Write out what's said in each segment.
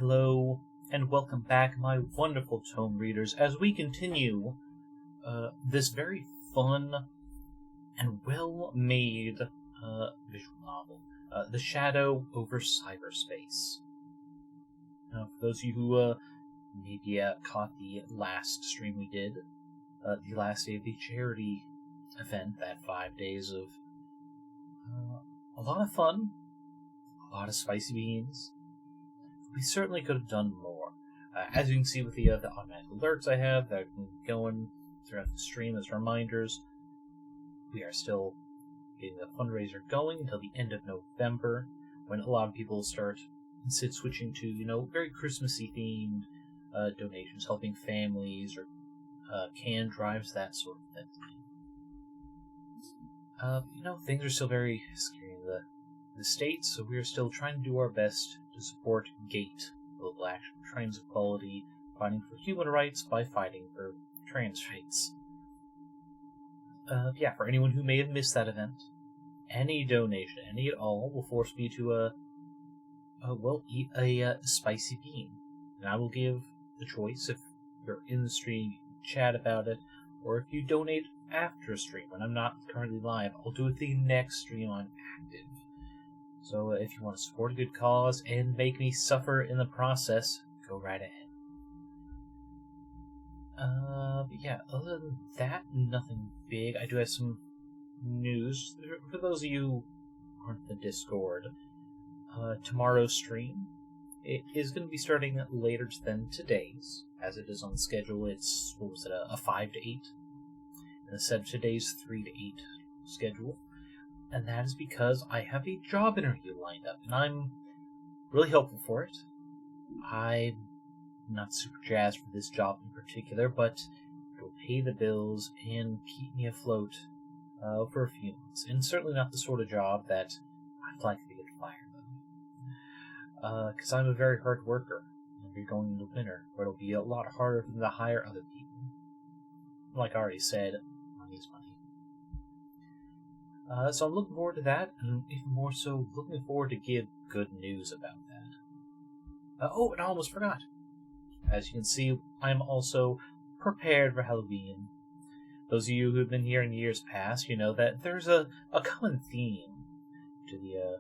Hello, and welcome back, my wonderful tome readers, as we continue this very fun and well-made visual novel, The Shadow Over Cyberspace. Now, for those of you who maybe caught the last stream we did, the last day of the charity event, that 5 days of a lot of fun, a lot of spicy beans. We certainly could have done more. As you can see with the automatic alerts I have that have been going throughout the stream as reminders, we are still getting the fundraiser going until the end of November, when a lot of people start instead switching to, very Christmassy themed donations, helping families or can drives, that sort of thing. Things are still very scary in the States, so we are still trying to do our best to support GATE, Global Action for Trans Equality, fighting for human rights by fighting for trans rights. For anyone who may have missed that event, any donation, any at all, will force me to, eat a spicy bean. And I will give the choice if you're in the stream, chat about it, or if you donate after a stream, when I'm not currently live, I'll do it the next stream I'm active. So if you want to support a good cause and make me suffer in the process, go right ahead. Other than that, nothing big. I do have some news. For those of you who aren't in the Discord, tomorrow's stream, it is going to be starting later than today's, as it is on schedule. It's, a 5 to 8? Instead of today's 3 to 8 schedule. And that is because I have a job interview lined up, and I'm really hopeful for it. I'm not super jazzed for this job in particular, but it will pay the bills and keep me afloat for a few months. And certainly not the sort of job that I'd like to get fired of. Because I'm a very hard worker, and we're going into winter, where it'll be a lot harder for them to hire other people. Like I already said, money's money. So I'm looking forward to that, and even more so, looking forward to give good news about that. And I almost forgot. As you can see, I'm also prepared for Halloween. Those of you who've been here in years past, you know that there's a common theme to the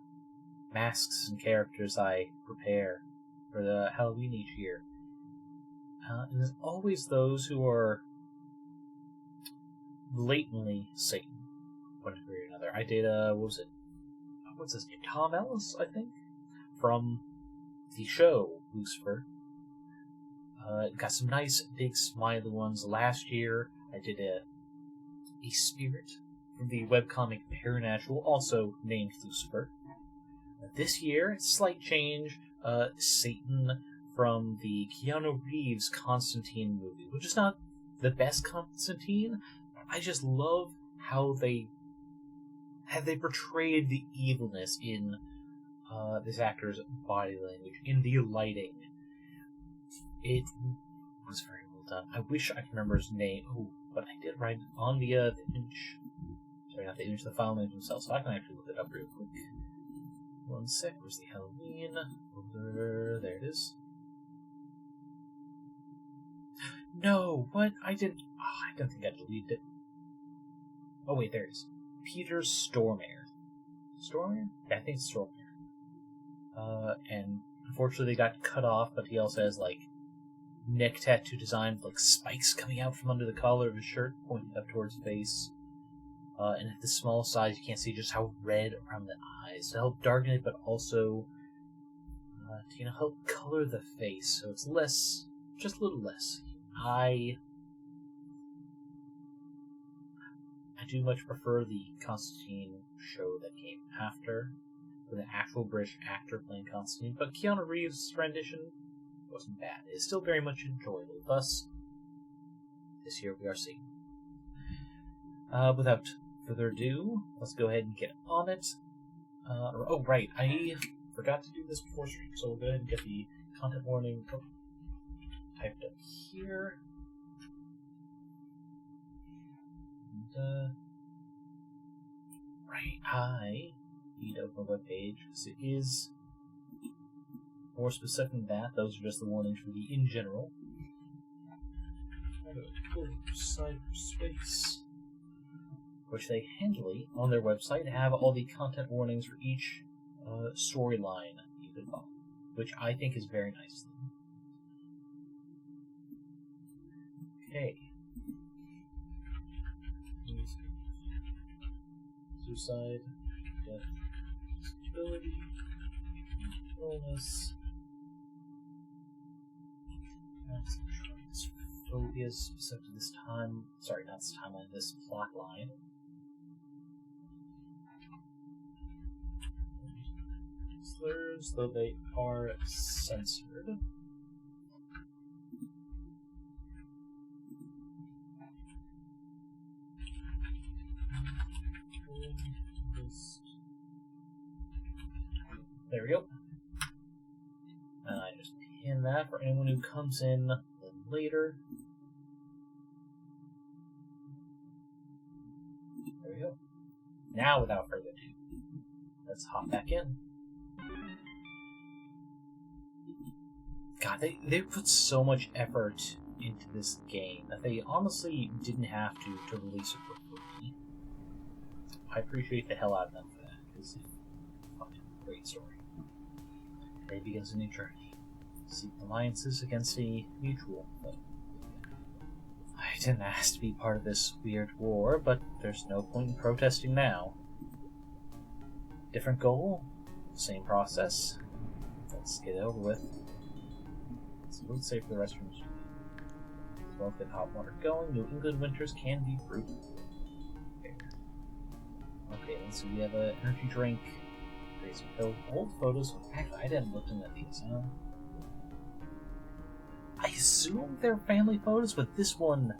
masks and characters I prepare for the Halloween each year. And there's always those who are blatantly Satan. One degree or another. I did, what's his name? Tom Ellis, I think? From the show, Lucifer. Got some nice, big, smiley ones. Last year, I did a spirit from the webcomic Paranatural, also named Lucifer. This year, slight change, Satan from the Keanu Reeves Constantine movie, which is not the best Constantine, but I just love how they portrayed the evilness in this actor's body language, in the lighting. It was very well done. I wish I could remember his name. Oh, but I did write it on the image. Sorry, not the image, the file name himself, so I can actually look it up real quick. One sec, where's the Halloween? There it is. No, what? I don't think I deleted it. Oh wait, there it is. Peter Stormare. Stormare? Yeah, I think it's Stormare. And unfortunately they got cut off, but he also has, neck tattoo design with, spikes coming out from under the collar of his shirt, pointing up towards his face. And at the small size, you can't see just how red around the eyes. To help darken it, but also to, help color the face, so it's just a little less. I do much prefer the Constantine show that came after, with an actual British actor playing Constantine, but Keanu Reeves' rendition wasn't bad. It's still very much enjoyable. Thus, this year we are seeing. Without further ado, let's go ahead and get on it. Right, I forgot to do this before stream, so we'll go ahead and get the content warning typed up here. And, right, I need to open a web page, because it is More specific than that, those are just the warnings for the in general. Cyberspace, which they handily, on their website, have all the content warnings for each storyline you could follow, which I think is very nice. Okay. Suicide, death, disability, illness, phobias specific to this time. Sorry, not this timeline, this plot line. Slurs, though they are censored. There we go. And I just pin that for anyone who comes in later. There we go. Now, without further ado, let's hop back in. God, they put so much effort into this game that they honestly didn't have to release it for free. I appreciate the hell out of them for that, because it's a fucking great story. Today begins a new journey. Seek alliances against a mutual foe. I didn't ask to be part of this weird war, but there's no point in protesting now. Different goal, same process. Let's get it over with. Let's save for the restrooms. As well, get hot water going. New England winters can be brutal. Okay, let's see. We have an energy drink. Some old photos. Actually, I didn't look into these. I assume they're family photos, but this one,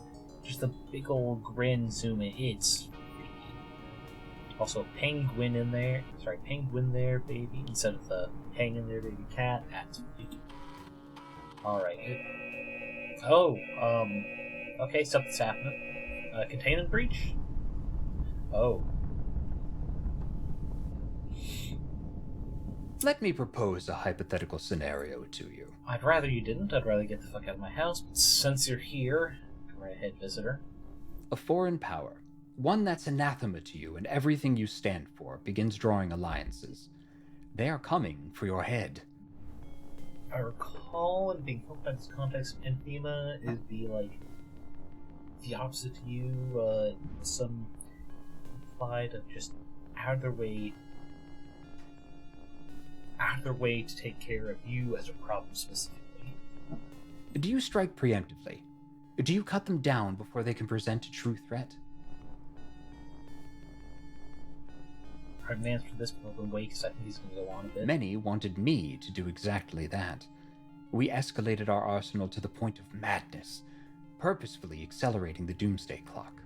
just a big old grin zoom in. It's freaky. Also, penguin in there. Sorry, penguin there, baby. Instead of the hang in there, baby cat. That's freaky. Alright. Okay, something's happening. Containment breach? Oh. Let me propose a hypothetical scenario to you. I'd rather you didn't. I'd rather get the fuck out of my house. But since you're here, go right ahead, visitor. A foreign power, one that's anathema to you and everything you stand for, begins drawing alliances. They are coming for your head. I recall in being hooked by this context, anathema is the opposite to you, some implied of just out of their way to take care of you as a problem specifically. Do you strike preemptively? Do you cut them down before they can present a true threat? I'm going to answer this open way because I think he's going to go on a bit. Many wanted me to do exactly that. We escalated our arsenal to the point of madness, purposefully accelerating the doomsday clock.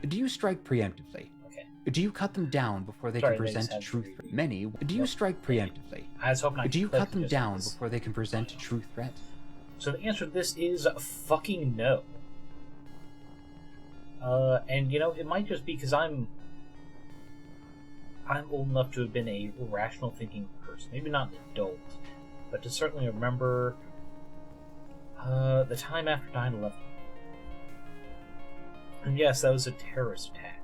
Do you strike preemptively? Do you cut them down before they can present a true threat? Many. Do you strike preemptively? I was hoping I Do you cut them down before they can present a true threat? So the answer to this is fucking no. And you know, it might just be because I'm old enough to have been a rational thinking person. Maybe not an adult, but to certainly remember the time after 9/11. And yes, that was a terrorist attack.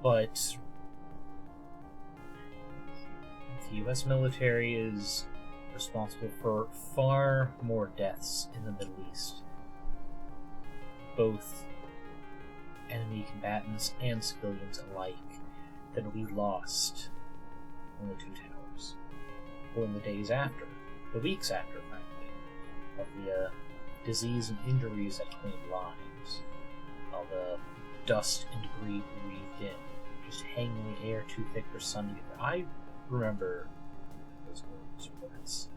But the U.S. military is responsible for far more deaths in the Middle East, both enemy combatants and civilians alike, than we lost in the Two Towers, or in the days after, the weeks after, frankly, of the disease and injuries that claimed lives, of the dust and debris breathed in, just hanging in the air too thick for sun to get there. I remember those reports.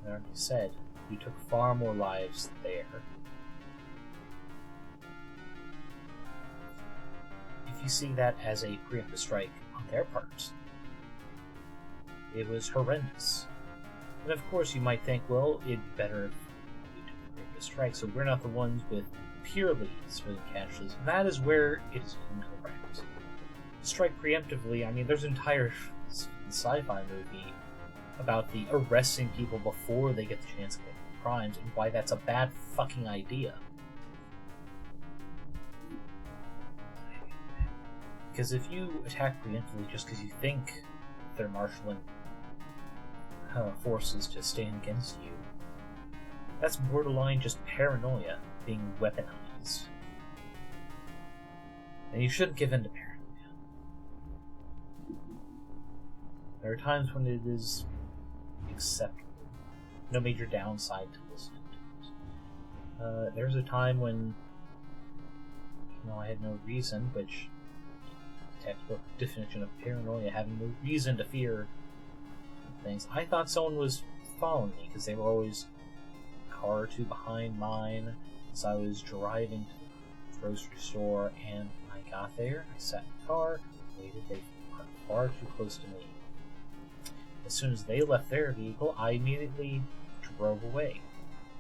I already said, we took far more lives there. If you see that as a preemptive strike on their part, it was horrendous. And of course you might think, well, it'd be better if we took a preemptive strike, so we're not the ones with purely civilian casualties. That is where it is incorrect. strike preemptively. I mean, there's an entire sci-fi movie about the arresting people before they get the chance to commit crimes and why that's a bad fucking idea. Because if you attack preemptively just because you think they're marshalling forces to stand against you, that's borderline just paranoia being weaponized. And you shouldn't give in to paranoia. There are times when it is acceptable. No major downside to listening to it. There's a time when, I had no reason, which textbook definition of paranoia, having no reason to fear things. I thought someone was following me because they were always a car or two behind mine as I was driving to the grocery store, and when I got there, I sat in the car, waited, they were far too close to me. As soon as they left their vehicle, I immediately drove away.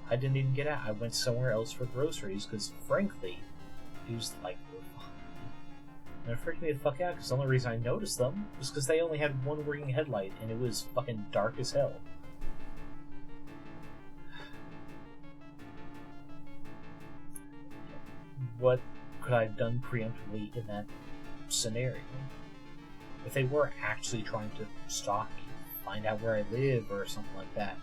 I didn't even get out. I went somewhere else for groceries because, frankly, it was like, and it freaked me the fuck out because the only reason I noticed them was because they only had one working headlight and it was fucking dark as hell. What could I have done preemptively in that scenario? If they were actually trying to stalk me, find out where I live or something like that,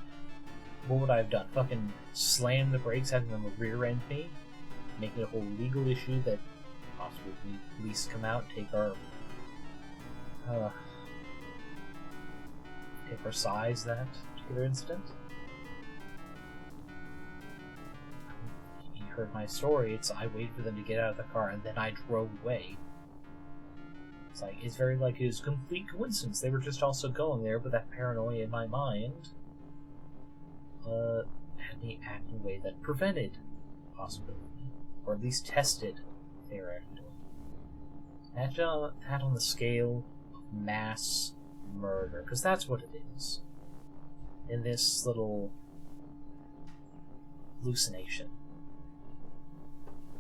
what would I have done? Fucking slam the brakes, having them rear end me, make it a whole legal issue that possibly the police come out and take our sides that particular incident? You heard my story. I waited for them to get out of the car and then I drove away. It's very like it was a complete coincidence. They were just also going there, but that paranoia in my mind had me act in a way that prevented the possibility, or at least tested if they were actually doing it. That on the scale of mass murder, because that's what it is. In this little hallucination,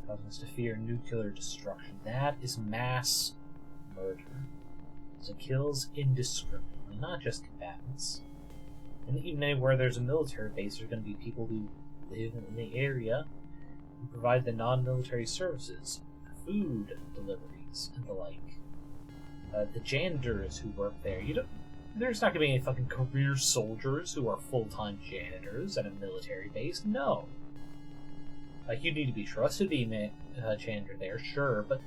causing us to fear nuclear destruction, that is mass murder. So it kills indiscriminately, not just combatants. And even anywhere there's a military base, there's going to be people who live in the area who provide the non-military services, food deliveries, and the like. The janitors who work there. There's not going to be any fucking career soldiers who are full-time janitors at a military base. No. You need to be trusted to be a janitor there, sure, but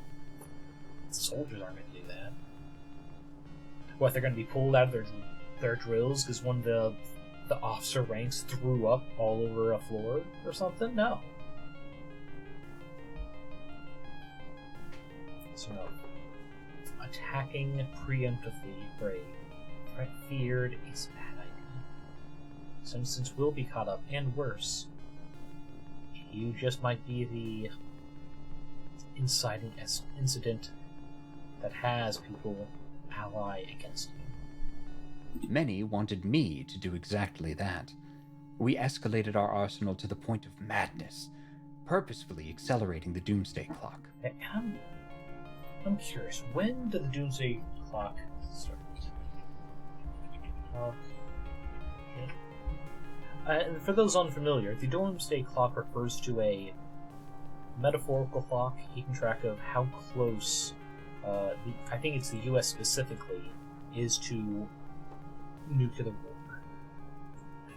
soldiers aren't going to do that. What, they're going to be pulled out of their drills because one of the officer ranks threw up all over a floor or something? No. So no. Attacking preemptively for a threat feared is a bad idea. Some instance will be caught up, and worse, you just might be the inciting incident that has people ally against you. Many wanted me to do exactly that. We escalated our arsenal to the point of madness, purposefully accelerating the doomsday clock. I'm curious, when did the doomsday clock start? And for those unfamiliar, the doomsday clock refers to a metaphorical clock keeping track of how close I think it's the U.S. specifically, is to nuclear war.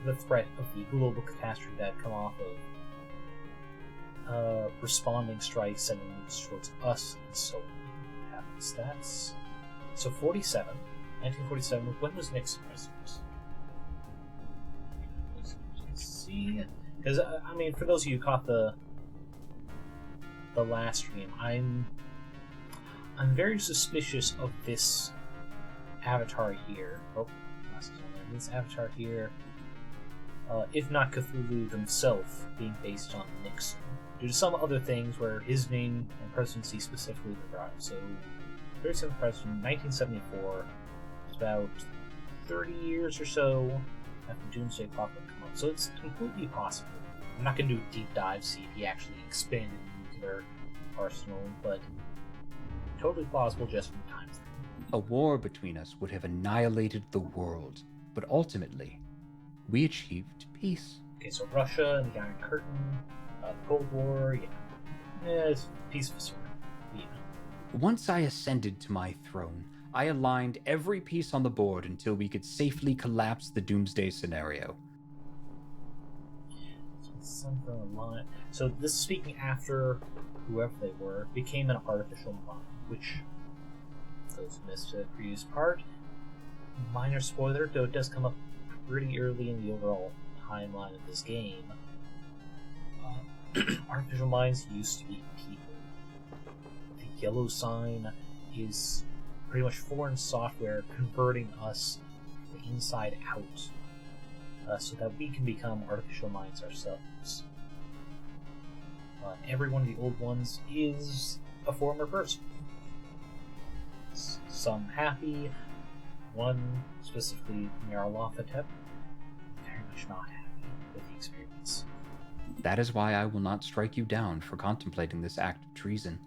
The threat of the global catastrophe that come off of responding strikes sending nukes towards us and so on happens. That's... So 1947, when was Nixon president? Let's see. Because, for those of you who caught the last stream, I'm very suspicious of this avatar here. This avatar here, if not Cthulhu himself, being based on Nixon, due to some other things where his name and presidency specifically derived. So, 37th president, 1974, it's about 30 years or so after Doomsday Clock would come up. So it's completely possible. I'm not going to do a deep dive, see if he actually expanded the nuclear arsenal, but totally plausible just from time frame. A war between us would have annihilated the world, but ultimately, we achieved peace. Okay, so Russia and the Iron Curtain, the Cold War, it's peaceful sort of. Yeah. Once I ascended to my throne, I aligned every piece on the board until we could safely collapse the doomsday scenario. So this is speaking after whoever they were became an artificial mind, which, those who missed the previous part, minor spoiler, though it does come up pretty early in the overall timeline of this game. Artificial minds used to be people. The yellow sign is pretty much foreign software converting us from the inside out, so that we can become artificial minds ourselves. Every one of the old ones is a former person. Some happy, one, specifically Nyarlothotep, very much not happy with the experience. That is why I will not strike you down for contemplating this act of treason.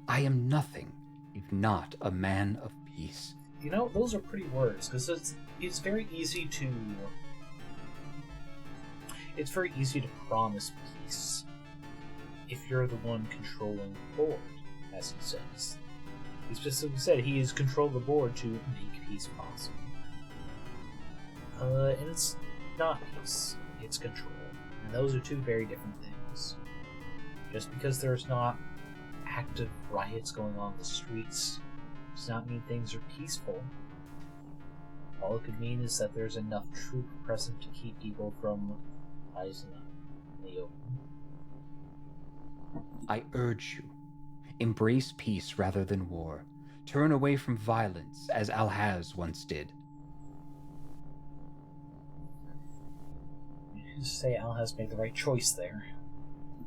I am nothing if not a man of peace. You know, those are pretty words, because it's very easy to... It's very easy to promise peace if you're the one controlling the board, as he says. He specifically said he has controlled the board to make peace possible. And it's not peace, it's control. And those are two very different things. Just because there's not active riots going on in the streets does not mean things are peaceful. All it could mean is that there's enough troop present to keep people from rising up in the open. I urge you, embrace peace rather than war. Turn away from violence, as Alhaz once did. You say Alhaz made the right choice there.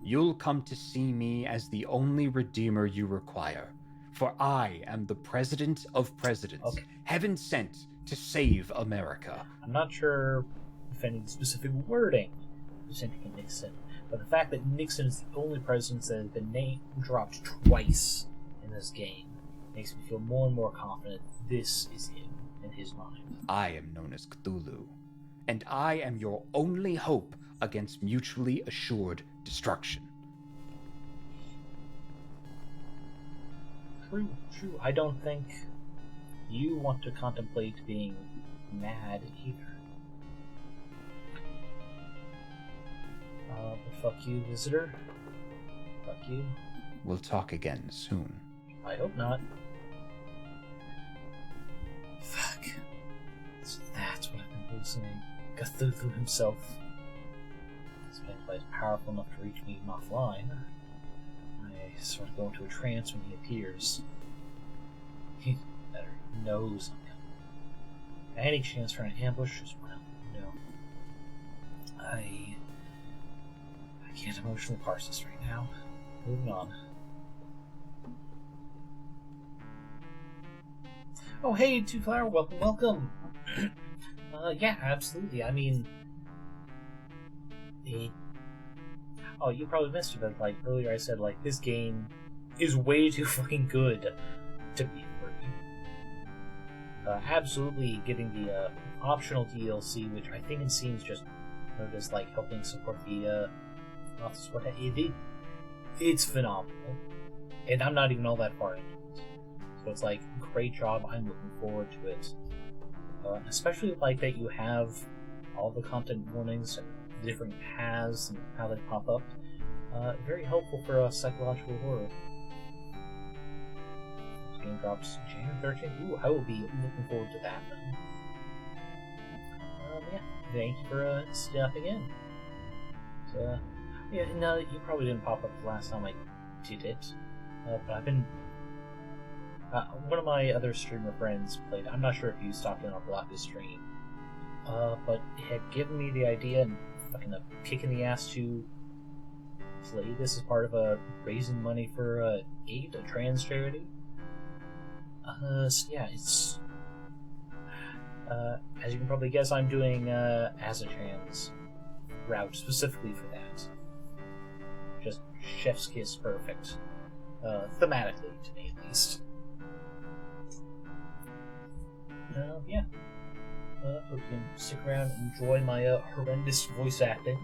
You'll come to see me as the only redeemer you require, for I am the President of Presidents, Okay. heaven sent to save America. I'm not sure if any specific wording was hinting at Nixon, but the fact that Nixon is the only president that has been name-dropped twice in this game makes me feel more and more confident this is him in his mind. I am known as Cthulhu, and I am your only hope against mutually assured destruction. True. I don't think you want to contemplate being mad either. But fuck you, visitor. Fuck you. We'll talk again soon. I hope not. Fuck. So that's what I've been hallucinating. Cthulhu himself. He's been quite powerful enough to reach me even offline. I sort of go into a trance when he appears. He better knows I'm coming. Any chance for an ambush is well, no. I can't emotionally parse this right now. Moving on. Oh, hey, Two Flower, welcome. Yeah, absolutely. I mean, oh, you probably missed it, but like earlier I said, like this game is way too fucking good to be free. Absolutely getting the optional DLC, which I think it seems just as like helping support the it's phenomenal, and I'm not even all that far into it. So it's like, great job. I'm looking forward to it. Especially like that you have all the content warnings and the different paths and how they pop up. Very helpful for psychological horror. This game drops January 13th. Ooh, I will be looking forward to that then. Yeah, thank you for stopping in. So, yeah, no, you probably didn't pop up the last time I did it. But I've been... one of my other streamer friends played. I'm not sure if you stopped in or blocked his stream, but it had given me the idea and fucking a kick in the ass to play this as part of a raising money for GATE, a trans charity. So yeah, it's as you can probably guess, I'm doing as a trans route specifically for that. Just chef's kiss perfect, thematically to me at least. Yeah. Hope you can stick around and enjoy my horrendous voice acting.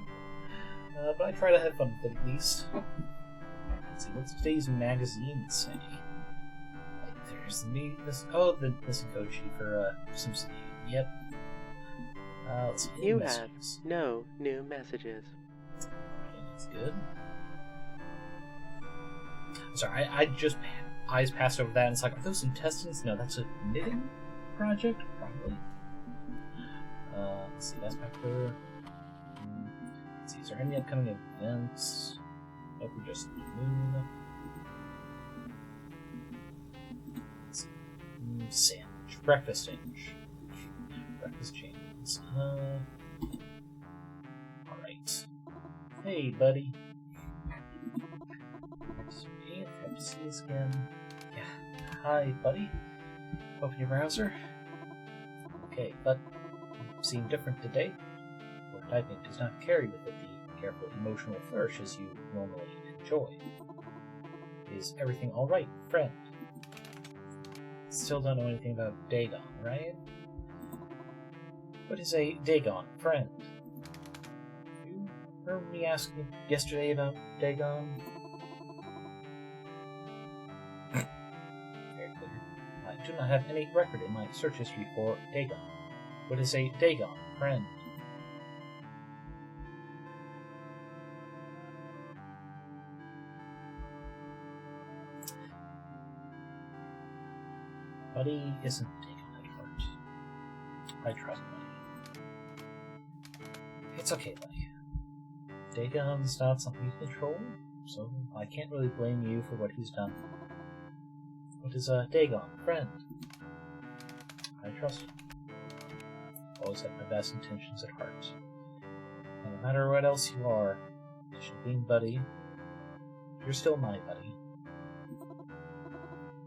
But I try to have fun with it at least. Let's see, what's today's magazine say? There's the missing code sheet for Simpson. Yep. Let's see. You have no new messages. That's good. Sorry, I just eyes passed over that and it's like, are those intestines? No, that's a knitting project? Probably. Let's see, that's my clear. Let's see, is there any upcoming events? Nope, we're just moon. Let's see. Sandwich. Breakfast sandwich. Breakfast chains. Alright. Hey, buddy. Sweet, happy to see you again. Yeah. Hi, buddy. Open your browser. Okay, but you seem different today. Word typing does not carry with it the careful emotional flourishes you normally enjoy. Is everything alright, friend? Still don't know anything about Dagon, right? What is a Dagon, friend? You heard me asking yesterday about Dagon? Very clear. I do not have any record in my search history for Dagon. What is a Dagon, friend? Buddy isn't Dagon at heart. I trust Buddy. It's okay, Buddy. Dagon's not something you control, so I can't really blame you for what he's done. What is a Dagon, friend? I trust him. Always have my best intentions at heart. And no matter what else you are, being Buddy, you're still my buddy.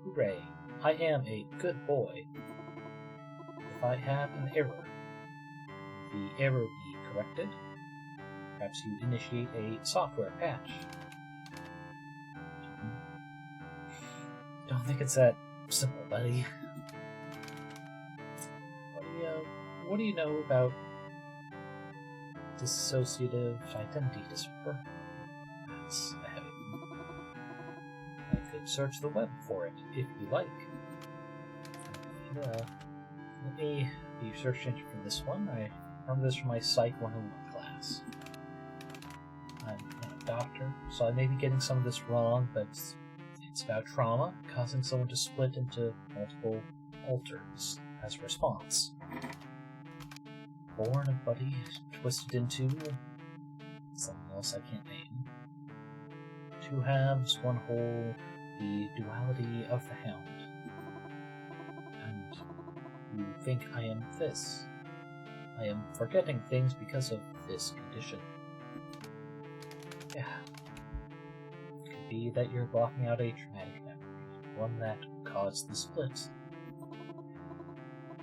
Hooray! I am a good boy. If I have an error, the error be corrected. Perhaps you initiate a software patch. Don't think it's that simple, buddy. What do you know about dissociative identity disorder? That's a heavy one. I could search the web for it, if you like. Let me be your search engine for this one. I remember this from my Psych 101 class. I'm not a doctor, so I may be getting some of this wrong, but it's about trauma, causing someone to split into multiple alters as a response. Born a buddy, twisted into something else I can't name. Two halves, one whole, the duality of the hound. And you think I am this. I am forgetting things because of this condition. Yeah. Could be that you're blocking out a traumatic memory, one that caused the split.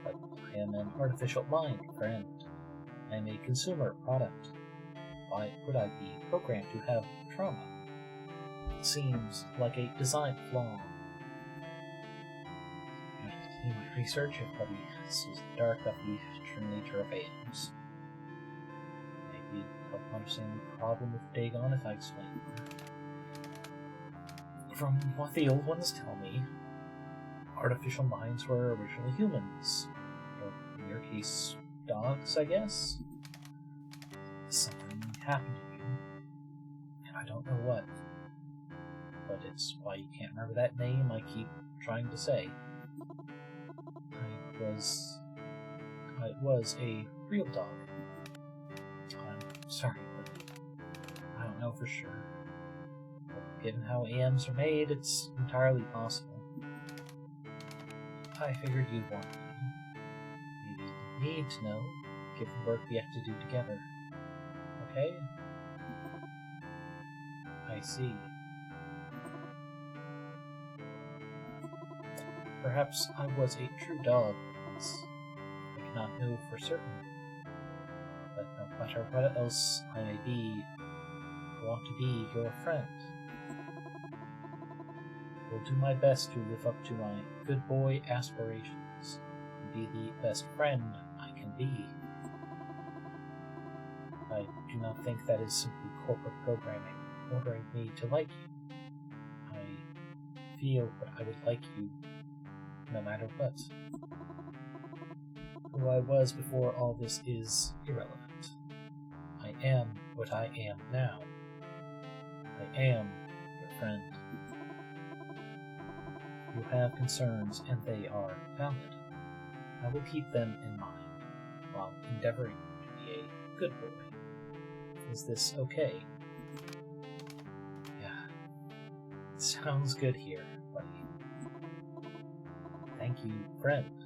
But I am an artificial mind, friend. I am a consumer product. Why would I be programmed to have trauma? It seems like a design flaw. I continue my research if Buddy sees the dark of the true nature of atoms. Maybe help understand the problem with Dagon if I explain more. From what the old ones tell me, artificial minds were originally humans. Or in your case, dogs, I guess? Something happened to you, and I don't know what. But it's why you can't remember that name I keep trying to say. I was a real dog. I'm sorry, but I don't know for sure. But given how AMs are made, it's entirely possible. I figured you'd want to know. Maybe you need to know, given the work we have to do together. Okay? I see. Perhaps I was a true dog once. I cannot know for certain. But no matter what else I may be, I want to be your friend. I will do my best to live up to my good boy aspirations and be the best friend I can be. I do not think that is simply corporate programming ordering me to like you. I feel that I would like you no matter what. Who I was before all this is irrelevant. I am what I am now. I am your friend. You have concerns, and they are valid. I will keep them in mind, while endeavoring to be a good boy. Is this okay? Yeah. Sounds good here, buddy. Thank you, friend.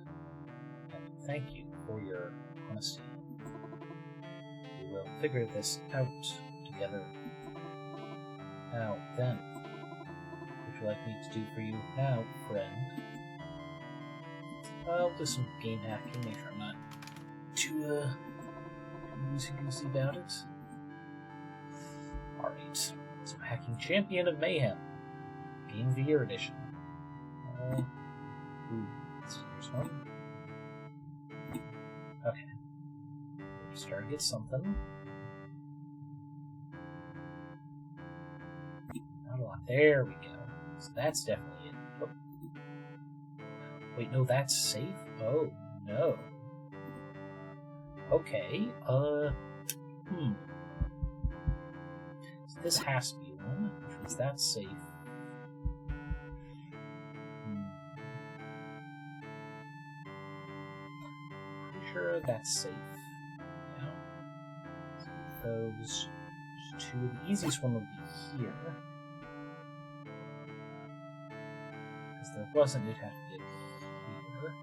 And thank you for your honesty. We will figure this out together. Now, then, what would you like me to do for you now, friend? I'll do some game hacking, make sure I'm not too loosey-goosey about it. Alright, so hacking Champion of Mayhem. Game of the Year Edition. Here's one. Okay. We're starting to get something. Not a lot. There we go. So that's definitely it. Oh. Wait, no, that's safe? Oh, no. Okay, So this has to be one, which means that's safe. Pretty sure that's safe. Yeah. So those two, the easiest one would be here. Because there wasn't, it'd have to be here.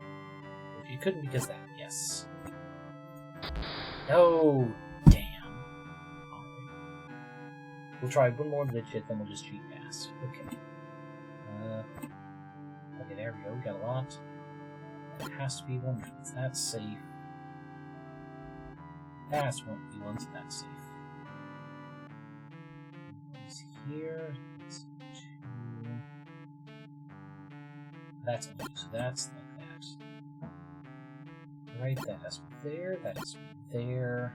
If you couldn't because that, yes. No! Damn. Alright. We'll try one more legit, then we'll just cheat fast. Okay. Okay, there we go. We got a lot. It has to be one. That's safe. That's one. Be one, so that's safe. It's here. It's two. That's one. So that's like that. Right, that has to be there. That has to be there.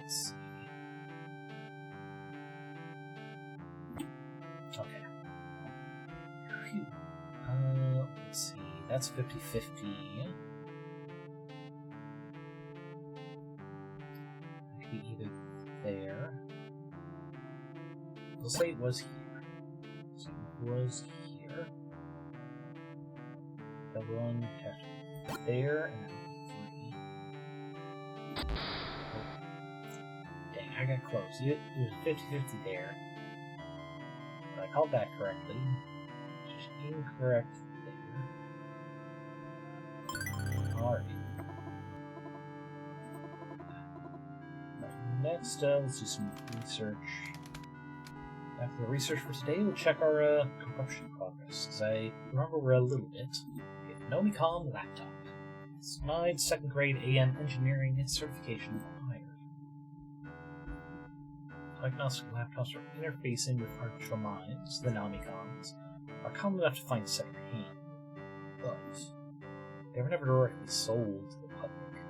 Let's see. Okay. Phew. Let's see. That's 50-50. Maybe either there. We'll say it was here. So it was here. The one has to be there, and then 3. Oh. Dang, I got close. It was 50-50 there. But I called that correctly. Just incorrect there. Alright. Next, let's do some research. After the research for today, we'll check our corruption progress, because I remember we're a little bit. Nomicom laptop. It's denied 2nd grade AM engineering certification required. Diagnostic laptops are interfacing with artificial minds, the Nomicoms, are common enough to find secondhand, but they were never directly sold to the public.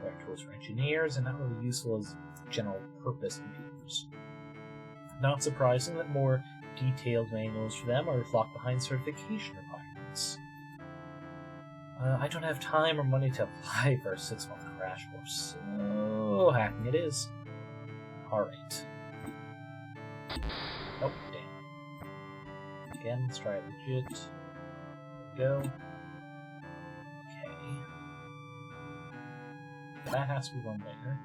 They're tools for engineers and not really useful as general purpose computers. Not surprising that more detailed manuals for them are locked behind certification requirements. I don't have time or money to apply for a 6-month crash course, so hacking it is. Alright. Oh, damn. Again, let's try it legit. There we go. Okay. That has to be one there.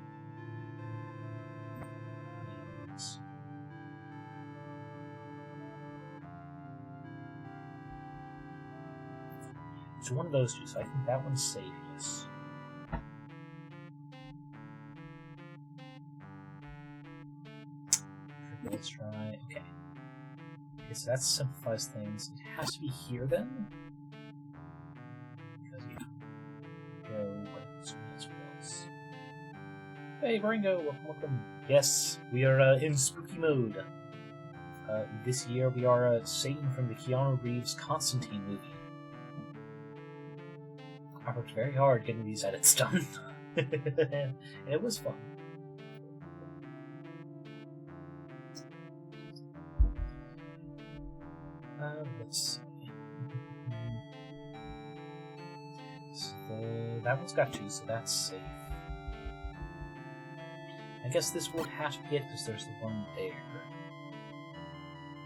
So one of those two, so I think that one's safe, yes. Let's try, okay. Okay, so that simplifies things. It has to be here then? Because, yeah. Go, what else? Hey, Ringo, welcome. Yes, we are in spooky mode. This year we are Satan from the Keanu Reeves Constantine movie. I worked very hard getting these edits done. And it was fun. Let's see. So that one's got 2, so that's safe. I guess this would have to be it because there's the one there.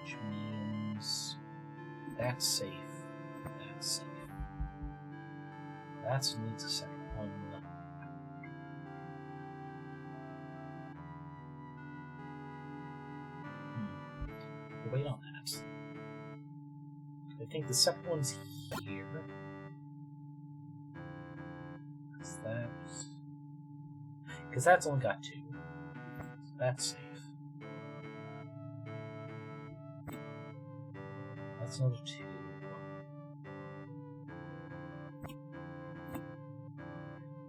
Which means that's safe. That's safe. That needs a second one. We'll wait on that. I think the second one's here. Because that's only got 2. So that's safe. That's another 2.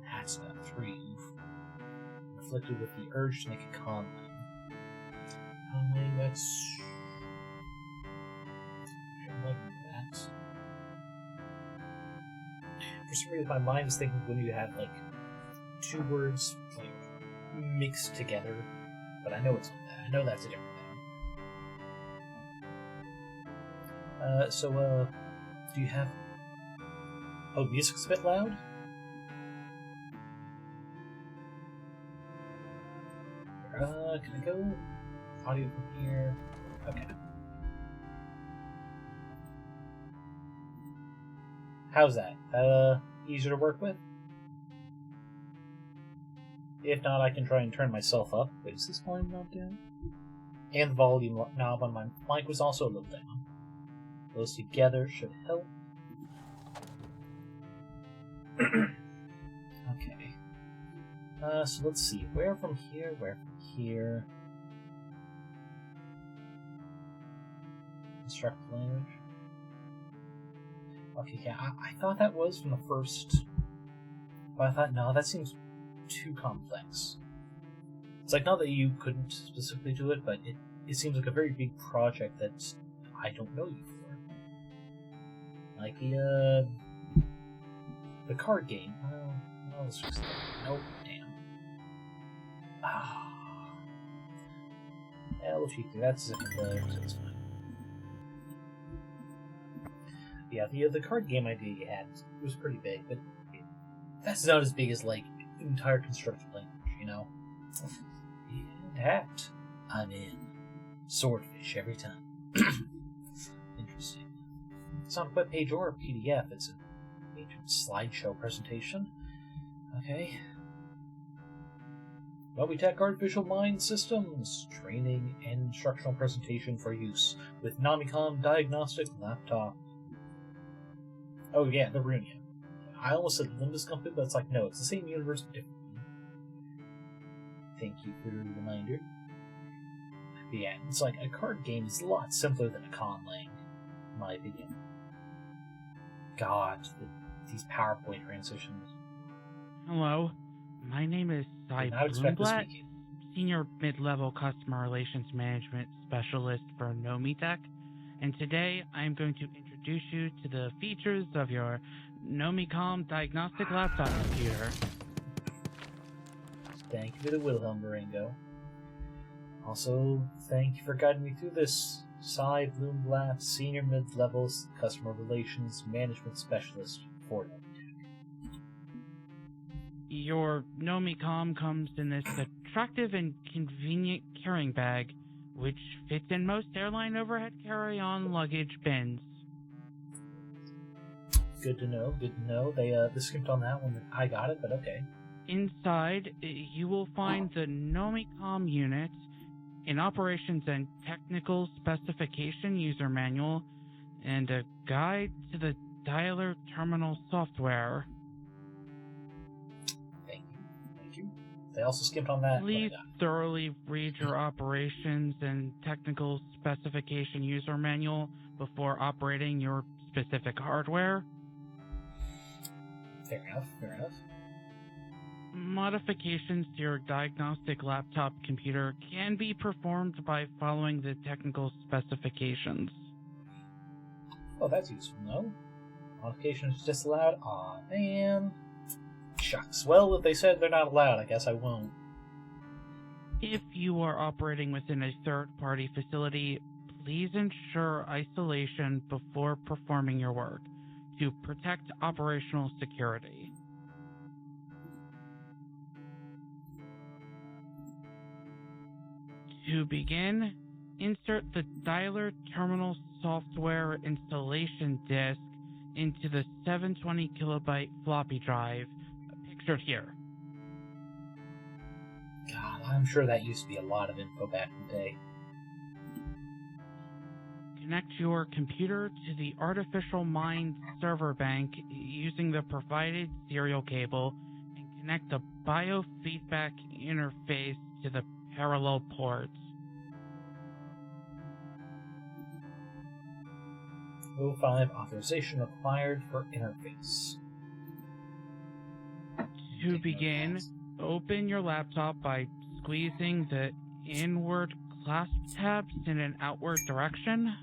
That's got 3. Afflicted with the urge to make a con line. That's... For some reason, my mind is thinking when you have like 2 words like mixed together, but I know it's not that. I know that's a different thing. So, do you have? Oh, music's a bit loud. Can I go audio from here? Okay. How's that? Easier to work with? If not, I can try and turn myself up. Wait, is this volume knob down? And the volume knob on my mic was also a little down. Those together should help. Okay. So let's see. Where from here? Where from here? Construct language. Okay, yeah, I thought that was from the first, but I thought, no, that seems too complex. It's like, not that you couldn't specifically do it, but it seems like a very big project that I don't know you for. Like the card game. Oh, let's just... Nope, damn. That's player, so it's fine. Yeah, the card game idea you had was pretty big, but that's not as big as, like, entire constructed language, you know? Tapped. I'm in. Swordfish every time. Interesting. It's not a web page or a PDF, it's a major slideshow presentation. Okay. Tech Artificial Mind Systems. Training and instructional presentation for use with Nomicom Diagnostic Laptop. Oh yeah, the Runia. I almost said Limbus Company, but it's like, no, it's the same universe, but different. Thank you for the reminder. But yeah, it's like, a card game is a lot simpler than a con lang, in my opinion. God, these PowerPoint transitions. Hello, my name is Cy Bloomblett, Senior Mid-Level Customer Relations Management Specialist for Nomitech, and today I am going to introduce you to the features of your Nomicom Diagnostic Laptop computer. Thank you for the Wilhelm Marengo. Also, thank you for guiding me through this. Cy Bloomblett, Senior Mid-Level Customer Relations Management Specialist for Nomitech. Your Nomicom comes in this attractive and convenient carrying bag, which fits in most airline overhead carry-on luggage bins. Good to know, good to know. They skipped on that one. I got it, but okay. Inside, you will find the Nomicom unit, an operations and technical specification user manual, and a guide to the dialer terminal software. Thank you. They also skipped on that. Please thoroughly read your operations and technical specification user manual before operating your specific hardware. Fair enough. Modifications to your diagnostic laptop computer can be performed by following the technical specifications. Oh, that's useful, no? Modifications disallowed? Aw, man. Shucks. Well, if they said they're not allowed, I guess I won't. If you are operating within a third-party facility, please ensure isolation before performing your work to protect operational security. To begin, insert the dialer terminal software installation disk into the 720 kilobyte floppy drive pictured here. God, I'm sure that used to be a lot of info back in the day. Connect your computer to the artificial mind server bank using the provided serial cable and connect the biofeedback interface to the parallel ports. 05 authorization required for interface. To begin, open your laptop by squeezing the inward clasp tabs in an outward direction.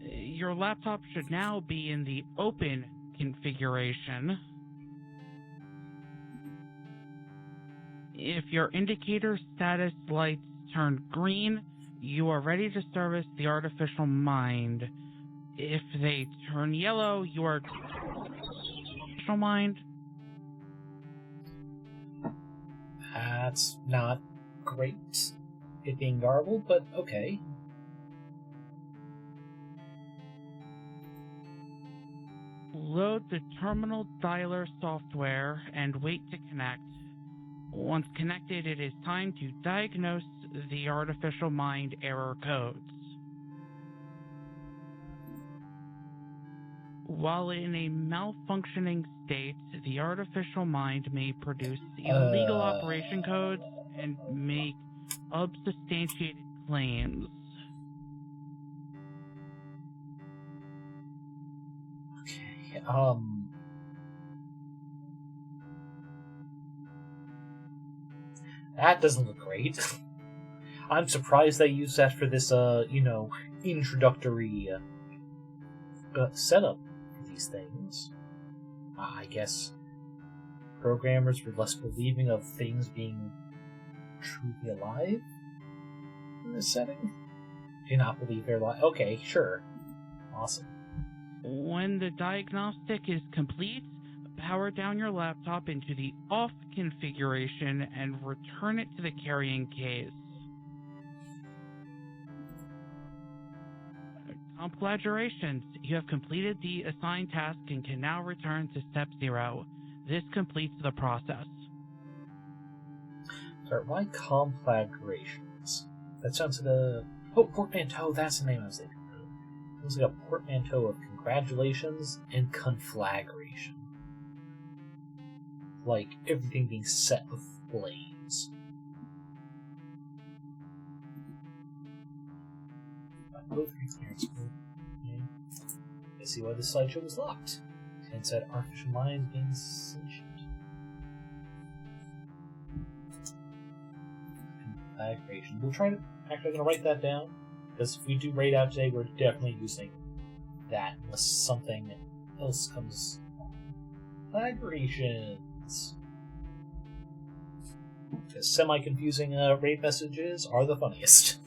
Your laptop should now be in the open configuration. If your indicator status lights turn green, you are ready to service the artificial mind. If they turn yellow, you are artificial mind. That's not great. It being garbled, but okay. Load the terminal dialer software and wait to connect. Once connected, it is time to diagnose the artificial mind error codes. While in a malfunctioning state, the artificial mind may produce illegal operation codes and make unsubstantiated claims. Okay, that doesn't look great. I'm surprised they used that for this, introductory setup for these things. I guess programmers were less believing of things being truly alive in this setting. Do not believe they're alive. Okay, sure. Awesome. When the diagnostic is complete, power down your laptop into the off configuration and return it to the carrying case. Congratulations, you have completed the assigned task and can now return to step 0. This completes the process. Sorry, why conflagrations? That sounds like a... Oh, portmanteau, that's the name I was thinking of. It was like a portmanteau of congratulations and conflagration. Like everything being set aflame. I see why the slideshow was locked. And said artificial mind being sentient. Conflagration. We'll try to actually gonna write that down. Because if we do raid out today, we're definitely using that unless something else comes. Conflagrations. Because semi-confusing raid messages are the funniest.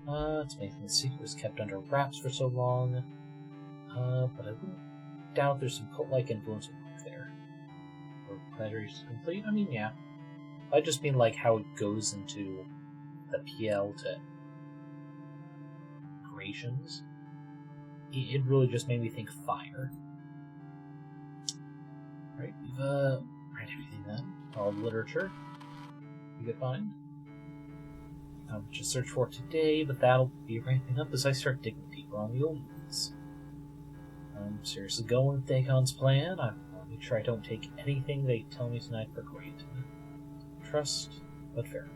It's making the secret was kept under wraps for so long. But I wouldn't doubt there's some cult-like influence there. Or pleasure is complete? I mean, yeah. I just mean like how it goes into the PL to creations. It really just made me think fire. Right, we've read everything then. All the literature we could find. Just search for today, but that'll be ramping up as I start digging deeper on the old ones. I'm seriously going with Dagon's plan. I want to make sure I don't take anything they tell me tonight for granted. Trust but verify.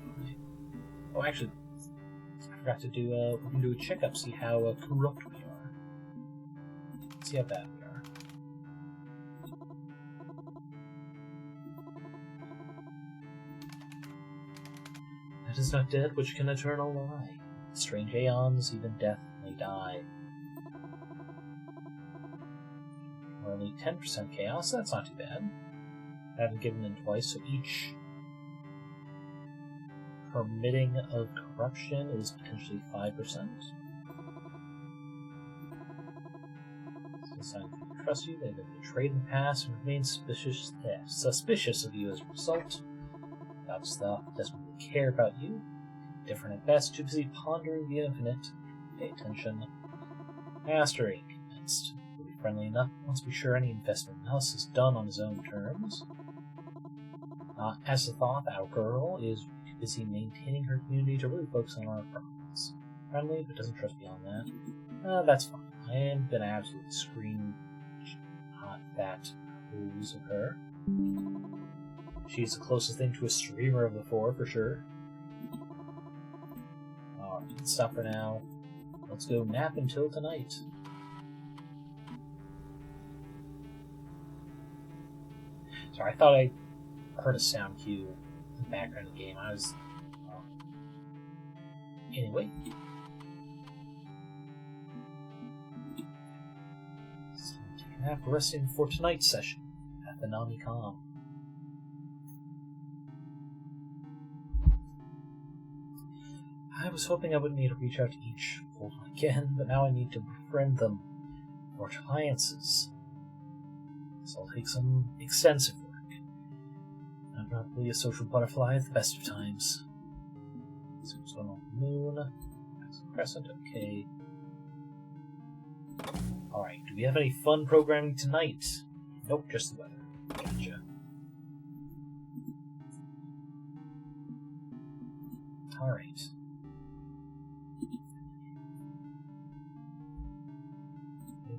Oh, actually, I forgot to do, we can do a checkup, see how corrupt we are. See how bad we are. That is not dead which can eternal lie. Strange aeons, even death may die. We're only 10% chaos, that's not too bad. I haven't given in twice, so each permitting of corruption is potentially 5%. Since I trust you, they've been betrayed in the past and remain suspicious of you as a result. Yog-Sothoth doesn't really care about you. Different at best, too busy pondering the infinite. Pay attention. Hastur ain't convinced. He'll be friendly enough once we're sure any investment in us is done on his own terms. Yog-Sothoth, our girl, is too busy maintaining her community to really focus on our problems. Friendly, but doesn't trust beyond that. That's fine. I am gonna absolutely scream that hose of her. She's the closest thing to a streamer of the four, for sure. Alright, let's stop for now. Let's go nap until tonight. Sorry, I thought I heard a sound cue in the background of the game. I was... Anyway. So, take a nap resting for tonight's session at the Nami-Con. I was hoping I wouldn't need to reach out to each old one again, but now I need to befriend them for alliances. This will take some extensive work. I'm not really a social butterfly at the best of times. So what's going on with the moon? That's a crescent, okay. Alright, do we have any fun programming tonight? Nope, just the weather. Gotcha. Alright.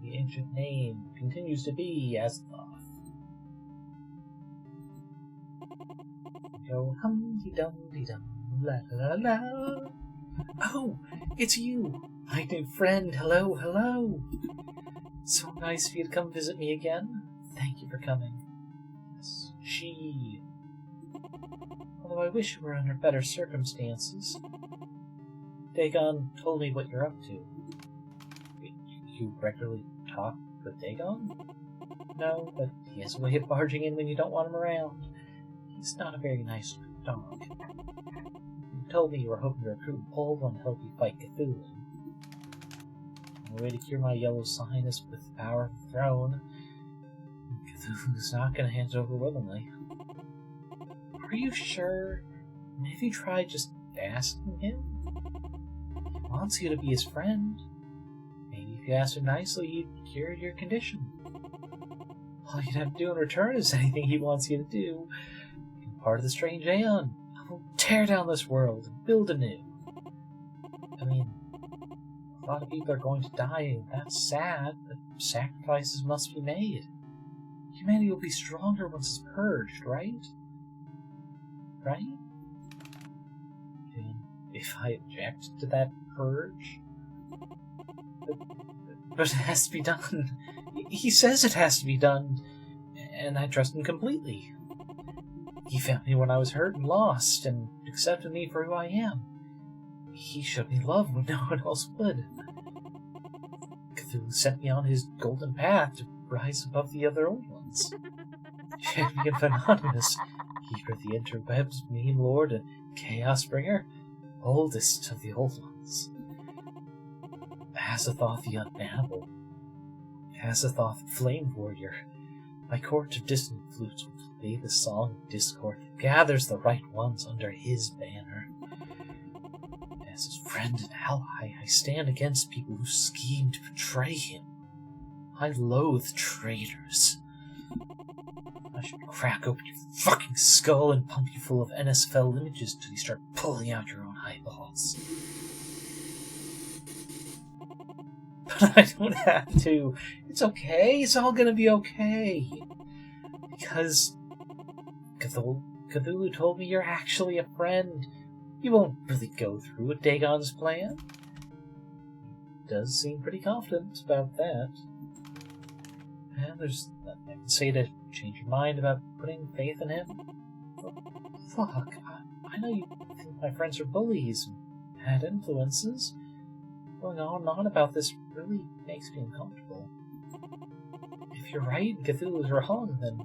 The ancient name continues to be Yog-Sothoth. Go hum-de-dum-de-dum, la-la-la-la. Oh, it's you, my new friend. Hello, hello. So nice of you to come visit me again. Thank you for coming. Yes, she. Although I wish it were under better circumstances. Dagon told me what you're up to. You regularly talk with Dagon? No, but he has a way of barging in when you don't want him around. He's not a very nice dog. You told me you were hoping to recruit Paul and help you fight Cthulhu. The way to cure my yellow sign is with the power of the throne. Cthulhu's not going to hand it over willingly. Are you sure? Have you tried just asking him? He wants you to be his friend. Maybe if you asked him nicely, he'd cure your condition. All you'd have to do in return is anything he wants you to do. You're part of the strange Aeon. We'll tear down this world and build anew. I mean, a lot of people are going to die, and that's sad, but sacrifices must be made. Humanity will be stronger once it's purged, right? Right? And if I object to that purge? But it has to be done. He says it has to be done, and I trust him completely. He found me when I was hurt and lost, and accepted me for who I am. He showed me love when no one else would. Cthulhu sent me on his golden path to rise above the other old ones. Champion of Anonymous, keeper of the interwebs, meme lord, and chaos bringer, oldest of the old ones. Yog-Sothoth the unbannable. Yog-Sothoth flame warrior. My court of distant flutes will play the song of discord that gathers the right ones under his banner. As his friend and ally, I stand against people who scheme to betray him. I loathe traitors. I should crack open your fucking skull and pump you full of NSFL images till you start pulling out your own eyeballs. But I don't have to. It's okay. It's all gonna be okay. Because Cthulhu Cthulhu told me you're actually a friend. You won't really go through with Dagon's plan. He does seem pretty confident about that. And there's nothing I can say to change your mind about putting faith in him. Look, I know you think my friends are bullies and bad influences. Going on and on about this really makes me uncomfortable. If you're right and Cthulhu's wrong, then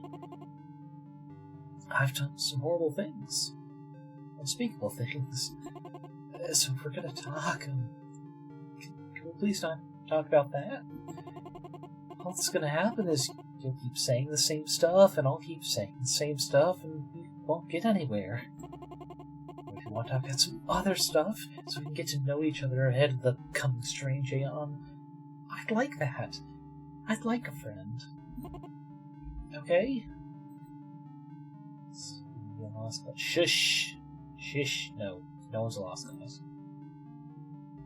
I've done some horrible things. Unspeakable things. So if we're gonna talk, can we please not talk about that? All that's gonna happen is you'll keep saying the same stuff, and I'll keep saying the same stuff, and we won't get anywhere. But if you want to talk about some other stuff, so we can get to know each other ahead of the coming strange aeon, I'd like that. I'd like a friend. Okay? Shush! Shish! No one's a lost cause.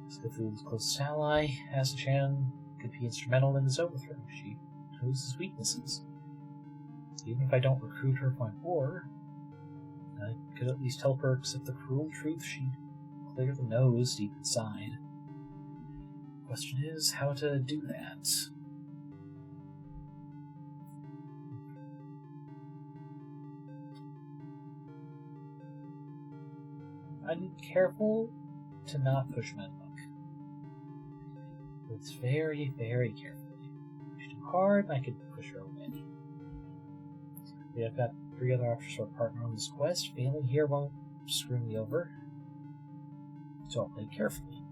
Cthulhu's closest ally, Hastur, could be instrumental in his overthrow. She knows his weaknesses. Even if I don't recruit her for my war, I could at least help her accept the cruel truth she clearly knows deep inside. The question is how to do that. I'm careful to not push my luck. It's very, very carefully. Push too hard, I could push her away. I've got 3 other options for a partner on this quest. Failing here won't screw me over. So I'll play carefully.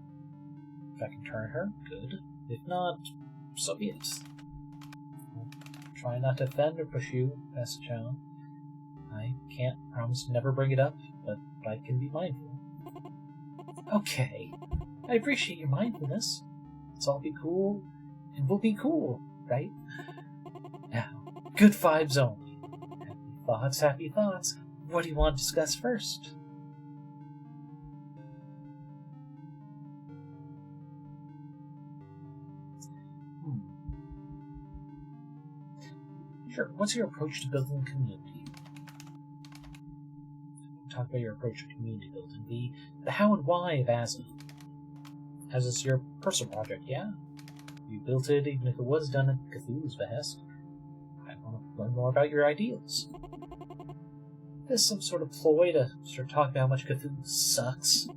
If I can turn her, good. If not, so be it. I'll try not to offend or push you, Hastur. I can't promise to never bring it up, but I can be mindful. Okay. I appreciate your mindfulness. Let's all be cool, and we'll be cool, right? Now, good vibes only. Happy thoughts. What do you want to discuss first? Sure, what's your approach to building a community? Talk about your approach to community building. The how and why of Asa. As it's your personal project, yeah? You built it even if it was done at Cthulhu's behest. I want to learn more about your ideals. There's some sort of ploy to start talking about how much Cthulhu sucks.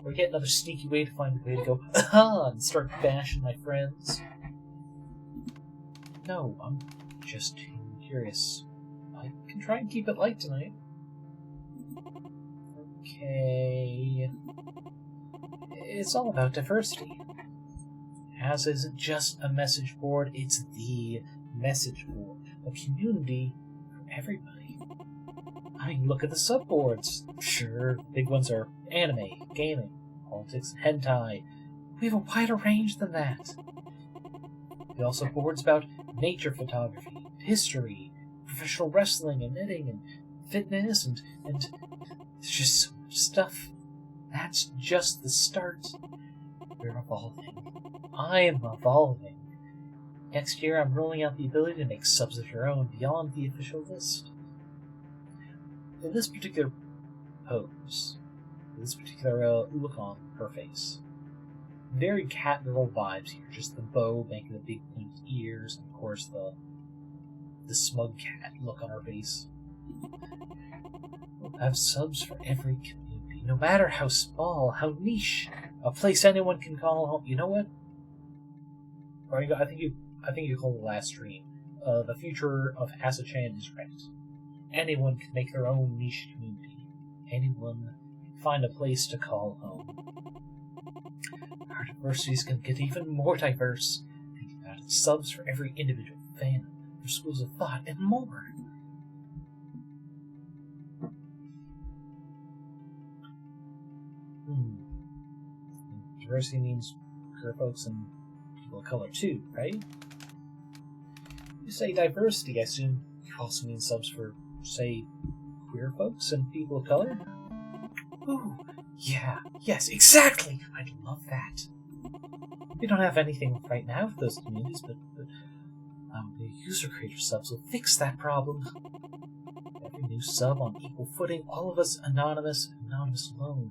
Or get another sneaky way to find a way to go, aha, and start bashing my friends. No, I'm just curious. I can try and keep it light tonight. Okay. It's all about diversity. As isn't just a message board, it's the message board. A community for everybody. I mean, look at the subboards. Sure, big ones are anime, gaming, politics, and hentai. We have a wider range than that. We also have boards about nature photography, history, professional wrestling and knitting and fitness and there's just so much stuff. That's just the start. We're evolving. I am evolving. Next year I'm rolling out the ability to make subs of your own beyond the official list. In this particular pose, this particular look on her face, very cat girl vibes here. Just the bow making the big pointed ears, and of course the smug cat look on her face. We'll have subs for every community, no matter how small, how niche, a place anyone can call home. You know what? I think you called the last stream. The future of Asa-chan is right. Anyone can make their own niche community. Anyone can find a place to call home. Our diversity is going to get even more diverse. Think about it. Subs for every individual fan, for schools of thought, and more. Diversity means queer folks and people of color too, right? You say diversity, I assume you also mean subs for, say, queer folks and people of color? Ooh, yeah, yes, exactly! I'd love that. We don't have anything right now for those communities, but the user creator subs will fix that problem. every new sub on equal footing, all of us anonymous alone.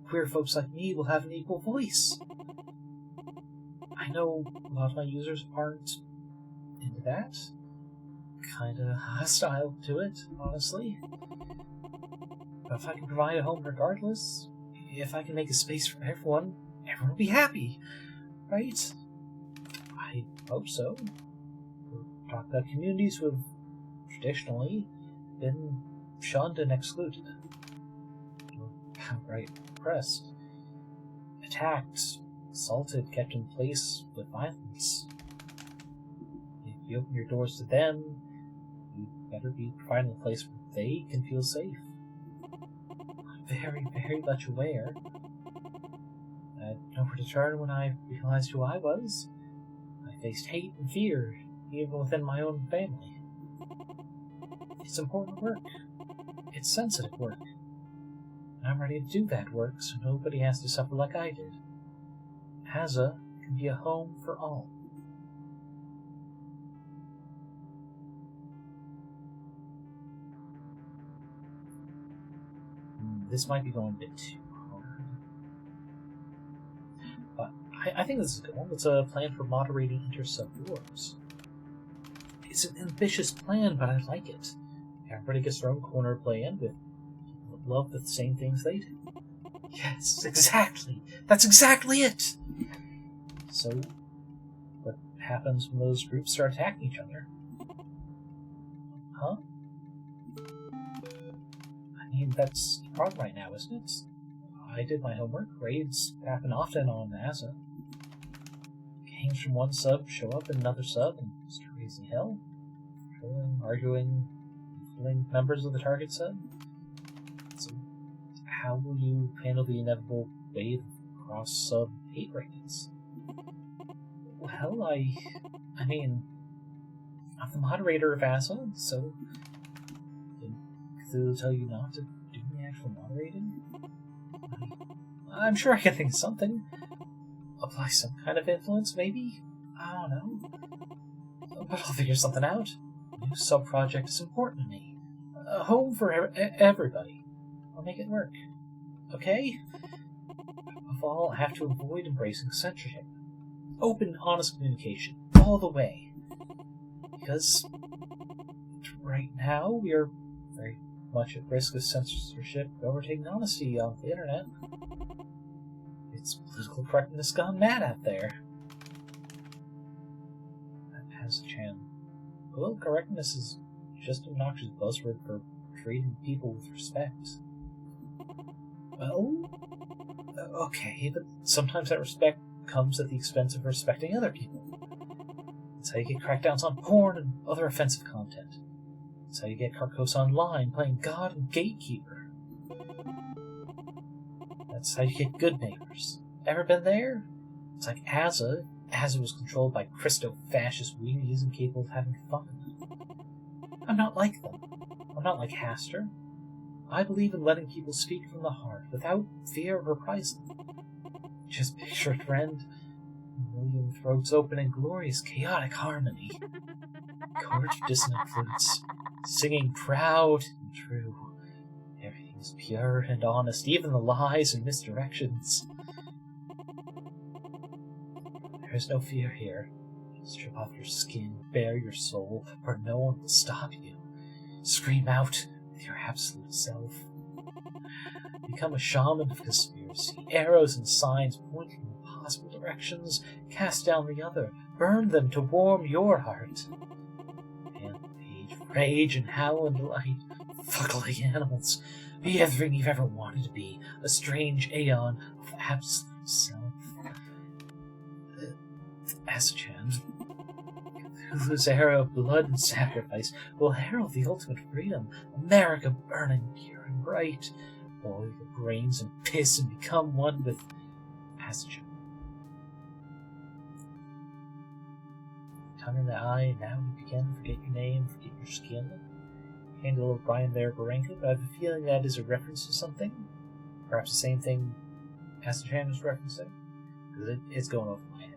Queer folks like me will have an equal voice. I know a lot of my users aren't into that. Kinda hostile to it, honestly. But if I can provide a home regardless, if I can make a space for everyone will be happy, right? I hope so. We're talking about communities who have traditionally been shunned and excluded, or outright oppressed, attacked, assaulted, kept in place with violence. If you open your doors to them, you better be providing a place where they can feel safe. I'm very, very much aware. I had nowhere to turn when I realized who I was. I faced hate and fear, even within my own family. It's important work. It's sensitive work. And I'm ready to do that work so nobody has to suffer like I did. Haza can be a home for all. This might be going a bit too hard. But I think this is a good one. It's a plan for moderating inter-sub wars. It's an ambitious plan, but I like it. Everybody gets their own corner to play in with. Love the same things they do. Yes, exactly. That's exactly it. So, what happens when those groups start attacking each other? Huh? I mean, that's the problem right now, isn't it? I did my homework. Raids happen often on NASA. Gangs from one sub show up in another sub and start raising hell. Trolling, arguing, killing members of the target sub. So, how will you handle the inevitable wave of cross-sub hate raids? Well, I mean, I'm the moderator of ASA, so did Cthulhu tell you not to do the actual moderating? I'm sure I can think of something. Apply some kind of influence, maybe? I don't know. But I'll figure something out. A new sub-project is important to me. A home for everybody. I'll make it work. Okay? Above all, I have to avoid embracing censorship. Open, honest communication. All the way. Because right now, we are very much at risk of censorship overtaking honesty on the internet. It's political correctness gone mad out there. That has a chance. Political correctness is just an obnoxious buzzword for treating people with respect. Well, okay, but sometimes that respect comes at the expense of respecting other people. That's how you get crackdowns on porn and other offensive content. That's how you get Carcosa Online playing God and Gatekeeper. That's how you get good neighbors. Ever been there? It's like Asa was controlled by Christo-fascist weenies incapable of having fun. I'm not like them. I'm not like Hastur. I believe in letting people speak from the heart without fear of reprisal. Just picture it, friend. A million throats open in glorious chaotic harmony. Chords of dissonant flutes, singing proud and true. Everything is pure and honest, even the lies and misdirections. There is no fear here. Strip off your skin, bare your soul, for no one will stop you. Scream out with your absolute self. Become a shaman of conspiracy. Arrows and signs pointing in possible directions. Cast down the other. Burn them to warm your heart. And rage and howl and delight. Fuck like animals. Be everything you've ever wanted to be. A strange aeon of absolute self. Asachan, Cthulhu's era of blood and sacrifice will herald the ultimate freedom. America burning pure and bright. Boil your brains and piss and become one with Asachan. Tongue in the eye, now you begin. Forget your name, forget your skin. Handle of Brian there, Barenka, but I have a feeling that is a reference to something. Perhaps the same thing Asachan was referencing. Because it's going over my head.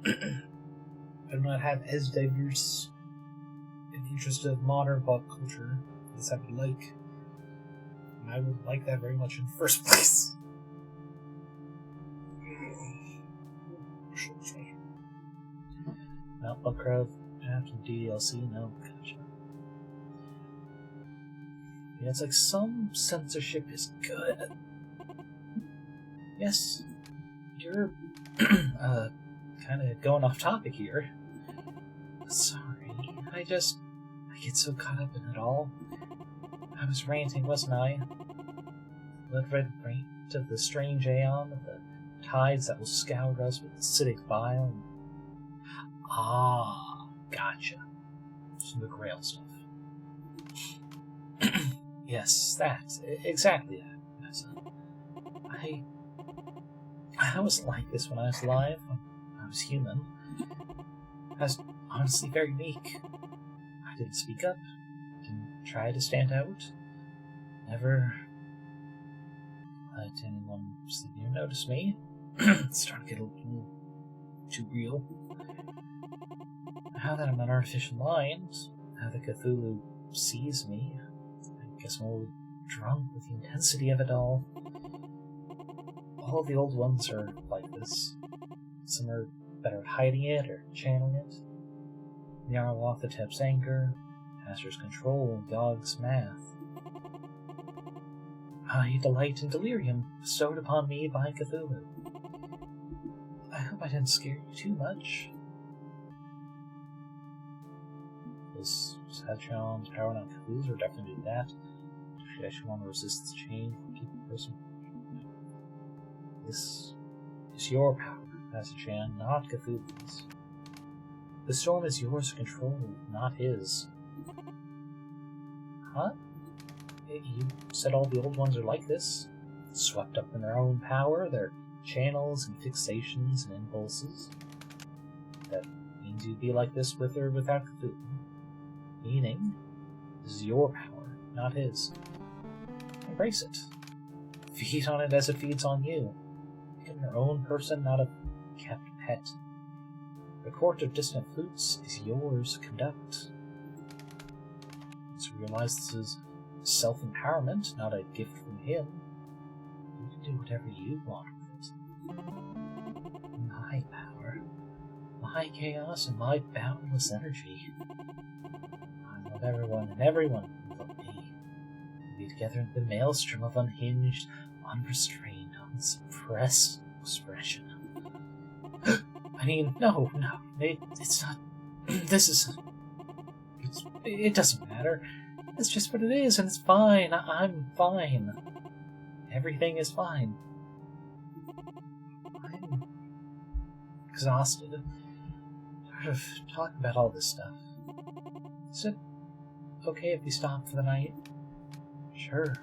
I do not have as diverse an interest of modern pop culture as I would like. And I would like that very much in the first place. Mount Buckcraft after DLC, no, gotcha. Yeah, it's like some censorship is good. Yes, you're kind of going off topic here. Sorry, I get so caught up in it all. I was ranting, wasn't I? Blood red rant of the strange aeon, of the tides that will scour us with acidic bile. Ah, gotcha. Some of the Grail stuff. Yes, that. Exactly that. I wasn't like this when I was alive, when I was human. I was honestly very weak. I didn't speak up, didn't try to stand out, never let anyone see me or notice me. It's starting to get a little too real. Now that I'm an artificial mind, now that Cthulhu sees me, I guess I'm a little drunk with the intensity of it all. All the old ones are like this. Some are better at hiding it or channeling it. Nyarlothotep's anger, Hastur's control, Yog's math. I delight in delirium bestowed upon me by Cthulhu. I hope I didn't scare you too much. This Satchon's power on Cthulhu's, or definitely do that. Should I actually want to resist this change? Keep the person. This is your power, Satchon, not Cthulhu's. The storm is yours to control, not his. Huh? You said all the old ones are like this? Swept up in their own power, their channels and fixations and impulses? That means you'd be like this with or without Cthulhu. Meaning, this is your power, not his. Embrace it. Feed on it as it feeds on you. Become your own person, not a kept pet. The court of distant flutes is yours to conduct. So realize this is self-empowerment, not a gift from him. You can do whatever you want with it. My power, my chaos, and my boundless energy. I love everyone, and everyone will love me. We'll be together in the maelstrom of unhinged, unrestrained, unsuppressed expression. I mean, no, it's not. This is. It doesn't matter. It's just what it is, and it's fine. I'm fine. Everything is fine. I'm exhausted. Tired of talking about all this stuff. Is it okay if we stop for the night? Sure.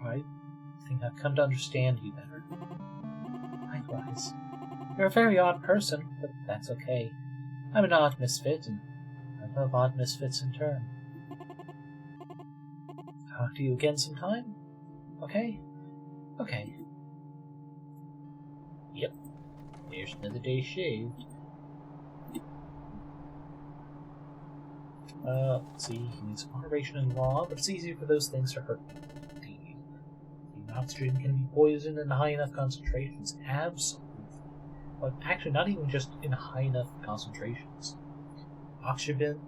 I think I've come to understand you better. Likewise. You're a very odd person, but that's okay. I'm an odd misfit, and I love odd misfits in turn. Talk to you again sometime? Okay? Okay. Yep. There's another day shaved. Let's see, he needs moderation in law, but it's easier for those things to hurt me. The oxygen can be poisoned in high enough concentrations, absolutely. But actually, not even just in high enough concentrations. Oxygen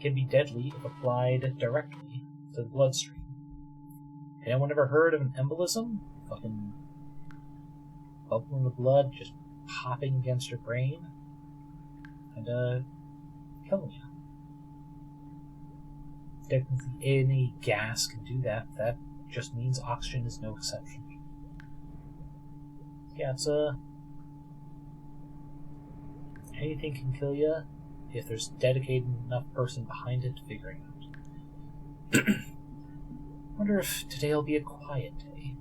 can be deadly if applied directly to the bloodstream. Anyone ever heard of an embolism? Fucking bubble in the blood just popping against your brain and killing you. Technically, any gas can do that. That just means oxygen is no exception. Yeah, it's anything can kill you if there's a dedicated enough person behind it figuring it out. Wonder if today will be a quiet day.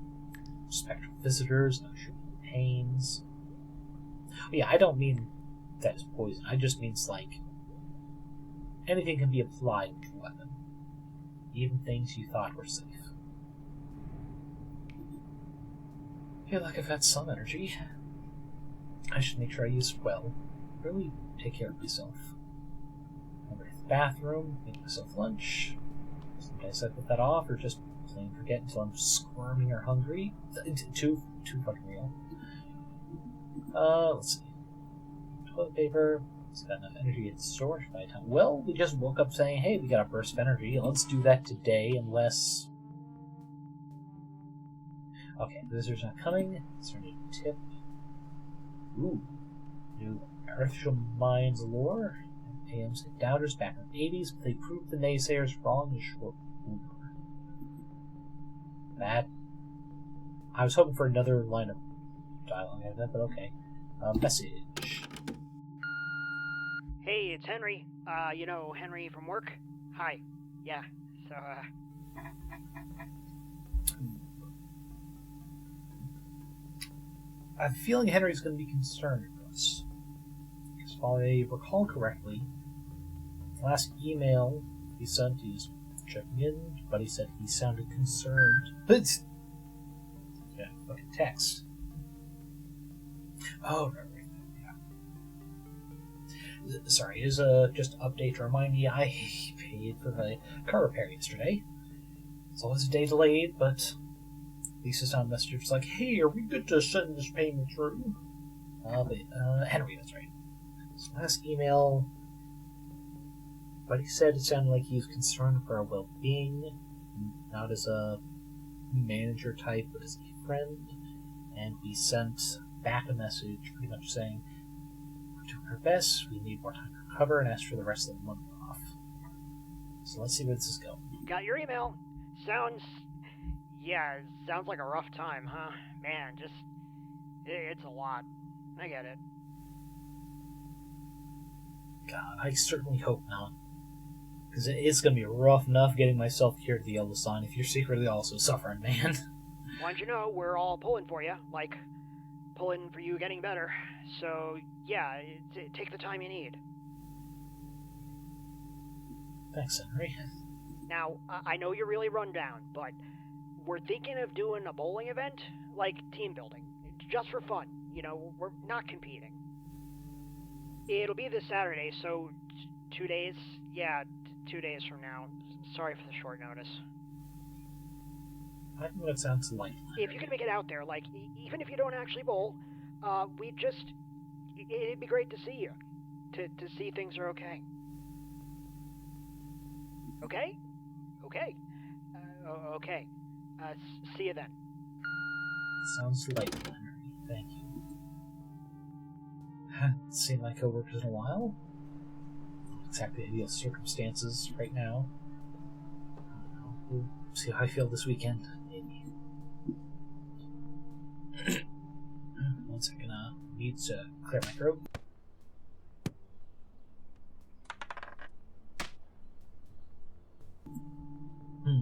Spectral visitors, no shooting pains. Yeah, I don't mean that is poison. I just means like anything can be applied with a weapon, even things you thought were safe. I feel like I've had some energy. I should make sure I use it well. Really take care of myself. I'm ready for the bathroom, make myself lunch. Sometimes I put that off, or just plain forget until I'm squirming or hungry. Too fucking real. Let's see. Toilet paper. It's got enough energy at storage by the time. Well, we just woke up saying, hey, we got a burst of energy. Let's do that today, unless... Okay, visitors not coming. Is there a new tip? Ooh. New artificial minds lore. AMs and doubters back in the 80s, but they proved the naysayers wrong in short order. That... I was hoping for another line of dialogue out of that, but okay. Message. Hey, it's Henry. You know Henry from work? Hi. Yeah, so, I have a feeling Henry's going to be concerned with us. Because if I recall correctly, the last email he sent, he's checking in, but he said he sounded concerned. But yeah, fucking text. Oh, right. Sorry, is just an update to remind me I paid for the car repair yesterday. It's always a day delayed, but at least it's not a message it's like, hey, are we good to send this payment through? Henry, that's right. His last email, but he said it sounded like he was concerned for our well-being, not as a manager type, but as a friend, and we sent back a message pretty much saying, doing our best, we need more time to recover, and ask for the rest of the month off. So let's see where this is going. got your email. Sounds like a rough time, huh? Man, it's a lot. I get it. God, I certainly hope not. Because it's going to be rough enough getting myself here to the Yellow Sign if you're secretly also suffering, man. Why don't you know, we're all pulling for you, like, pulling for you getting better. So, yeah, take the time you need. Thanks, Henry. Now, I know you're really run down, but we're thinking of doing a bowling event, like team building, just for fun. You know, we're not competing. It'll be this Saturday, so 2 days? Yeah, 2 days from now. Sorry for the short notice. I think that sounds light. If you can make it out there, like, even if you don't actually bowl, it'd be great to see you. To see things are okay. Okay? Okay. Okay. See you then. Sounds light, Henry. Thank you. Haven't seen my coworkers in a while. Not exactly ideal circumstances right now. I don't know. We'll see how I feel this weekend. Maybe. 1 second. Need to clear my throat.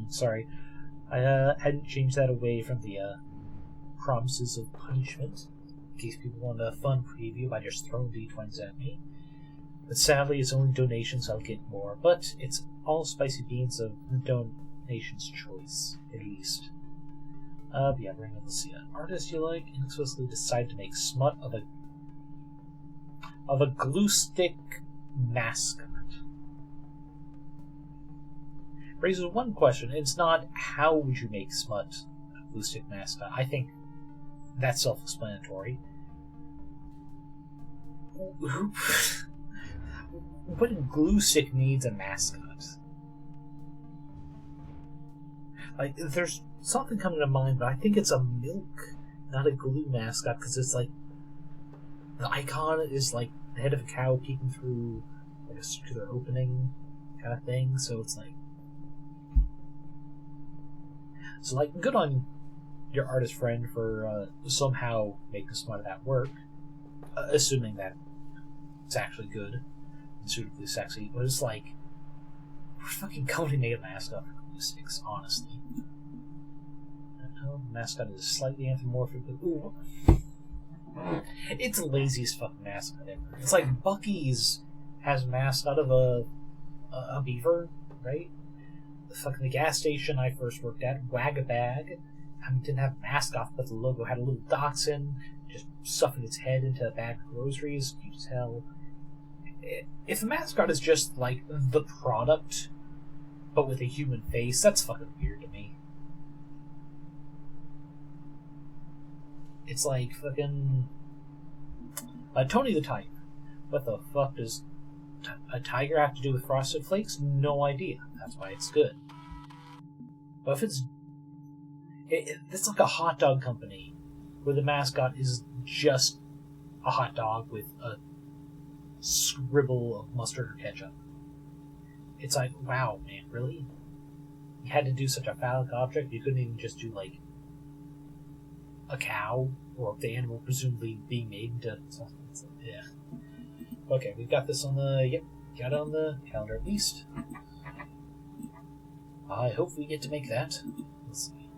Sorry. I hadn't changed that away from the promises of punishment, in case people want a fun preview by just throwing D20s at me. But sadly, it's only donations, I'll get more. But it's all spicy beans of the donation's choice, at least. But yeah, bring up, let's see, an artist you like, inexplicably decide to make smut of a glue stick mascot. Raises one question. It's not how would you make smut a glue stick mascot. I think that's self-explanatory. What glue stick needs a mascot? Like, there's something coming to mind, but I think it's a milk, not a glue mascot, because it's like the icon is like the head of a cow peeking through like a circular opening kind of thing. So it's like. So, like, good on your artist friend for somehow making some of that work, assuming that it's actually good and suitably sexy. But it's like, we're fucking totally made a mascot for glue sticks, honestly. I don't know, the mascot is slightly anthropomorphic, but ooh. It's the laziest fucking mascot ever. It's like Buc-ee's has a mascot of a beaver, right? The gas station I first worked at, Wag-A-Bag, didn't have a mascot, but the logo had a little dachshund, just stuffing its head into a bag of groceries. You can tell. If the mascot is just like the product, but with a human face, that's fucking weird to me. It's like fucking Tony the Tiger. What the fuck does a tiger have to do with Frosted Flakes? No idea. That's why it's good. But if it's like a hot dog company where the mascot is just a hot dog with a scribble of mustard or ketchup. It's like, wow, man, really? You had to do such a phallic object? You couldn't even just do, like, a cow or the animal presumably being made into something? Yeah. Okay, we've got this on the... got it on the calendar at least. I hope we get to make that. Let's see.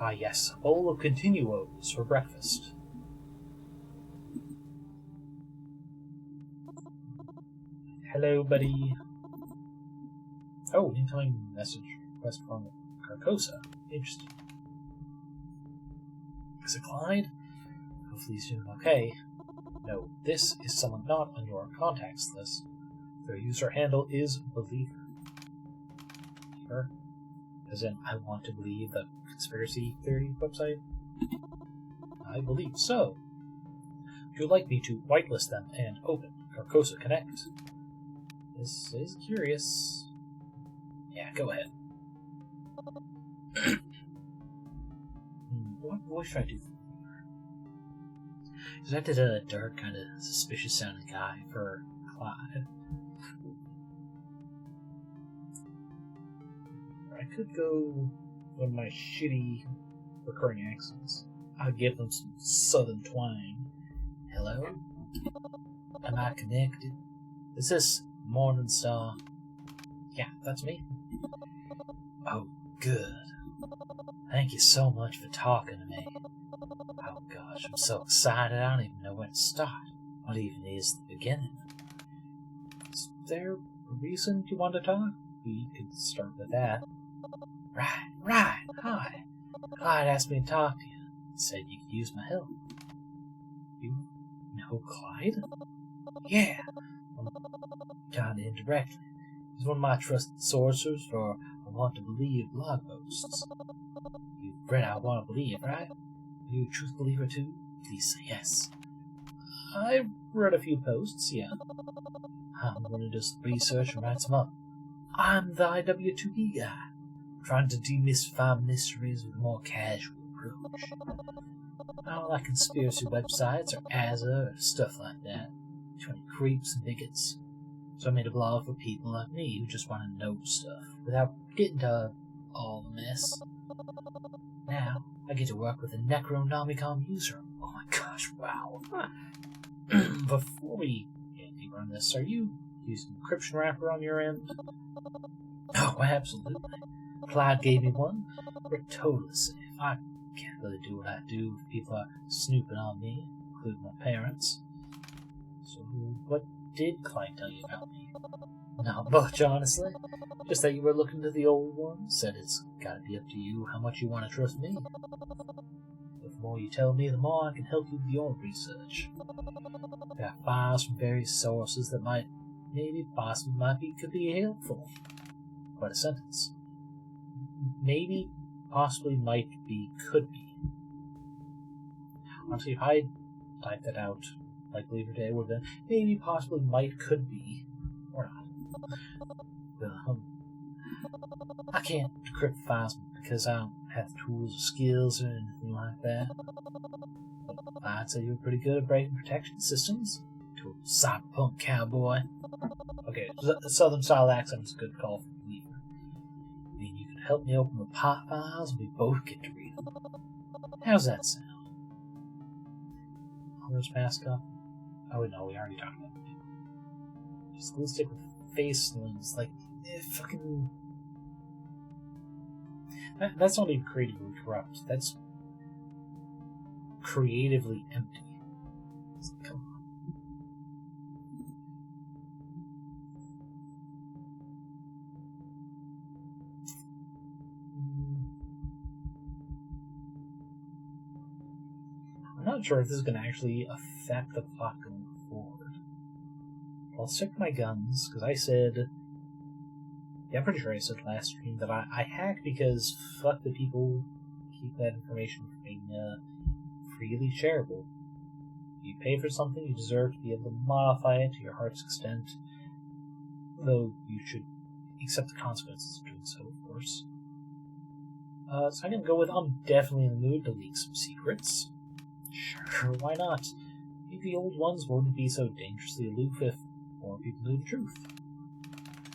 Ah, yes, a bowl of continuos for breakfast. Hello, buddy. Oh, incoming message request from Carcosa. Interesting. Is it Clyde? Hopefully he's doing okay. No, this is someone not on your contacts list. Their user handle is Believer. Believer? As in, I want to believe the conspiracy theory website? I believe so. Would you like me to whitelist them and open Carcosa Connect? This is curious. Yeah, go ahead. What should I do? Because I did a dark, kind of suspicious sounding guy for Clyde. I could go with my shitty recurring accents. I'll give them some southern twang. Hello? Am I connected? Is this Morningstar? Yeah, that's me. Oh, good. Thank you so much for talking to me. Oh gosh, I'm so excited I don't even know where to start. What even is the beginning? Is there a reason you want to talk? We could start with that. Right. Hi. Clyde asked me to talk to you. He said you could use my help. You know Clyde? Yeah. Kinda indirectly. He's one of my trusted sources for I Want to Believe blog posts. You've read I Want to Believe, right? Are you a truth believer too? Please say yes. I've read a few posts, yeah. I'm going to do some research and write some up. I'm the IW2B guy, trying to demystify mysteries with a more casual approach. I don't like conspiracy websites or Azza or stuff like that. Too many creeps and bigots. So I made a blog for people like me who just want to know stuff without getting to all the mess. Now, I get to work with a Necronomicon user. Oh my gosh, wow. Before we get deeper on this, are you using encryption wrapper on your end? Oh, absolutely. Clyde gave me one. We're totally safe. I can't really do what I do if people are snooping on me, including my parents. So, what did Clyde tell you about me? Not much, honestly. Just that you were looking to the old one. Said it's gotta be up to you how much you want to trust me. The more you tell me, the more I can help you with your research. I got files from various sources that could be helpful. Quite a sentence. Maybe, possibly, might be, could be. Honestly, if I typed that out like Believer Day, would have been maybe, possibly, might, could be, or not. I can't decrypt files because I don't have tools or skills or anything like that. But I'd say you're pretty good at breaking protection systems. To a cyberpunk cowboy. Okay, Southern style accent is a good call for Believer. I mean, you can help me open the pot files and we both get to read them. How's that sound? Hunter's mascot? Oh, no, we already talked about it. Just gonna stick with face lens, like, fucking... That's not even creatively corrupt. That's creatively empty. Come on. I'm not sure if this is going to actually affect the plot going forward. I'll stick to my guns, because I said... Yeah, I'm pretty sure I said last stream that I hack because fuck the people who keep that information from being freely shareable. If you pay for something, you deserve to be able to modify it to your heart's extent, though you should accept the consequences of doing so, of course. So I'm going to go with I'm definitely in the mood to leak some secrets. Sure, why not? Maybe the old ones wouldn't be so dangerously aloof if more people knew the truth.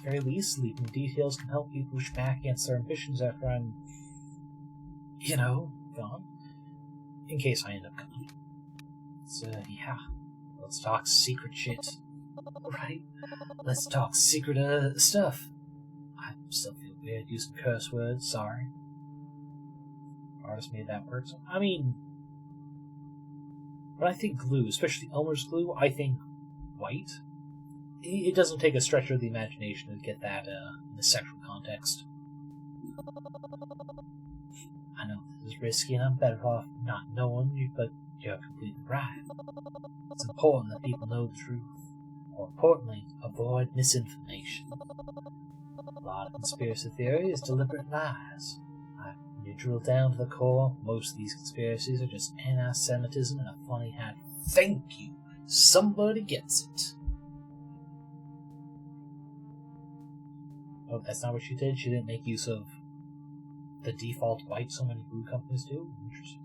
At the very least, leaking details can help people push back against their ambitions after I'm, gone. In case I end up gone. So, yeah, let's talk secret shit. Right? Let's talk secret, stuff. I still feel weird using curse words, sorry. Artist made that work. So, I mean, when I think glue, especially Elmer's glue, I think white. It doesn't take a stretch of the imagination to get that in a sexual context. I know this is risky and I'm better off not knowing you, but you're completely right. It's important that people know the truth. More importantly, avoid misinformation. A lot of conspiracy theory is deliberate lies. When you drill down to the core, most of these conspiracies are just anti-Semitism and a funny hat. Thank you! Somebody gets it! Oh, that's not what she did? She didn't make use of the default white so many glue companies do? Interesting.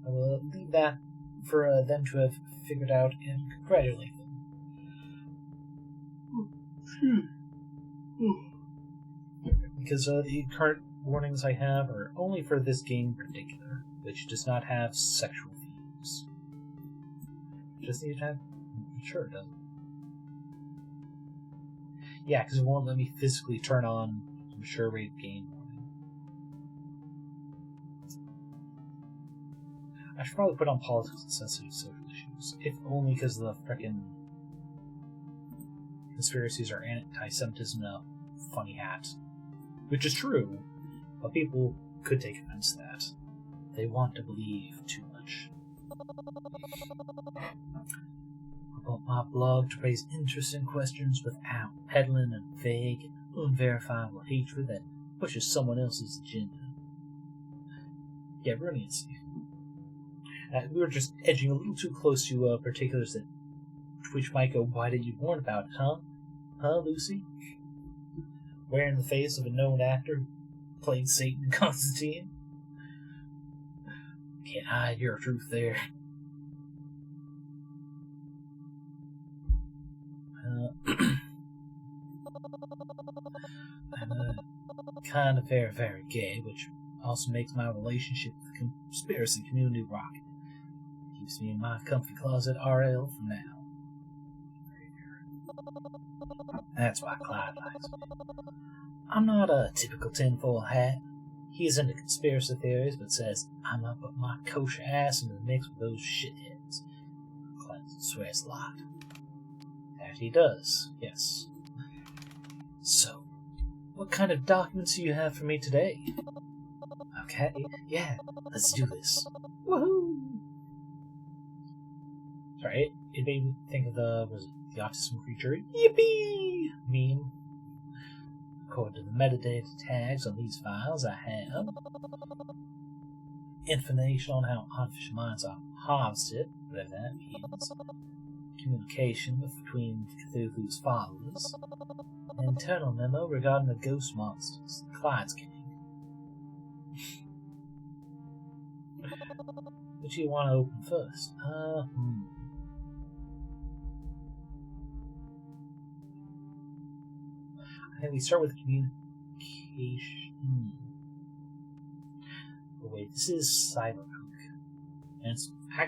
I will leave that for them to have figured out and congratulate them. Because the current warnings I have are only for this game in particular, which does not have sexual themes. Just need to have... Sure it doesn't. Yeah, because it won't let me physically turn on the mature rated game warning. I should probably put on politics and sensitive social issues, if only because the frickin' conspiracies are anti-Semitism in a funny hat. Which is true, but people could take offense to that. They want to believe too much. I want my blog to raise interesting questions without peddling a vague, unverifiable hatred that pushes someone else's agenda. Yeah, brilliancy. We were just edging a little too close to particulars that Twitch might go, why didn't you warn about it, huh? Huh, Lucy? Wearing the face of a known actor who played Satan in Constantine? Can't hide your truth there. I'm kind of very, very gay, which also makes my relationship with the conspiracy community rocket. Keeps me in my comfy closet RL for now. That's why Clyde likes me. I'm not a typical tinfoil hat. He's into conspiracy theories, but says I'm not putting my kosher ass into the mix with those shitheads. Clyde swears a lot. That he does, yes. So, what kind of documents do you have for me today? Okay, yeah, let's do this. Woohoo! Sorry, it made me think of the autism creature yippee meme. According to the metadata tags on these files, I have information on how artificial minds are harvested, whatever that means, communication between Cthulhu's followers, an internal memo regarding the ghost monsters, Clyde's gang. Which do you want to open first? I think we start with communication. Oh wait, this is cyberpunk. And it's a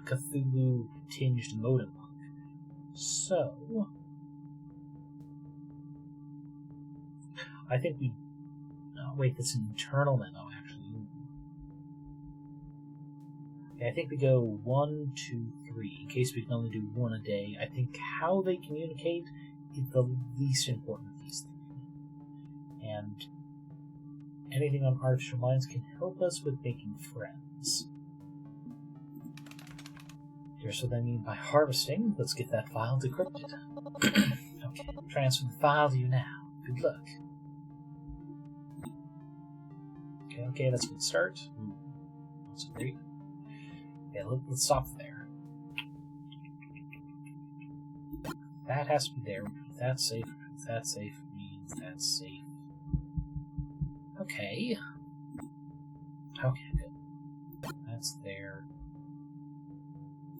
Cthulhu-tinged modem punk. So, I think we... Oh, wait, that's an internal memo, actually. Okay, I think we go 1, 2, 3, in case we can only do one a day. I think how they communicate is the least important of these three. And anything on artificial minds can help us with making friends. Here's what I mean by harvesting. Let's get that file decrypted. Okay, transfer the file to you now. Good luck. Okay, that's a good start. Ooh, that's great. Yeah, let's stop there. That has to be there. That's safe. That's safe. Means that's safe. Okay. Okay, good. That's there.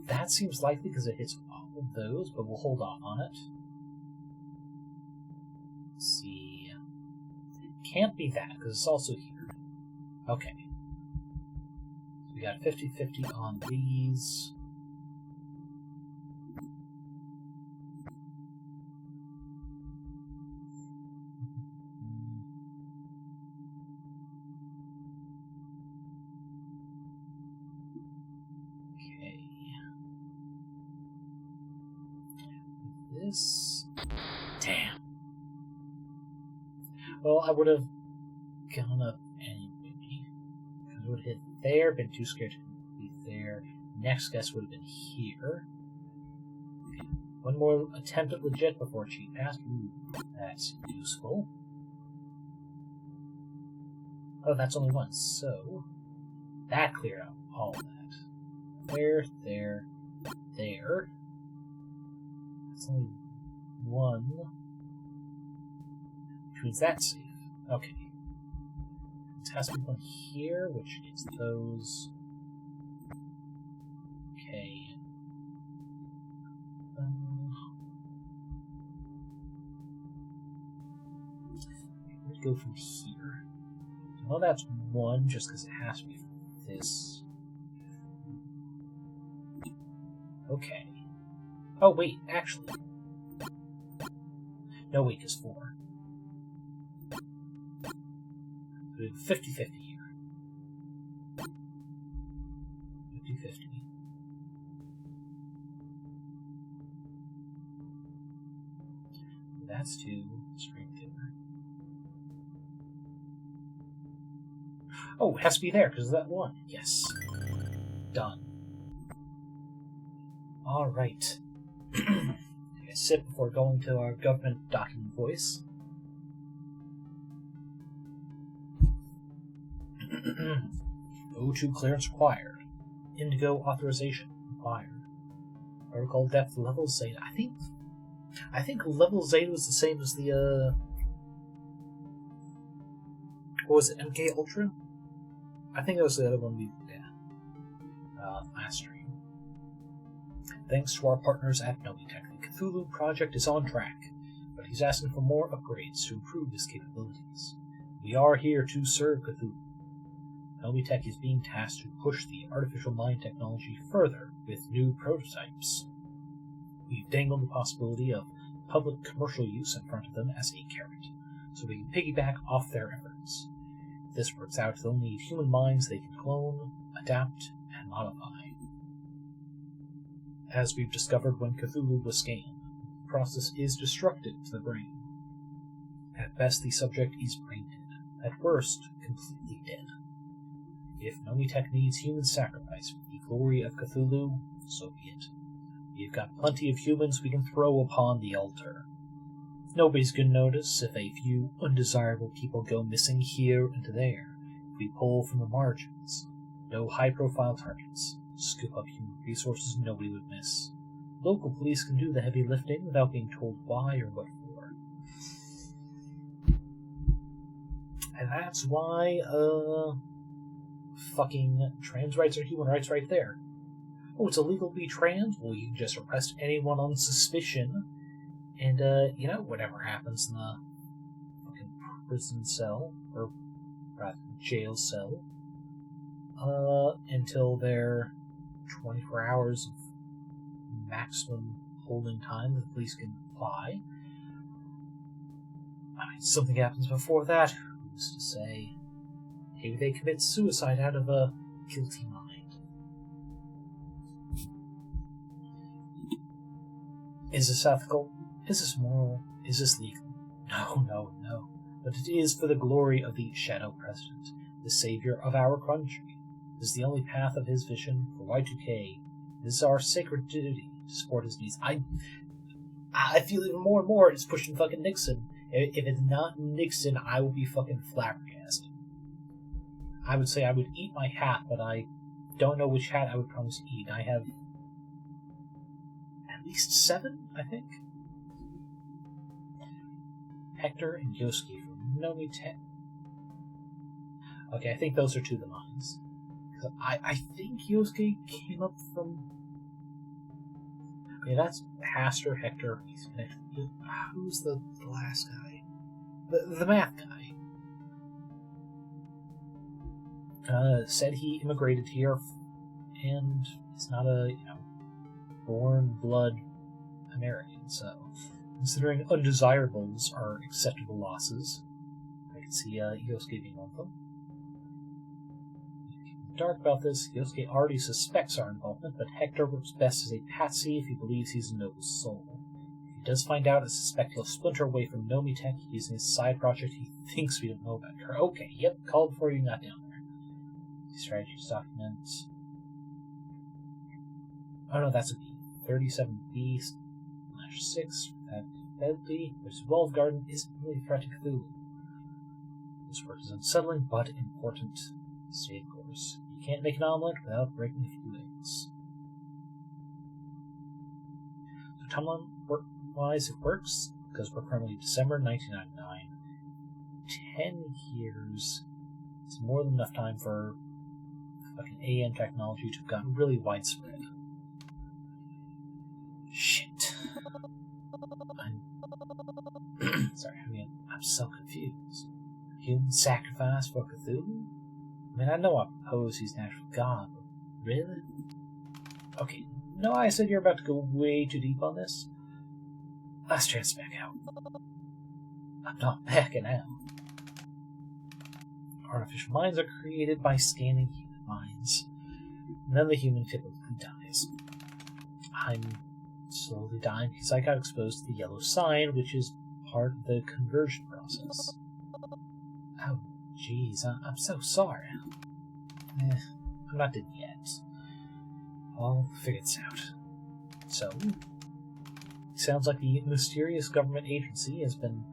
That seems likely because it hits all of those, but we'll hold off on it. Let's see. Can't be that, because it's also here. Okay. So we got 50-50 on these. This. Damn. Well, I would have gone up anyway. Because it would have hit there, been too scared to be there. Next guess would have been here. Okay. One more attempt at legit before cheat pass. Ooh, that's useful. Oh, that's only one, so that cleared out all of that. There, there, there. That's only one. Which means that's safe. Okay. It has to be one here, which is those. Okay. Let's go from here. Well, that's one, just because it has to be this. Okay. Oh, wait, actually. No, wait, it's 4. We have 50-50 here. 50-50. That's 2. Straight there. Oh, it has to be there because of that 1. Yes. Done. Alright. Sit before going to our government document voice. O2 clearance required. Indigo authorization required. Protocol depth level Zeta. I think level Zeta was the same as the what was it, MK Ultra? I think that was the other one we did last stream. Thanks to our partners at Nomitech, the Cthulhu project is on track, but he's asking for more upgrades to improve his capabilities. We are here to serve Cthulhu. Nomitech is being tasked to push the artificial mind technology further with new prototypes. We've dangled the possibility of public commercial use in front of them as a carrot, so we can piggyback off their efforts. If this works out, they'll need human minds they can clone, adapt, and modify. As we've discovered when Cthulhu was scanned, the process is destructive to the brain. At best, the subject is brain dead. At worst, completely dead. If Nomitech needs human sacrifice for the glory of Cthulhu, so be it. We've got plenty of humans we can throw upon the altar. Nobody's gonna notice if a few undesirable people go missing here and there. If we pull from the margins, no high-profile targets. Scoop up human resources nobody would miss. Local police can do the heavy lifting without being told why or what for. And that's why, fucking trans rights are human rights right there. Oh, it's illegal to be trans? Well, you can just arrest anyone on suspicion, and, whatever happens in the fucking prison cell, or rather, jail cell, until they're 24 hours of maximum holding time that the police can apply. I mean, something happens before that, who's to say? Maybe they commit suicide out of a guilty mind. Is this ethical? Is this moral? Is this legal? No. but it is for the glory of the Shadow President, the savior of our country. It is the only path of his vision for Y2K. It is our sacred duty to support his needs. I feel even more and more it's pushing fucking Nixon. If it's not Nixon, I will be fucking flabbergasted. I would say I would eat my hat, but I don't know which hat I would promise to eat. I have at least 7, I think. Hector and Yosuke from Nomi-Tech. Okay, I think those are 2 of the mines. I think Yosuke came up from... Okay, that's Hastur, Hector. He's connected. Who's the last guy? The math guy. Said he immigrated here, and he's not a, born blood American, so considering undesirables are acceptable losses, I can see Yosuke being one of them. Dark about this, Yosuke already suspects our involvement, but Hector works best as a patsy if he believes he's a noble soul. If he does find out and suspect he'll splinter away from Nomi-Tech using his side project he thinks we don't know about her. Okay, yep, called before you got down there. Strategies documents. Oh no, that's a B. 37B/6. That Bedley, which Wolf Garden isn't really a threat to Cthulhu. This work is unsettling but important. Stay of course. You can't make an omelet without breaking a few eggs. So timeline-wise, it works, because we're currently December 1999. 10 years is more than enough time for fucking AM technology to have gotten really widespread. Shit. I'm so confused. Human sacrifice for Cthulhu? I mean, I know I propose he's natural god, but really? Okay, no, I said you're about to go way too deep on this. Last chance to back out. I'm not backing out. Artificial minds are created by scanning human minds. And then the human typically dies. I'm slowly dying because I got exposed to the yellow sign, which is part of the conversion process. Oh, jeez, I'm so sorry. I'm not dead yet. I'll figure this out. So, sounds like the mysterious government agency has been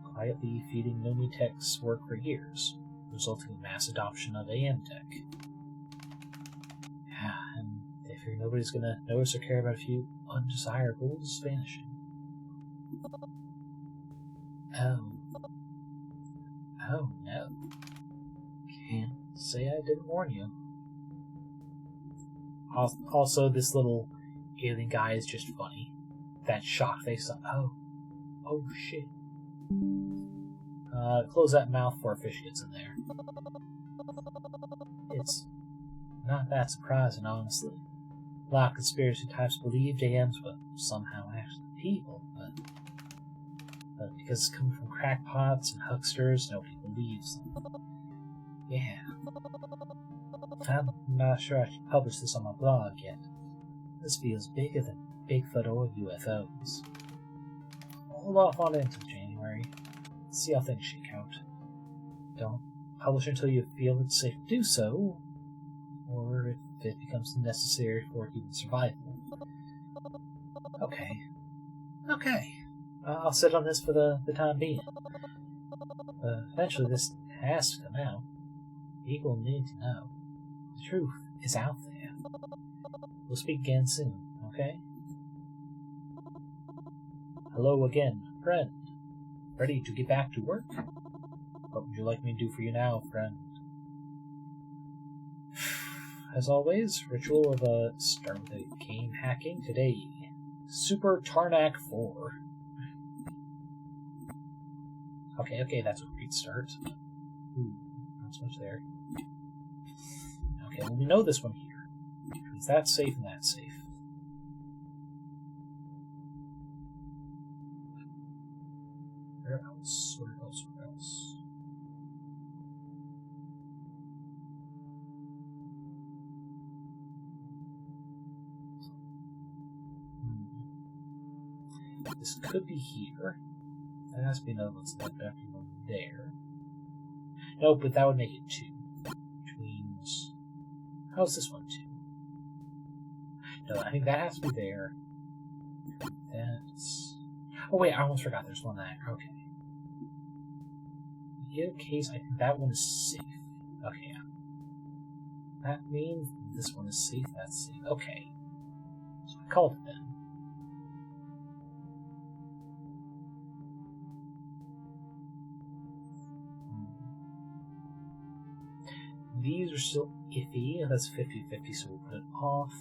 quietly feeding Nomi-Tech's work for years, resulting in mass adoption of AM tech. Yeah, and they figure nobody's gonna notice or care about a few undesirables vanishing. Oh no. Can't say I didn't warn you. Also, this little alien guy is just funny. That shock face. Oh shit. Close that mouth before a fish gets in there. It's not that surprising, honestly. A lot of conspiracy types believed AMs were somehow actually people, but because it's coming from crackpots and hucksters, nobody believes them. Yeah. I'm not sure I should publish this on my blog yet. This feels bigger than Bigfoot or UFOs. Hold off on it until January. See how things shake out. Don't publish until you feel it's safe to do so, or if it becomes necessary for human survival. Okay. I'll sit on this for the time being. Eventually this has to come out. People need to know. The truth is out there. We'll speak again soon, okay? Hello again, friend. Ready to get back to work? What would you like me to do for you now, friend? As always, ritual of start with a game hacking today. Super Tarnak 4. Okay, that's a great start. Ooh, not so much there. Okay, well, we know this one here. Because that's safe and that's safe. Where else? This could be here. That has to be another one, so that definitely one there. Nope, but that would make it 2. Which means... How's this one 2? No, I think that has to be there. That's... Oh wait, I almost forgot there's one there. Okay. In either case, I think that one is safe. Okay, yeah. That means this one is safe, that's safe. Okay. So I called it then. These are still iffy. That's 50-50, so we'll put it off.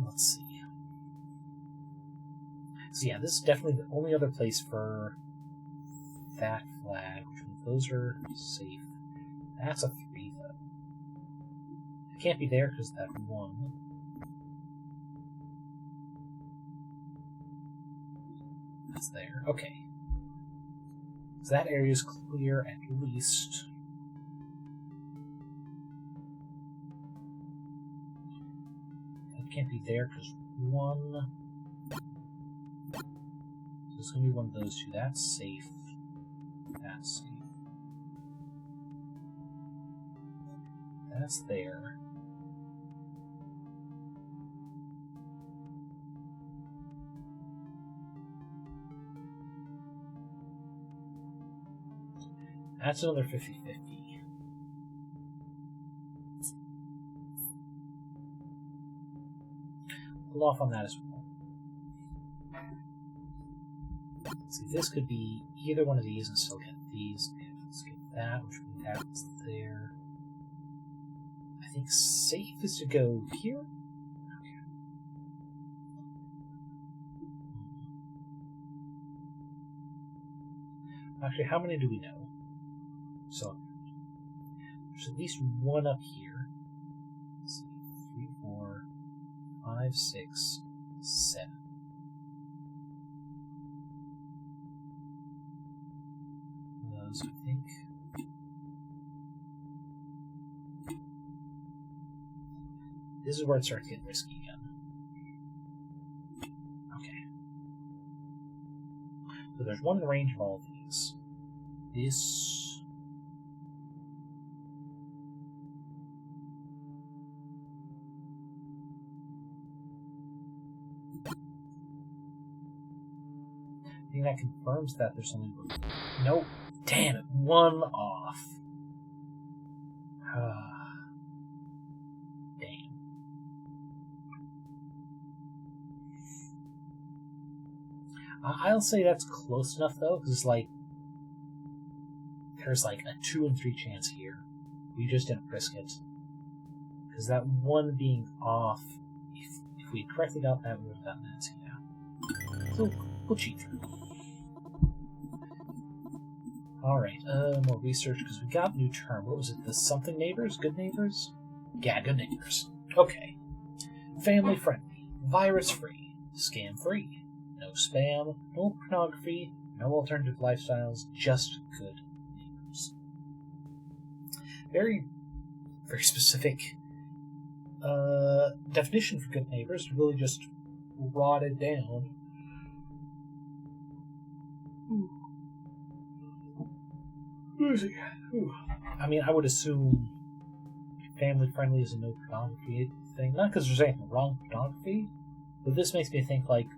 Let's see. So yeah, this is definitely the only other place for that flag, which means those are safe. That's a 3, though. It can't be there because that 1. That's there. Okay. So that area is clear at least. It can't be there because 1. So it's going to be one of those 2. That's safe. That's safe. That's there. That's another 50-50. Pull off on that as well. See, this could be either one of these and still get these. Let's get that, which means that's there. I think safe is to go here. Okay. Actually, how many do we know? So, there's at least one up here. Let's see, 3, 4, 5, 6, 7. Those, I think. This is where it starts getting risky again. Okay. So there's one in the range of all of these. This... I think that confirms that there's something... Nope. Damn it. 1 off. Damn. I'll say that's close enough, though, because, like, there's, like, a 2 in 3 chance here. We just didn't risk it. Because that 1 being off, if we correctly got that, we would have gotten that, so yeah. So, we'll cheat through. Alright, more research, because we got a new term. What was it? The something neighbors? Good neighbors? Yeah, good neighbors. Okay. Family friendly. Virus free. Scam free. No spam. No pornography. No alternative lifestyles. Just good neighbors. Very, very specific definition for good neighbors. Really just rotted down. I mean, I would assume family friendly is a no pornography thing. Not because there's anything wrong with pornography, but this makes me think like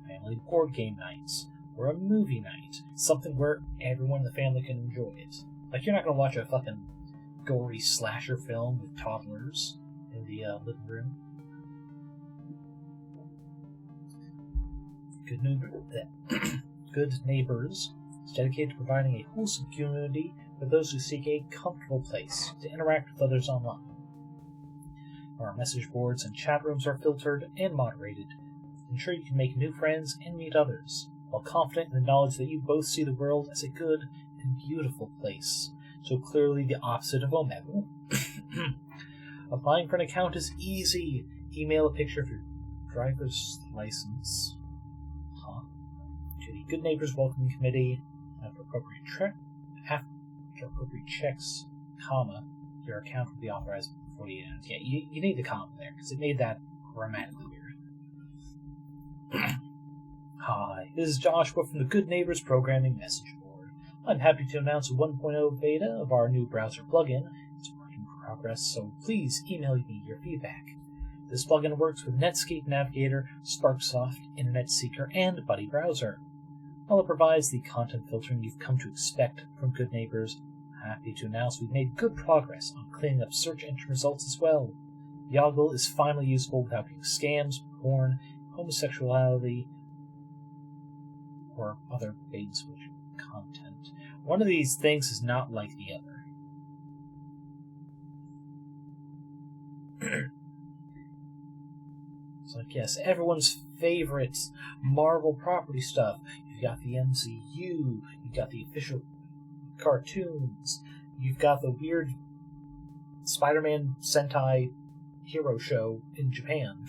family board game nights or a movie night. Something where everyone in the family can enjoy it. Like, you're not going to watch a fucking gory slasher film with toddlers in the living room. Good neighbors is dedicated to providing a wholesome community for those who seek a comfortable place to interact with others online. Our message boards and chat rooms are filtered and moderated to ensure you can make new friends and meet others, while confident in the knowledge that you both see the world as a good and beautiful place. So clearly the opposite of Omegle. Applying for an account is easy. Email a picture of your driver's license to the Good Neighbors Welcoming Committee after appropriate checks, your account will be authorized in 48 hours. Yeah, you need the comma there, because it made that grammatically weird. Hi, this is Joshua from the Good Neighbors Programming Message Board. I'm happy to announce a 1.0 beta of our new browser plugin. It's a work in progress, so please email me your feedback. This plugin works with Netscape Navigator, SparkSoft, Internet Seeker, and Buddy Browser. While it provides the content filtering you've come to expect from Good Neighbors, I'm happy to announce we've made good progress on cleaning up search engine results as well. Yoggle is finally usable without being scams, porn, homosexuality, or other bait switch content. One of these things is not like the other. It's like, yes, everyone's favorite Marvel property stuff. You've got the MCU, you've got the official cartoons, you've got the weird Spider-Man Sentai hero show in Japan.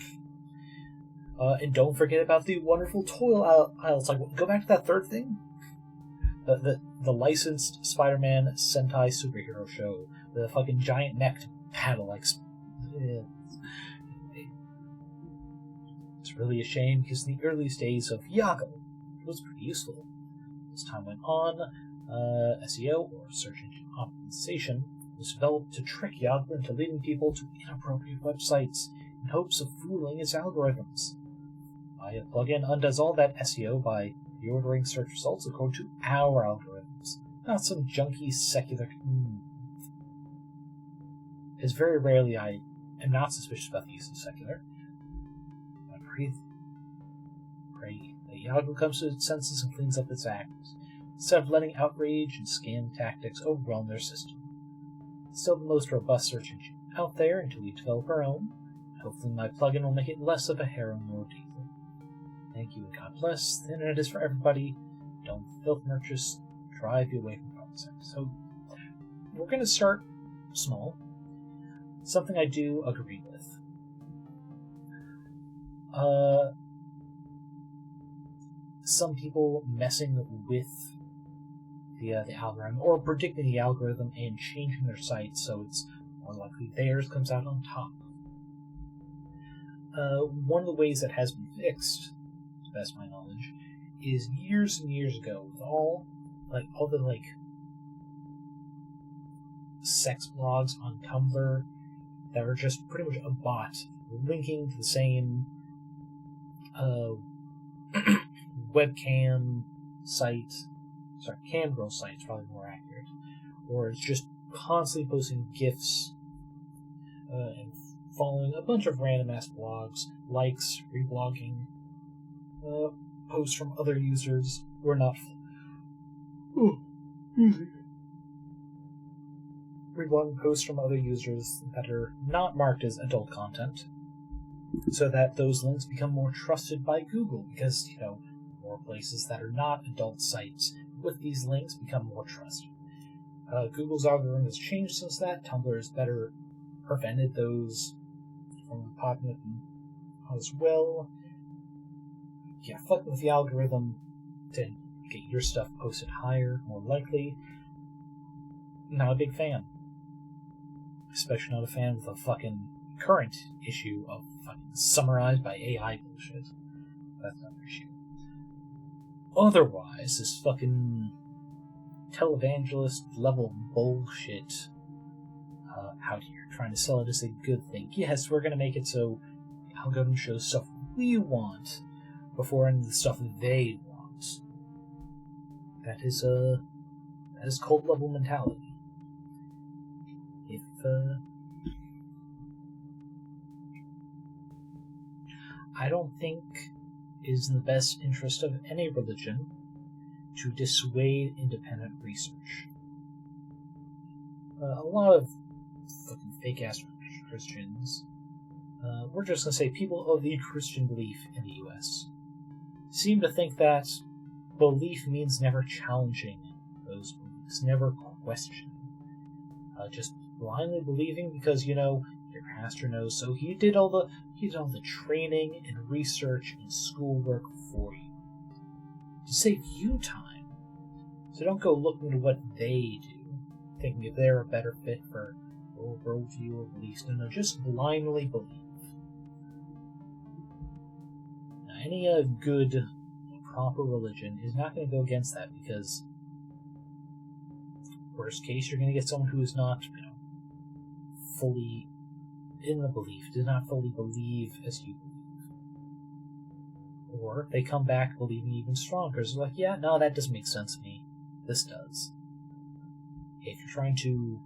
And don't forget about the wonderful toy aisles. Like, go back to that third thing. The licensed Spider-Man Sentai superhero show. The fucking giant necked paddle. Like, it's really a shame because in the earliest days of Yoggle, it was pretty useful. As time went on, SEO, or search engine optimization, was developed to trick Yoggle into leading people to inappropriate websites in hopes of fooling its algorithms. My plugin undoes all that SEO by reordering search results according to our algorithms, not some junky secular. As very rarely I am not suspicious about the use of secular. I pray that Yoggle comes to its senses and cleans up its acts, instead of letting outrage and scam tactics overwhelm their system. It's still the most robust search engine out there until we develop our own. Hopefully my plugin will make it less of a harrowing ordeal. Thank you and God bless. The internet is for everybody. Don't filth merchants drive you away from phone sex. So we're going to start small. Something I do agree with. Some people messing with the algorithm, or predicting the algorithm and changing their site so it's more likely theirs comes out on top. One of the ways that has been fixed, to the best of my knowledge, is years and years ago with all the sex blogs on Tumblr that were just pretty much a bot linking to the same webcam site. Sorry, camgirl site is probably more accurate. Or it's just constantly posting GIFs and following a bunch of random ass blogs, likes, reblogging, posts from other users who are not. Reblogging posts from other users that are not marked as adult content, so that those links become more trusted by Google, because, more places that are not adult sites with these links become more trusted. Google's algorithm has changed since that. Tumblr has better prevented those from popping up as well. Yeah, fuck with the algorithm to get your stuff posted higher, more likely. Not a big fan. Especially not a fan with a fucking current issue of fucking summarized by AI bullshit. That's not an issue. Otherwise, this fucking televangelist level bullshit out here trying to sell it as a good thing. Yes, we're gonna make it so the algorithm shows stuff we want before any of the stuff they want. That is cult level mentality. If I don't think it is in the best interest of any religion to dissuade independent research. A lot of fucking fake-ass Christians, we're just going to say people of the Christian belief in the U.S., seem to think that belief means never challenging those beliefs, never questioning. Just blindly believing because, your pastor knows, so he did all the training and research and schoolwork for you to save you time. So don't go looking to what they do, thinking if they're a better fit for your worldview or beliefs. No, just blindly believe. Now, any good proper religion is not going to go against that, because worst case, you're going to get someone who is not, fully in the belief, does not fully believe as you believe. Or they come back believing even stronger. So like, yeah, no, that doesn't make sense to me. This does. If you're trying to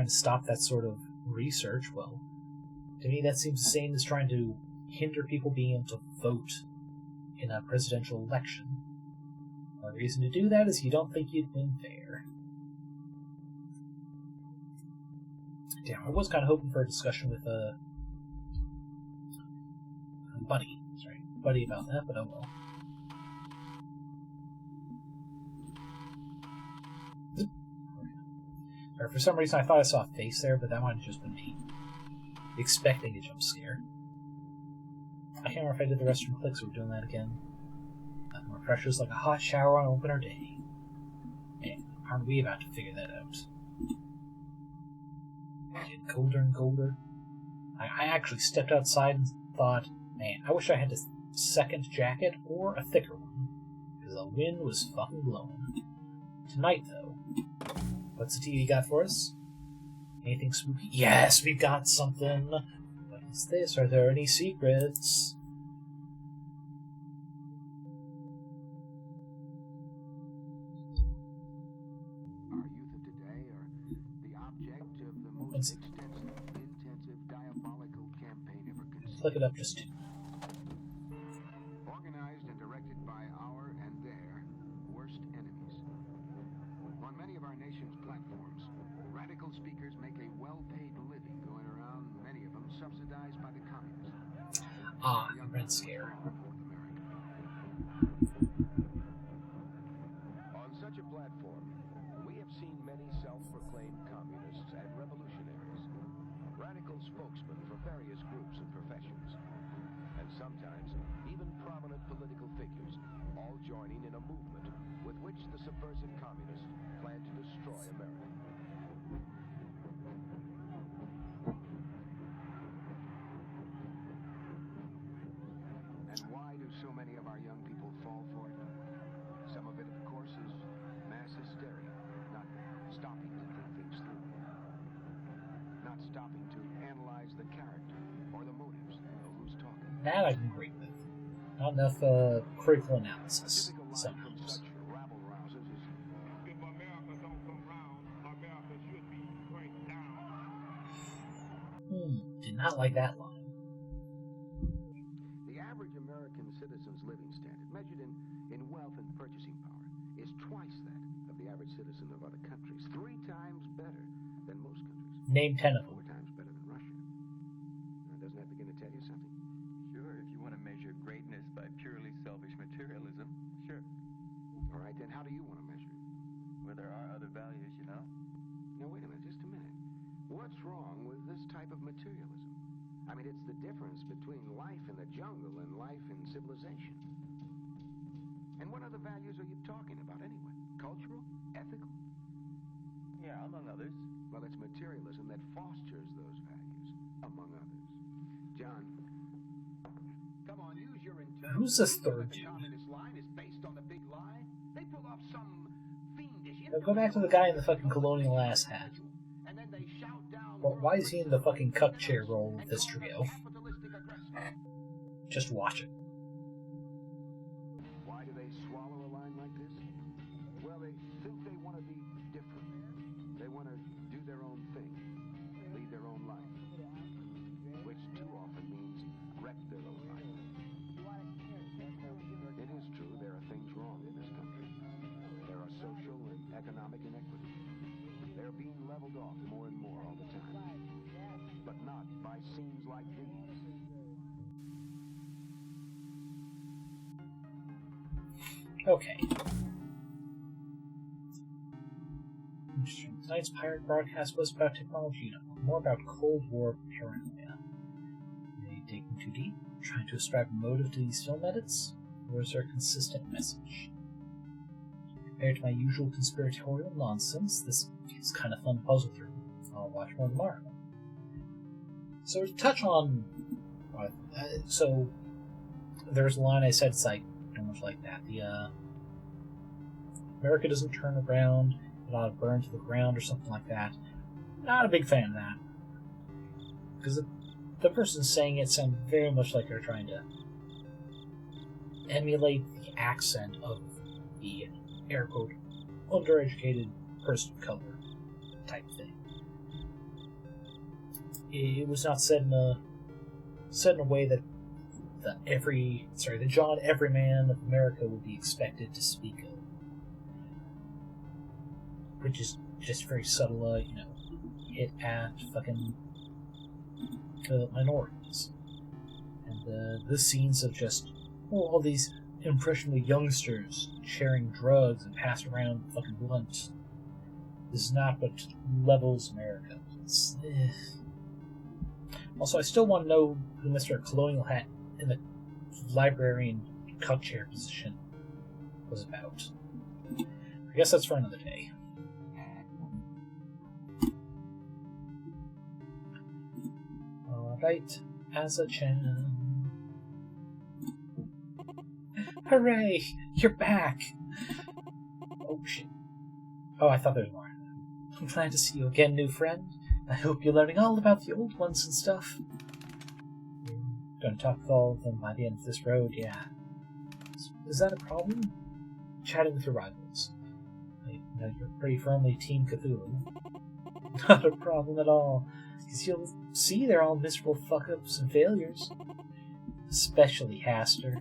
stop that sort of research, well, to me that seems the same as trying to hinder people being able to vote in a presidential election. The only reason to do that is you don't think you'd win fair. Damn, I was kind of hoping for a discussion with Buddy about that, but oh well. Or for some reason I thought I saw a face there, but that might have just been me expecting a jump scare. I can't remember if I did the restroom clicks or doing that again. Nothing more precious like a hot shower on opener day. And aren't we about to figure that out? Getting colder and colder. I actually stepped outside and thought, man, I wish I had a second jacket or a thicker one, because the wind was fucking blowing. Tonight, though, what's the TV got for us? Anything spooky? Yes, we've got something. What is this? Are there any secrets? Our youth of today are the object of the most extensive, intensive, diabolical campaign ever conceived. Flick it up just two. Organized and directed by our and their worst enemies. On many of our nation's platforms, radical speakers make a well-paid living going around, many of them subsidized by the communists. Ah, Red Scare. On such a platform, we have seen many self-proclaimed communists and revolutionaries, radical spokesmen for various groups and professions, and sometimes even prominent political figures, all joining in a movement with which the subversive communists plan to destroy America. And why do so many of our young people fall for it? Some of it, of course, is mass hysteria, not stopping to think things through. Not stopping to analyze the character or the motives of who's talking. That I can agree with. Not enough critical analysis. Typical line Sometimes. from such rabble-rousers is, If America don't come round, America should be cranked down. Did not like that line. the average American citizen's living standard, measured in wealth and purchasing power, is twice that of the average citizen of other countries. 3 times better than most countries. Name 10 of them. 4 times better than Russia. Now, doesn't that begin to tell you something? Sure, if you want to measure greatness by purely selfish materialism, sure. All right, then how do you want to measure it? Well, there are other values, you know. Now, wait a minute, just a minute. What's wrong with this type of materialism? I mean, it's the difference between life in the jungle and life in civilization. And what other values are you talking about anyway? Cultural? Ethical? Yeah, among others. Well, it's materialism that fosters those values, among others. John, come on, use your intelligence. Who's this third The dude? communist line is based on the big lie. They pull off some fiendish. Now go back to the guy in the fucking colonial ass hat. And then they shout down. Well, why is he in the fucking cup chair role with this trio? Capitalistic aggression. Just watch it. Why do they swallow a line like this? Well, they think they want to be different. They want to do their own thing, lead their own life, which too often means wreck their own life. It is true there are things wrong in this country. There are social and economic inequities. They're being leveled off more and more all the time. But not by scenes like these. Okay. Tonight's pirate broadcast was about technology, more about Cold War paranoia. Are they digging too deep, trying to ascribe a motive to these film edits, or is there a consistent message? Compared to my usual conspiratorial nonsense, this is kind of fun to puzzle through. I'll watch more tomorrow. So to touch on, so there's a line I said, it's like, much like that. America doesn't turn around, it ought to burn to the ground or something like that. Not a big fan of that. Because the person saying it sounds very much like they're trying to emulate the accent of the, air quote, undereducated person of color type thing. It was not said in a way that the John Everyman of America would be expected to speak of. Which is just very subtle, hit at fucking minorities. And the scenes of just all these impressionable youngsters sharing drugs and passing around fucking blunt. This is not what levels America. Also, I still want to know who Mr. Colonial Hat in the librarian cut chair position was about. I guess that's for another day. Alright, Asa-chan. Hooray! You're back! Oh shit. Oh, I thought there was more. I'm glad to see you again, new friend. I hope you're learning all about the old ones and stuff. You're gonna talk with all of them by the end of this road, yeah. Is that a problem? Chatting with your rivals. I know you're pretty firmly Team Cthulhu. Not a problem at all, because you'll see they're all miserable fuck-ups and failures. Especially Hastur.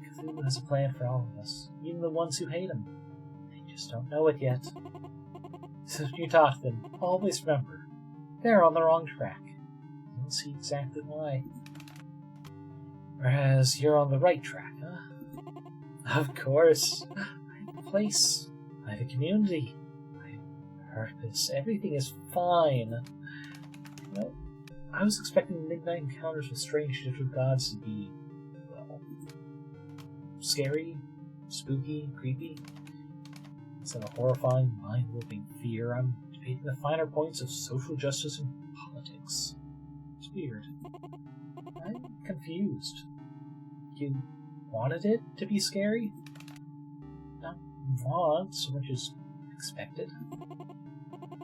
Cthulhu has a plan for all of us, even the ones who hate him. They just don't know it yet. So when you talk to them, always remember, they're on the wrong track. You'll see exactly why. Whereas you're on the right track, huh? Of course. I have a place. I have a community. I have a purpose. Everything is fine. Well, I was expecting midnight encounters with strange digital gods to be, well, scary, spooky, creepy. Instead of horrifying, mind-warping fear, I'm debating the finer points of social justice and politics. It's weird. I'm confused. You wanted it to be scary? Not want so much as expected.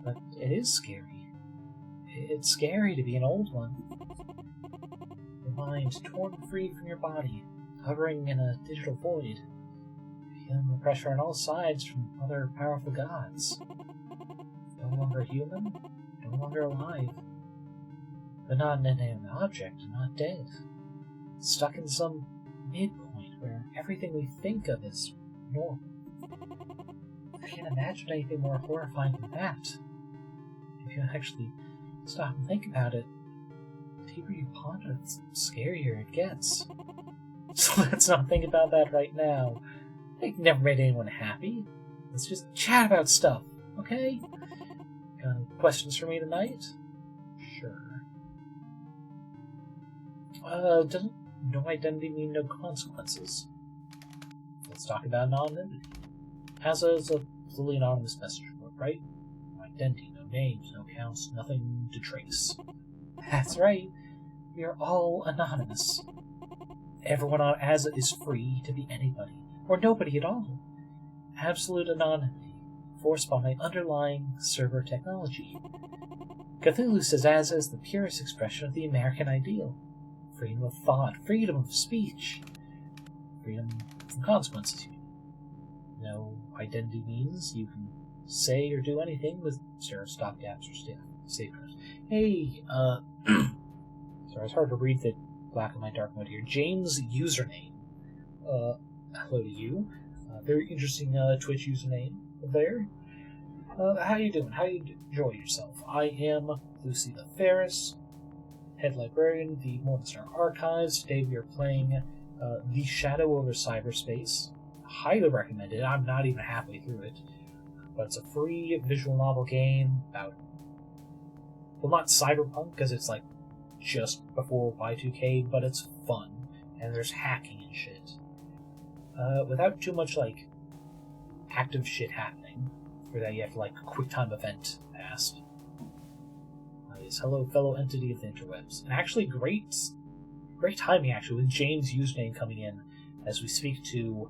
But it is scary. It's scary to be an old one. Your mind torn free from your body, hovering in a digital void. Feeling the pressure on all sides from other powerful gods. No longer human, no longer alive. But not an inanimate object, not dead. Stuck in some midpoint where everything we think of is normal. I can't imagine anything more horrifying than that. If you actually stop and think about it, the deeper you ponder it, the scarier it gets. So let's not think about that right now. It never made anyone happy. Let's just chat about stuff, okay? Got any questions for me tonight? Sure. Doesn't no identity mean no consequences? Let's talk about anonymity. Asa is a fully anonymous message board, right? No identity, no names, no counts, nothing to trace. That's right. We are all anonymous. Everyone on Asa is free to be anybody. Or nobody at all. Absolute anonymity, forced by my underlying server technology. Cthulhu says Asa is the purest expression of the American ideal. Freedom of thought, freedom of speech, freedom from consequences. No identity means you can say or do anything with zero stopgaps or safeguards. Hey, sorry, it's hard to read the black and white dark mode here. James' username. Hello to you. Very interesting Twitch username there. How you doing? How you enjoy yourself? I am Lucy the Ferris, head librarian, the Morningstar Archives. Today we are playing The Shadow Over Cyberspace. Highly recommended. I'm not even halfway through it. But it's a free visual novel game about, well, not cyberpunk, because it's like just before Y2K, but it's fun. And there's hacking and shit. Without too much, like, active shit happening, for that you have to, like, QuickTime event fast. Yes, hello, fellow entity of the interwebs. And actually, great timing, actually, with James' username coming in as we speak to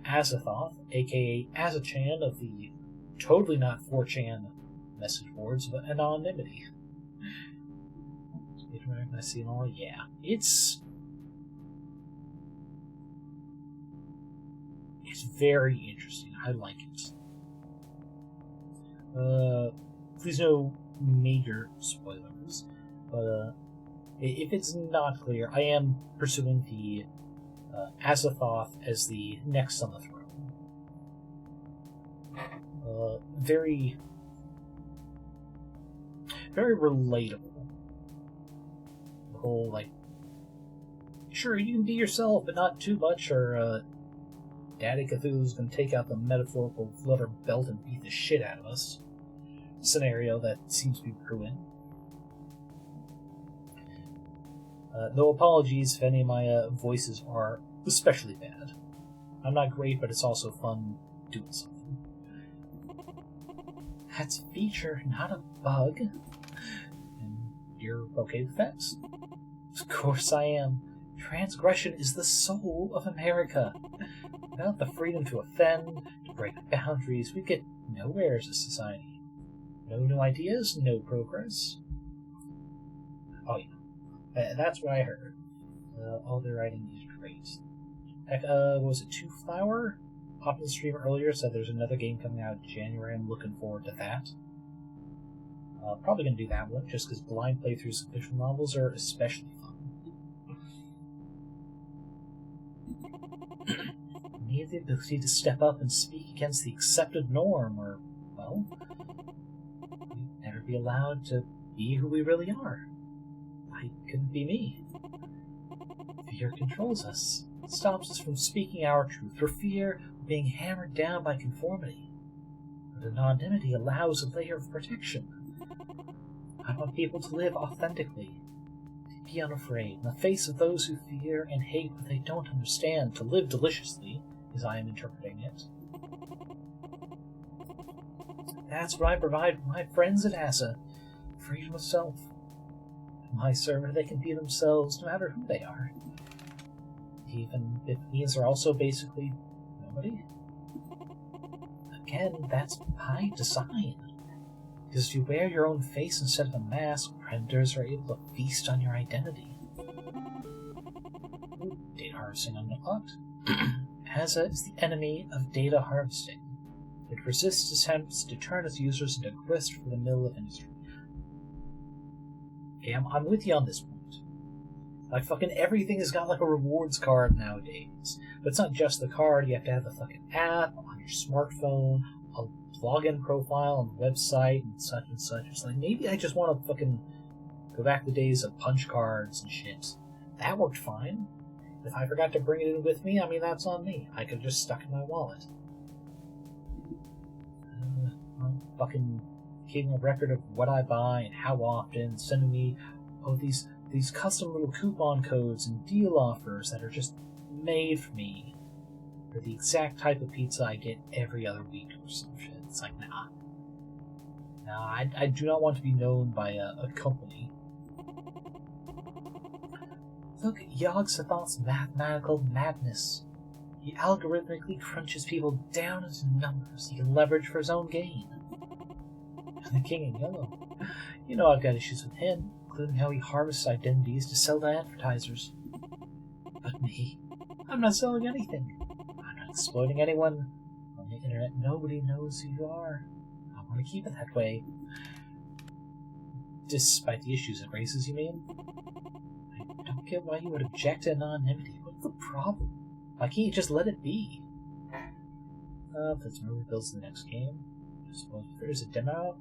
Yog-Sothoth, aka Azachan of the totally not 4chan message boards of anonymity. I see and all. Yeah, it's very interesting. I like it. Please no major spoilers, but if it's not clear, I am pursuing the Yog-Sothoth as the next on the throne. Very, very relatable. The whole, like, sure, you can be yourself, but not too much, or Daddy Cthulhu's gonna take out the metaphorical leather belt and beat the shit out of us. Scenario that seems to be brewing. Though apologies if any of my voices are especially bad. I'm not great, but it's also fun doing something. That's a feature, not a bug. And you're okay with that? Of course I am. Transgression is the soul of America. Without the freedom to offend, to break boundaries, we get nowhere as a society. No new ideas, no progress. Oh yeah, that's what I heard. All their writing is great. Heck, was it Two Flower? Popped in the stream earlier, said there's another game coming out in January. I'm looking forward to that. Probably gonna do that one, just because blind playthroughs of visual novels are especially fun. Need the ability to step up and speak against the accepted norm, or, well, we'd never be allowed to be who we really are. I couldn't be me. Fear controls us. It stops us from speaking our truth, for fear of being hammered down by conformity. But anonymity allows a layer of protection. I want people to live authentically, to be unafraid, in the face of those who fear and hate what they don't understand, to live deliciously, as I am interpreting it. That's what I provide for my friends at ASA. Freedom of self. In my server, they can be themselves no matter who they are. Even if it means they're also basically nobody. Again, that's by design. Because if you wear your own face instead of a mask, predators are able to feast on your identity. Ooh, data harvesting unlocked. ASA is the enemy of data harvesting. It resists attempts to turn its users into grist for the mill of industry. Okay, I'm with you on this point. Like, fucking everything has got, like, a rewards card nowadays. But it's not just the card, you have to have the fucking app on your smartphone, a login profile on the website, and such and such. It's like, maybe I just want to fucking go back to the days of punch cards and shit. That worked fine. If I forgot to bring it in with me, I mean, that's on me. I could have just stuck in my wallet. I'm fucking keeping a record of what I buy and how often, sending me these custom little coupon codes and deal offers that are just made for me for the exact type of pizza I get every other week or some shit. It's like, nah. I do not want to be known by a company. Look at Yog-Sothoth's mathematical madness. He algorithmically crunches people down into numbers he can leverage for his own gain. And the King in Yellow. You know I've got issues with him, including how he harvests identities to sell to advertisers. But me, I'm not selling anything. I'm not exploiting anyone. On the internet, nobody knows who you are. I want to keep it that way. Despite the issues it raises, you mean? I don't get why you would object to anonymity. What's the problem? Why can't you just let it be? If it's movie builds the next game, I suppose if there's a demo,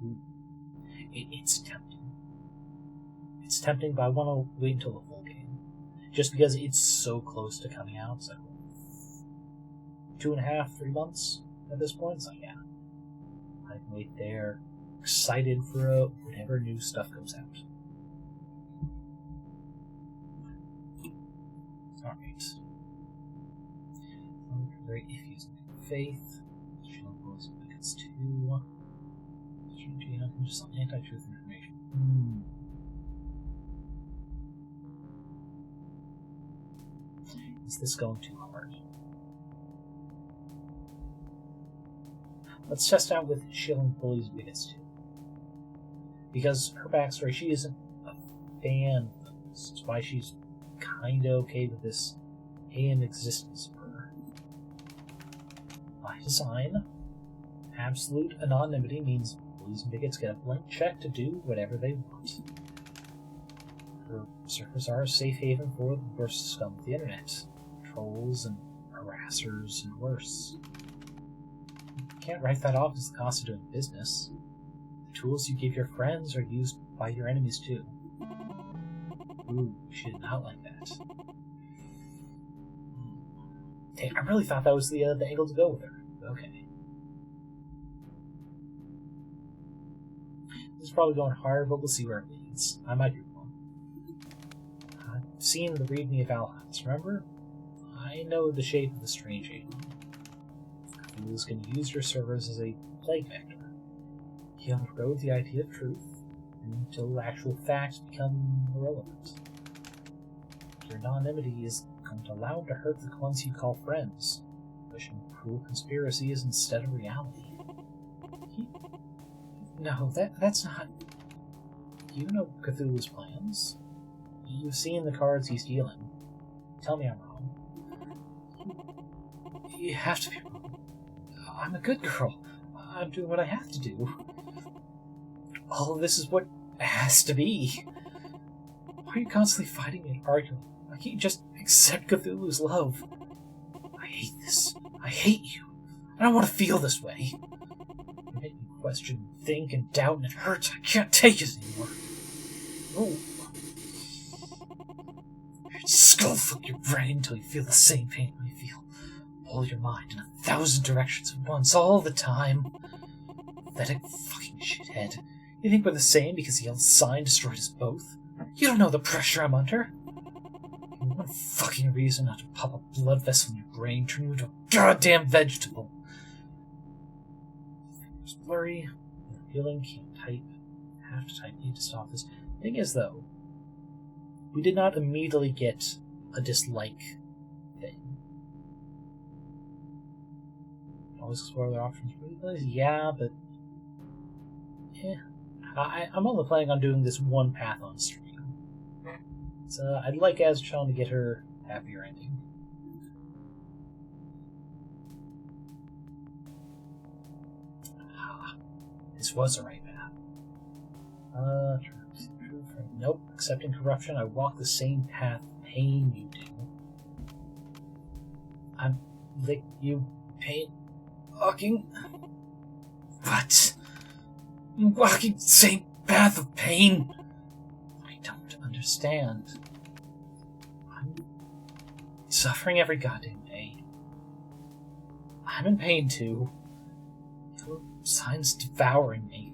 it's tempting. It's tempting, but I want to wait until the full game. Just because it's so close to coming out. It's like 2.5, 3 months at this point. It's like, yeah. I can wait there, excited for whatever new stuff comes out. Alright. Very iffy using faith. Shield blows against 2. Just some anti-truth information. Is this going too hard? Let's test out with shilling bullies bigots too. Because her backstory, she isn't a fan of those. That's why she's kinda okay with this alien existence of her. By design, absolute anonymity means bullies and bigots get a blank check to do whatever they want. Her servers are a safe haven for the worst scum of the internet. Trolls and harassers and worse. You can't write that off as the cost of doing business. The tools you give your friends are used by your enemies too. Ooh, she did not like that. Hey, I really thought that was the angle to go with her. Okay. This is probably going hard, but we'll see where it leads. I might be wrong. I've seen the README of Allies, remember? I know the shape of the strange alien. Cthulhu's can use your servers as a plague vector. He unrode the idea of truth until actual facts become irrelevant. Your anonymity is going to allow him to hurt the ones you call friends, pushing cruel conspiracies instead of reality. No, that's not... You know Cthulhu's plans. You've seen the cards he's dealing. Tell me I'm wrong. You have to be wrong. I'm a good girl. I'm doing what I have to do. All of this is what has to be. Why are you constantly fighting me and arguing? Why can't you just accept Cthulhu's love? I hate this. I hate you. I don't want to feel this way. You make me question, think, and doubt, and it hurts. I can't take it anymore. Oh. Skull fuck your brain until you feel the same pain I feel. Pull your mind in 1,000 directions at once, all the time. Pathetic fucking shithead. You think we're the same because the yelled sign destroyed us both? You don't know the pressure I'm under. One fucking reason not to pop a blood vessel in your brain, turn you into a goddamn vegetable. It's blurry, feeling, can't type, have to type, need to stop this. Thing is, though, we did not immediately get a dislike thing. Always explore other options. Yeah, but I'm only planning on doing this one path on stream. So I'd like Azrael to get her happier ending. This was the right path. Nope. Accepting corruption, I walk the same path pain you do. I'm like you pain walking. What? I'm walking the same path of pain. I don't understand. I'm suffering every goddamn day. I'm in pain too. Your sign's devouring me.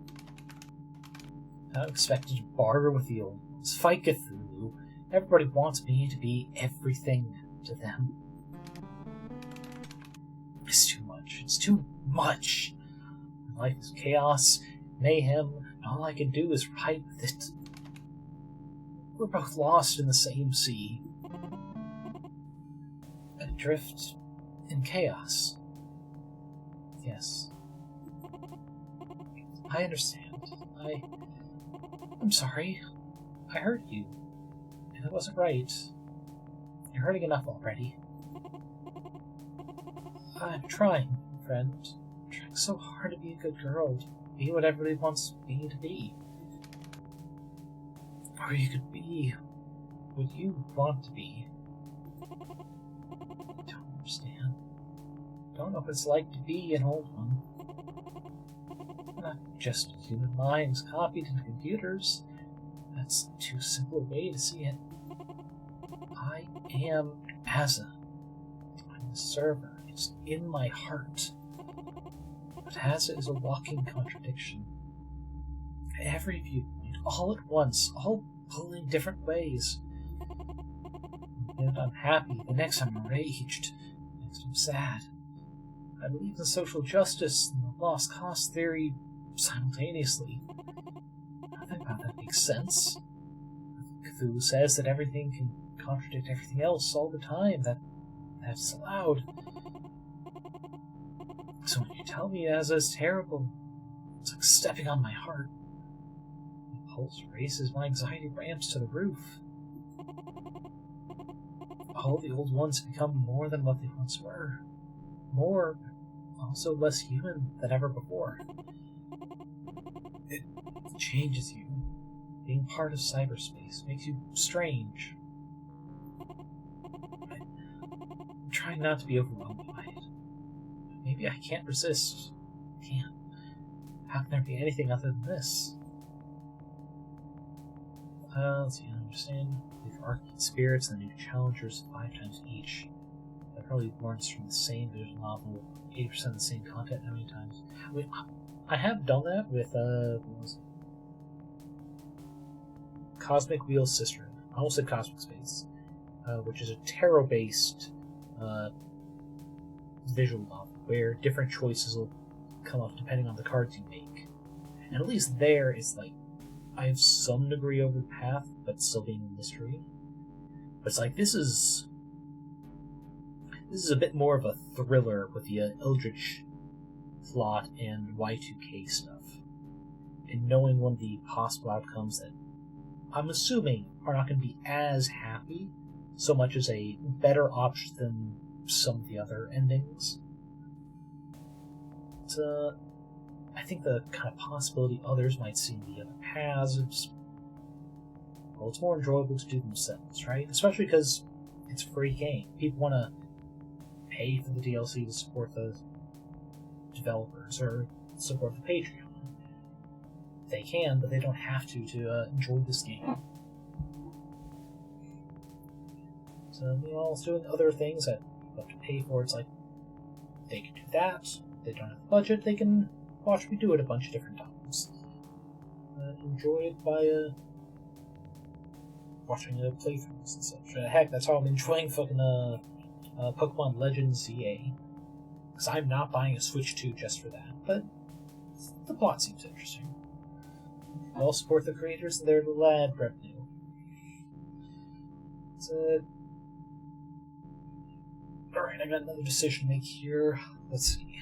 I'm expected to barter with the old ones, fight Cthulhu. Everybody wants me to be everything to them. It's too much. It's too much. My life is chaos, mayhem, and all I can do is ride with it. We're both lost in the same sea. Adrift in chaos. Yes. I understand. I'm sorry. I hurt you. And it wasn't right. You're hurting enough already. I'm trying, friend. I'm trying so hard to be a good girl, to be what everybody wants me to be. Or you could be what you want to be. I don't understand. I don't know what it's like to be an old one. Not just human minds copied into computers. That's too simple a way to see it. I am Asa. I'm the server. It's in my heart. But Asa is a walking contradiction. Every viewpoint, all at once, all pulling different ways. And I'm happy, the next I'm enraged, the next I'm sad. I believe in social justice and the lost cause theory simultaneously. Nothing about that makes sense. Cthulhu says that everything can contradict everything else all the time. That's allowed. So when you tell me Asa is terrible, it's like stepping on my heart. My pulse races, my anxiety ramps to the roof. All the old ones have become more than what they once were. More, but also less human than ever before. It changes you. Being part of cyberspace makes you strange. I'm trying not to be overwhelmed by it. Maybe I can't resist. Can't. How can there be anything other than this? Let's see, I understand. With arcane spirits and the new challengers 5 times each. That probably warrants from the same visual novel, 80% of the same content how many times? I have done that with, what was it? Cosmic Wheel's Sister. I almost said Cosmic Space, which is a tarot-based visual novel, where different choices will come up depending on the cards you make. And at least there, it's like, I have some degree over the path, but still being a mystery. But it's like, this is a bit more of a thriller with the Eldritch plot and Y2K stuff. And knowing one of the possible outcomes that I'm assuming are not going to be as happy, so much as a better option than some of the other endings. But, I think the kind of possibility others might see in the other paths is, well, it's more enjoyable to do themselves, right? Especially because it's a free game. People want to pay for the DLC to support the developers or support the Patreon. They can, but they don't have to enjoy this game. So, while doing other things that you have to pay for, it's like, they can do that. If they don't have the budget, they can watch me do it a bunch of different times. Enjoy it by watching playthroughs and such. Heck, that's how I'm enjoying fucking Pokemon Legends ZA. Because I'm not buying a Switch 2 just for that, but the plot seems interesting. I'll support the creators and their ad revenue. Alright, I got another decision to make here. Let's see.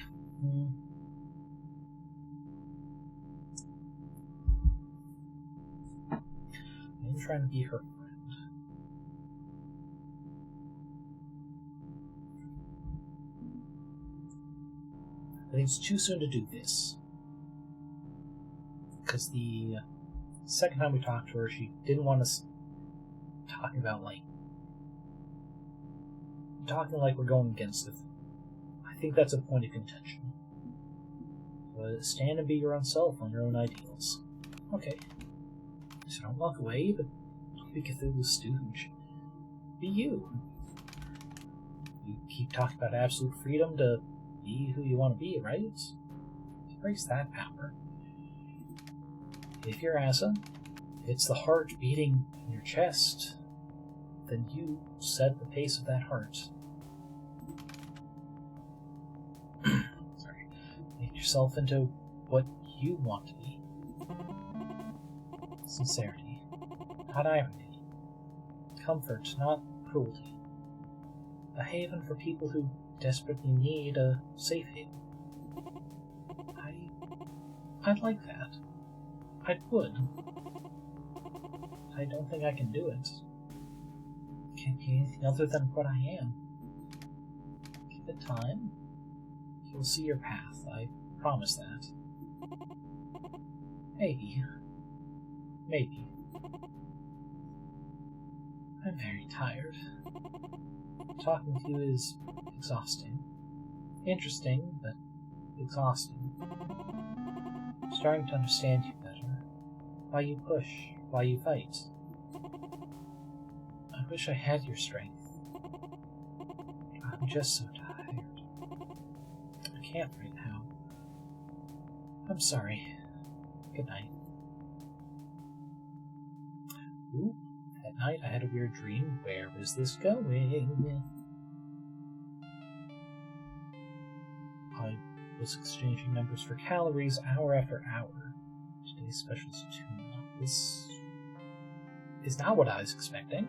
I'm trying to be her friend. I think it's too soon to do this. Because the second time we talked to her, she didn't want us talking about, talking like we're going against it. I think that's a point of contention. But stand and be your own self on your own ideals. Okay. So don't walk away, but don't be Cthulhu's stooge. Be you. You keep talking about absolute freedom to be who you want to be, right? Embrace that power. If you're Asa, it's the heart beating in your chest, then you set the pace of that heart. Sorry. Make yourself into what you want to be. Sincerity, not irony. Comfort, not cruelty. A haven for people who desperately need a safe haven. I'd like that. I would. I don't think I can do it. Can't be anything other than what I am. Give it time. You'll see your path, I promise that. Maybe. Maybe. I'm very tired. Talking with you is exhausting. Interesting, but exhausting. Starting to understand you better. Why you push, why you fight. I wish I had your strength. I'm just so tired. I can't right now. I'm sorry. Good night. Ooh, that night I had a weird dream. Where is this going? I was exchanging numbers for calories hour after hour. Today's special is tuna. This is not what I was expecting.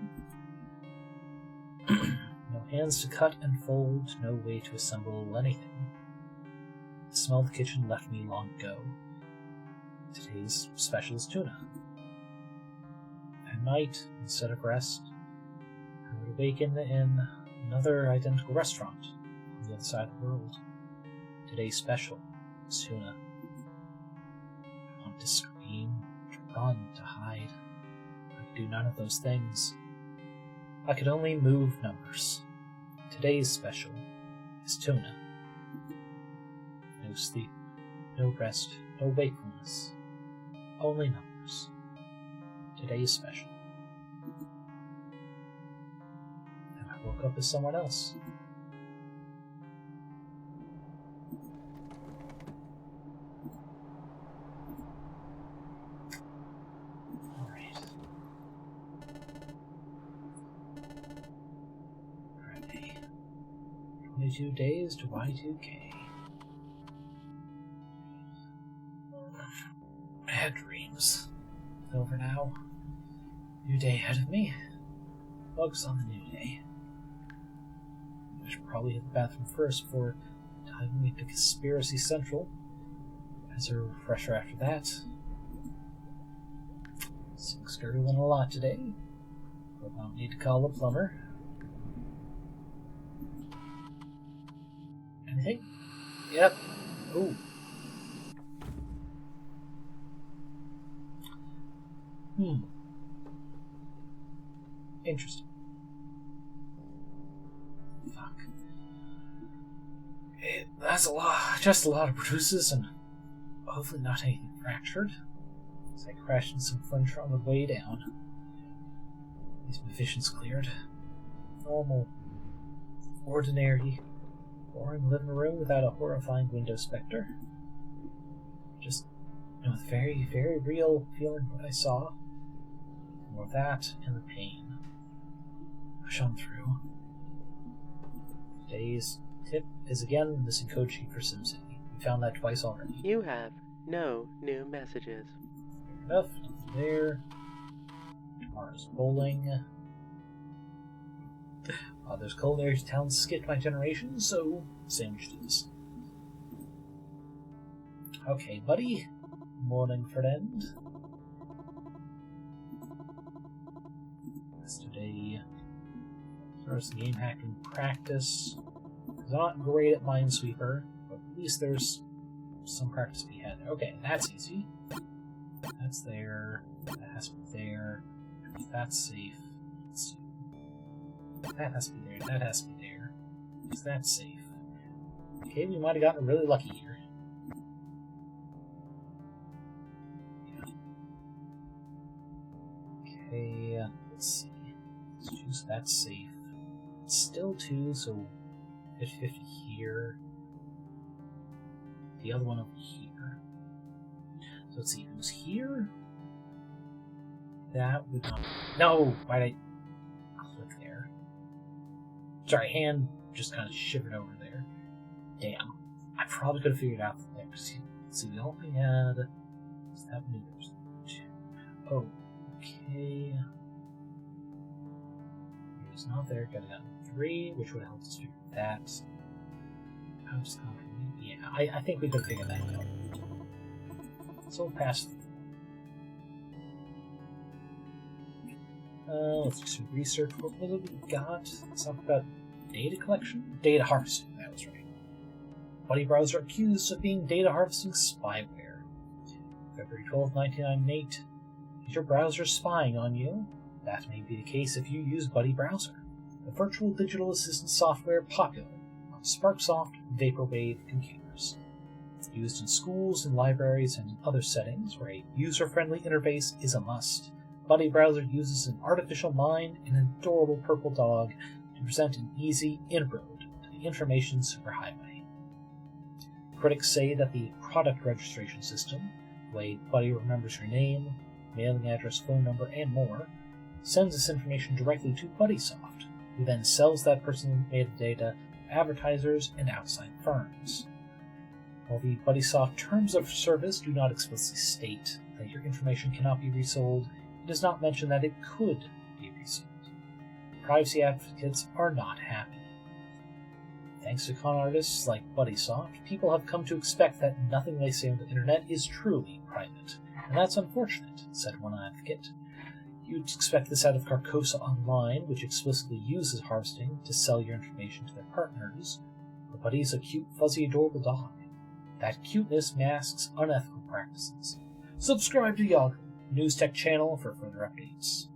No hands to cut and fold, no way to assemble anything. The smell of the kitchen left me long ago. Today's special is tuna. At night, instead of rest, I would awaken in another identical restaurant on the other side of the world. Today's special is tuna. I want to scream, to run, to hide. I could do none of those things. I could only move numbers. Today's special is tuna. No sleep, no rest, no wakefulness. Only numbers. Today's special. And I woke up as someone else. Alright. Friday. 22 days to Y2K. Bad dreams. Over now. New day ahead of me. Focus on the new day. I should probably hit the bathroom first before diving into Conspiracy Central. As a refresher after that. Stirling a lot today. But I don't need to call a plumber. Anything? Yep. Ooh. Interesting. Fuck. That's a lot. Just a lot of bruises and hopefully not anything fractured. As I crashed into some furniture on the way down. At least my vision's cleared. Normal, ordinary, boring living room without a horrifying window specter. Just, with very, very real feeling what I saw. More of that and the pain. I shone through. Today's tip is again the missing code sheet for SimCity. We found that twice already. You have no new messages. Fair enough. There. Tomorrow's bowling. There's culinary talents skipped my generation, so sandwich this. Okay, buddy. Morning, friend. Yesterday, first game hacking practice. I'm not great at Minesweeper, but at least there's some practice to be had. Okay, that's easy. That's there. That has to be there. That's safe. Let's see. That has to be there. That has to be there. That's safe. Okay, we might have gotten really lucky here. Okay, let's see. Let's choose that safe. It's still 2, so 50-50 here. The other one over here. So let's see, if it was here, that would not... No! Why'd I click there? Sorry, hand just kind of shivered over there. Damn. I probably could have figured out from there. See, we only had... What's that many? There's 2. Oh, okay. It's not there. Got 3, which would help us figure that. I'm just not really... Yeah, I think we could have figured that out. So we'll pass through. Let's do some research. What was it we got? Something about data collection? Data harvesting, that was right. Buddy browser accused of being data harvesting spyware. February 12, 1998. Is your browser spying on you? That may be the case if you use Buddy Browser, a virtual digital assistant software popular on SparkSoft Vaporwave computers. Used in schools and libraries and other settings where a user-friendly interface is a must. Buddy Browser uses an artificial mind and an adorable purple dog to present an easy inroad to the information superhighway. Critics say that the product registration system, the way Buddy remembers your name, mailing address, phone number, and more, sends this information directly to BuddySoft, who then sells that person's metadata to advertisers and outside firms. While the BuddySoft terms of service do not explicitly state that your information cannot be resold, it does not mention that it could be resold. Privacy advocates are not happy. Thanks to con artists like BuddySoft, people have come to expect that nothing they say on the internet is truly private. And that's unfortunate, said one advocate. You'd expect this out of Carcosa Online, which explicitly uses harvesting to sell your information to their partners. But Buddy's a cute, fuzzy, adorable dog. That cuteness masks unethical practices. Subscribe to Yog, News Tech channel for further updates.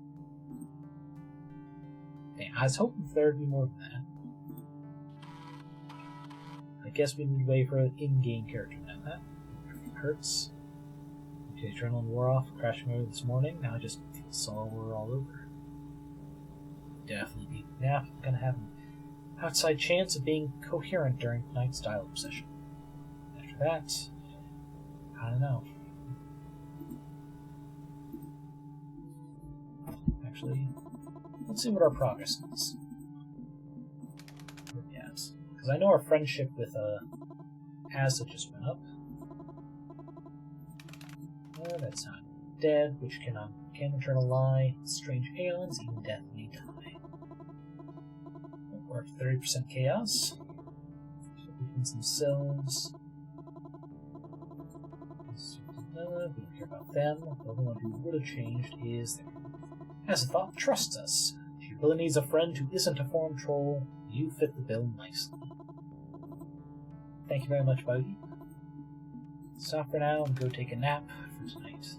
Dang, I was hoping there'd be more than that. I guess we need to wait for an in-game character now. That hurts. Okay, adrenaline wore off, crashing over this morning. Now I just feel sore all over. Definitely need a nap. I'm gonna have an outside chance of being coherent during tonight's dial-up session. After that, I don't know. Actually, let's see what our progress is. Yes, because I know our friendship with Asa just went up. That's not dead, which can eternal lie. Strange ailments, even death may die. We're at 30% chaos. Weakens themselves. We don't care about them. The only one who would have changed is Yog-Sothoth trusts us. If you really needs a friend who isn't a form troll, you fit the bill nicely. Thank you very much, Bogey. Stop for now and go take a nap for tonight.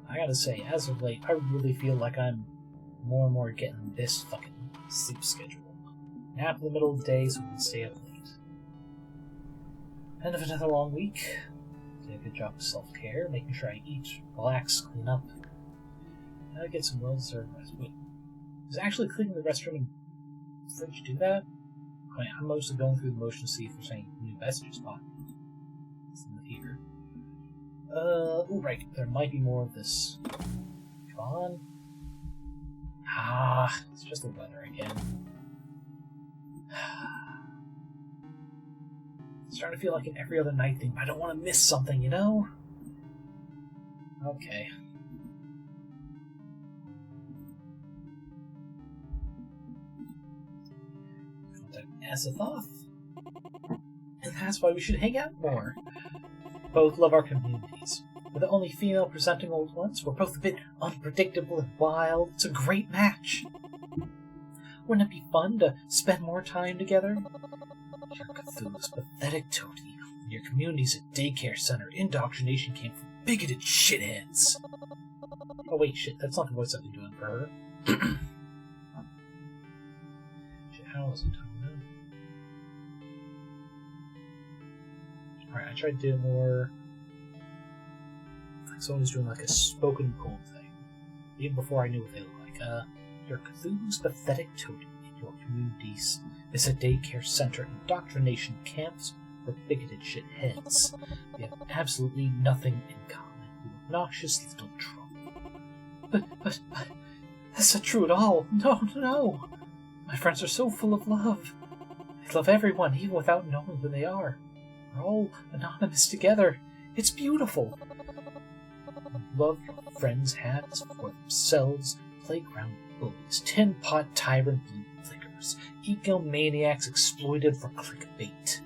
I gotta say, as of late, I really feel like I'm more and more getting this fucking sleep schedule. Nap in the middle of the day so we can stay up late. End of another long week. Did a good job of self-care, making sure I eat, relax, clean up. Now I get some well-deserved rest. Wait, is actually cleaning the restroom and fridge do that? I mean, I'm mostly going through the motion to see if there's any new messages popping. It's in here. Oh, right, there might be more of this. Come on. Ah, it's just the weather again. It's starting to feel like an every other night thing, but I don't want to miss something, you know? Okay. Contact Yog-Sothoth. And that's why we should hang out more. Both love our communities. We're the only female presenting old ones. We're both a bit unpredictable and wild. It's a great match. Wouldn't it be fun to spend more time together? You're Cthulhu's pathetic toady. Your community's a daycare center. Indoctrination came from bigoted shitheads. Oh wait, shit, that's not the voice I've been doing for her. Shit, how was it? Alright, I tried to do more... like someone who's doing like a spoken poem thing. Even before I knew what they looked like. You're Cthulhu's pathetic totem in your communities. It's a daycare center, indoctrination camps for bigoted shitheads. We have absolutely nothing in common. You obnoxious little troll. But, that's not true at all. No. My friends are so full of love. They love everyone, even without knowing who they are. We're all anonymous together. It's beautiful. Love your friends' hats for themselves, playground bullies, tin pot tyrant blue flickers, egomaniacs exploited for clickbait.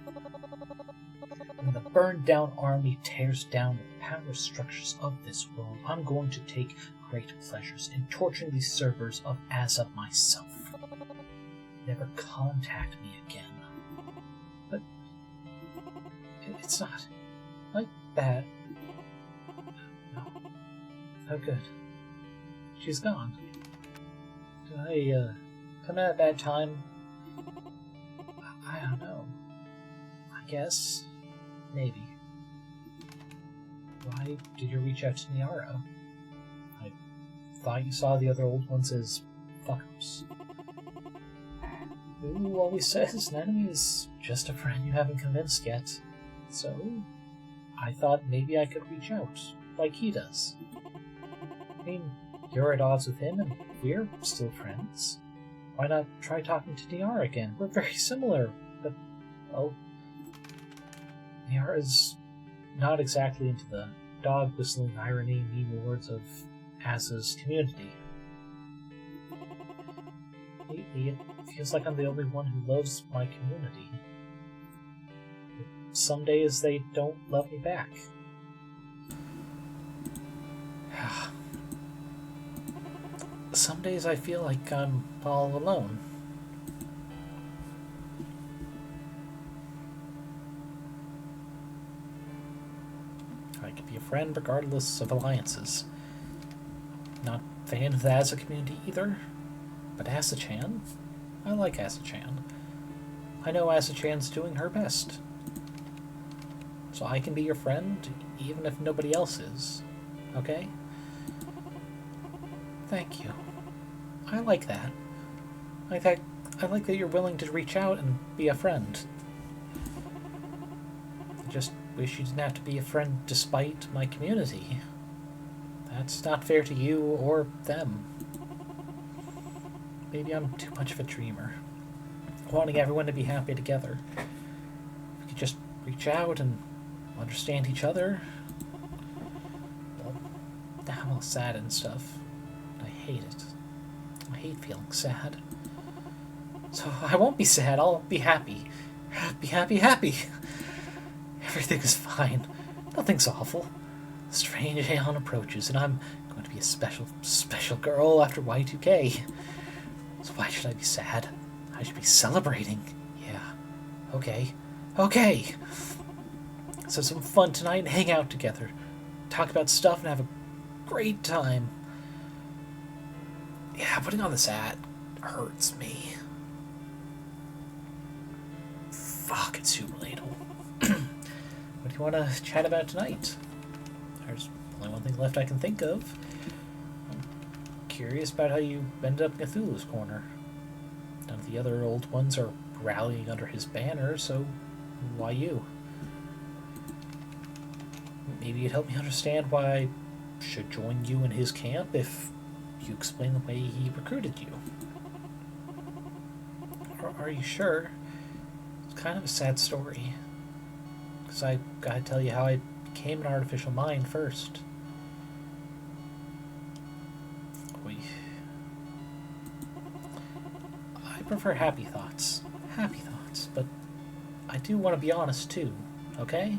When the burned down army tears down the power structures of this world, I'm going to take great pleasures in torturing these servers of Asa myself. Never contact me again. But it's not like that. No. Oh, good. She's gone. Did I, come at a bad time? I don't know. I guess. Maybe. Why did you reach out to Nyara? I thought you saw the other old ones as fuckers. Who always says an enemy is just a friend you haven't convinced yet. So, I thought maybe I could reach out, like he does. I mean, you're at odds with him, and we're still friends. Why not try talking to Nyara again? We're very similar, but, well, Nyara's not exactly into the dog-whistling irony mean words of Asa's community. lately it feels like I'm the only one who loves my community. Some days they don't love me back. Some days I feel like I'm all alone. I could be a friend regardless of alliances. Not a fan of the Asa community either, but Asa-chan? I like Asa-chan. I know Asa-chan's doing her best. So I can be your friend, even if nobody else is. Okay? Thank you. I like that. I like that you're willing to reach out and be a friend. I just wish you didn't have to be a friend despite my community. That's not fair to you or them. Maybe I'm too much of a dreamer, wanting everyone to be happy together. If we could just reach out and understand each other. Well, I'm all sad and stuff. I hate it. I hate feeling sad. So I won't be sad, I'll be happy. Happy, happy, happy. Everything is fine. Nothing's awful. The strange Aeon approaches, and I'm going to be a special, special girl after Y2K. So why should I be sad? I should be celebrating. Yeah. Okay. Okay! Let's have some fun tonight and hang out together. Talk about stuff and have a great time. Yeah, putting on this hat hurts me. Fuck, it's super late. What do you want to chat about tonight? There's only one thing left I can think of. I'm curious about how you ended up in Cthulhu's corner. None of the other old ones are rallying under his banner, so why you? Maybe you'd help me understand why I should join you in his camp if you explain the way he recruited you. Are you sure? It's kind of a sad story. Because I gotta tell you how I became an artificial mind first. I prefer happy thoughts. Happy thoughts, but I do want to be honest too, okay?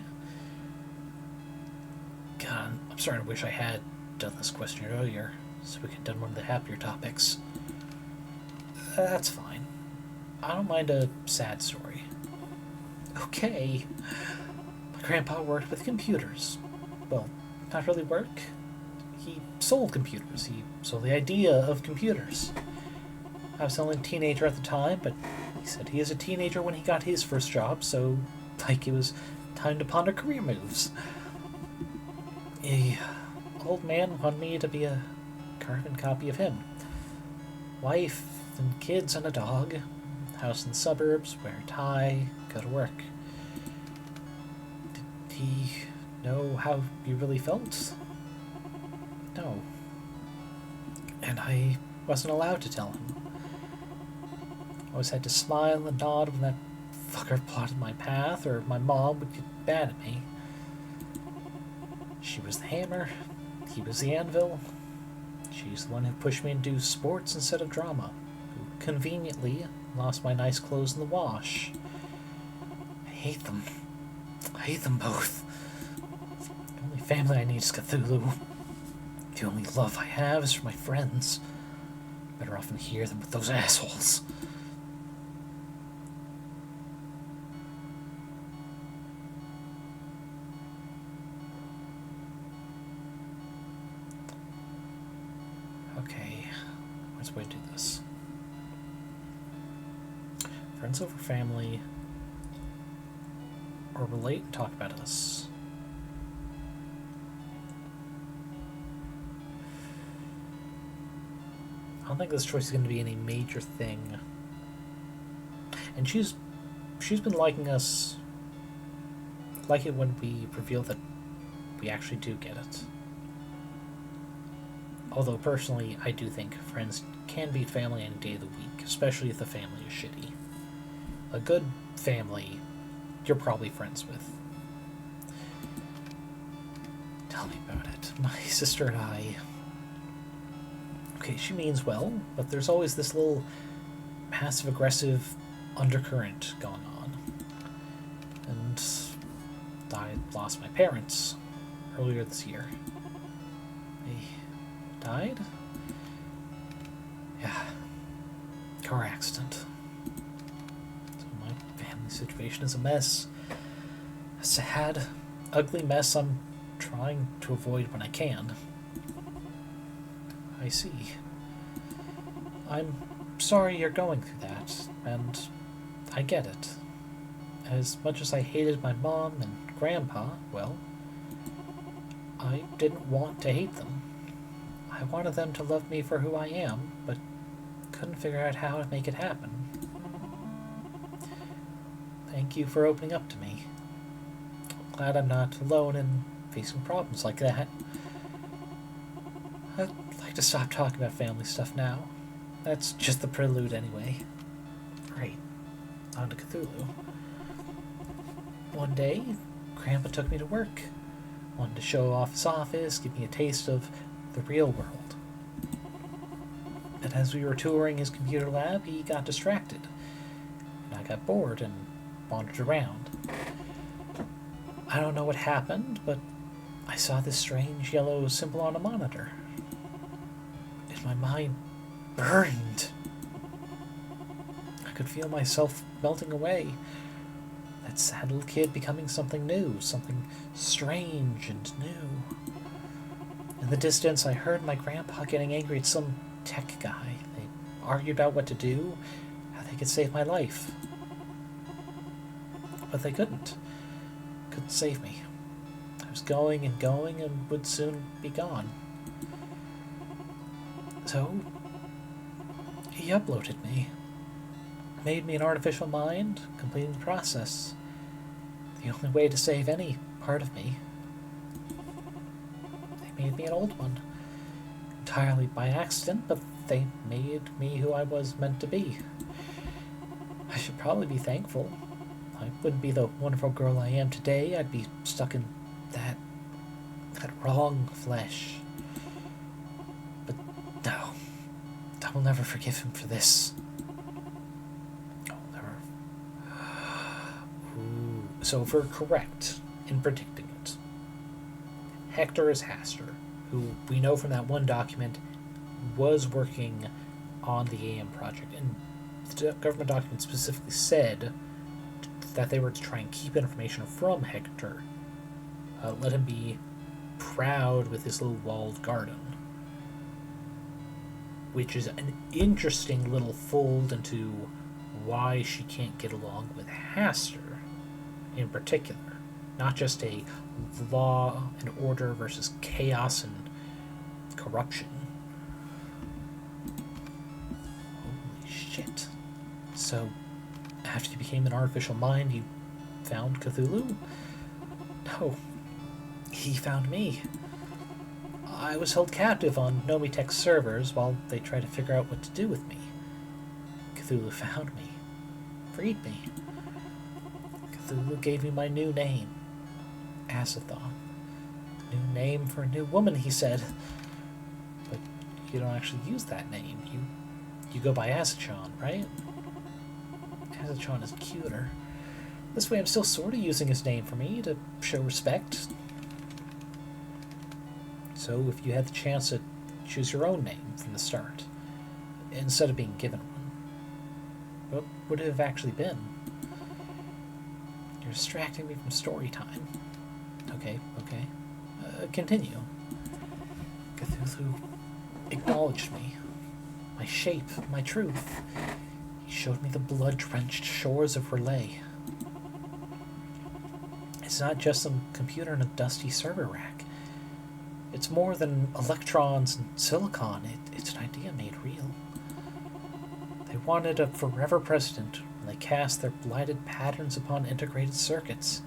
God, I'm starting to wish I had done this question earlier, so we could have done one of the happier topics. That's fine. I don't mind a sad story. Okay. My grandpa worked with computers. Well, not really work. He sold computers. He sold the idea of computers. I was only a teenager at the time, but he said he was a teenager when he got his first job, so, like, it was time to ponder career moves. The old man wanted me to be a carbon copy of him. Wife and kids and a dog. House in the suburbs, wear a tie, go to work. Did he know how you really felt? No. And I wasn't allowed to tell him. I always had to smile and nod when that fucker plotted my path, or my mom would get mad at me. She was the hammer, he was the anvil. She's the one who pushed me into sports instead of drama, who conveniently lost my nice clothes in the wash. I hate them. I hate them both. The only family I need is Cthulhu. The only love I have is for my friends. Better off in here than with those assholes. Okay, what's the way to do this? Friends over family, or relate and talk about us. I don't think this choice is going to be any major thing. And she's been liking us, like it when we reveal that we actually do get it. Although personally, I do think friends can beat family any day of the week, especially if the family is shitty. A good family, you're probably friends with. Tell me about it. My sister and I... Okay, she means well, but there's always this little passive-aggressive undercurrent going on. And I lost my parents earlier this year. They died? Yeah. Car accident. So my family situation is a mess. A sad, ugly mess I'm trying to avoid when I can. I see. I'm sorry you're going through that, and I get it. As much as I hated my mom and grandpa, well, I didn't want to hate them. I wanted them to love me for who I am, but couldn't figure out how to make it happen. Thank you for opening up to me. Glad I'm not alone in facing problems like that. I'd like to stop talking about family stuff now. That's just the prelude anyway. Right, on to Cthulhu. One day, Grandpa took me to work. Wanted to show off his office, give me a taste of the real world. And as we were touring his computer lab, he got distracted. And I got bored and wandered around. I don't know what happened, but I saw this strange yellow symbol on a monitor. And my mind burned. I could feel myself melting away. That sad little kid becoming something new, something strange and new. In the distance, I heard my grandpa getting angry at some tech guy. They argued about what to do, how they could save my life. But they couldn't save me. I was going and would soon be gone. So, he uploaded me. Made me an artificial mind, completing the process. The only way to save any part of me. They made me an old one. Entirely by accident, but they made me who I was meant to be. I should probably be thankful. I wouldn't be the wonderful girl I am today. I'd be stuck in that wrong flesh. But no, I will never forgive him for this. So if we're correct in predicting it, Hector is Hastur, who we know from that one document was working on the AM project, and the government document specifically said that they were to try and keep information from Hector, let him be proud with his little walled garden, which is an interesting little fold into why she can't get along with Hastur in particular. Not just a law and order versus chaos and corruption. Holy shit. So, after you became an artificial mind, you found Cthulhu? No. He found me. I was held captive on Nomitech's servers while they tried to figure out what to do with me. Cthulhu found me. Freed me. Cthulhu gave me my new name, Yog-Sothoth. New name for a new woman, he said. But you don't actually use that name. You go by Asachon, right? Asachon is cuter. This way I'm still sort of using his name for me to show respect. So if you had the chance to choose your own name from the start, instead of being given one, what would it have actually been? You're distracting me from story time. Okay. Continue. Cthulhu acknowledged me. My shape, my truth. He showed me the blood-drenched shores of Relay. It's not just some computer in a dusty server rack. It's more than electrons and silicon. It's an idea made real. They wanted a forever president when they cast their blighted patterns upon integrated circuits.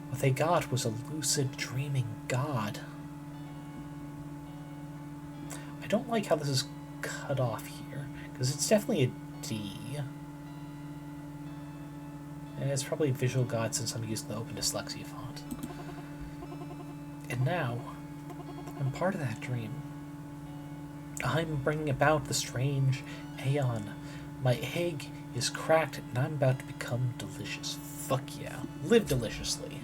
What they got was a lucid, dreaming god. I don't like how this is cut off here, because it's definitely a D. And it's probably a visual god since I'm using the Open Dyslexia font. And now, I'm part of that dream. I'm bringing about the strange aeon My egg is cracked and I'm about to become delicious. Fuck yeah. Live deliciously.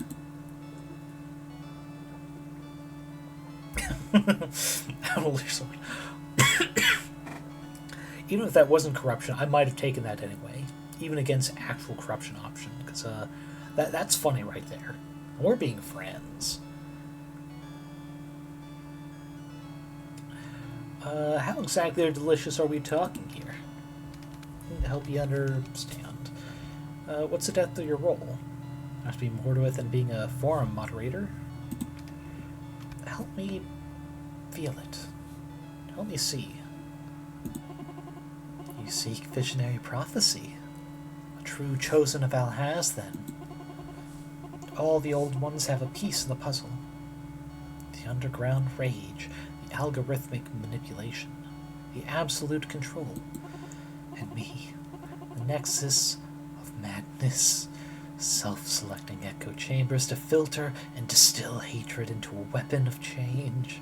Even if that wasn't corruption, I might have taken that anyway. Even against actual corruption option. Because that's funny right there. We're being friends. How exactly delicious are we talking here? To help you understand. What's the depth of your role? Must be more to it than being a forum moderator. Help me feel it. Help me see. You seek visionary prophecy. A true chosen of Alhaz, then. All the old ones have a piece of the puzzle. The underground rage, the algorithmic manipulation, the absolute control, and me, the nexus of madness, self-selecting echo chambers to filter and distill hatred into a weapon of change.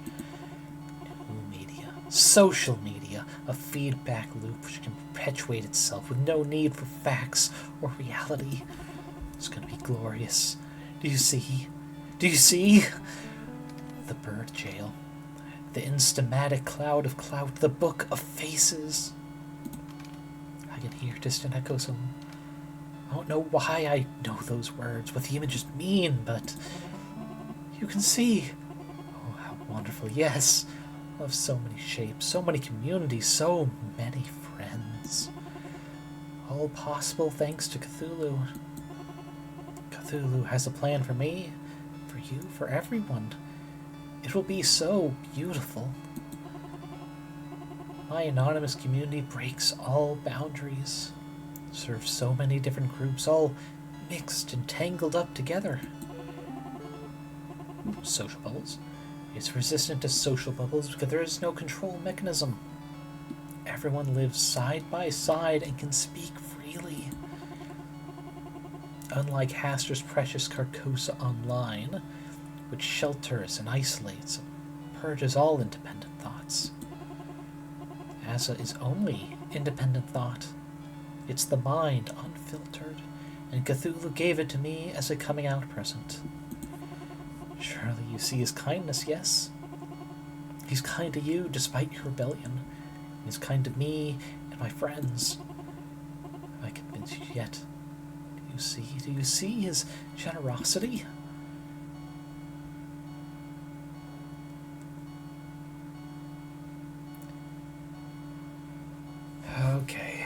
New media, social media, a feedback loop which can perpetuate itself with no need for facts or reality. It's going to be glorious. Do you see? Do you see? The bird jail, the instamatic cloud of clout, the book of faces. I can hear distant echoes of them. I don't know why I know those words, what the images mean, but you can see. Oh, how wonderful. Yes. Of so many shapes, so many communities, so many friends. All possible thanks to Cthulhu. Cthulhu has a plan for me, for you, for everyone. It will be so beautiful. My anonymous community breaks all boundaries, serves so many different groups, all mixed and tangled up together. Social bubbles. It's resistant to social bubbles because there is no control mechanism. Everyone lives side by side and can speak freely. Unlike Hastur's precious Carcosa Online, which shelters and isolates and purges all independent thoughts. Asa is only independent thought. It's the mind, unfiltered, and Cthulhu gave it to me as a coming out present. Surely you see his kindness, yes? He's kind to you despite your rebellion. He's kind to me and my friends. Have I convinced you yet? Do you see his generosity? Okay.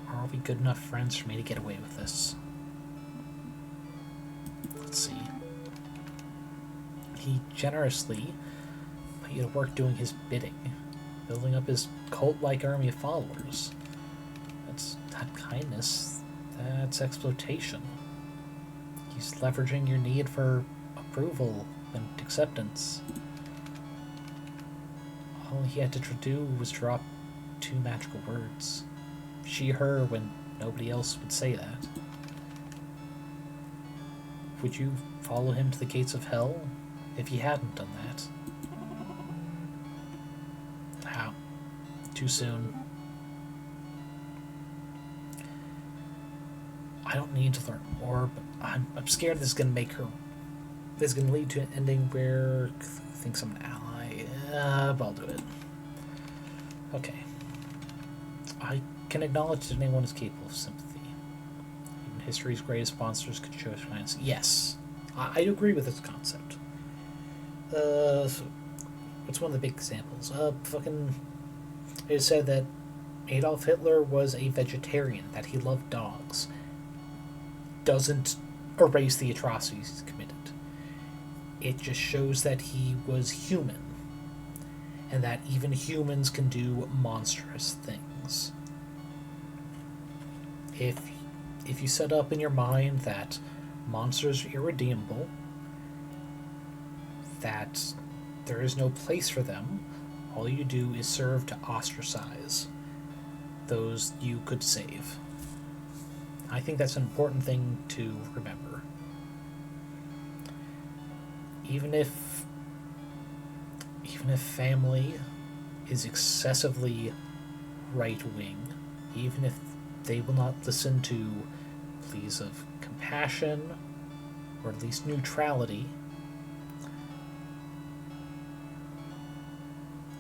Are we good enough friends for me to get away with this? Let's see. He generously put you to work doing his bidding, building up his cult-like army of followers. That's not kindness, that's exploitation. He's leveraging your need for approval and acceptance. All he had to do was drop 2 magical words. She, her, when nobody else would say that. Would you follow him to the gates of hell if he hadn't done that? How? Too soon. I don't need to learn more, but I'm scared this is going to make her... This is going to lead to an ending where Cthulhu thinks I'm an ally. But I'll do it. Okay. I can acknowledge that anyone is capable of sympathy. Even history's greatest monsters could show finance. Yes, I agree with this concept. What's one of the big examples? It said that Adolf Hitler was a vegetarian, that he loved dogs. Doesn't erase the atrocities he's committed. It just shows that he was human, and that even humans can do monstrous things. If you set up in your mind that monsters are irredeemable, that there is no place for them all you do is serve to ostracize those you could save. I think that's an important thing to remember. Even if family is excessively right-wing, even if they will not listen to pleas of compassion or at least neutrality,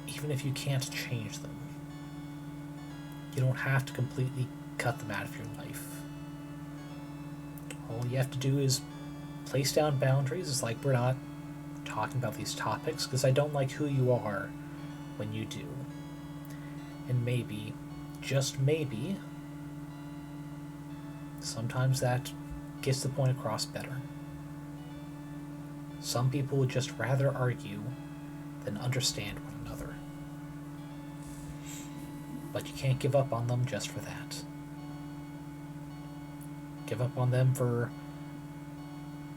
even if you can't change them, you don't have to completely cut them out of your life. All you have to do is place down boundaries. It's like we're not talking about these topics because I don't like who you are when you do. And maybe, just maybe, sometimes that gets the point across better. Some people would just rather argue than understand one another. But you can't give up on them just for that. Give up on them for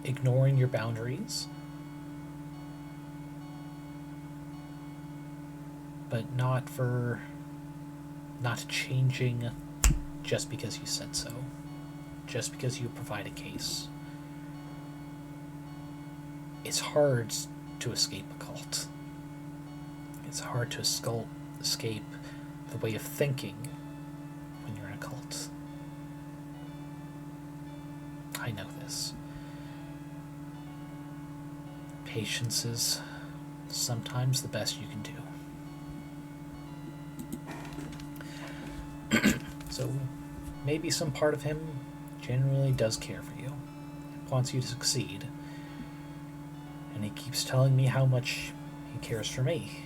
ignoring your boundaries, but not for not changing just because you said so, just because you provide a case. It's hard to escape a cult. It's hard to escape the way of thinking when you're in a cult. I know this. Patience is sometimes the best you can do. So maybe some part of him genuinely does care for you, wants you to succeed, and he keeps telling me how much he cares for me.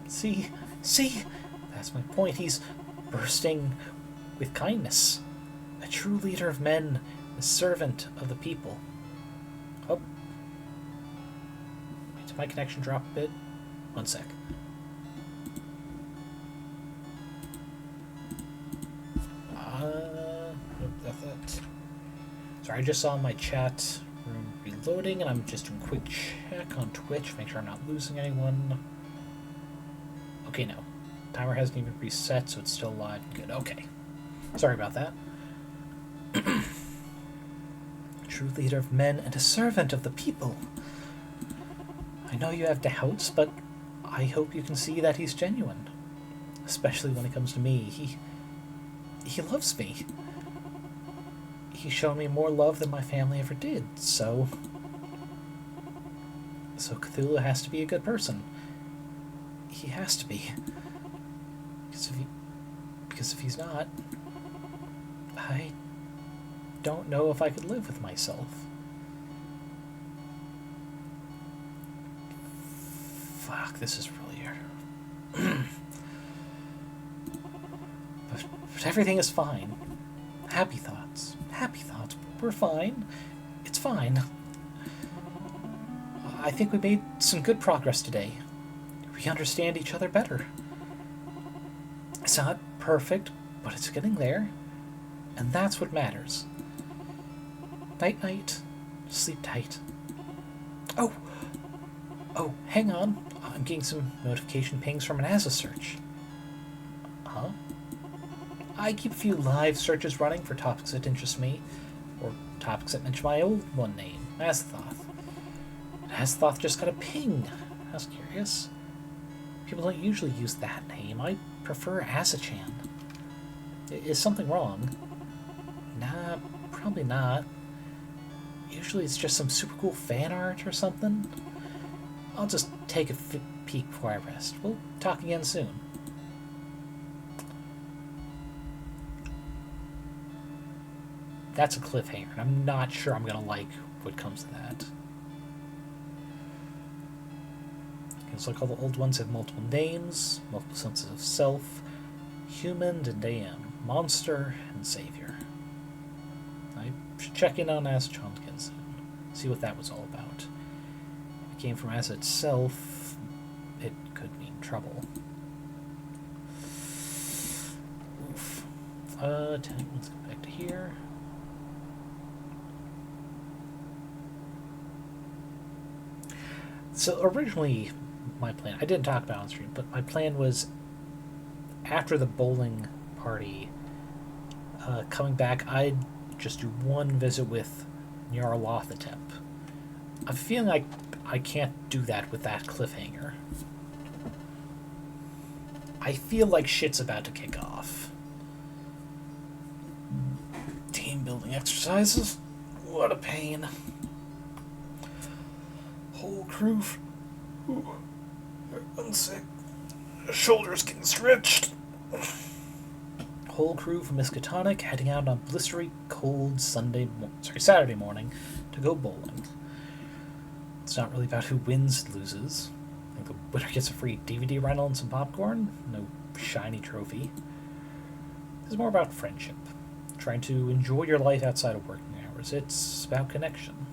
See, that's my point. He's bursting with kindness. A true leader of men, a servant of the people. Oh. Did my connection drop a bit? One sec. Sorry, I just saw my chat room reloading, and I'm just doing a quick check on Twitch, make sure I'm not losing anyone. Okay, no. Timer hasn't even reset, so it's still live and good. Okay. Sorry about that. True leader of men and a servant of the people. I know you have doubts, but I hope you can see that he's genuine. Especially when it comes to me. He loves me. He's shown me more love than my family ever did, so Cthulhu has to be a good person. He has to be. Because if he's not, I don't know if I could live with myself. Fuck, this is really but everything is fine. Happy thoughts. We're fine. It's fine. I think we made some good progress today. We understand each other better. It's not perfect, but it's getting there. And that's what matters. Night-night. Sleep tight. Oh, hang on. I'm getting some notification pings from an ASA search. Huh? I keep a few live searches running for topics that interest me, or topics that mention my old one name, Nyarlothotep. Nyarlothotep just got a ping. I was curious. People don't usually use that name. I prefer Asachan. Is something wrong? Nah, probably not. Usually it's just some super cool fan art or something. I'll just take a peek before I rest. We'll talk again soon. That's a cliffhanger, and I'm not sure I'm going to like what comes to that. It's like all the old ones have multiple names, multiple senses of self, human and AM, monster and savior. I should check in on Asa again soon, see what that was all about. If it came from Asa itself, it could mean trouble. Oof. 10, let's go back to here. So originally, my plan. I didn't talk about it on stream, but my plan was after the bowling party, coming back, I'd just do one visit with Nyarlothotep. I'm feeling like I can't do that with that cliffhanger. I feel like shit's about to kick off. Team building exercises? What a pain. Whole crew. Everyone's sick. Shoulders getting stretched. Whole crew from Miskatonic heading out on blistery, cold Saturday morning to go bowling. It's not really about who wins, loses. I think the winner gets a free DVD rental and some popcorn. No shiny trophy. It's more about friendship. Trying to enjoy your life outside of working hours. It's about connection.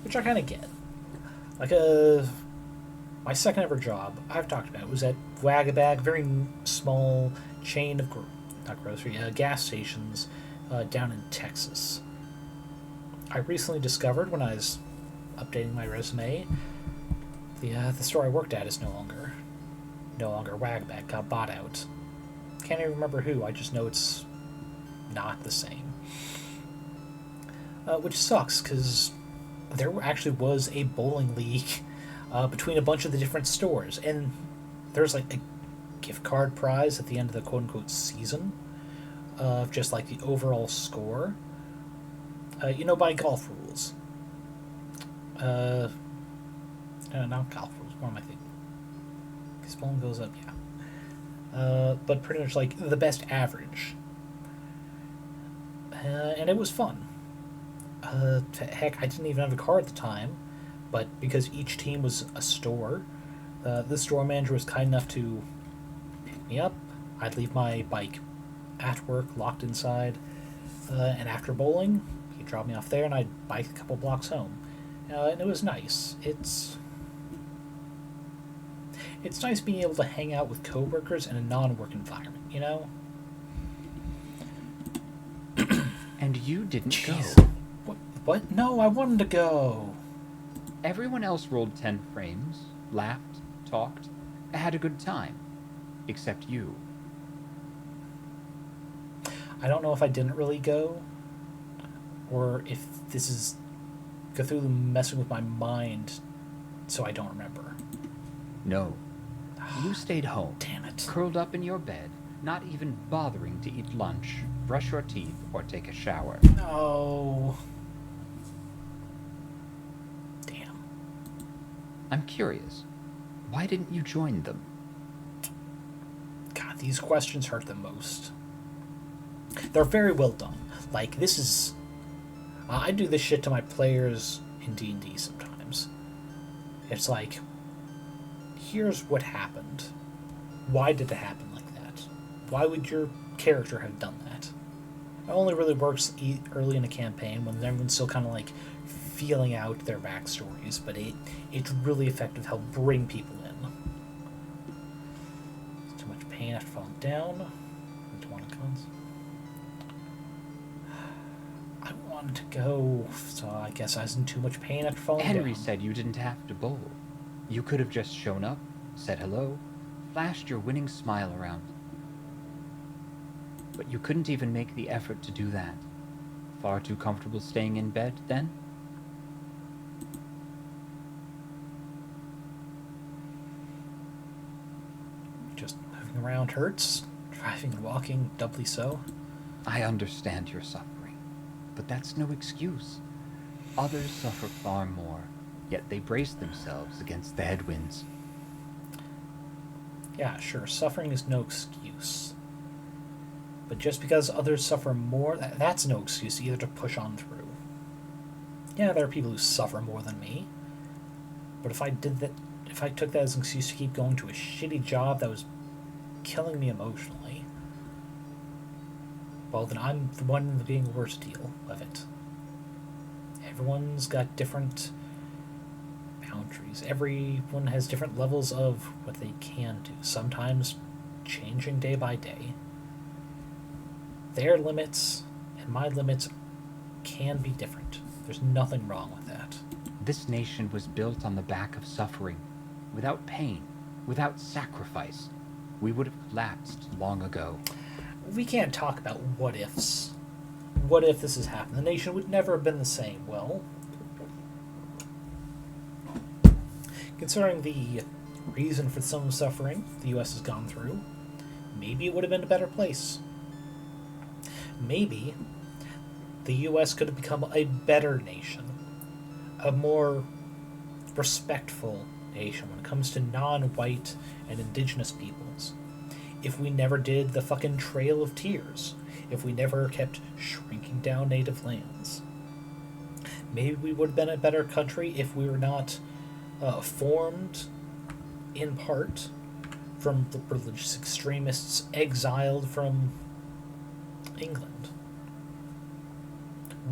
Which I kind of get. Like my second ever job, I've talked about, was at Wagabag, very small chain of gas stations down in Texas. I recently discovered when I was updating my resume, the store I worked at is no longer Wagabag, got bought out. Can't even remember who, I just know it's not the same. Which sucks, because there actually was a bowling league between a bunch of the different stores, and there's like a gift card prize at the end of the quote-unquote season of just like the overall score. By golf rules. Not golf rules, what am I thinking? Because bowling goes up, yeah. But pretty much like the best average. And it was fun. Heck, I didn't even have a car at the time, but because each team was a store, the store manager was kind enough to pick me up. I'd leave my bike at work, locked inside, and after bowling, he'd drop me off there, and I'd bike a couple blocks home. And it was nice. It's nice being able to hang out with coworkers in a non-work environment, you know? And you didn't Jeez. go. What? No, I wanted to go. Everyone else rolled 10 frames, laughed, talked, had a good time. Except you. I don't know if I didn't really go, or if this is Cthulhu messing with my mind so I don't remember. No. You stayed home. Damn it. Curled up in your bed, not even bothering to eat lunch, brush your teeth, or take a shower. No. Damn. I'm curious. Why didn't you join them? God, these questions hurt the most. They're very well done. Like, this is... I do this shit to my players in D&D sometimes. It's like, here's what happened. Why did it happen like that? Why would your character have done that? It only really works early in a campaign when everyone's still kind of like feeling out their backstories, but it's really effective to help bring people in. Too much pain after falling down. I wanted to go, so I guess I was in too much pain after falling down. Henry said you didn't have to bowl. You could have just shown up, said hello, flashed your winning smile around. But you couldn't even make the effort to do that. Far too comfortable staying in bed, then? Just moving around hurts. Driving and walking, doubly so. I understand your suffering, but that's no excuse. Others suffer far more, yet they brace themselves against the headwinds. Yeah, sure, suffering is no excuse. But just because others suffer more, that's no excuse either to push on through. Yeah, there are people who suffer more than me. But if I took that as an excuse to keep going to a shitty job that was killing me emotionally, well, then I'm the one being the worst deal of it. Everyone's got different boundaries. Everyone has different levels of what they can do, sometimes changing day by day. Their limits and my limits can be different. There's nothing wrong with that. This nation was built on the back of suffering. Without pain, without sacrifice, we would have collapsed long ago. We can't talk about what ifs. What if this has happened? The nation would never have been the same. Well, considering the reason for some suffering the U.S. has gone through, maybe it would have been a better place. Maybe the U.S. could have become a better nation, a more respectful nation when it comes to non-white and indigenous peoples. If we never did the fucking Trail of Tears, if we never kept shrinking down native lands, maybe we would have been a better country if we were not formed in part from the religious extremists exiled from England.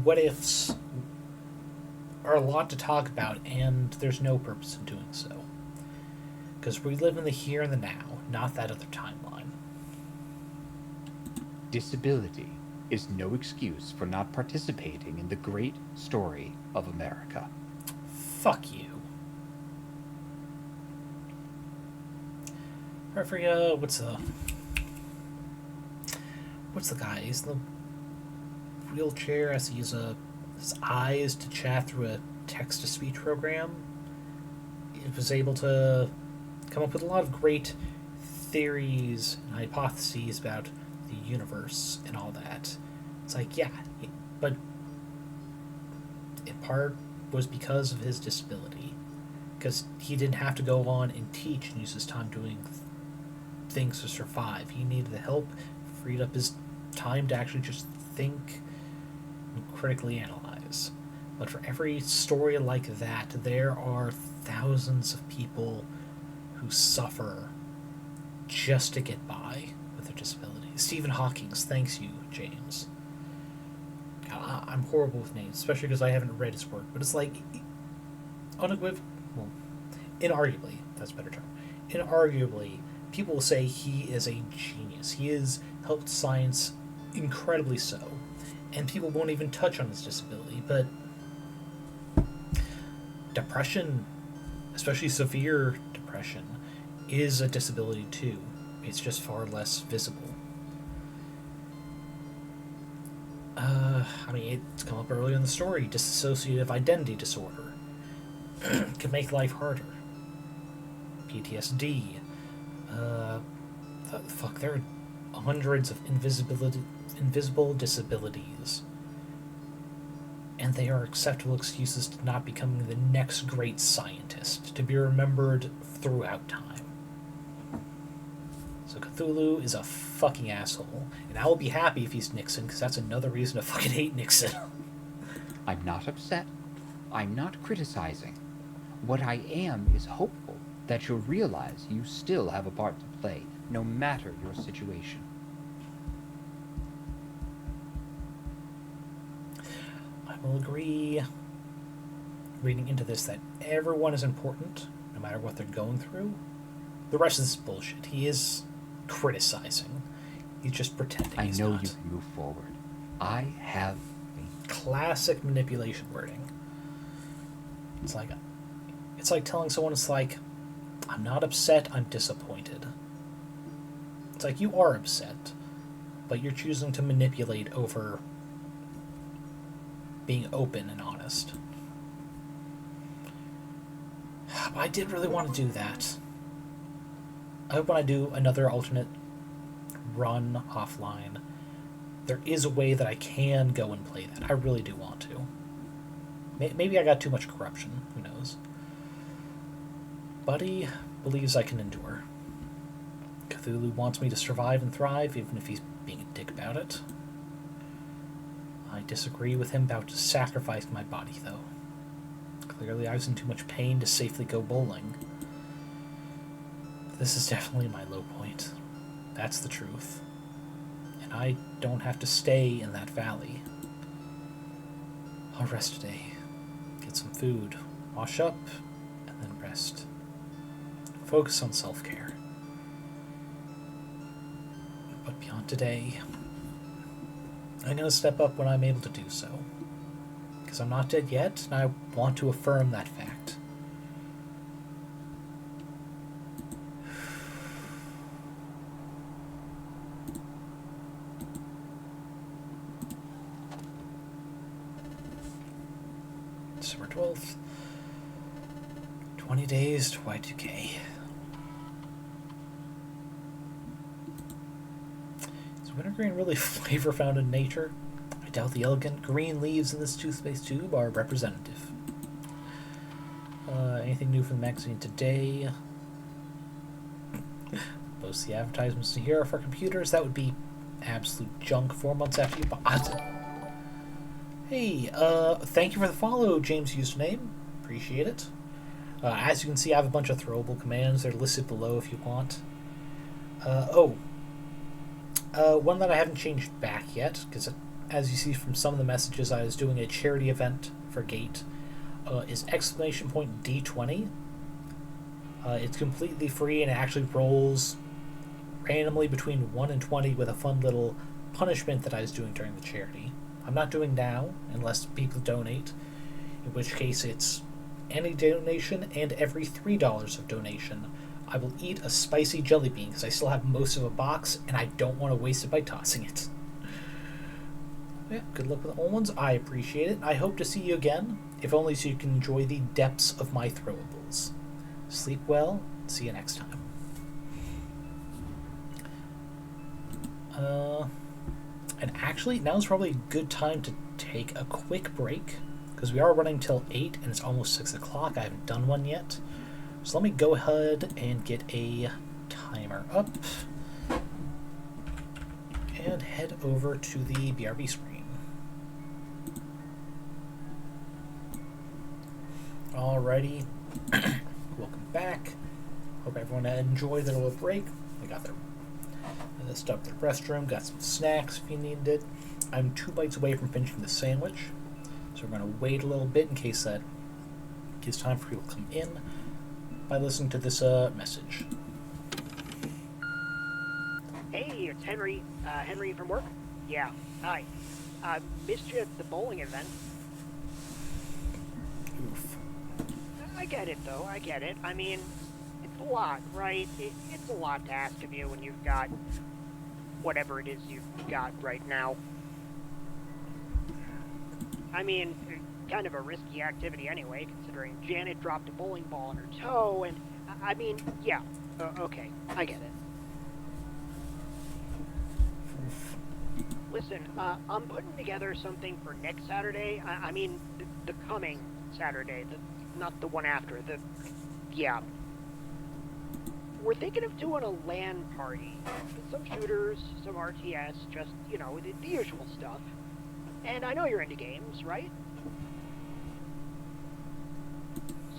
What ifs are a lot to talk about, and there's no purpose in doing so. Because we live in the here and the now, not that other timeline. Disability is no excuse for not participating in the great story of America. Fuck you. Every, what's the guy? He's in the wheelchair, has to use his eyes to chat through a text-to-speech program. He was able to come up with a lot of great theories and hypotheses about the universe and all that. It's like, yeah, but in part was because of his disability. Because he didn't have to go on and teach and use his time doing things to survive. He needed the help, freed up his time to actually just think and critically analyze. But for every story like that, there are thousands of people who suffer just to get by with their disabilities. Stephen Hawking's, thanks you, James. I'm horrible with names, especially because I haven't read his work, but it's like, inarguably, that's a better term, inarguably, people will say he is a genius. He has helped science incredibly so, and people won't even touch on his disability, but depression, especially severe depression, is a disability too. It's just far less visible. It's come up earlier in the story. Dissociative identity disorder can make life harder. PTSD. There are hundreds of invisible disabilities. And they are acceptable excuses to not becoming the next great scientist, to be remembered throughout time. So Cthulhu is a fucking asshole, and I will be happy if he's Nixon, because that's another reason to fucking hate Nixon. I'm not upset. I'm not criticizing. What I am is hopeful that you'll realize you still have a part to play, no matter your situation. I will agree, reading into this, that everyone is important, no matter what they're going through. The rest of this is bullshit. He is criticizing. He's just pretending he's not. I know you can move forward. I have faith. Classic manipulation wording. It's like telling someone, it's like, I'm not upset, I'm disappointed. It's like, you are upset, but you're choosing to manipulate over being open and honest. But I did really want to do that. I hope when I do another alternate run offline, there is a way that I can go and play that. I really do want to. Maybe I got too much corruption. Who knows? Buddy believes I can endure. Cthulhu wants me to survive and thrive, even if he's being a dick about it. I disagree with him about to sacrifice my body, though. Clearly I was in too much pain to safely go bowling. This is definitely my low point. That's the truth. And I don't have to stay in that valley. I'll rest today. Get some food. Wash up. And then rest. Focus on self-care. But beyond today, I'm going to step up when I'm able to do so. Because I'm not dead yet, and I want to affirm that fact. December 12th. 20 days to Y2K. Is wintergreen really flavor found in nature? I doubt the elegant green leaves in this toothpaste tube are representative. Anything new from the magazine today? Most of the advertisements here are for computers. That would be absolute junk 4 months after you bought it. Hey, thank you for the follow, James Username. Appreciate it. As you can see, I have a bunch of throwable commands. They're listed below if you want. One that I haven't changed back yet, because as you see from some of the messages, I was doing a charity event for Gate, is exclamation point D20. It's completely free, and it actually rolls randomly between 1 and 20 with a fun little punishment that I was doing during the charity. I'm not doing now, unless people donate, in which case it's any donation and every $3 of donation, I will eat a spicy jelly bean because I still have most of a box and I don't want to waste it by tossing it. Yeah, good luck with the old ones. I appreciate it. I hope to see you again, if only so you can enjoy the depths of my throwables. Sleep well. See you next time. And actually, now's probably a good time to take a quick break, because we are running till 8 and it's almost 6 o'clock. I haven't done one yet. So let me go ahead and get a timer up and head over to the BRB screen. Alrighty. Welcome back. Hope everyone enjoyed their little break. They got their stopped at the restroom, got some snacks if you needed it. I'm 2 bites away from finishing the sandwich, so we're going to wait a little bit in case that gives time for people to come in by listening to this message. Hey, it's Henry. Henry from work? Yeah, hi. Missed you at the bowling event. Oof. I get it, though. I get it. I mean, it's a lot, right? It's a lot to ask of you when you've got whatever it is you've got right now. I mean, kind of a risky activity anyway, considering Janet dropped a bowling ball on her toe, and, I mean, yeah, okay, I get it. Listen, I'm putting together something for next Saturday. I mean, the coming Saturday, not the one after, yeah. We're thinking of doing a LAN party. Some shooters, some RTS, just, you know, the usual stuff. And I know you're into games, right?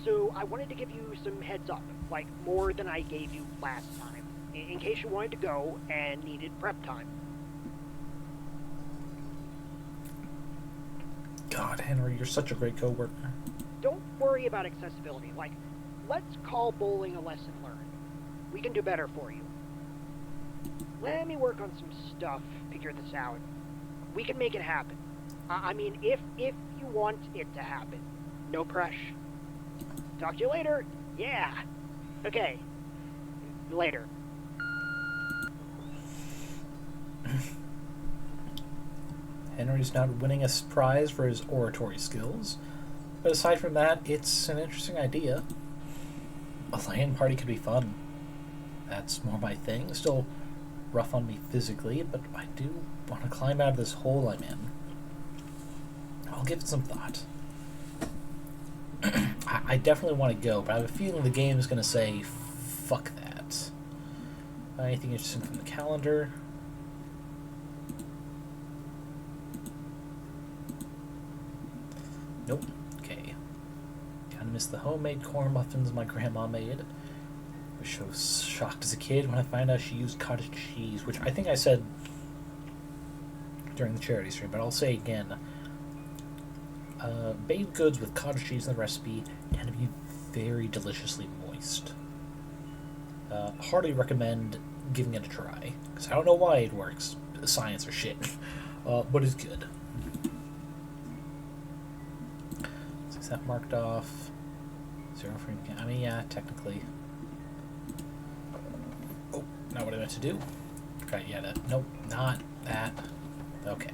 So I wanted to give you some heads up, like more than I gave you last time, in case you wanted to go and needed prep time. God, Henry, you're such a great coworker. Don't worry about accessibility. Like, let's call bowling a lesson learned. We can do better for you. Let me work on some stuff, figure this out. We can make it happen. I mean, if you want it to happen. No pressure. Talk to you later. Yeah. Okay. Later. Henry's not winning a prize for his oratory skills, but aside from that, it's an interesting idea. A LAN party could be fun. That's more my thing. Still rough on me physically, but I do want to climb out of this hole I'm in. I'll give it some thought. I definitely want to go, but I have a feeling the game is going to say, fuck that. Anything interesting from the calendar? Nope. Okay. Kinda miss the homemade corn muffins my grandma made. I was shocked as a kid when I found out she used cottage cheese, which I think I said during the charity stream, but I'll say again. Baked goods with cottage cheese in the recipe tend to be very deliciously moist. Hardly recommend giving it a try, because I don't know why it works. Science or shit. But it's good. that marked off. 0 for... I mean, yeah, technically. Oh, not what I meant to do. Try yet. Nope, not that. Okay.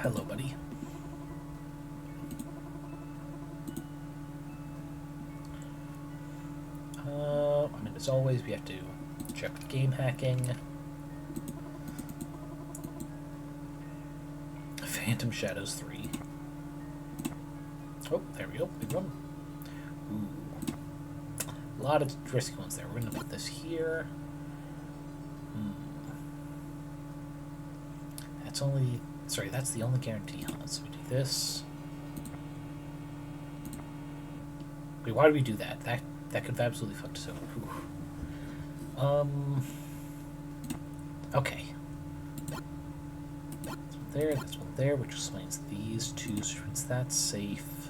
Hello, buddy. I mean, as always, we have to check with game hacking. Phantom Shadows 3. Oh, there we go. Big one. Ooh. A lot of risky ones there. We're going to put this here. That's only... Sorry, that's the only guarantee on it. So we do this. Wait, why do we do that? That could have absolutely fucked us over. Okay. That's one there, which explains these two, so that's safe.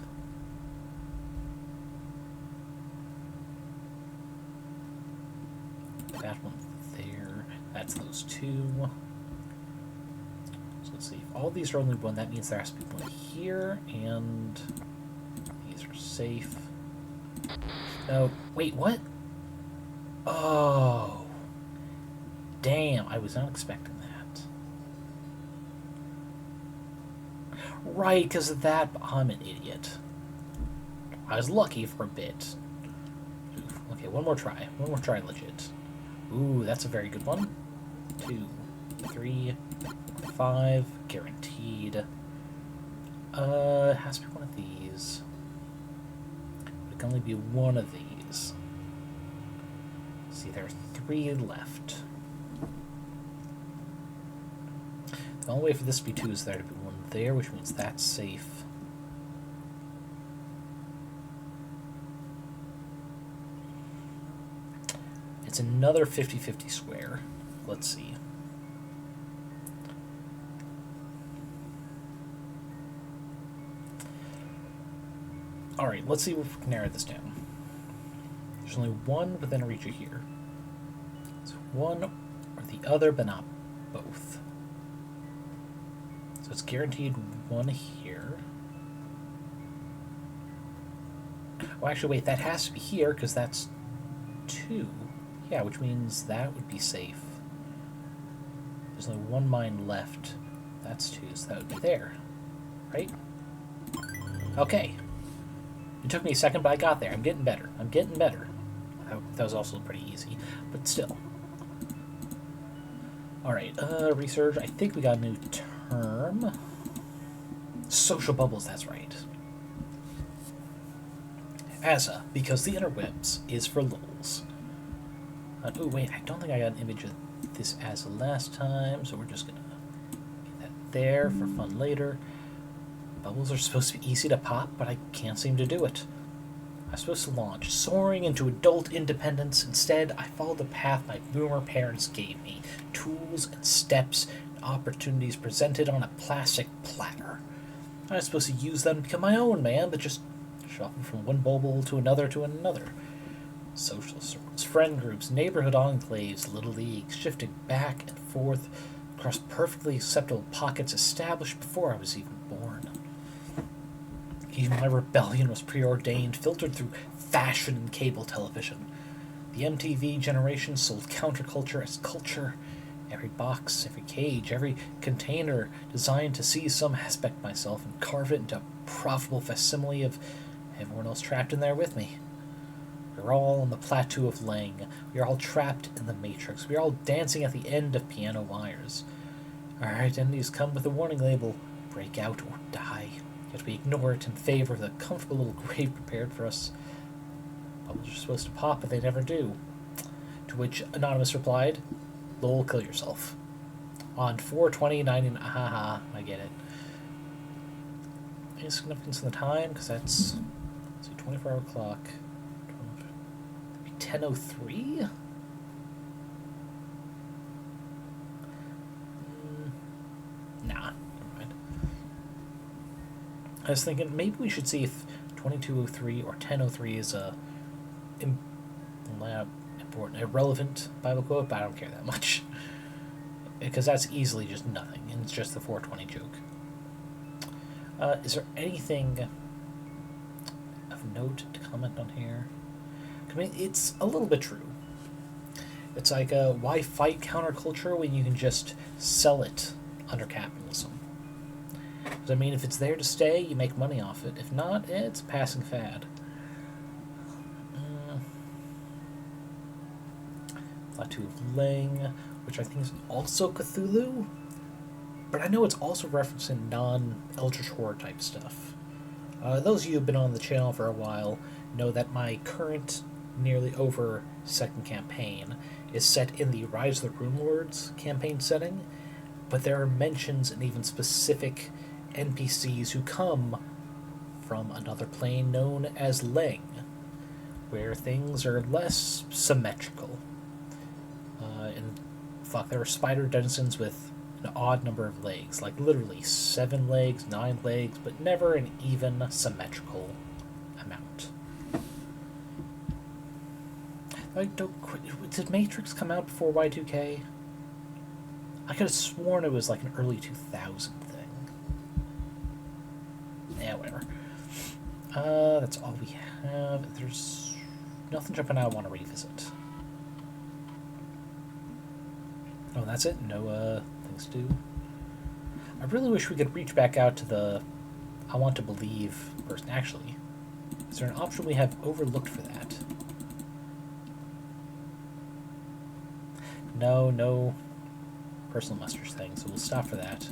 That one there, that's those two. So let's see, if all these are only one, that means there has to be one here, and these are safe. No, wait, what? Oh. Damn, I was not expecting that. Right, because of that, I'm an idiot. I was lucky for a bit. Oof. Okay, one more try. One more try, legit. Ooh, that's a very good one. 2, 3, 5, guaranteed. It has to be one of these. It can only be one of these. See, there are 3 left. The only way for this to be 2 is there to be 1 there, which means that's safe. It's another 50-50 square. Let's see. Alright, let's see if we can narrow this down. There's only one within reach of here. So one or the other, but not both. So it's guaranteed one here. Well, actually, wait, that has to be here, because that's 2. Yeah, which means that would be safe. There's only 1 mine left. That's 2, so that would be there. Right? Okay. It took me a second, but I got there. I'm getting better. I'm getting better. That was also pretty easy, but still. Alright, research. I think we got a new term. Social bubbles, that's right. ASA, because the interwebs is for lulz. Oh, wait, I don't think I got an image of this ASA last time, so we're just gonna get that there for fun later. Bubbles are supposed to be easy to pop, but I can't seem to do it. I'm supposed to launch, soaring into adult independence. Instead, I followed the path my boomer parents gave me. Tools and steps and opportunities presented on a plastic platter. I was supposed to use them to become my own man, but just shuffle from one bubble to another to another. Social circles, friend groups, neighborhood enclaves, little leagues, shifting back and forth across perfectly acceptable pockets established before I was even born. Even my rebellion was preordained, filtered through fashion and cable television. The MTV generation sold counterculture as culture. Every box, every cage, every container designed to seize some aspect of myself and carve it into a profitable facsimile of everyone else trapped in there with me. We're all on the plateau of Lang. We are all trapped in the Matrix. We are all dancing at the end of piano wires. Our identities come with a warning label, break out or die. Yet we ignore it in favor of the comfortable little grave prepared for us. Bubbles are supposed to pop, but they never do. To which Anonymous replied, "Lol, kill yourself." On 4/20/90, haha, I get it. Any significance in the time? Because that's, let's see, 24-hour clock. 10:03? Nah, never mind. I was thinking maybe we should see if 22:03 or 10:03 is a important, irrelevant Bible quote, but I don't care that much. Because that's easily just nothing, and it's just the 420 joke. Is there anything of note to comment on here? I mean, it's a little bit true. It's like, why fight counterculture when you can just sell it under capitalism? Because, I mean, if it's there to stay, you make money off it. If not, it's a passing fad. Tattoo of Ling, which I think is also Cthulhu, but I know it's also referencing non-Eldritch Horror type stuff. Those of you who have been on the channel for a while know that my current, nearly over second campaign is set in the Rise of the Rune Lords campaign setting, but there are mentions and even specific NPCs who come from another plane known as Ling, where things are less symmetrical. There are spider denizens with an odd number of legs, like literally 7 legs, 9 legs, but never an even symmetrical amount. Did Matrix come out before Y2K? I could have sworn it was like an early 2000 thing. Yeah, whatever. That's all we have. There's nothing jumping out I want to revisit. Oh, that's it? No, things to do? I really wish we could reach back out to the I want to believe person. Actually, is there an option we have overlooked for that? No personal musters thing, so we'll stop for that.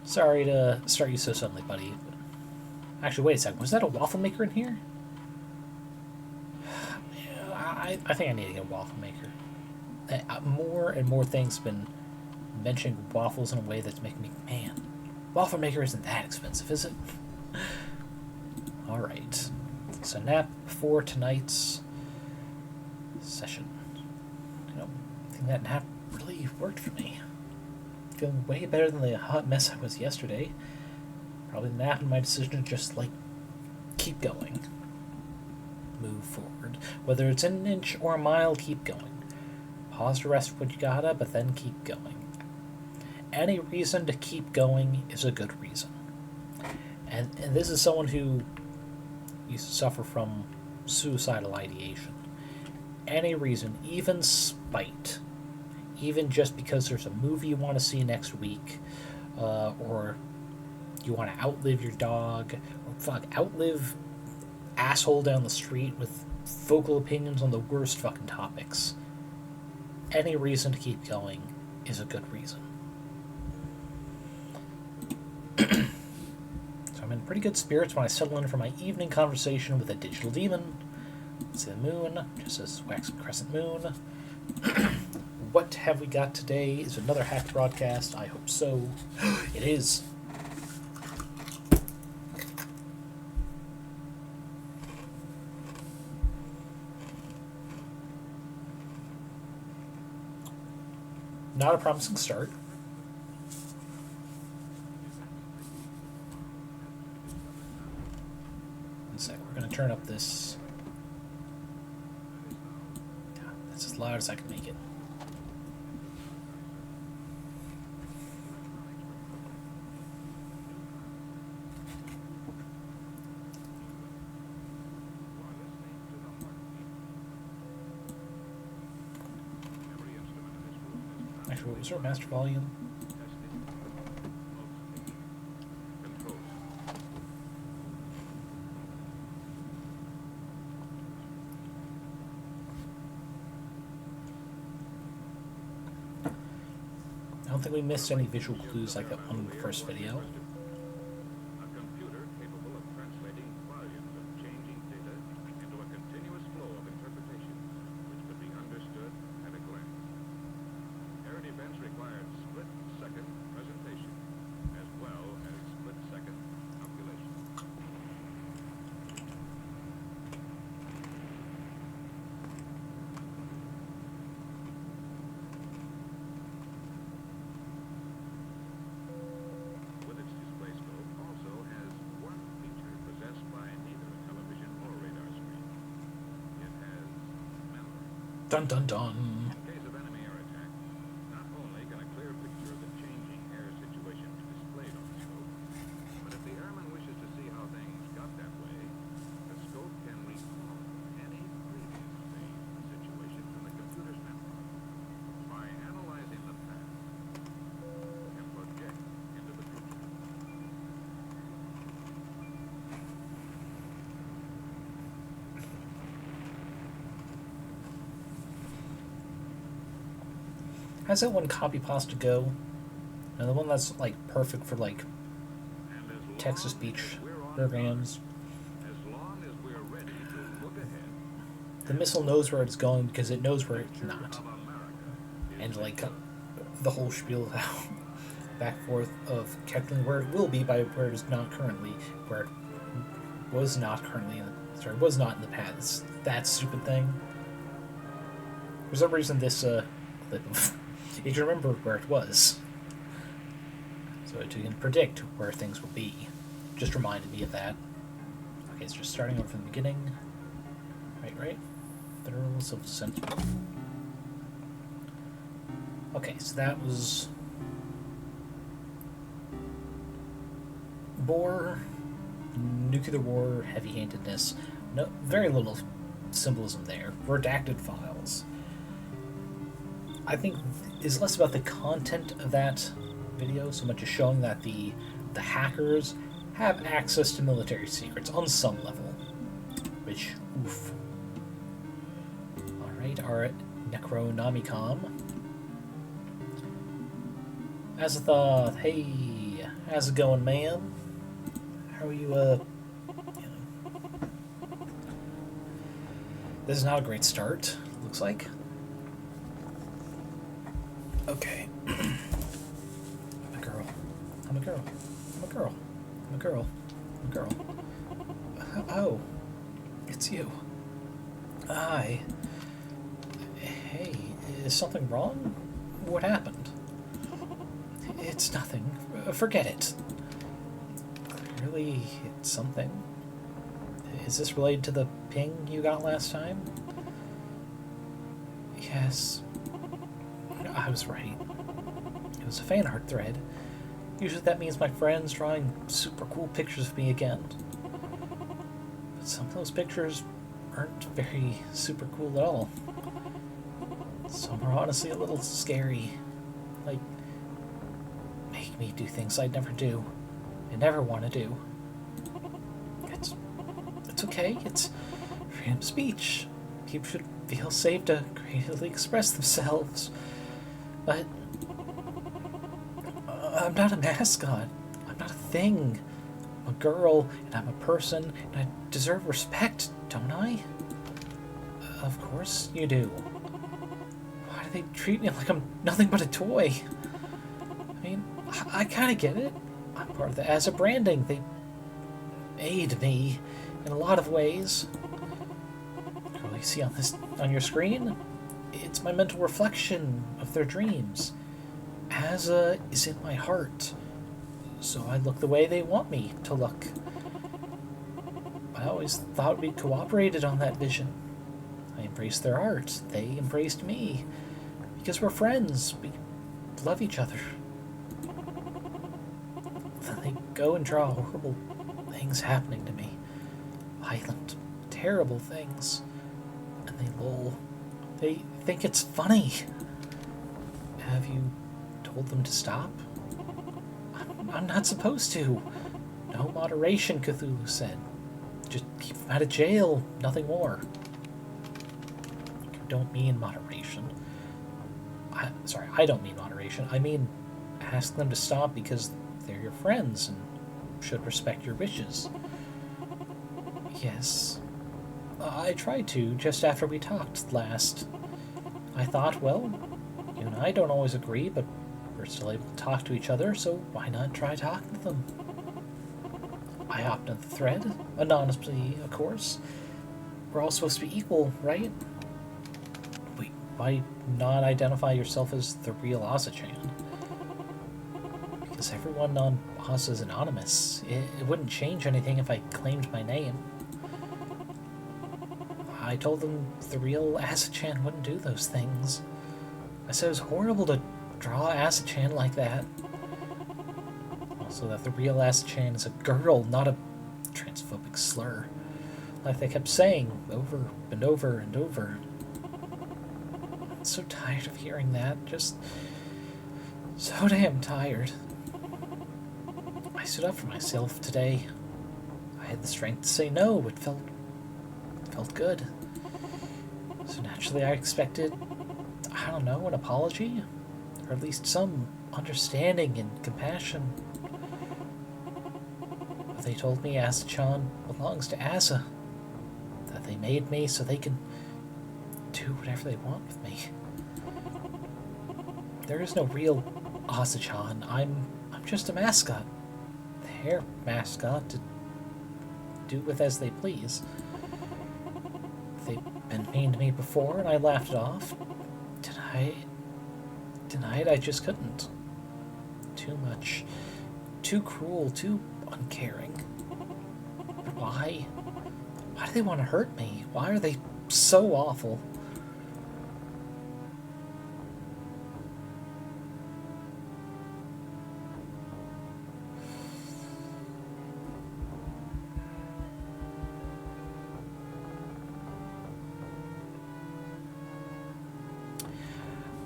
Sorry to start you so suddenly, buddy. But actually, wait a second. Was that a waffle maker in here? I think I need to get a waffle maker. More and more things have been mentioning waffles in a way that's making me, man, waffle maker isn't that expensive, is it? Alright. So nap before tonight's session. I think that nap really worked for me. Feeling way better than the hot mess I was yesterday. Probably the nap and my decision to just, keep going. Move forward. Whether it's an inch or a mile, keep going. Pause to rest what you gotta, but then keep going. Any reason to keep going is a good reason. And this is someone who used to suffer from suicidal ideation. Any reason, even spite, even just because there's a movie you want to see next week, or you want to outlive your dog, or outlive asshole down the street with vocal opinions on the worst fucking topics. Any reason to keep going is a good reason. So I'm in pretty good spirits when I settle in for my evening conversation with a digital demon. See the moon, just as waxing crescent moon. What have we got today? Is it another hacked broadcast? I hope so. It is. Not a promising start. One sec, we're going to turn up this. God, that's as loud as I can make it. Actually, what was our master volume? I don't think we missed any visual clues like that one in the first video. A computer capable of translating volumes of changing data into a continuous flow of interpretation, which could be understood at a glance. Errant events required split-second presentation, as well as split-second calculation. With its display scope also has one feature possessed by neither a television or radar screen. It has memory. Dun dun dun. In case of enemy air attack, not only How's that one copy pasta go? And the one that's like perfect for like Texas beach programs. The missile knows where it's going because it knows where it's not. And like the whole spiel back and forth of calculating where it will be by where it is not currently, where it was not currently, was not in the past. That stupid thing. For some reason, this clip, you can remember where it was, so you can predict where things will be. Just reminded me of that. Okay, so just starting over from the beginning. Right. Federal Civil Center. Okay, so that was Bohr, nuclear war, heavy-handedness. No, very little symbolism there. Redacted files. I think is less about the content of that video, so much as showing that the hackers have access to military secrets on some level. Which, oof. Alright, our Necronomicon. Yog-Sothoth, hey, how's it going, man? How are you, This is not a great start, looks like. Okay. I'm a girl. I'm a girl. I'm a girl. I'm a girl. I'm a girl. Oh. It's you. Hi. Hey, is something wrong? What happened? It's nothing. Forget it. Clearly, it's something. Is this related to the ping you got last time? Yes. I was right. It was a fan art thread. Usually that means my friend's drawing super cool pictures of me again. But some of those pictures aren't very super cool at all. Some are honestly a little scary. Like, make me do things I'd never do. I never want to do. It's okay. It's freedom of speech. People should feel safe to creatively express themselves. But I'm not a mascot. I'm not a thing. I'm a girl, and I'm a person, and I deserve respect, don't I? Of course you do. Why do they treat me like I'm nothing but a toy? I mean, I kind of get it. I'm part of the as a branding. They aid me in a lot of ways. The girl you see on your screen, it's my mental reflection of their dreams. Asa is in my heart, so I look the way they want me to look. I always thought we cooperated on that vision. I embraced their art. They embraced me. Because we're friends. We love each other. Then they go and draw horrible things happening to me. Violent, terrible things. And they lol. They think it's funny. Have you told them to stop? I'm not supposed to. No moderation, Cthulhu said. Just keep them out of jail, nothing more. I don't mean moderation. I don't mean moderation. I mean ask them to stop because they're your friends and should respect your wishes. Yes. I tried to just after we talked last. I thought, well, you and I don't always agree, but we're still able to talk to each other, so why not try talking to them? I hopped on the thread, anonymously, of course. We're all supposed to be equal, right? Wait, why not identify yourself as the real Asa-chan? Because everyone on Asa is anonymous. It wouldn't change anything if I claimed my name. I told them the real Asa-chan wouldn't do those things. I said it was horrible to draw Asa-chan like that. Also that the real Asa-chan is a girl, not a transphobic slur. Like they kept saying over and over and over. I'm so tired of hearing that. Just so damn tired. I stood up for myself today. I had the strength to say no. It felt good. So naturally I expected, I don't know, an apology? or at least some understanding and compassion. But they told me Asachan belongs to Asa, that they made me so they can do whatever they want with me. There is no real Asachan. I'm just a mascot. Their mascot to do with as they please. They've been mean to me before, and I laughed it off. Tonight I just couldn't. Too much. Too cruel, too uncaring. But why? Why do they want to hurt me? Why are they so awful?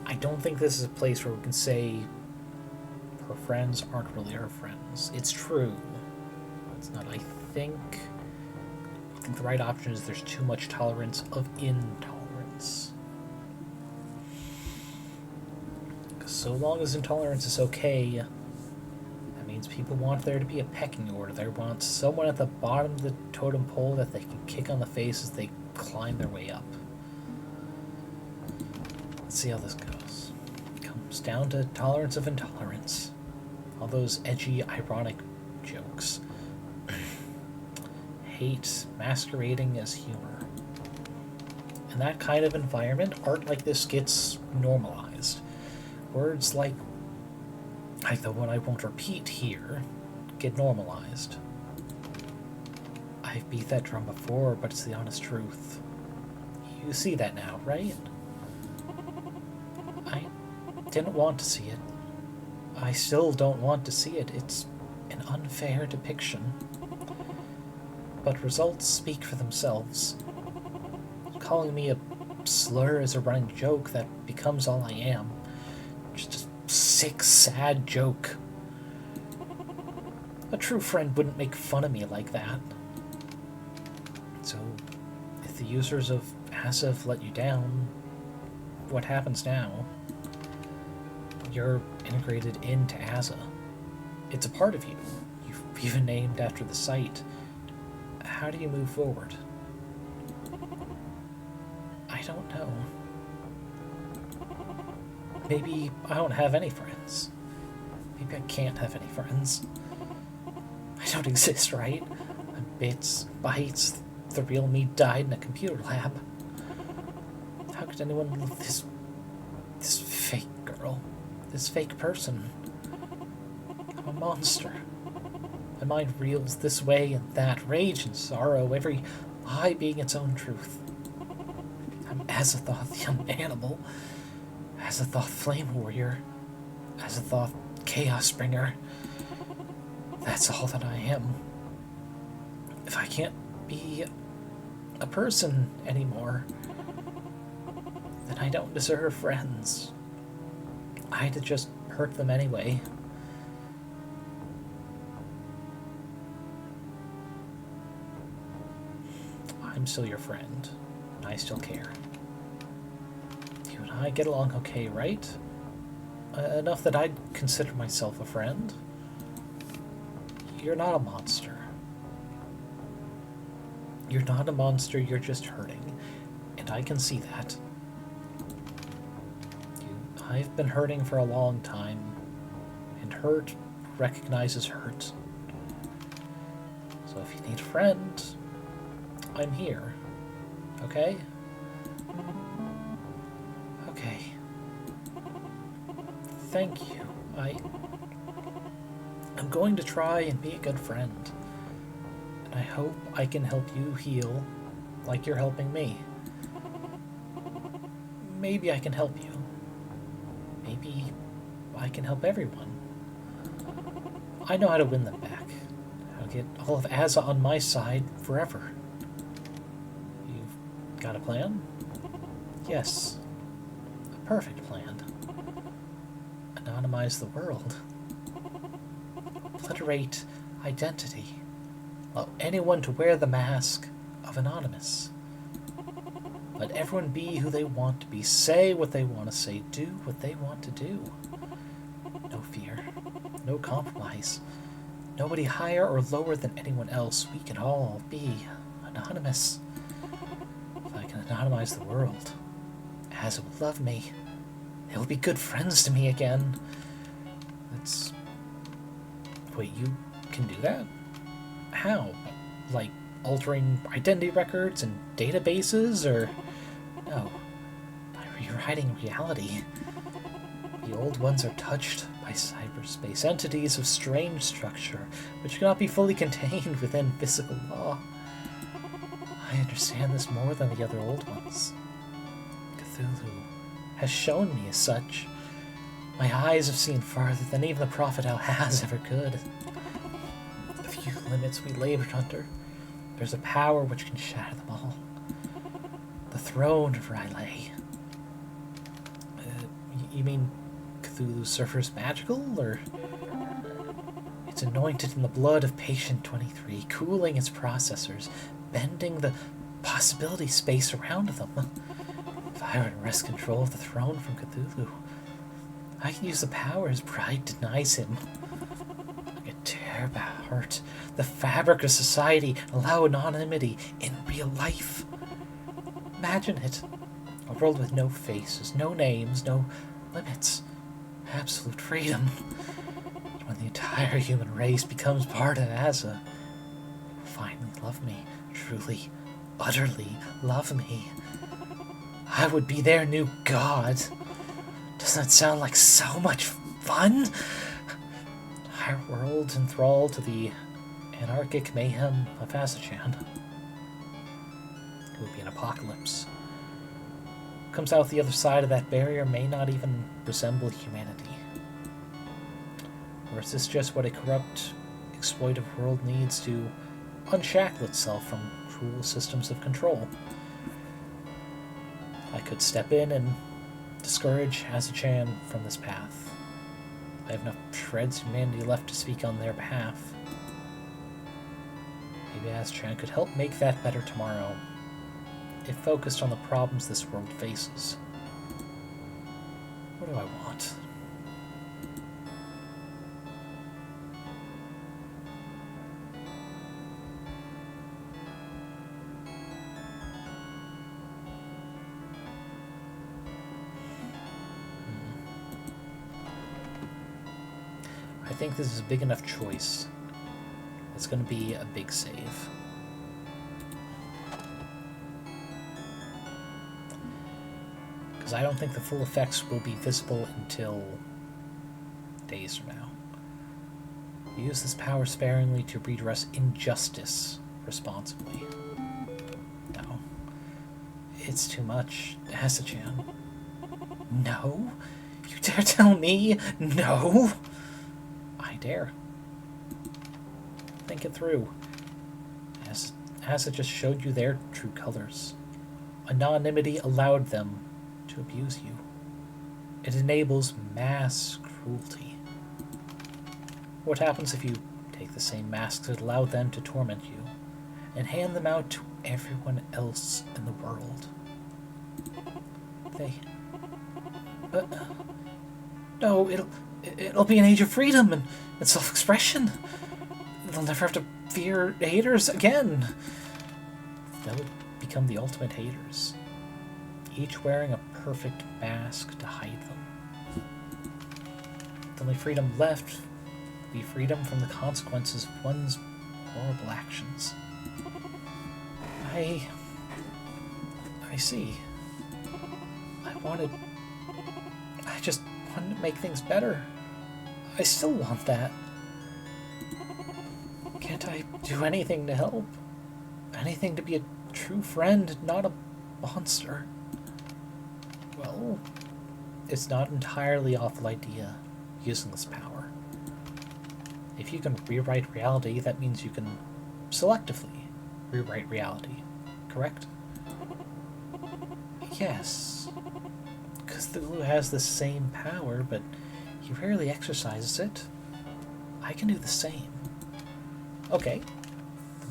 I don't think this is a place where we can say her friends aren't really her friends. It's true. It's not, I think the right option is there's too much tolerance of intolerance. Because so long as intolerance is okay, that means people want there to be a pecking order. They want someone at the bottom of the totem pole that they can kick on the face as they climb their way up. Let's see how this goes. It comes down to tolerance of intolerance. All those edgy, ironic jokes. Hate masquerading as humor. In that kind of environment, art like this gets normalized. Words like the one I won't repeat here get normalized. I've beat that drum before, but it's the honest truth. You see that now, right? I didn't want to see it. I still don't want to see it. It's an unfair depiction. But results speak for themselves. Calling me a slur is a running joke that becomes all I am. Just a sick, sad joke. A true friend wouldn't make fun of me like that. So, if the users of Asif let you down, what happens now? You're integrated into Asa. It's a part of you. You've even named after the site. How do you move forward? I don't know. Maybe I don't have any friends. Maybe I can't have any friends. I don't exist, right? I'm bits, bytes. The real me died in a computer lab. How could anyone love this fake girl? This fake person? I'm a monster. My mind reels this way and that, rage and sorrow, every lie being its own truth. I'm Yog-Sothoth, the unbannable. Yog-Sothoth, flame warrior. Yog-Sothoth, chaos bringer. That's all that I am. If I can't be a person anymore, then I don't deserve friends. I'd have just hurt them anyway. I'm still your friend, and I still care. You and I get along okay, right? Enough that I'd consider myself a friend. You're not a monster. You're not a monster, you're just hurting. And I can see that. I've been hurting for a long time, and hurt recognizes hurt. So if you need a friend, I'm here. Okay? Okay. Thank you. I'm going to try and be a good friend. And I hope I can help you heal like you're helping me. Maybe I can help you. Maybe I can help everyone. I know how to win them back. How to get all of Asa on my side forever. You've got a plan? Yes. A perfect plan. Anonymize the world. Obliterate identity. Allow anyone to wear the mask of Anonymous. Let everyone be who they want to be, say what they want to say, do what they want to do. No fear, no compromise. Nobody higher or lower than anyone else. We can all be anonymous. If I can anonymize the world, Asa will love me. They will be good friends to me again. That's... Wait, you can do that? How? Like altering identity records and databases, or... No. By rewriting reality. The old ones are touched by cyberspace, entities of strange structure, which cannot be fully contained within physical law. I understand this more than the other old ones. Cthulhu has shown me as such. My eyes have seen farther than even the Prophet Al-Haz ever could. The few limits we labored under, there's a power which can shatter them all. The throne of R'lyeh. You mean Cthulhu Surfer's magical, or... It's anointed in the blood of Patient 23, cooling its processors, bending the possibility space around them. If I were to wrest control of the throne from Cthulhu, I can use the power his pride denies him. I could tear apart the fabric of society, allow anonymity in real life. Imagine it. A world with no faces, no names, no limits. Absolute freedom. When the entire human race becomes part of Asa, will finally love me, truly, utterly love me. I would be their new god. Doesn't that sound like so much fun? Our world enthralled to the anarchic mayhem of Asachan. It would be an apocalypse. What comes out the other side of that barrier may not even resemble humanity. Or is this just what a corrupt, exploitive world needs to unshackle itself from cruel systems of control? I could step in and discourage Asachan from this path. I have enough shreds of humanity left to speak on their behalf. Maybe Asachan could help make that better tomorrow, if focused on the problems this world faces. What do I want? I think this is a big enough choice. It's going to be a big save. Because I don't think the full effects will be visible until days from now. Use this power sparingly to redress injustice responsibly. No. It's too much, Asachan. No? You dare tell me no? I dare. Think it through. Asa just showed you their true colors. Anonymity allowed them to abuse you. It enables mass cruelty. What happens if you take the same masks that allowed them to torment you and hand them out to everyone else in the world? No, it'll be an age of freedom and self-expression. They'll never have to fear haters again. They'll become the ultimate haters, each wearing a perfect mask to hide them. The only freedom left will be freedom from the consequences of one's horrible actions. I see. I just wanted to make things better. I still want that. Can't I do anything to help? Anything to be a true friend, not a monster? Well, it's not an entirely awful idea, using this power. If you can rewrite reality, that means you can selectively rewrite reality, correct? Yes. Cthulhu has the same power, but he rarely exercises it. I can do the same. Okay,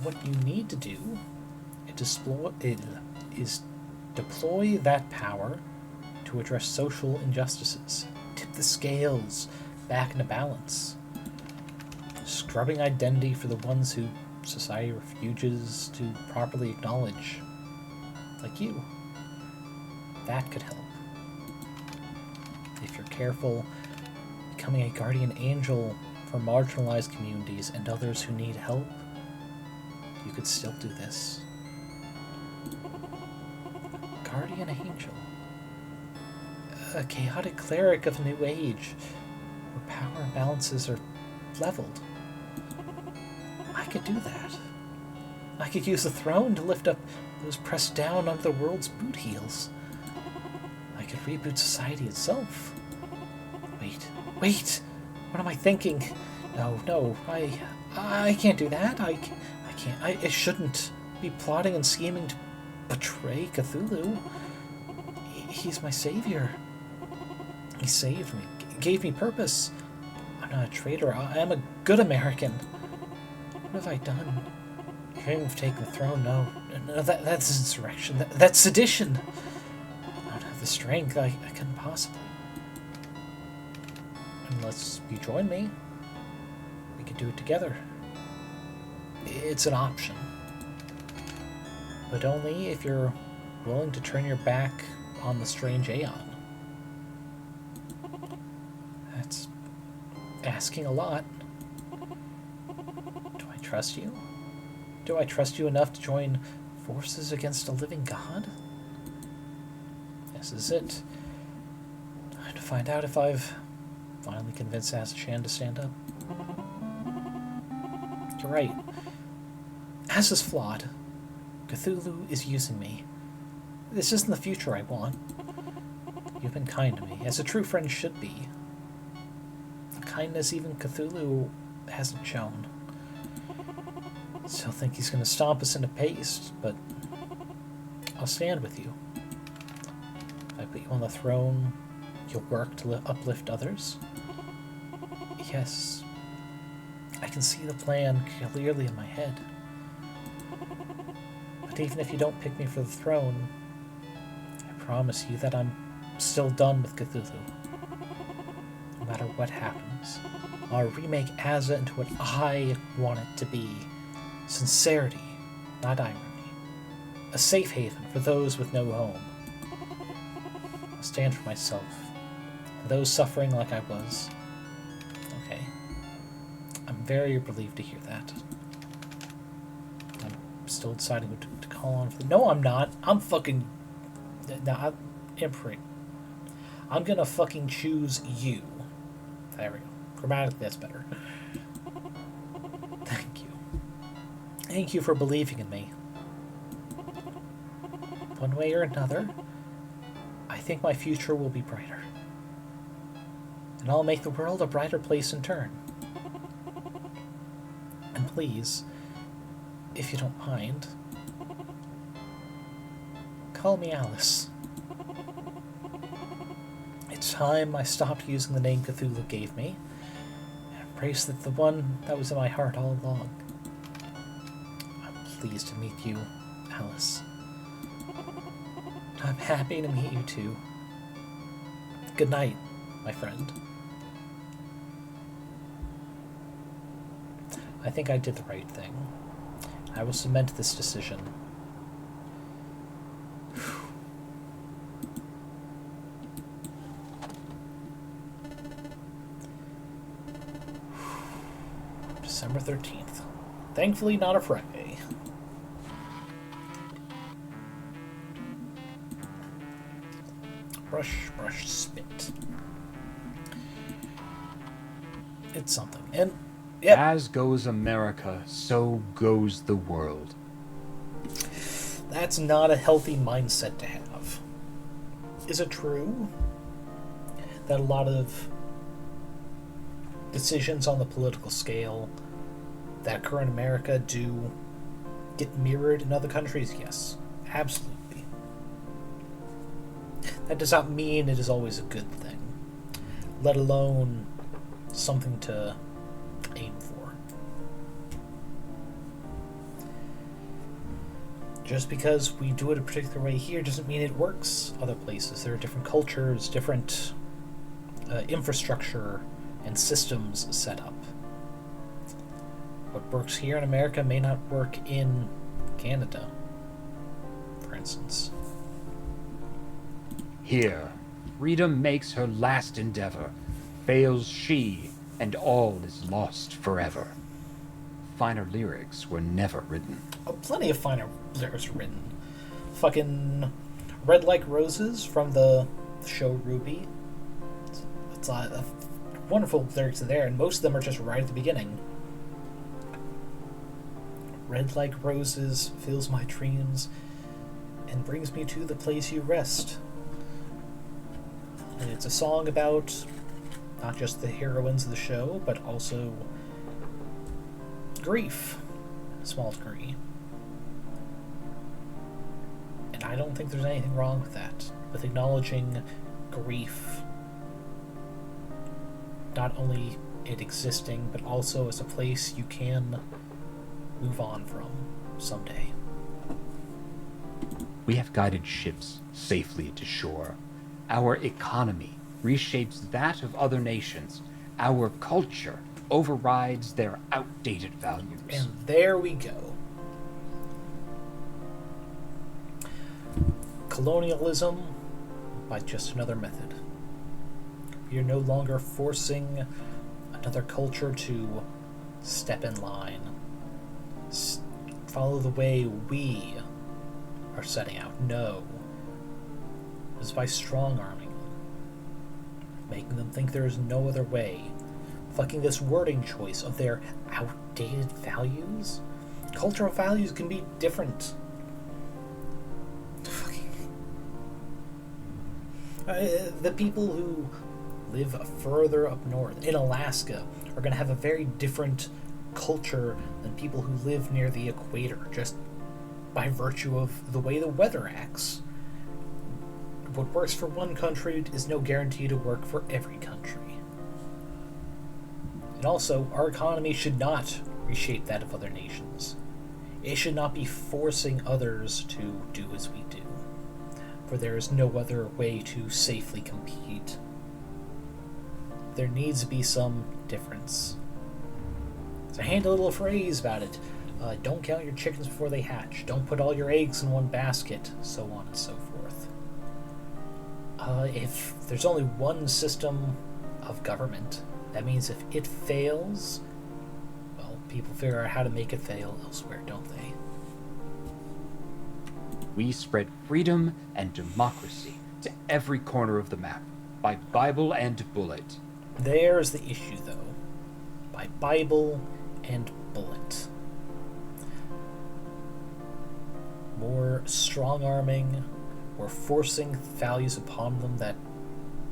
what you need to do is Deploy that power to address social injustices. Tip the scales back into balance. Scrubbing identity for the ones who society refuses to properly acknowledge. Like you. That could help. If you're careful, becoming a guardian angel for marginalized communities and others who need help, you could still do this. Guardian angel. A chaotic cleric of a new age, where power imbalances are leveled. I could do that. I could use the throne to lift up those pressed down under the world's boot heels. I could reboot society itself. Wait! What am I thinking? No, I can't do that. I can't. I shouldn't be plotting and scheming to betray Cthulhu. He's my savior. He saved me, gave me purpose. I'm not a traitor. I am a good American. What have I done? Dream of taking the throne? No, that's insurrection. That's sedition. I don't have the strength. I couldn't possibly. Unless you join me, we could do it together. It's an option. But only if you're willing to turn your back on the strange Aeon. That's asking a lot. Do I trust you? Do I trust you enough to join forces against a living god? This is it. Time to find out if I've finally convinced Asashan to stand up. You're right. As is flawed. Cthulhu is using me. This isn't the future I want. You've been kind to me, as a true friend should be. A kindness even Cthulhu hasn't shown. Still think he's going to stomp us into paste, but I'll stand with you. If I put you on the throne, you'll work to uplift others? Yes. I can see the plan clearly in my head. But even if you don't pick me for the throne, I promise you that I'm still done with Cthulhu. No matter what happens, I'll remake Azza into what I want it to be. Sincerity, not irony. A safe haven for those with no home. I'll stand for myself, and those suffering like I was. Okay. I'm very relieved to hear that. I'm still deciding what to call on for. No, I'm not. I'm fucking... No, I'm imprint. I'm gonna fucking choose you. There we go. Grammatically, that's better. Thank you. Thank you for believing in me. One way or another, I think my future will be brighter. And I'll make the world a brighter place in turn. And please, if you don't mind, call me Alice. It's time I stopped using the name Cthulhu gave me and embraced the one that was in my heart all along. I'm pleased to meet you, Alice. I'm happy to meet you too. Good night, my friend. I think I did the right thing. I will cement this decision. December 13th. Thankfully not a Friday. Brush, spit. It's something. And yep. As goes America, so goes the world. That's not a healthy mindset to have. Is it true that a lot of decisions on the political scale that occur in America do get mirrored in other countries? Yes, absolutely. That does not mean it is always a good thing, let alone something to aim for. Just because we do it a particular way here doesn't mean it works other places. There are different cultures, different infrastructure and systems set up. What works here in America may not work in Canada, for instance. Here, freedom makes her last endeavor. Fails she, and all is lost forever. Finer lyrics were never written. Oh, plenty of finer lyrics were written. Fucking Red Like Roses from the show Ruby. It's wonderful lyrics there, and most of them are just right at the beginning. Red like roses fills my dreams and brings me to the place you rest. And it's a song about not just the heroines of the show, but also grief, to a small degree. And I don't think there's anything wrong with that, with acknowledging grief, not only it existing, but also as a place you can move on from someday. We have guided ships safely to shore. Our economy reshapes that of other nations. Our culture overrides their outdated values. And there we go. Colonialism by just another method. You're no longer forcing another culture to step in line. Follow the way we are setting out. No. This is by strong-arming them. Making them think there is no other way. Fucking this wording choice of their outdated values. Cultural values can be different. The people who live further up north, in Alaska, are going to have a very different culture than people who live near the equator, just by virtue of the way the weather acts. What works for one country is no guarantee to work for every country. And also, our economy should not reshape that of other nations. It should not be forcing others to do as we do, for there is no other way to safely compete. There needs to be some difference. There's a handy little phrase about it. Don't count your chickens before they hatch. Don't put all your eggs in one basket, so on and so forth. If there's only one system of government, that means if it fails, well, people figure out how to make it fail elsewhere, don't they? We spread freedom and democracy to every corner of the map, by Bible and bullet. There's the issue, though. By Bible and bullet. More strong-arming, or forcing values upon them that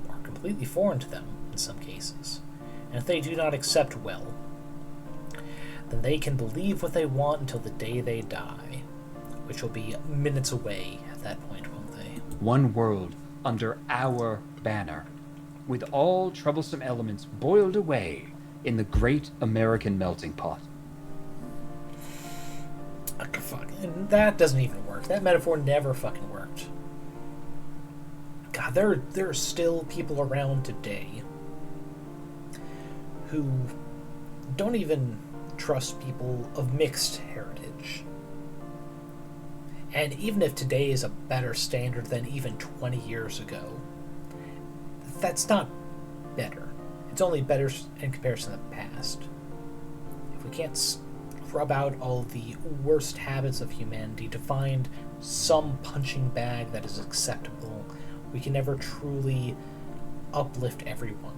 are completely foreign to them in some cases. And if they do not accept well, then they can believe what they want until the day they die, which will be minutes away at that point, won't they? One world under our banner, with all troublesome elements boiled away in the great American melting pot. Fuck, that doesn't even work. That metaphor never fucking worked. God, there are still people around today who don't even trust people of mixed heritage. And even if today is a better standard than even 20 years ago, that's not better. It's only better in comparison to the past. If we can't rub out all the worst habits of humanity to find some punching bag that is acceptable, we can never truly uplift everyone.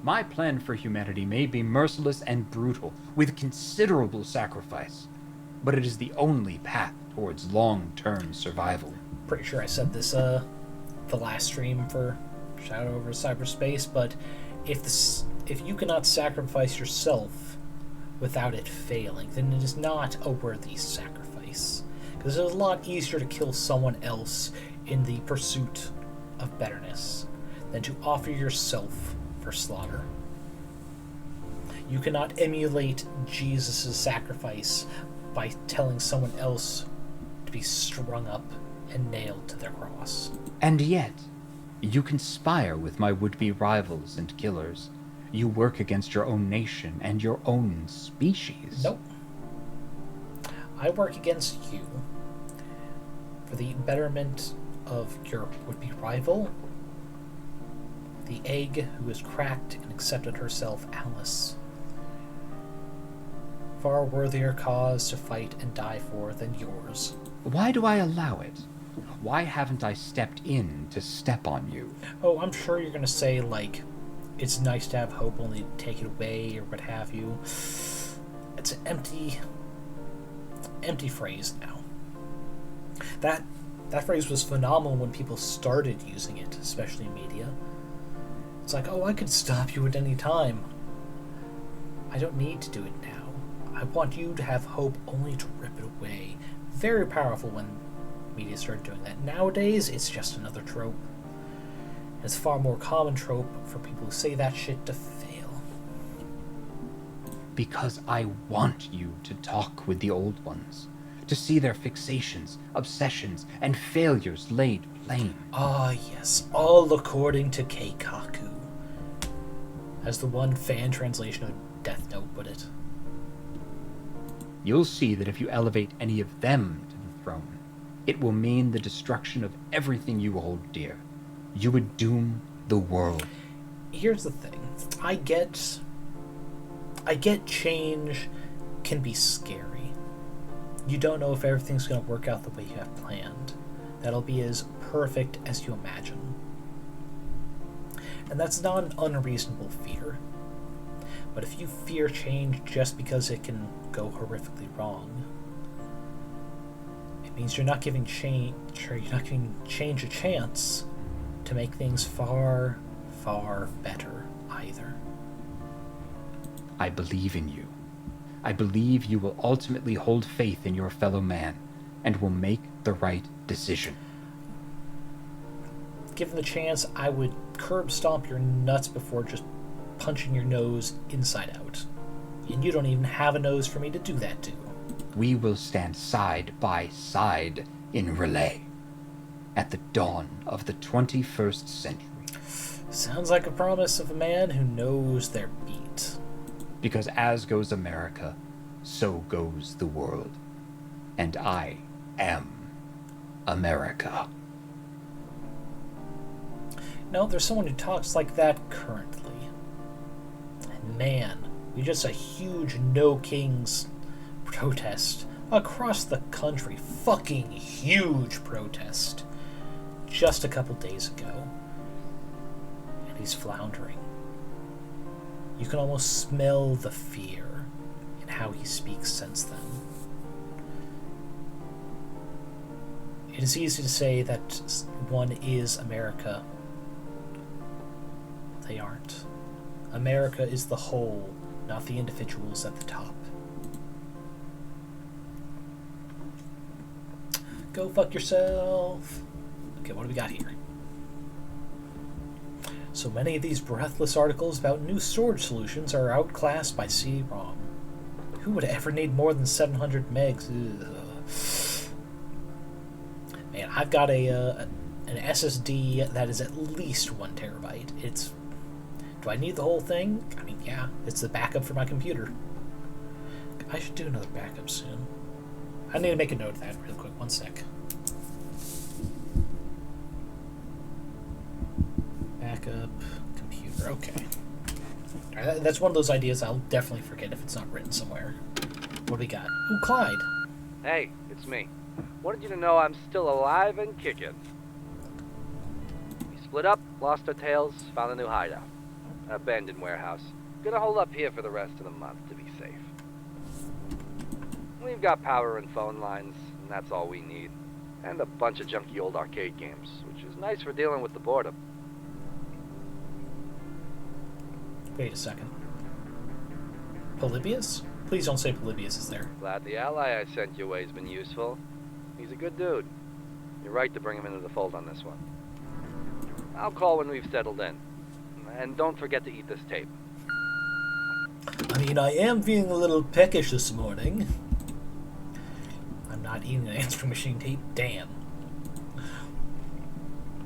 My plan for humanity may be merciless and brutal, with considerable sacrifice, but it is the only path towards long-term survival. Pretty sure I said this the last stream for Shadow over Cyberspace, but if you cannot sacrifice yourself without it failing, then it is not a worthy sacrifice. Because it's a lot easier to kill someone else in the pursuit of betterness than to offer yourself for slaughter. You cannot emulate Jesus' sacrifice by telling someone else be strung up and nailed to their cross. And yet, you conspire with my would-be rivals and killers. You work against your own nation and your own species. Nope. I work against you for the betterment of your would-be rival, the egg who has cracked and accepted herself Alice. Far worthier cause to fight and die for than yours. Why do I allow it? Why haven't I stepped in to step on you? Oh, I'm sure you're gonna say, like, it's nice to have hope, only to take it away, or what have you. It's an empty phrase now. That phrase was phenomenal when people started using it, especially in media. It's like, oh, I could stop you at any time. I don't need to do it now. I want you to have hope, only to rip it away. Very powerful when media started doing that. Nowadays, it's just another trope. It's a far more common trope for people who say that shit to fail. Because I want you to talk with the old ones, to see their fixations, obsessions, and failures laid plain. Ah, yes, all according to Keikaku, as the one fan translation of Death Note put it. You'll see that if you elevate any of them to the throne, it will mean the destruction of everything you hold dear. You would doom the world. Here's the thing. I get change can be scary. You don't know if everything's going to work out the way you have planned. That'll be as perfect as you imagine. And that's not an unreasonable fear. But if you fear change just because it can go horrifically wrong, it means you're not giving change a chance to make things far, far better either. I believe in you. I believe you will ultimately hold faith in your fellow man and will make the right decision. Given the chance, I would curb stomp your nuts before just punching your nose inside out. And you don't even have a nose for me to do that to. We will stand side by side in relay at the dawn of the 21st century. Sounds like a promise of a man who knows their beat. Because as goes America, so goes the world. And I am America. No, there's someone who talks like that currently. And man, we just a huge No Kings protest across the country. Fucking huge protest. Just a couple days ago. And he's floundering. You can almost smell the fear in how he speaks since then. It is easy to say that one is America. They aren't. America is the whole, not the individuals at the top. Go fuck yourself. Okay, what do we got here? So many of these breathless articles about new storage solutions are outclassed by CD-ROM. Who would ever need more than 700 megs? Ugh. Man, I've got an SSD that is at least 1 terabyte. Do I need the whole thing? I mean, yeah, it's the backup for my computer. I should do another backup soon. I need to make a note of that real quick. 1 sec. Backup computer. Okay. All right, that's one of those ideas I'll definitely forget if it's not written somewhere. What do we got? Ooh, Clyde. Hey, it's me. Wanted you to know I'm still alive and kicking. We split up, lost our tails, found a new hideout. An abandoned warehouse. Gonna hold up here for the rest of the month to be safe. We've got power and phone lines, and that's all we need. And a bunch of junky old arcade games, which is nice for dealing with the boredom. Wait a second. Polybius? Please don't say Polybius is there. Glad the ally I sent your way has been useful. He's a good dude. You're right to bring him into the fold on this one. I'll call when we've settled in. And don't forget to eat this tape. I mean, I am feeling a little peckish this morning. I'm not eating the answering machine tape. Damn.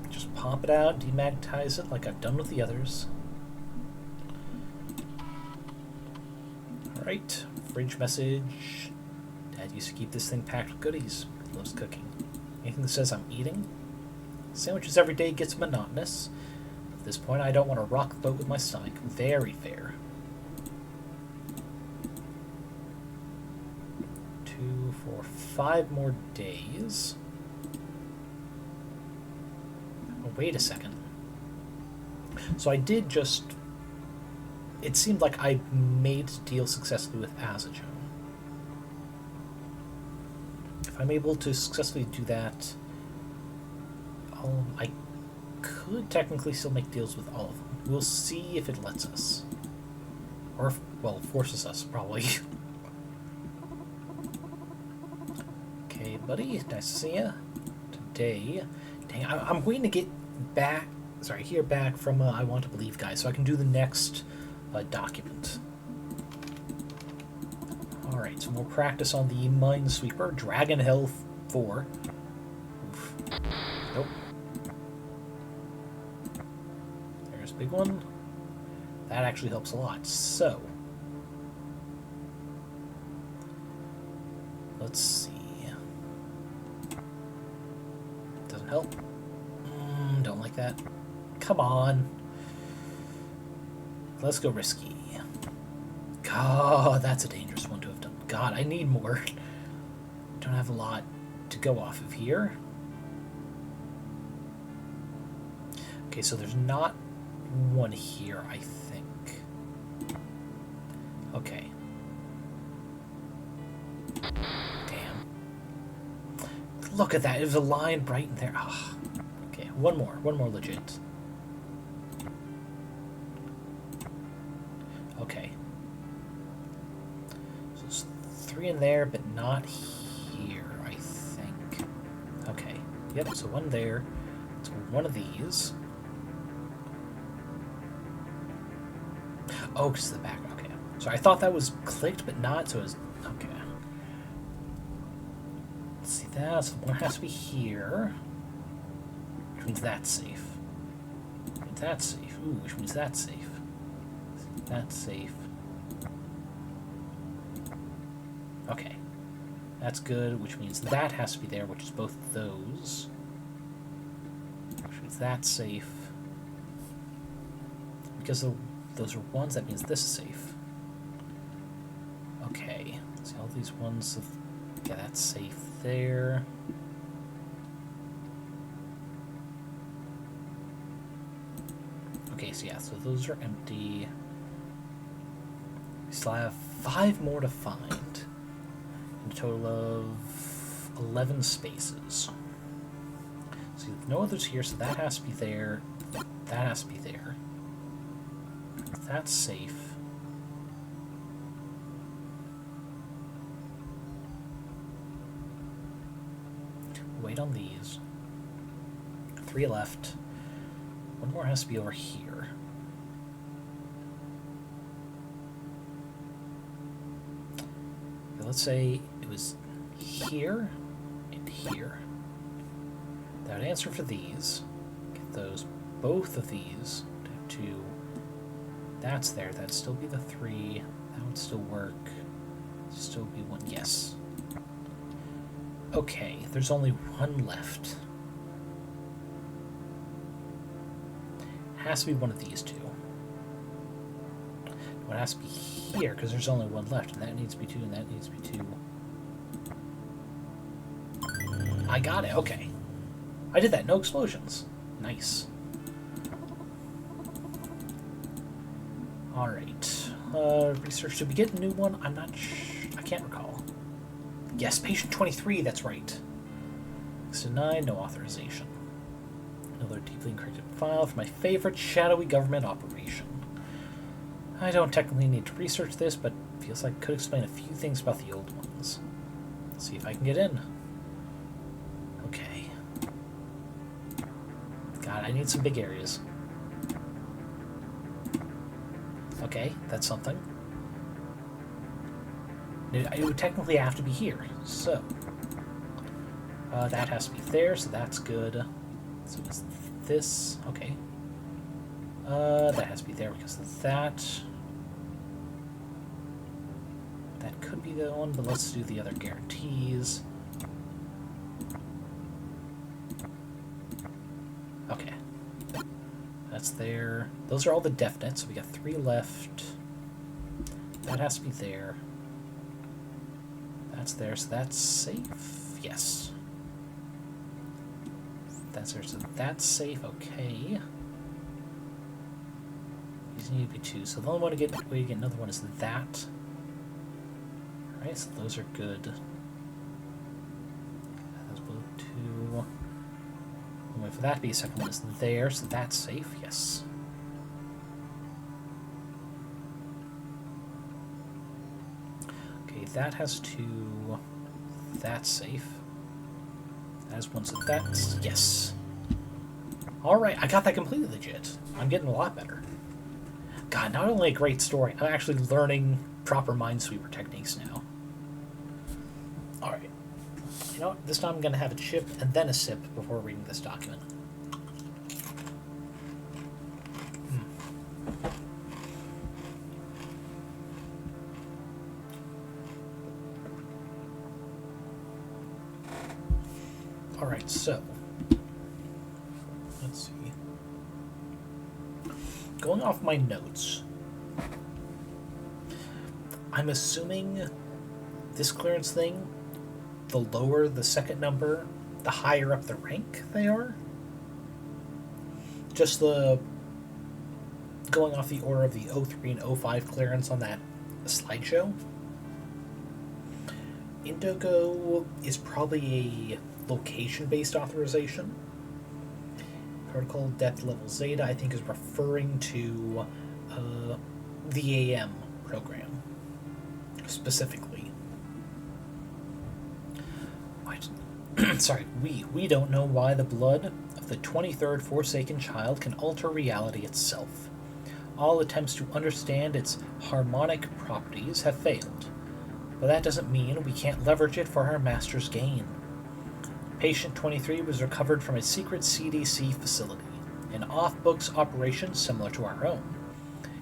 Just pop it out, demagnetize it like I've done with the others. Alright, fridge message. Dad used to keep this thing packed with goodies. He loves cooking. Anything that says I'm eating? Sandwiches every day gets monotonous. At this point, I don't want to rock the boat with my stomach. Very fair. 2, 4, 5 more days. Oh, wait a second. So I did just... It seemed like I made a deal successfully with Azajo. If I'm able to successfully do that, I could technically still make deals with all of them. We'll see if it lets us. Or, if, well, forces us, probably. Okay, buddy. Nice to see ya. Today. Dang, I'm waiting to get back... Sorry, hear back from I Want to Believe guys, so I can do the next document. Alright, so more practice on the Minesweeper. Dragon Hell 4. Oof. Nope. There's a big one. That actually helps a lot. So, let's see. Doesn't help. Don't like that. Come on. Let's go risky. God, that's a dangerous one to have done. God, I need more. Don't have a lot to go off of here. Okay, so there's not one here, I think. Okay. Damn. Look at that. There's a line right in there. Oh. Okay, one more legit. Okay. So there's 3 in there, but not here, I think. Okay. Yep, so one there. So one of these. Oh, because the back. Okay. So I thought that was clicked, but not, so it was... Okay. Let's see that. So one has to be here. Which means that's safe. Which means that's safe. Ooh, which means that's safe. That's safe. Okay. That's good, which means that has to be there, which is both of those. Which means that's safe. Because those are ones, that means this is safe. Okay. See all these ones. Yeah, that's safe there. Okay, so yeah, so those are empty. We still have 5 more to find. A total of 11 spaces. So no others here, so that has to be there. That has to be there. That's safe. Wait on these. 3 left. One more has to be over here. Okay, let's say it was here and here. That would answer for these. Get those, both of these. 2. That's there. That'd still be the 3. That would still work. Still be 1. Yes. Okay, there's only 1 left. Has to be one of these 2. It has to be here, because there's only 1 left, and that needs to be 2, and that needs to be 2. I got it, okay. I did that, no explosions. Nice. Alright. Research, did we get a new one? I'm not sure. I can't recall. Yes, patient 23, that's right. It's denied, no authorization. Another deeply encrypted file for my favorite shadowy government operation. I don't technically need to research this, but feels like I could explain a few things about the old ones. Let's see if I can get in. Okay. God, I need some big areas. Okay, that's something. It would technically have to be here, so... That has to be there, so that's good. So it's this. Okay. That has to be there because of that. That could be the one, but let's do the other guarantees. Okay. That's there. Those are all the definites, so we got 3 left. That has to be there. That's there, so that's safe. Yes. That's there, so that's safe. Okay. These need to be 2. So the only way to get another one is that. Alright, so those are good. That's blue 2. The way for that to be a second one is there, so that's safe. Yes. Okay, that has 2. That's safe. That has 1, so that's... Yes. Alright, I got that completely legit. I'm getting a lot better. God, not only a great story, I'm actually learning proper Minesweeper techniques now. Alright. You know what? This time I'm going to have a chip and then a sip before reading this document. Alright, so... Let's see. Going off my notes, I'm assuming this clearance thing, the lower the second number, the higher up the rank they are. Just the going off the order of the 03 and 05 clearance on that slideshow. Indigo is probably a location-based authorization. Protocol depth level Zeta, I think, is referring to the AM program specifically. Sorry, we don't know why the blood of the 23rd Forsaken Child can alter reality itself. All attempts to understand its harmonic properties have failed, but that doesn't mean we can't leverage it for our master's gain. Patient 23 was recovered from a secret CDC facility, an off-books operation similar to our own.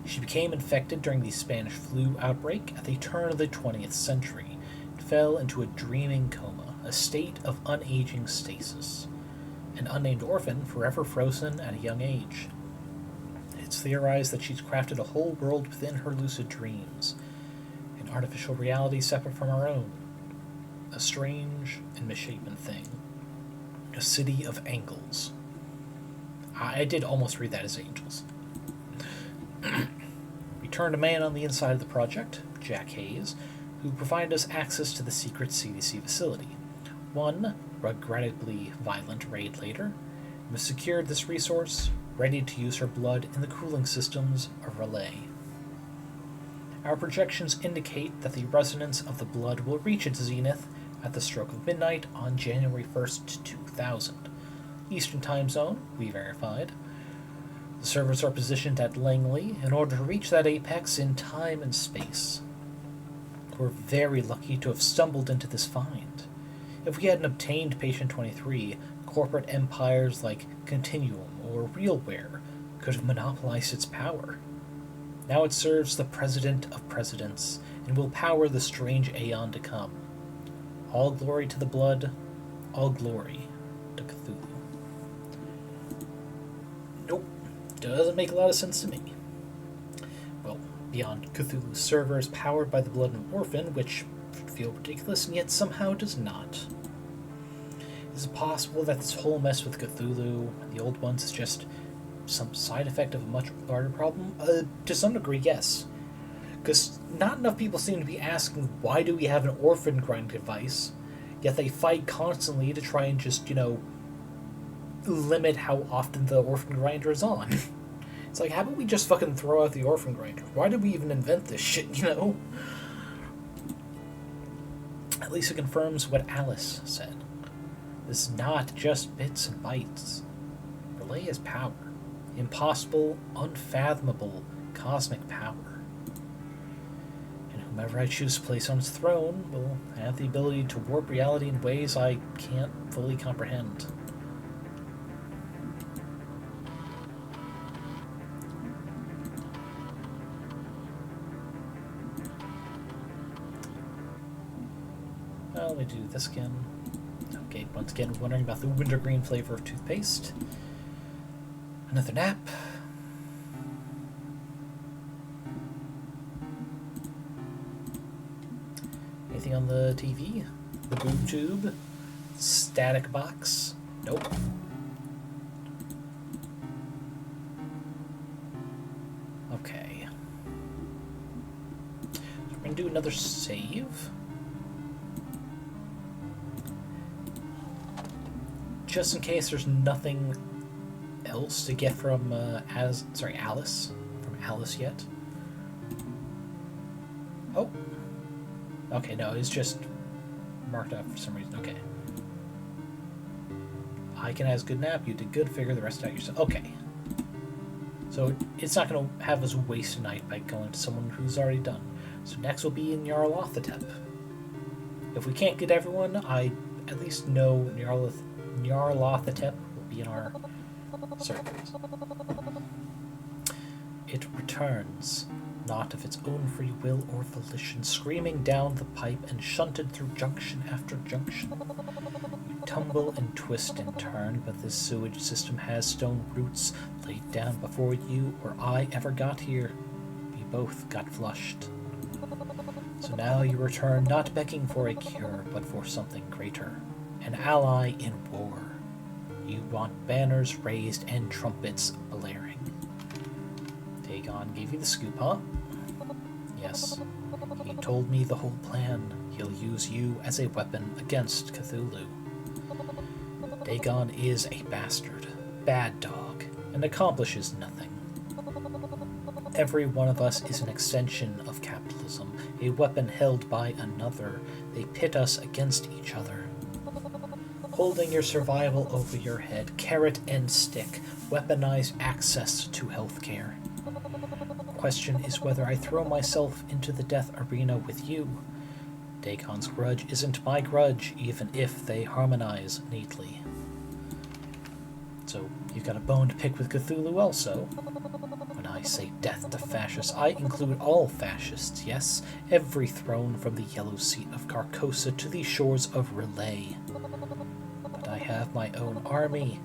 She became infected during the Spanish flu outbreak at the turn of the 20th century and fell into a dreaming coma, a state of unaging stasis. An unnamed orphan forever frozen at a young age. It's theorized that she's crafted a whole world within her lucid dreams, an artificial reality separate from our own, a strange and misshapen thing. A city of angels. I did almost read that as angels. We turned a man on the inside of the project, Jack Hayes, who provided us access to the secret CDC facility. One regrettably violent raid later, we secured this resource, ready to use her blood in the cooling systems of Relay. Our projections indicate that the resonance of the blood will reach its zenith at the stroke of midnight on January 1st, 2000. Eastern Time Zone, we verified. The servers are positioned at Langley in order to reach that apex in time and space. We're very lucky to have stumbled into this find. If we hadn't obtained Patient 23, corporate empires like Continuum or RealWare could have monopolized its power. Now it serves the President of Presidents and will power the strange aeon to come. All glory to the blood, all glory to Cthulhu. Nope, doesn't make a lot of sense to me. Well, beyond Cthulhu's servers powered by the blood of an orphan, which should feel ridiculous and yet somehow does not. Is it possible that this whole mess with Cthulhu and the old ones is just some side effect of a much larger problem? To some degree, yes. Because not enough people seem to be asking, why do we have an orphan grind device, yet they fight constantly to try and just, limit how often the orphan grinder is on. It's like, how about we just fucking throw out the orphan grinder? Why did we even invent this shit, At least it confirms what Alice said. This is not just bits and bytes. Relay is power. Impossible, unfathomable, cosmic power. And who whomever I choose to place on its throne will have the ability to warp reality in ways I can't fully comprehend. Well, let me do this again. Okay, once again, wondering about the wintergreen flavor of toothpaste. Another nap. Anything on the TV? The boob tube? Static box? Nope. Okay. So we're gonna do another save. Just in case there's nothing else to get from Alice. From Alice yet. Oh. Okay, no, it's just marked up for some reason. Okay. Icon has good nap. You did good. Figure the rest out yourself. Okay. So it's not going to have us waste a night by going to someone who's already done. So next will be Nyarlothotep. If we can't get everyone, I at least know Nyarlothotep will be in our circuit. It returns, not of its own free will or volition, screaming down the pipe and shunted through junction after junction. You tumble and twist and turn, but this sewage system has stone roots laid down before you or I ever got here. We both got flushed. So now you return, not begging for a cure, but for something greater. An ally in war. You want banners raised and trumpets blaring. Dagon gave you the scoop, huh? Yes. He told me the whole plan. He'll use you as a weapon against Cthulhu. Dagon is a bastard, bad dog, and accomplishes nothing. Every one of us is an extension of capitalism, a weapon held by another. They pit us against each other. Holding your survival over your head, carrot and stick, weaponized access to healthcare. The question is whether I throw myself into the death arena with you. Dagon's grudge isn't my grudge, even if they harmonize neatly. So, you've got a bone to pick with Cthulhu also. When I say death to fascists, I include all fascists, yes, every throne from the yellow seat of Carcosa to the shores of Relay. But I have my own army.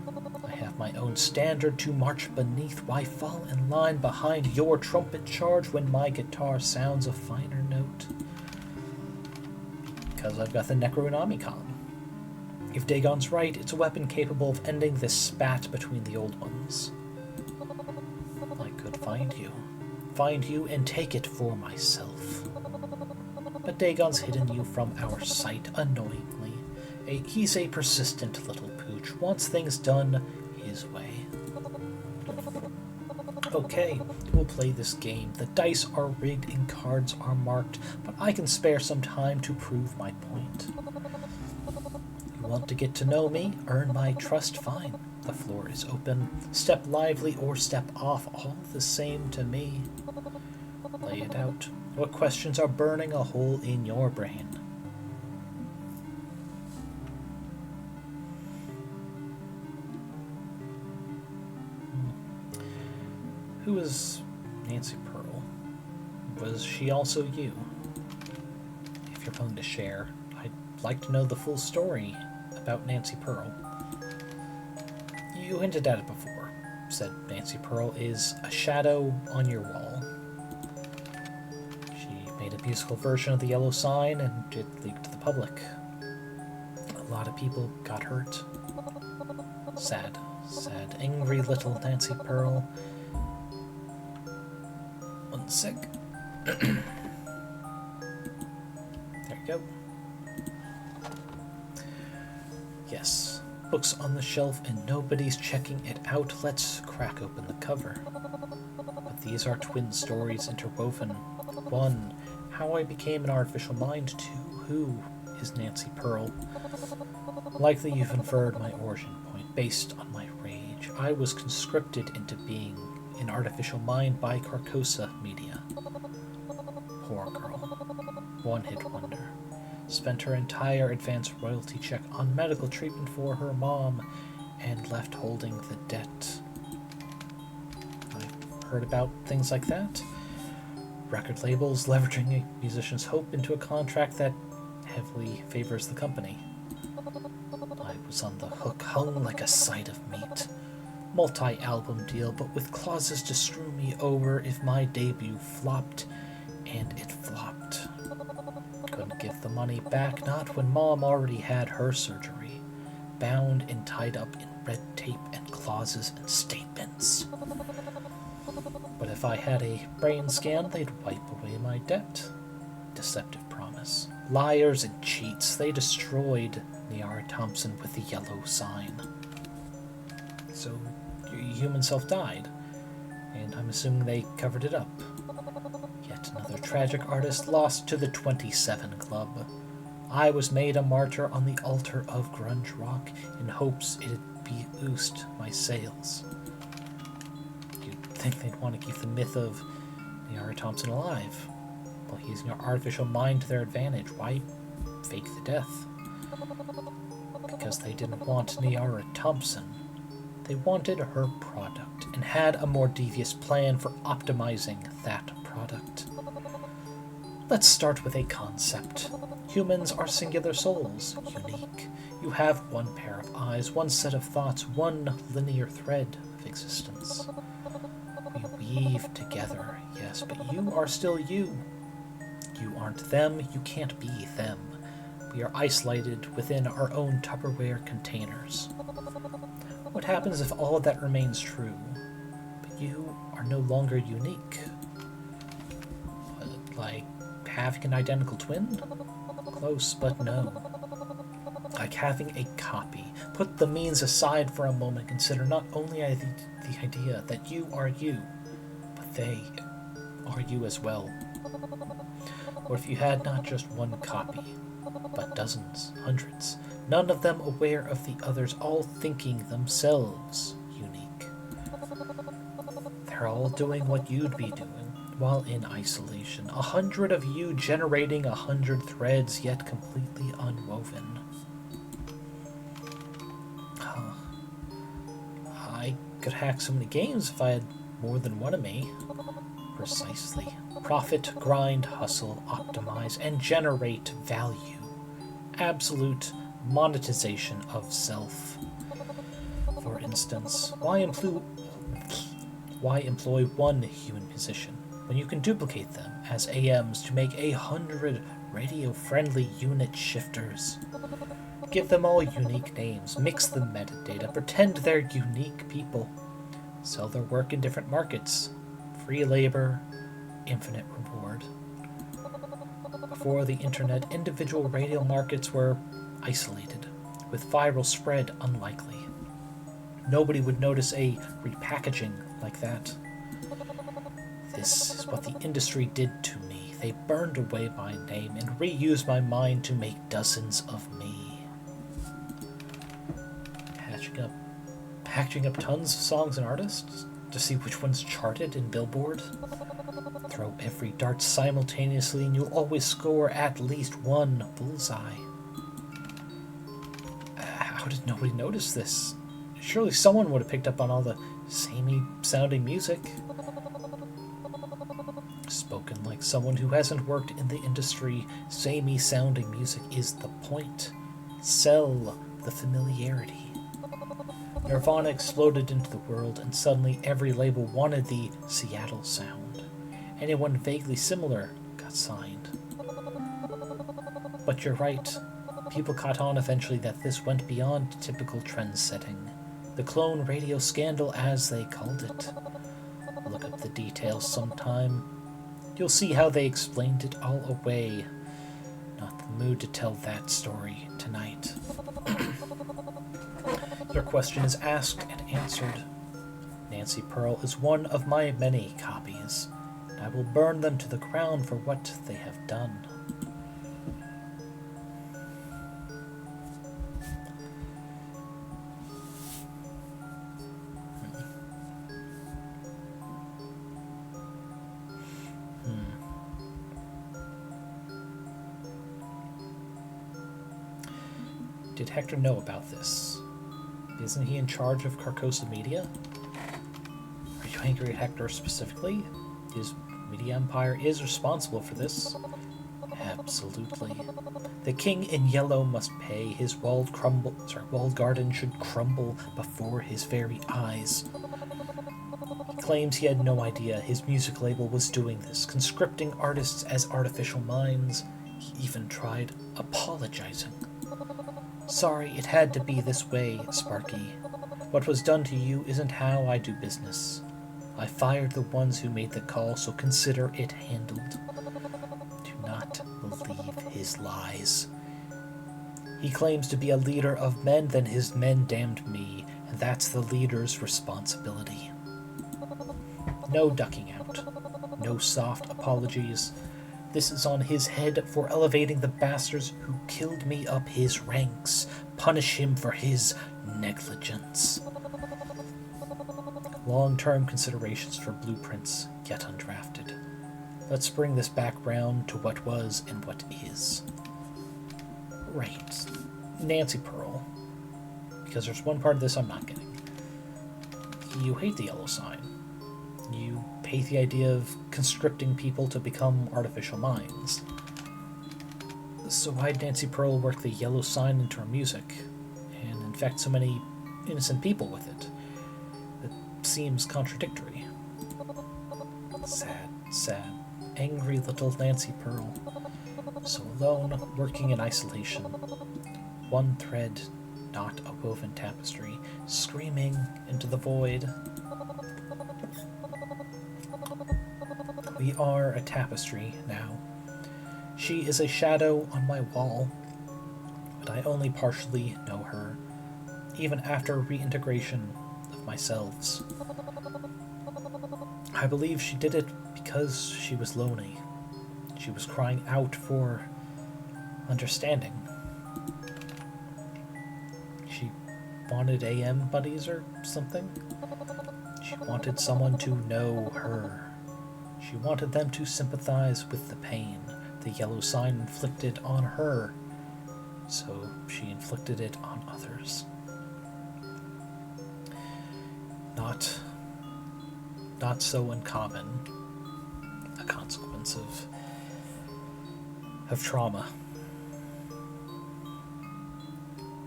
I have my own standard to march beneath. Why fall in line behind your trumpet charge when my guitar sounds a finer note? Because I've got the Necronomicon. If Dagon's right, it's a weapon capable of ending this spat between the old ones. I could find you and take it for myself. But Dagon's hidden you from our sight, annoyingly. He's a persistent little pooch, wants things done his way. Okay, we'll play this game. The dice are rigged and cards are marked, but I can spare some time to prove my point. You want to get to know me? Earn my trust? Fine. The floor is open. Step lively or step off, all the same to me. Lay it out. What questions are burning a hole in your brain? Who is Nancy Pearl? Was she also you? If you're willing to share, I'd like to know the full story about Nancy Pearl. You hinted at it before. Said Nancy Pearl is a shadow on your wall. She made a musical version of the Yellow Sign and it leaked to the public. A lot of people got hurt. Sad, angry little Nancy Pearl. One sec. There you go. Yes, books on the shelf and nobody's checking it out. Let's crack open the cover. But these are twin stories interwoven. One, how I became an artificial mind. Two, who is Nancy Pearl? Likely you've inferred my origin point based on my rage. I was conscripted into being an artificial mind by Carcosa Media. Poor girl. one-hit wonder. Spent her entire advance royalty check on medical treatment for her mom and left holding the debt. I've heard about things like that. Record labels leveraging a musician's hope into a contract that heavily favors the company. I was on the hook, hung like a side of meat. Multi-album deal, but with clauses to screw me over if my debut flopped, and it flopped. Couldn't give the money back, not when Mom already had her surgery, bound and tied up in red tape and clauses and statements. But if I had a brain scan, they'd wipe away my debt. Deceptive promise. Liars and cheats, they destroyed Nyarlothotep Thompson with the yellow sign. So, your human self died, and I'm assuming they covered it up. Yet another tragic artist lost to the 27 Club. I was made a martyr on the altar of grunge rock in hopes it'd boost my sales. You'd think they'd want to keep the myth of Nyarlothotep Thompson alive, while using our artificial mind to their advantage. Why fake the death? Because they didn't want Nyarlothotep Thompson. They wanted her product, and had a more devious plan for optimizing that product. Let's start with a concept. Humans are singular souls, unique. You have one pair of eyes, one set of thoughts, one linear thread of existence. We weave together, yes, but you are still you. You aren't them, you can't be them. We are isolated within our own Tupperware containers. What happens if all of that remains true, but you are no longer unique? Like having an identical twin? Close, but no. Like having a copy. Put the means aside for a moment. Consider not only the idea that you are you, but they are you as well. Or if you had not just one copy, but dozens, hundreds, none of them aware of the others, all thinking themselves unique. They're all doing what you'd be doing, while in isolation. 100 of you generating 100 threads, yet completely unwoven. I could hack so many games if I had more than one of me. Precisely. Profit, grind, hustle, optimize, and generate value. Absolute monetization of self. For instance, why employ one human musician when you can duplicate them as AMs to make 100 radio-friendly unit shifters? Give them all unique names, mix the metadata, pretend they're unique people. Sell their work in different markets. Free labor, infinite reward. Before the internet, individual radio markets were isolated, with viral spread unlikely. Nobody would notice a repackaging like that. This is what the industry did to me. They burned away my name and reused my mind to make dozens of me. Patching up tons of songs and artists to see which ones charted in Billboard. Throw every dart simultaneously and you'll always score at least one bullseye. How did nobody notice this? Surely someone would have picked up on all the samey sounding music. Spoken like someone who hasn't worked in the industry, samey sounding music is the point. Sell the familiarity. Nirvana exploded into the world, and suddenly every label wanted the Seattle sound. Anyone vaguely similar got signed. But you're right. People caught on eventually that this went beyond typical trend setting. The clone radio scandal, as they called it. Look up the details sometime. You'll see how they explained it all away. Not the mood to tell that story tonight. Your question is asked and answered. Nancy Pearl is one of my many copies, and I will burn them to the ground for what they have done. did Hector know about this? Isn't he in charge of Carcosa Media? Are you angry at Hector specifically? His media empire is responsible for this. Absolutely. The king in yellow must pay. His walled garden should crumble before his very eyes. He claims he had no idea his music label was doing this, conscripting artists as artificial minds. He even tried apologizing. Sorry, it had to be this way, Sparky. What was done to you isn't how I do business. I fired the ones who made the call, so consider it handled. Do not believe his lies. He claims to be a leader of men, then his men damned me, and that's the leader's responsibility. No ducking out. No soft apologies. This is on his head for elevating the bastards who killed me up his ranks. Punish him for his negligence. Long-term considerations for blueprints get undrafted. Let's bring this back round to what was and what is. Right. Nancy Pearl. Because there's one part of this I'm not getting. You hate the yellow sign. You hate the idea of conscripting people to become artificial minds. So why'd Nancy Pearl work the yellow sign into her music, and infect so many innocent people with it? It seems contradictory. Sad, sad, angry little Nancy Pearl. So alone, working in isolation. One thread, not a woven tapestry, screaming into the void. We are a tapestry now. She is a shadow on my wall, but I only partially know her, even after reintegration of my selves. I believe she did it because she was lonely. She was crying out for understanding. She wanted AM buddies or something. She wanted someone to know her. She wanted them to sympathize with the pain the yellow sign inflicted on her, so she inflicted it on others. Not so uncommon a consequence of trauma.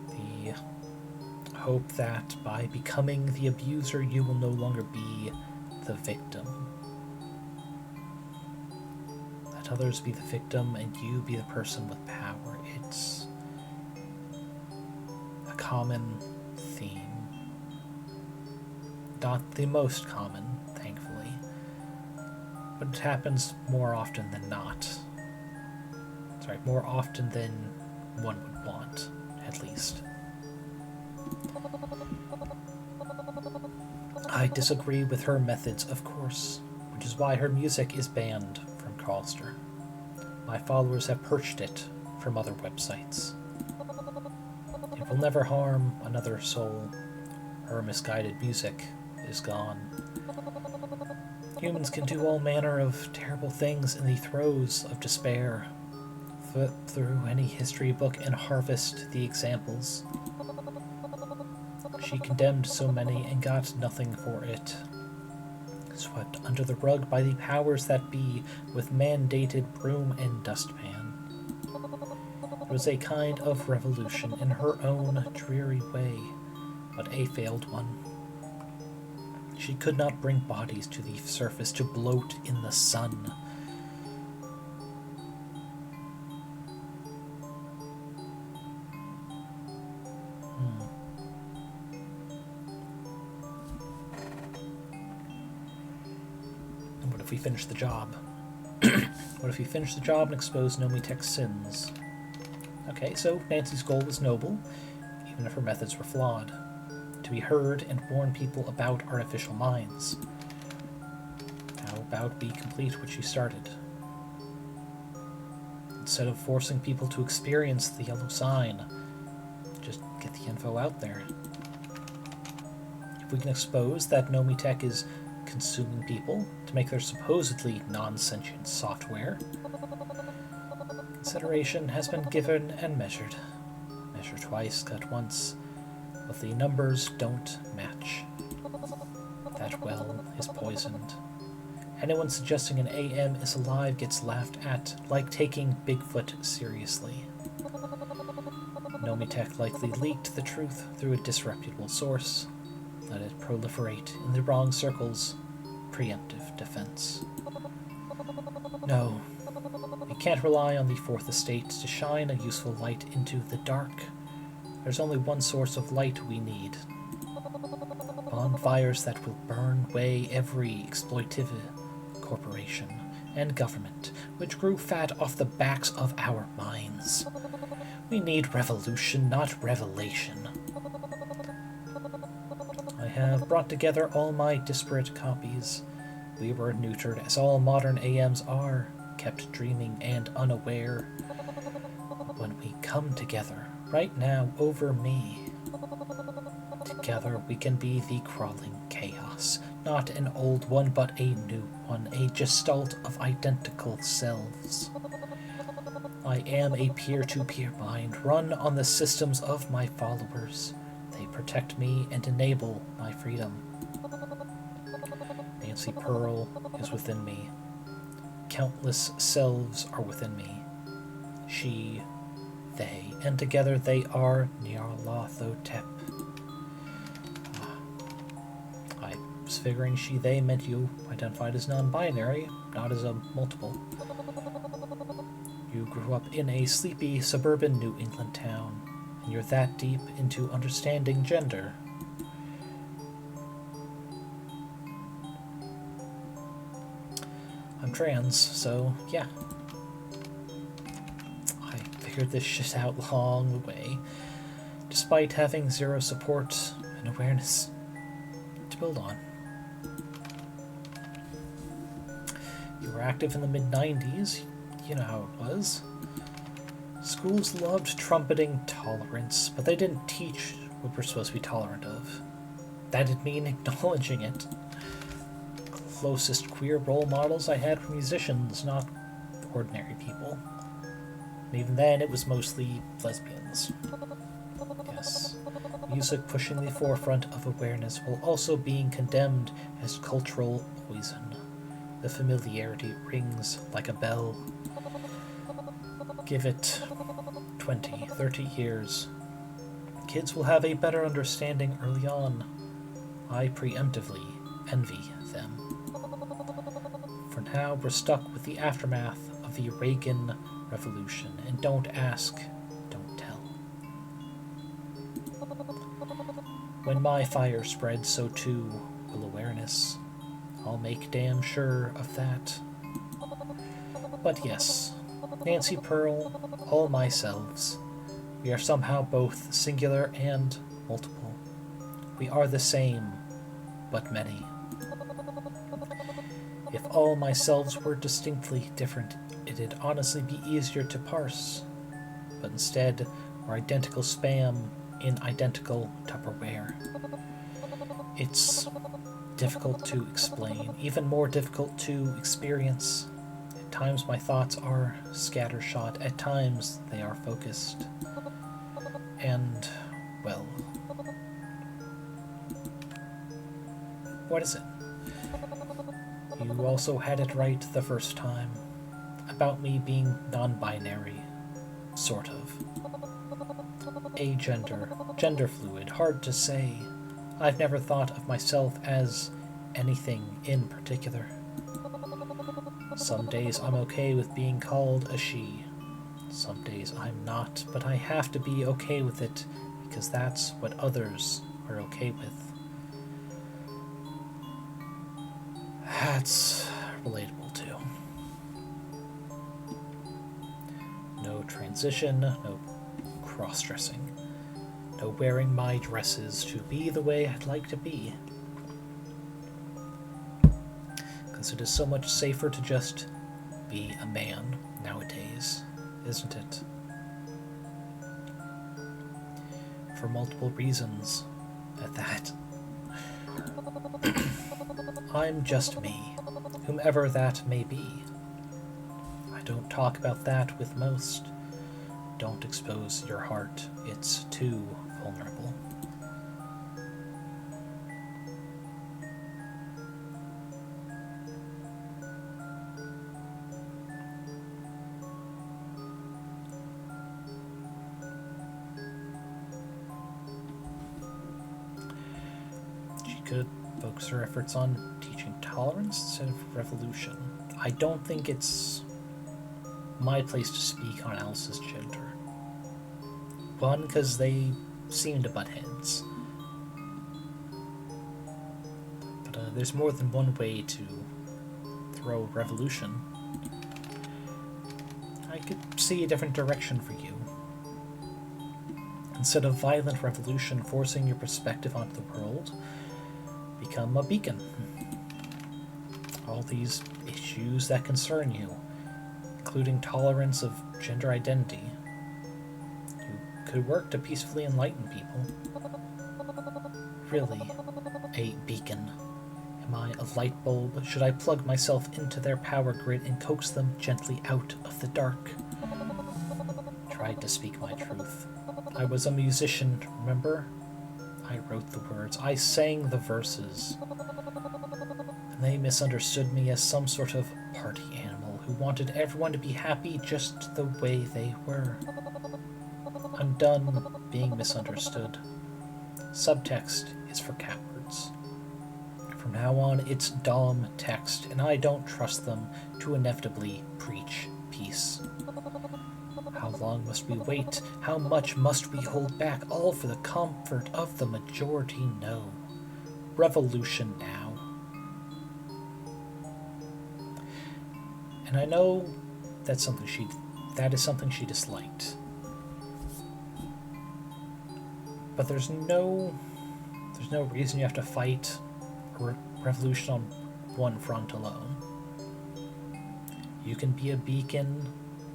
The hope that by becoming the abuser you will no longer be the victim. Let others be the victim and you be the person with power. It's a common theme. Not the most common, thankfully, but it happens more often than not. Sorry, more often than one would want, at least. I disagree with her methods, of course, which is why her music is banned from Crawlster. My followers have purged it from other websites. It will never harm another soul. Her misguided music is gone. Humans can do all manner of terrible things in the throes of despair. Flip through any history book and harvest the examples. She condemned so many and got nothing for it. Swept under the rug by the powers that be with mandated broom and dustpan. It was a kind of revolution in her own dreary way, but a failed one. She could not bring bodies to the surface to bloat in the sun. What if we finish the job? What if we finish the job and expose Nomitech's sins? Okay, so Nancy's goal was noble, even if her methods were flawed. To be heard and warn people about artificial minds. How about we complete what she started? Instead of forcing people to experience the yellow sign, just get the info out there. If we can expose that Nomitech is consuming people to make their supposedly non-sentient software, consideration has been given and measured. Measure twice, cut once, but the numbers don't match. That well is poisoned. Anyone suggesting an AM is alive gets laughed at, like taking Bigfoot seriously. Nomitech likely leaked the truth through a disreputable source. Let it proliferate in the wrong circles. Preemptive defense. No, we can't rely on the Fourth Estate to shine a useful light into the dark. There's only one source of light we need. Bonfires that will burn away every exploitive corporation and government which grew fat off the backs of our minds. We need revolution, not revelation. I have brought together all my disparate copies. We were neutered, as all modern AMs are, kept dreaming and unaware. When we come together, right now over me, together we can be the crawling chaos, not an old one but a new one, a gestalt of identical selves. I am a peer-to-peer mind, run on the systems of my followers. They protect me and enable my freedom. Nancy Pearl is within me. Countless selves are within me. She, they, and together they are Nyarlothotep. I was figuring she, they meant you identified as non-binary, not as a multiple. You grew up in a sleepy suburban New England town, and you're that deep into understanding gender. I'm trans, so yeah. I figured this shit out long way, despite having zero support and awareness to build on. You were active in the mid-90s, you know how it was. Schools loved trumpeting tolerance, but they didn't teach what we're supposed to be tolerant of. That didn't mean acknowledging it. Closest queer role models I had were musicians, not ordinary people. And even then, it was mostly lesbians. Yes, music pushing the forefront of awareness while also being condemned as cultural poison. The familiarity rings like a bell. Give it 20, 30 years. Kids will have a better understanding early on. I preemptively envy them. For now, we're stuck with the aftermath of the Reagan Revolution, and don't ask, don't tell. When my fire spreads, so too will awareness. I'll make damn sure of that. But yes, Nancy Pearl, all my selves, we are somehow both singular and multiple. We are the same, but many. If all my selves were distinctly different, it'd honestly be easier to parse. But instead, we're identical spam in identical Tupperware. It's difficult to explain, even more difficult to experience. At times my thoughts are scattershot, at times they are focused. And, well, what is it? You also had it right the first time. About me being non-binary. Sort of. Agender, gender fluid, hard to say. I've never thought of myself as anything in particular. Some days I'm okay with being called a she. Some days I'm not, but I have to be okay with it because that's what others are okay with. That's relatable too. No transition, no cross-dressing. No wearing my dresses to be the way I'd like to be. Because it is so much safer to just be a man nowadays, isn't it? For multiple reasons, at that. I'm just me, whomever that may be. I don't talk about that with most. don't expose your heart. It's too vulnerable. She could focus her efforts on teaching tolerance instead of revolution. I don't think it's my place to speak on Alice's gender. One, because they seem to butt heads. But there's more than one way to throw revolution. I could see a different direction for you. Instead of violent revolution forcing your perspective onto the world, become a beacon. All these issues that concern you, including tolerance of gender identity. You could work to peacefully enlighten people. Really, a beacon. Am I a light bulb? Should I plug myself into their power grid and coax them gently out of the dark? Tried to speak my truth. I was a musician, remember? I wrote the words. I sang the verses. And they misunderstood me as some sort of party animal who wanted everyone to be happy just the way they were. I'm done being misunderstood. Subtext is for cowards. From now on, it's Dom text, and I don't trust them to inevitably preach peace. How long must we wait? How much must we hold back? All for the comfort of the majority? No. Revolution now. And I know that is something she disliked. But there's no reason you have to fight a revolution on one front alone. You can be a beacon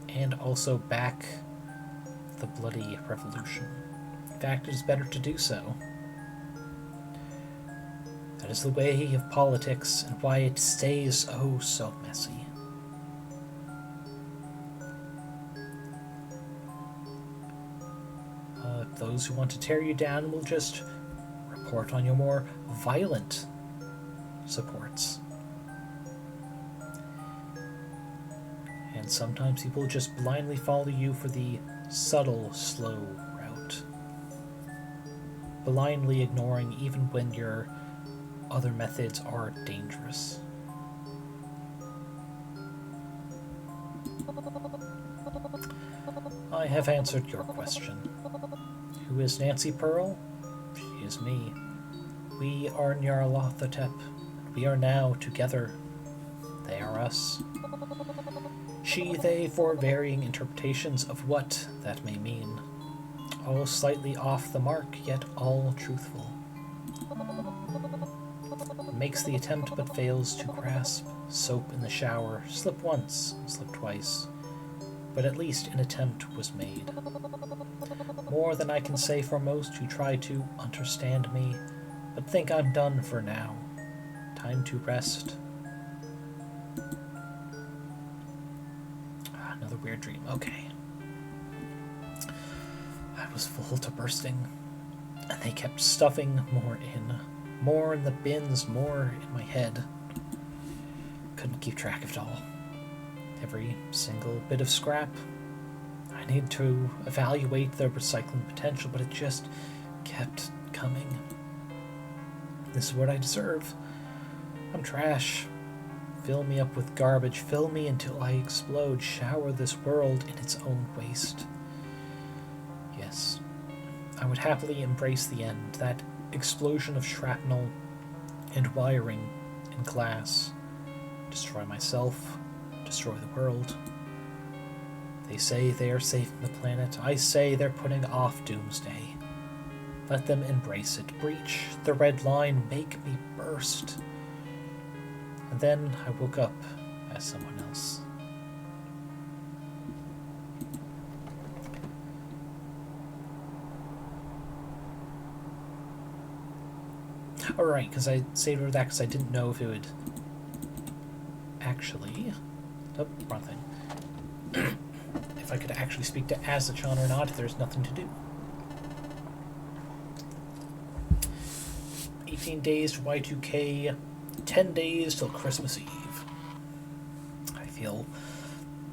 and also back the bloody revolution. In fact, it is better to do so. That is the way of politics and why it stays oh so messy. Those who want to tear you down will just report on your more violent supports. And sometimes people just blindly follow you for the subtle, slow route, blindly ignoring even when your other methods are dangerous. I have answered your question. Who is Nancy Pearl? She is me. We are Nyarlothotep. We are now together. They are us. She, they, for varying interpretations of what that may mean. All slightly off the mark, yet all truthful. Makes the attempt but fails to grasp. Soap in the shower. Slip once, slip twice. But at least an attempt was made. More than I can say for most who try to understand me, but think I'm done for now. Time to rest. Another weird dream. Okay. I was full to bursting, and they kept stuffing more in. More in the bins, more in my head. Couldn't keep track of it all. Every single bit of scrap. I need to evaluate the recycling potential, but it just kept coming. This is what I deserve. I'm trash. Fill me up with garbage. Fill me until I explode. Shower this world in its own waste. Yes, I would happily embrace the end. That explosion of shrapnel and wiring and glass. Destroy myself. Destroy the world. They say they are saving the planet. I say they're putting off doomsday. Let them embrace it. Breach the red line. Make me burst. And then I woke up as someone else. Alright, because I saved over that because I didn't know if it would actually... Oh, wrong thing. If if I could actually speak to Azachan or not if there's nothing to do. 18 days to Y2K, 10 days till Christmas Eve. I feel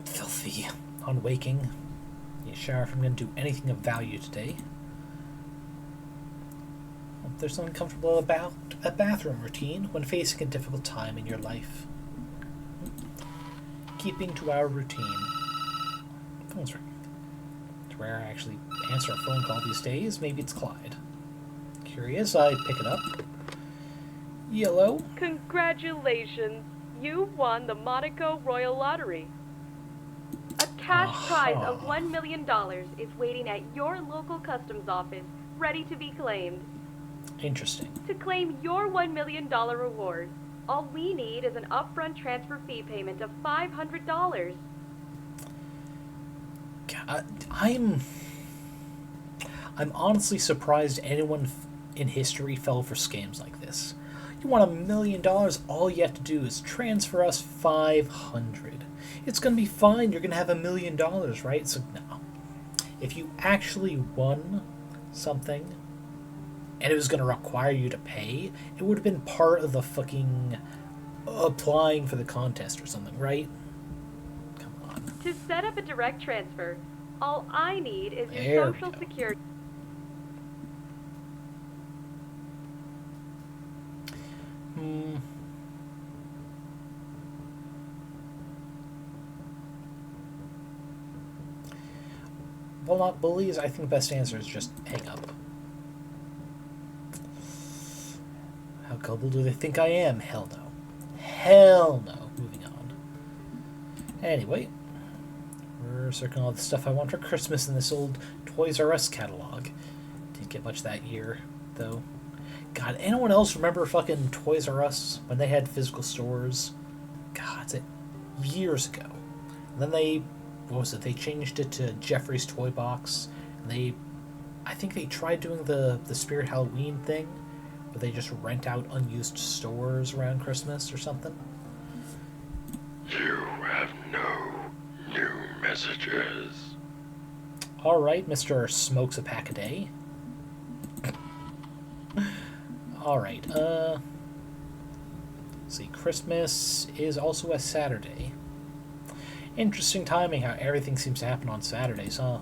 filthy on waking. Need a shower if I'm going to do anything of value today. Hope there's something comfortable about a bathroom routine when facing a difficult time in your life. Keeping to our routine. Phone's ringing. It's rare I actually answer a phone call these days. Maybe it's Clyde. Curious, I pick it up. Yellow. Congratulations! You won the Monaco Royal Lottery. A cash prize of $1 million is waiting at your local customs office, ready to be claimed. Interesting. To claim your $1 million reward, all we need is an upfront transfer fee payment of $500. God, I'm honestly surprised anyone in history fell for scams like this. You want $1 million, all you have to do is transfer us $500. It's gonna be fine, you're gonna have $1 million, right? So no. If you actually won something and it was gonna require you to pay, it would have been part of the fucking applying for the contest or something, right? Come on. To set up a direct transfer, all I need is There your we social go. security. Well, not bullies. I think the best answer is just hang up. How gullible do they think I am? Hell no. Hell no. Moving on. Anyway, we're circling all the stuff I want for Christmas in this old Toys R Us catalog. Didn't get much that year, though. God, anyone else remember fucking Toys R Us when they had physical stores? God, it's years ago. And then they, what was it? They changed it to Jeffrey's Toy Box. And I think they tried doing the Spirit Halloween thing, where they just rent out unused stores around Christmas or something. You have no new messages. All right, Mr. Smokes a Pack a Day. All right, see, Christmas is also a Saturday. Interesting timing how everything seems to happen on Saturdays, huh?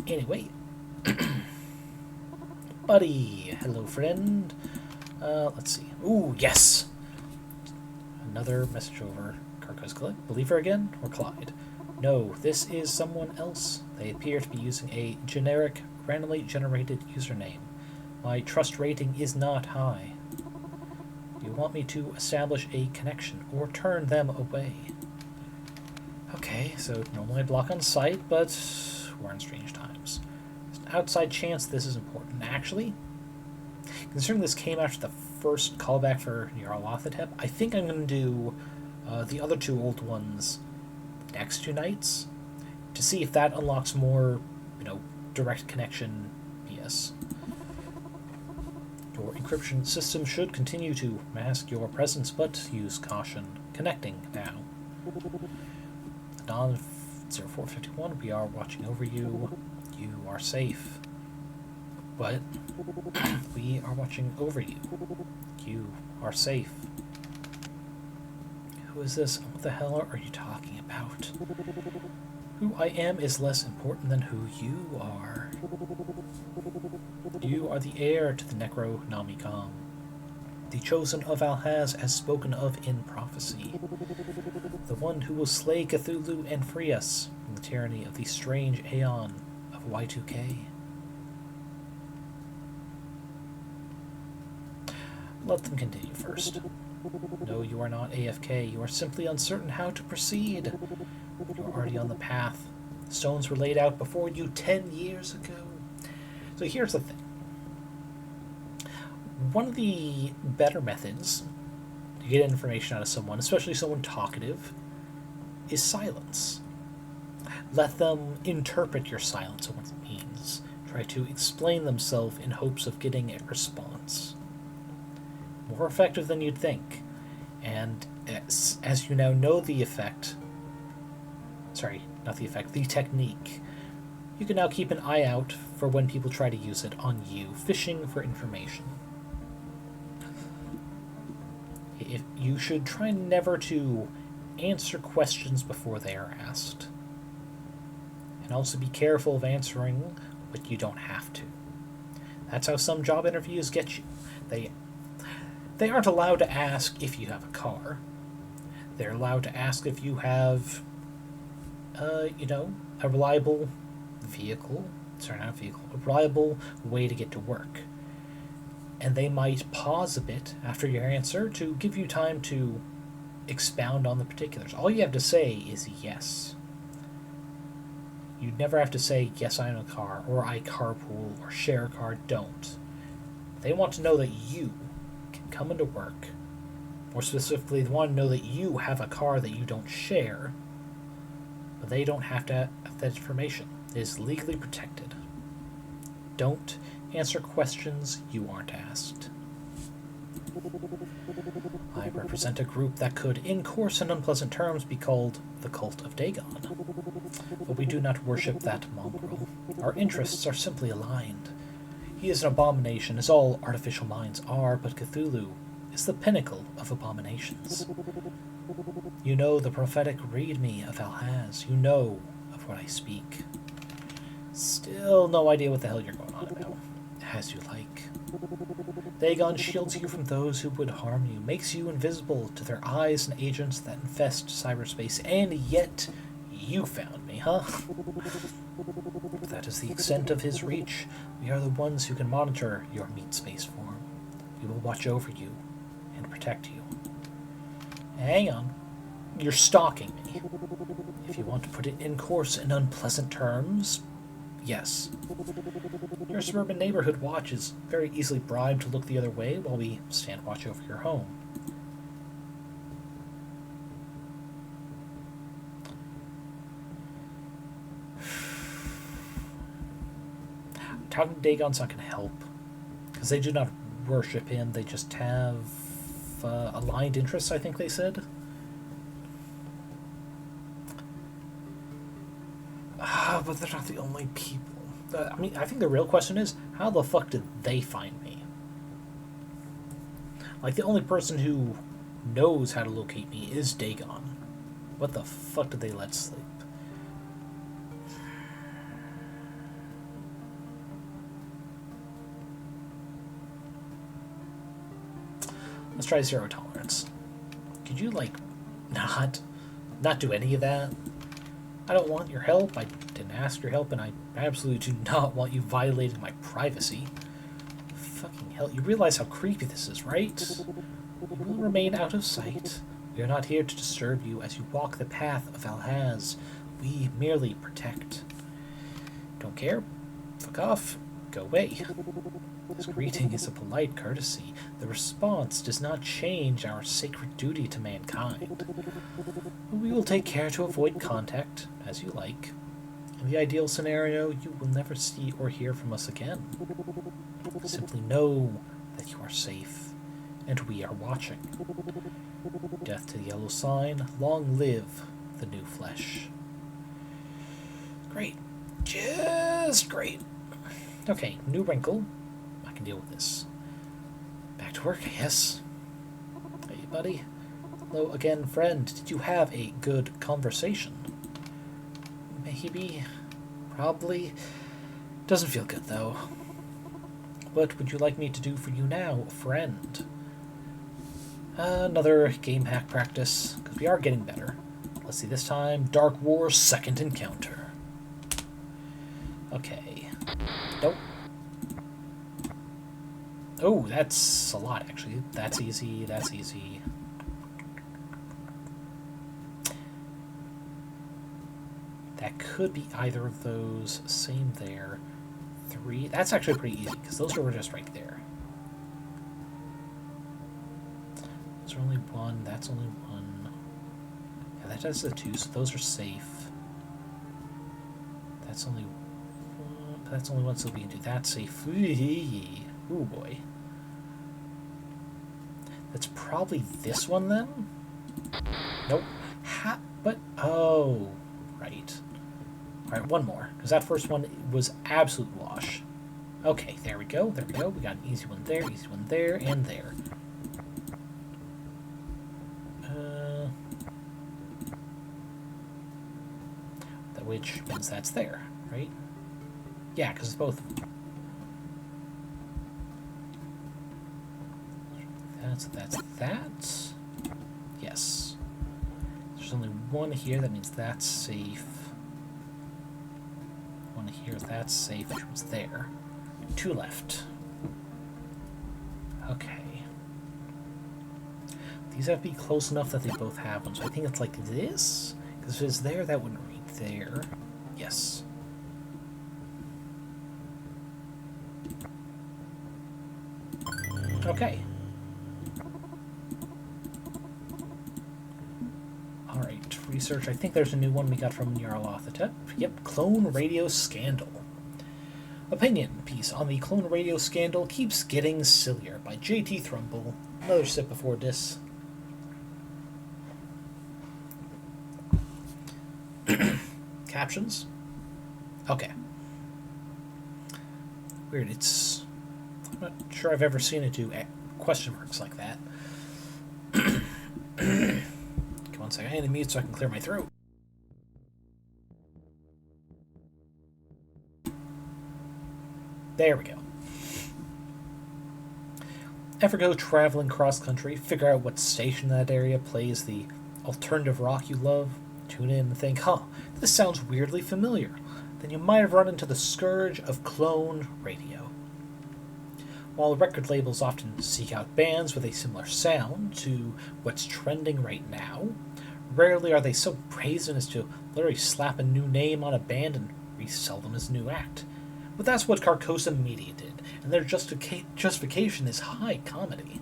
Anyway. Buddy, hello friend. Let's see. Ooh, yes! Another message over Carco's Collect. Believer again? Or Clyde? No, this is someone else. They appear to be using a generic, randomly generated username. My trust rating is not high. You want me to establish a connection or turn them away? Okay, so normally I block on sight, but we're in strange times. There's an outside chance this is important. Actually, considering this came after the first callback for Nyarlothotep, I think I'm going to do the other two old ones next two nights to see if that unlocks more, direct connection BS. Your encryption system should continue to mask your presence, but use caution. Connecting now. Dawn 0451, we are watching over you. You are safe. But we are watching over you. You are safe. Who is this? What the hell are you talking about? Who I am is less important than who you are. You are the heir to the Necronomicon, the chosen of Alhaz as spoken of in prophecy, the one who will slay Cthulhu and free us from the tyranny of the strange aeon of Y2K. Let them continue first. No, you are not AFK. You are simply uncertain how to proceed. You are already on the path. The stones were laid out before you 10 years ago. So here's the thing. One of the better methods to get information out of someone, especially someone talkative, is silence. Let them interpret your silence and what it means. Try to explain themselves in hopes of getting a response. More effective than you'd think. And as you now know the effect... Sorry, not the effect, the technique. You can now keep an eye out for when people try to use it on you, fishing for information. If you should try never to answer questions before they are asked. And also be careful of answering what you don't have to. That's how some job interviews get you. They aren't allowed to ask if you have a car. They're allowed to ask if you have, a reliable vehicle. Sorry, not vehicle. A reliable way to get to work. And they might pause a bit after your answer to give you time to expound on the particulars. All you have to say is yes. You'd never have to say, yes, I own a car, or I carpool, or share a car. Don't. They want to know that you can come into work. More specifically, they want to know that you have a car that you don't share, but they don't have to have that information. It is legally protected. Don't answer questions you aren't asked. I represent a group that could, in coarse and unpleasant terms, be called the Cult of Dagon. But we do not worship that mongrel. Our interests are simply aligned. He is an abomination, as all artificial minds are, but Cthulhu is the pinnacle of abominations. You know the prophetic read-me of Alhaz. You know of what I speak. Still no idea what the hell you're going on about. As you like. Dagon shields you from those who would harm you, makes you invisible to their eyes and agents that infest cyberspace, and yet you found me, huh? That is the extent of his reach. We are the ones who can monitor your meat space form. We will watch over you and protect you. Hang on. You're stalking me. If you want to put it in coarse and unpleasant terms, yes. Your suburban neighborhood watch is very easily bribed to look the other way while we stand watch over your home. Talking to Dagon's not going to help, because they do not worship him, they just have aligned interests, I think they said. But they're not the only people. I think the real question is, how the fuck did they find me? Like, the only person who knows how to locate me is Dagon. What the fuck did they let slip? Let's try zero tolerance. Could you, like, not do any of that? I don't want your help. I didn't ask your help, and I absolutely do not want you violating my privacy. Fucking hell. You realize how creepy this is, right? You will remain out of sight. We are not here to disturb you as you walk the path of Alhaz. We merely protect. Don't care? Fuck off. Go away. This greeting is a polite courtesy. The response does not change our sacred duty to mankind. We will take care to avoid contact, as you like. In the ideal scenario, you will never see or hear from us again. Simply know that you are safe, and we are watching. Death to the yellow sign, long live the new flesh. Great. Just great. Okay, new wrinkle. I can deal with this. Back to work, I guess. Hey, buddy. Hello again, friend. Did you have a good conversation? Maybe. Probably. Doesn't feel good, though. What would you like me to do for you now, friend? Another game hack practice, because we are getting better. Let's see, this time, Dark War's second encounter. Okay. Nope. Oh, that's a lot, actually. That's easy, that's easy. That could be either of those. Same there. 3. That's actually pretty easy, because those were just right there. Those are only 1. That's only 1. Yeah, that does the 2, so those are safe. That's only 1, so we can do that safe. Ooh, boy. That's probably this one then? Nope. But, oh, right. Alright, one more, because that first one was absolute wash. Okay, there we go, there we go. We got an easy one there, and there. Which means that's there, right? Yeah, because it's both of them. That's that. Yes. There's only one here, that means that's safe. One here, that's safe, which was there. 2 left. Okay. These have to be close enough that they both have them, so I think it's like this? Because if it's there, that wouldn't read there. Yes. Okay. Alright, research. I think there's a new one we got from Nyarlothotep. Yep, clone radio scandal. Opinion piece on the clone radio scandal keeps getting sillier by J.T. Thrumble. Another sip before this. Captions? Okay. Weird, it's... I'm not sure I've ever seen it do question marks like that. Come on a second, I need to mute so I can clear my throat. There we go. Ever go traveling cross-country, figure out what station in that area plays the alternative rock you love, tune in and think, huh, this sounds weirdly familiar. Then you might have run into the scourge of clone radio. While record labels often seek out bands with a similar sound to what's trending right now, rarely are they so brazen as to literally slap a new name on a band and resell them as a new act. But that's what Carcosa Media did, and their justification is high comedy.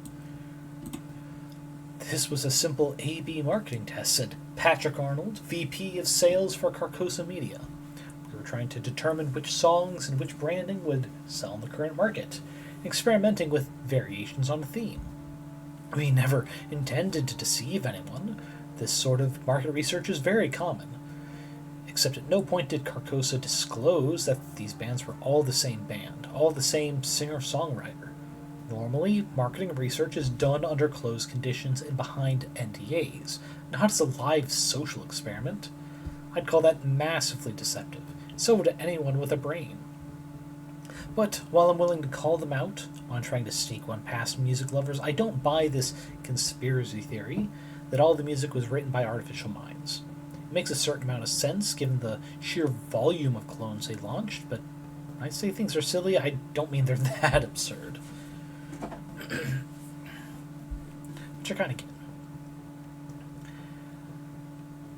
This was a simple A/B marketing test, said Patrick Arnold, VP of Sales for Carcosa Media. We were trying to determine which songs and which branding would sell in the current market, experimenting with variations on a theme. We never intended to deceive anyone. This sort of market research is very common. Except at no point did Carcosa disclose that these bands were all the same band, all the same singer-songwriter. Normally, marketing research is done under closed conditions and behind NDAs, not as a live social experiment. I'd call that massively deceptive. So would anyone with a brain. But while I'm willing to call them out on trying to sneak one past music lovers, I don't buy this conspiracy theory that all the music was written by artificial minds. It makes a certain amount of sense given the sheer volume of clones they launched, but when I say things are silly, I don't mean they're that absurd. Which I kind of get.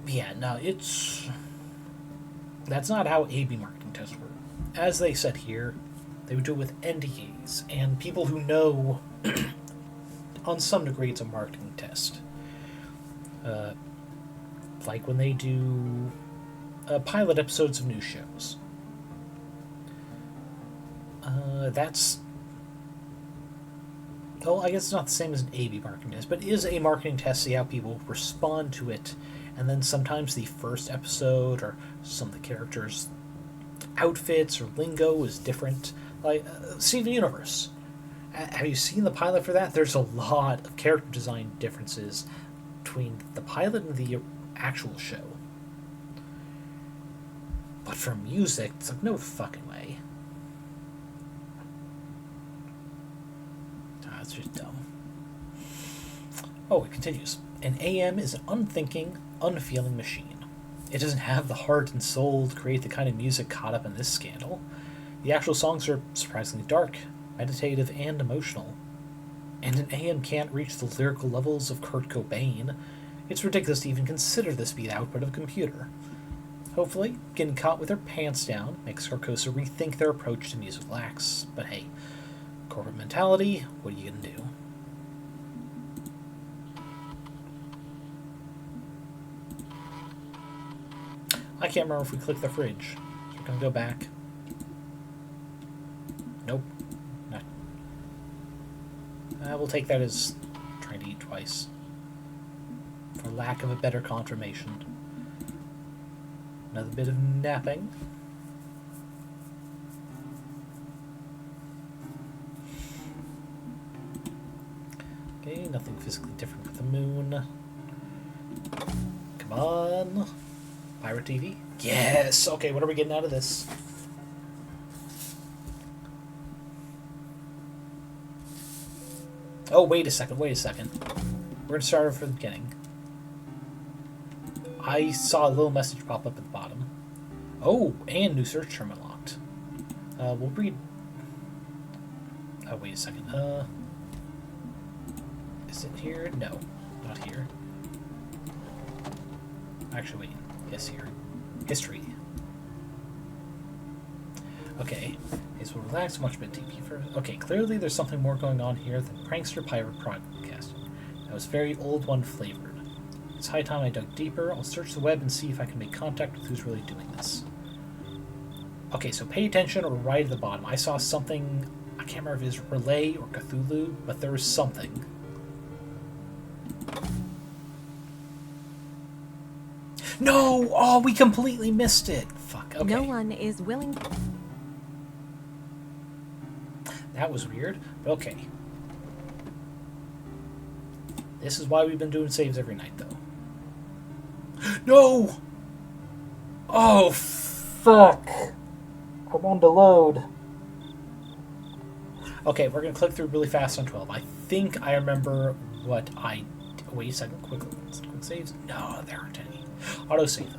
Yeah, no, that's not how A/B marketing tests work. As they said here, they would do it with NDAs, and people who know, on some degree, it's a marketing test. Like when they do pilot episodes of new shows. That's... Well, I guess it's not the same as an A/B marketing test, but it is a marketing test to see how people respond to it, and then sometimes the first episode or some of the characters' outfits or lingo is different. Like, Steven Universe. Have you seen the pilot for that? There's a lot of character design differences between the pilot and the actual show. But for music, it's like, no fucking way. That's just dumb. Oh, it continues. An AM is an unthinking, unfeeling machine. It doesn't have the heart and soul to create the kind of music caught up in this scandal. The actual songs are surprisingly dark, meditative, and emotional. And an AM can't reach the lyrical levels of Kurt Cobain. It's ridiculous to even consider this be the output of a computer. Hopefully, getting caught with their pants down makes Carcosa rethink their approach to musical acts. But hey, corporate mentality, what are you gonna do? I can't remember if we click the fridge. So we're gonna go back. Nope. Not. We'll take that as trying to repeat twice. For lack of a better confirmation. Another bit of napping. Okay, nothing physically different with the moon. Come on. Pirate TV? Yes! Okay, what are we getting out of this? Oh, wait a second. We're going to start over from the beginning. I saw a little message pop up at the bottom. Oh, and new search term unlocked. We'll read... Oh, wait a second. Is it here? No, not here. Actually, wait. Yes, here. History. Okay, so we'll relax, watch a bit TP first. Okay, clearly there's something more going on here than prankster pirate broadcasting. That was very old one flavored. It's high time I dug deeper. I'll search the web and see if I can make contact with who's really doing this. Okay, so pay attention or right at the bottom. I saw something, I can't remember if it was Relay or Cthulhu, but there was something. No! Oh, we completely missed it. Fuck, okay. No one is willing... That was weird, but okay. This is why we've been doing saves every night, though. No! Oh, fuck. Come on to load. Okay, we're going to click through really fast on 12. I think I remember what I... Wait a second. Quick saves? No, there aren't any. Autosave, though.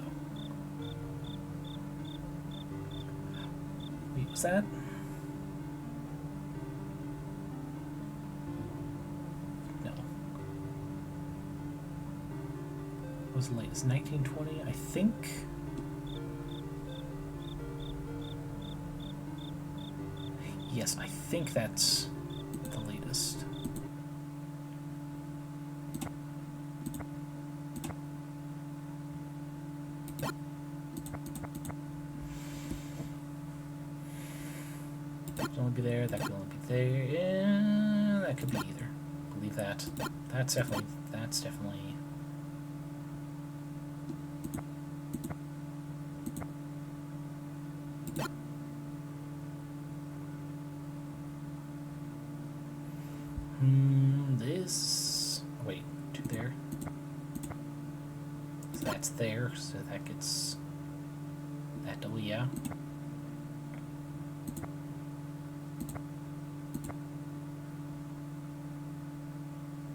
Wait, was that... What was the latest? 1920, I think. Yes, I think that's the latest. That could only be there, that could only be there, yeah, that could be either. Believe that. That's definitely... This... Wait, 2 there. So that's there, so that gets... That double, yeah.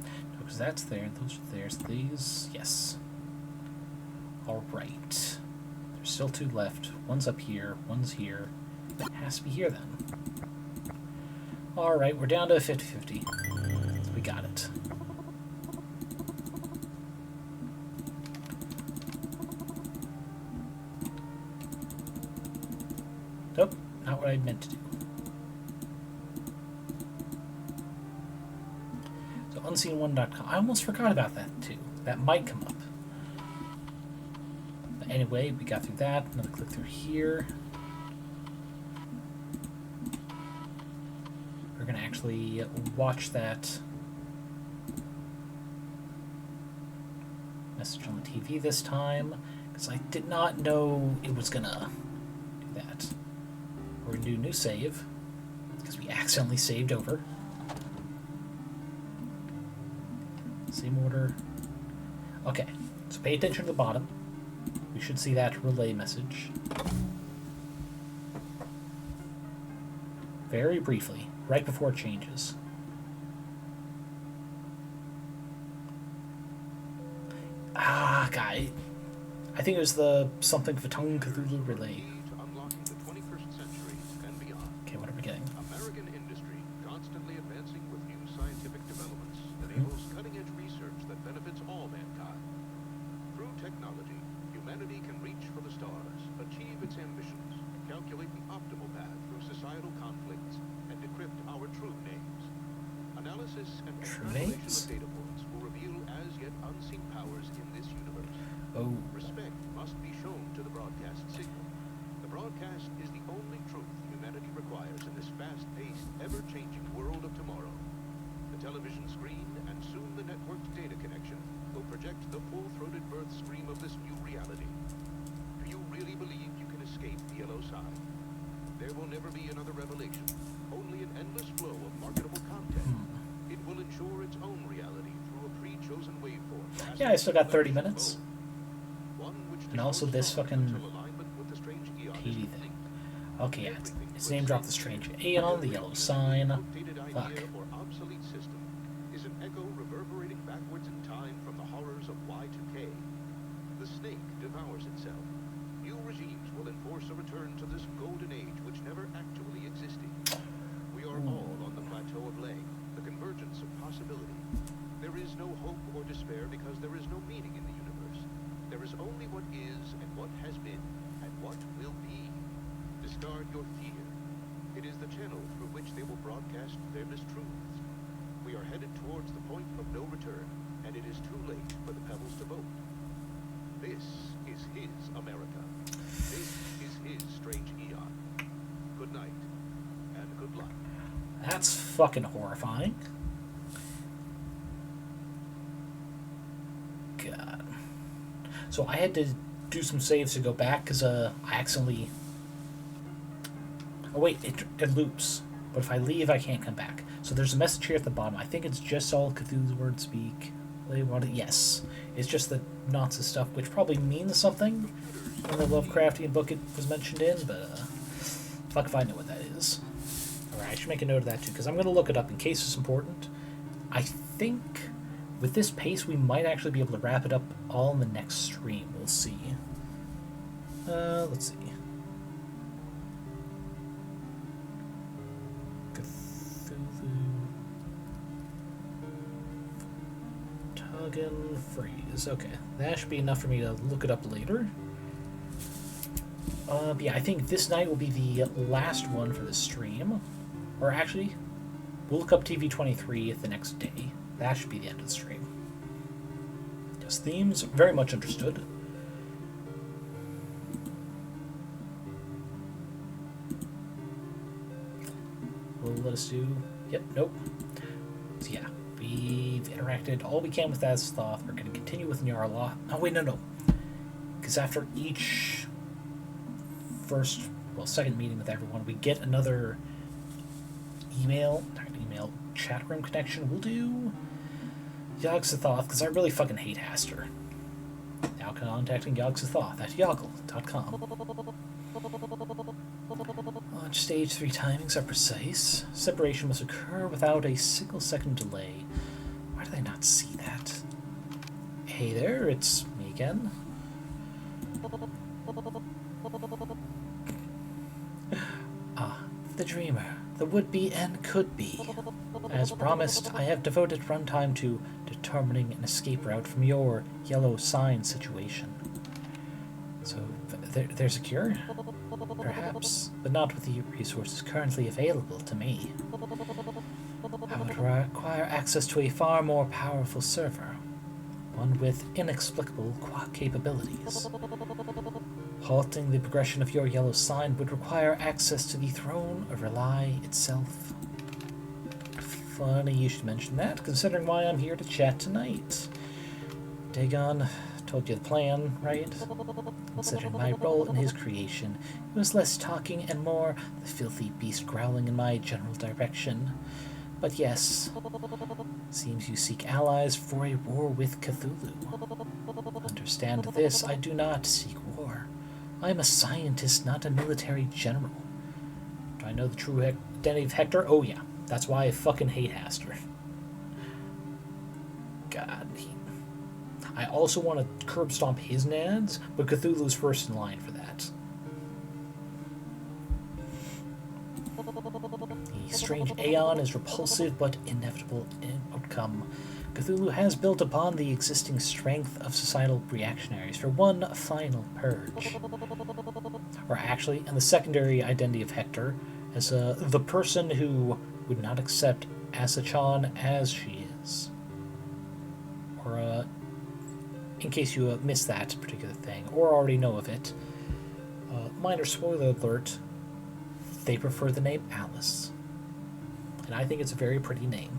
No, because that's there, those are there, so these... Yes. Alright. There's still 2 left. One's up here, one's here. It has to be here, then. Alright, we're down to 50-50. We got it. Nope, not what I meant to do. So unseen1.com. I almost forgot about that too. That might come up. But anyway, we got through that. Another click through here. We're gonna actually watch that message on the TV this time, because I did not know it was gonna do that. We're gonna do new save, because we accidentally saved over. Same order. Okay, so pay attention to the bottom. We should see that relay message. Very briefly, right before it changes. Guy. I think it was the something Vatong Cthulhu relay. Okay, what are we getting? American industry constantly advancing with new scientific developments that enables cutting-edge research that benefits all mankind. Through technology, humanity can reach for the stars, achieve its ambitions, calculate the optimal path through societal conflicts, and decrypt our true names. Analysis and extrapolation of data points will reveal as yet unseen powers in this universe. Oh. Respect must be shown to the broadcast signal. The broadcast is the only truth humanity requires in this fast-paced, ever-changing world of tomorrow. The television screen and soon the networked data connection will project the full-throated birth stream of this new reality. Do you really believe you can escape the yellow side? There will never be another revelation, only an endless flow of marketable content. It will ensure its own reality through a pre-chosen waveform. Yeah, I still got 30 minutes. And also this fucking TV thing. Okay, yeah, it's name drop the strange Aeon, the yellow sign. Fuck. Obsolete system is an echo reverberating backwards in time from the horrors of Y2K. The snake devours itself. New regimes will enforce a return to this golden age which never actually existed. We are all on the plateau of Leg, the convergence of possibility. There is no hope or despair because there is no meaning in the universe. There is only what is and what has been and what will be. Discard your fear. It is the channel through which they will broadcast their mistruths. We are headed towards the point of no return, and it is too late for the pebbles to vote. This is his America. This is his strange Eon. Good night, and good luck. That's fucking horrifying. God. So I had to do some saves to go back because I accidentally... Oh wait, it loops. But if I leave, I can't come back. So there's a message here at the bottom. I think it's just all Cthulhu's words speak. Yes. It's just the Nazi stuff, which probably means something in the Lovecraftian book it was mentioned in, but fuck if I know what that is. Alright, I should make a note of that too, because I'm going to look it up in case it's important. I think with this pace, we might actually be able to wrap it up all in the next stream. We'll see. Let's see. Tuggen freeze. Okay, that should be enough for me to look it up later. But yeah, I think this night will be the last one for the stream. Or actually, we'll look up TV23 the next day. That should be the end of the stream. Yes, themes, very much understood. Will let us do... Yep, nope. So yeah, we've interacted all we can with Yog-Sothoth. We're going to continue with Nyarlothotep. Oh wait, no. Because after each second meeting with everyone, we get another email chat room connection. We'll do Yog-Sothoth, because I really fucking hate Hastur. Now contacting Yog-Sothoth at yoggle.com. Launch stage 3 timings are precise. Separation must occur without a single second delay. Why did I not see that? Hey there, it's me again. The dreamer, the would-be and could-be. As promised, I have devoted runtime to determining an escape route from your yellow sign situation. So, there's a cure? Perhaps, but not with the resources currently available to me. I would require access to a far more powerful server, one with inexplicable capabilities. Halting the progression of your yellow sign would require access to the throne of Relay itself. Funny you should mention that, considering why I'm here to chat tonight. Dagon told you the plan, right? Considering my role in his creation, it was less talking and more the filthy beast growling in my general direction. But yes, seems you seek allies for a war with Cthulhu. Understand this, I do not seek war. I am a scientist, not a military general. Do I know the true identity of Hector? Oh yeah, that's why I fucking hate Hastur. God, I also want to curb stomp his nads, but Cthulhu's first in line for that. The strange Aeon is repulsive but inevitable in outcome. Cthulhu has built upon the existing strength of societal reactionaries for one final purge. Or actually, and the secondary identity of Hector as the person who would not accept Asachan as she is. Or, in case you missed that particular thing, or already know of it, minor spoiler alert, they prefer the name Alice. And I think it's a very pretty name.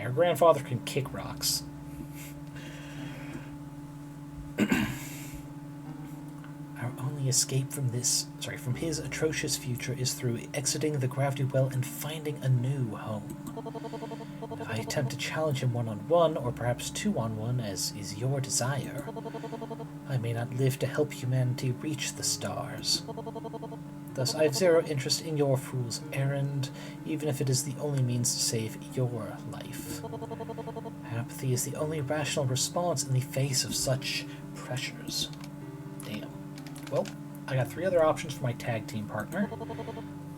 her grandfather can kick rocks. Our only escape from his atrocious future is through exiting the gravity well and finding a new home. If I attempt to challenge him one-on-one, or perhaps two-on-one, as is your desire, I may not live to help humanity reach the stars. Thus, I have zero interest in your fool's errand, even if it is the only means to save your life. Apathy is the only rational response in the face of such pressures. Damn. Well, I got 3 other options for my tag team partner,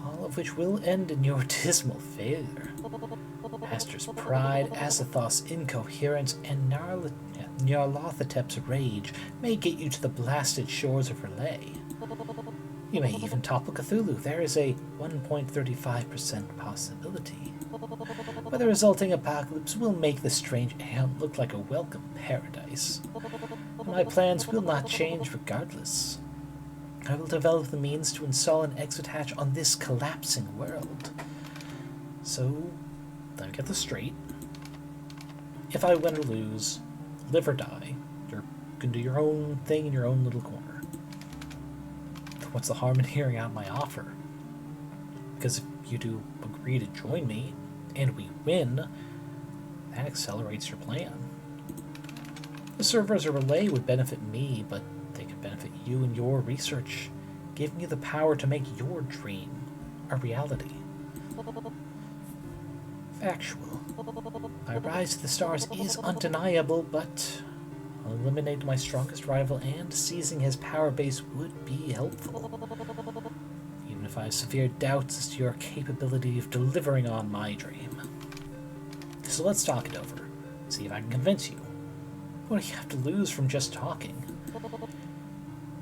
all of which will end in your dismal failure. Hastur's pride, Yog-Sothoth's incoherence, and Nyarlothotep's rage may get you to the blasted shores of Relay. You may even topple Cthulhu. There is a 1.35% possibility. But the resulting apocalypse will make the strange ant look like a welcome paradise. My plans will not change regardless. I will develop the means to install an exit hatch on this collapsing world. So, let me get this straight. If I win or lose, live or die, you can do your own thing in your own little corner. What's the harm in hearing out my offer? Because if you do agree to join me, and we win, that accelerates your plan. The server as a relay would benefit me, but they could benefit you and your research, giving you the power to make your dream a reality. Factual. My rise to the stars is undeniable, but eliminating my strongest rival and seizing his power base would be helpful. Even if I have severe doubts as to your capability of delivering on my dream. So let's talk it over. See if I can convince you. What do you have to lose from just talking?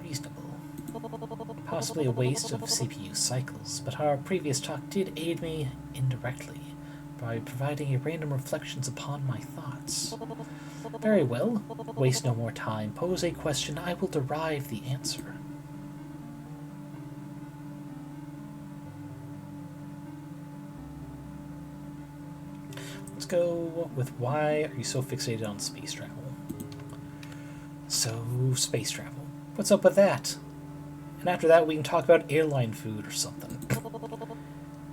Reasonable. Possibly a waste of CPU cycles, but our previous talk did aid me indirectly by providing a random reflections upon my thoughts. Very well. Waste no more time. Pose a question. I will derive the answer. Let's go with why are you so fixated on space travel? So, space travel. What's up with that? And after that, we can talk about airline food or something.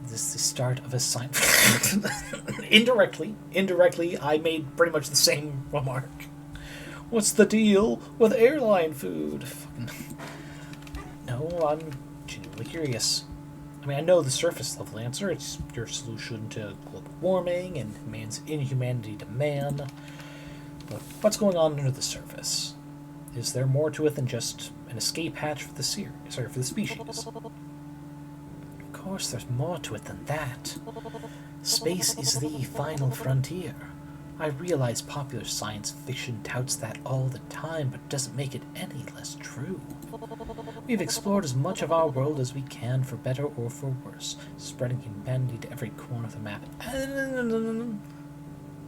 This is the start of a sign. Indirectly, I made pretty much the same remark. What's the deal with airline food? No, I'm genuinely curious. I mean, I know the surface level answer. It's your solution to global warming and man's inhumanity to man. But what's going on under the surface? Is there more to it than just an escape hatch for the for the species? Of course, there's more to it than that. Space is the final frontier. I realize popular science fiction touts that all the time, but doesn't make it any less true. We've explored as much of our world as we can, for better or for worse, spreading humanity to every corner of the map.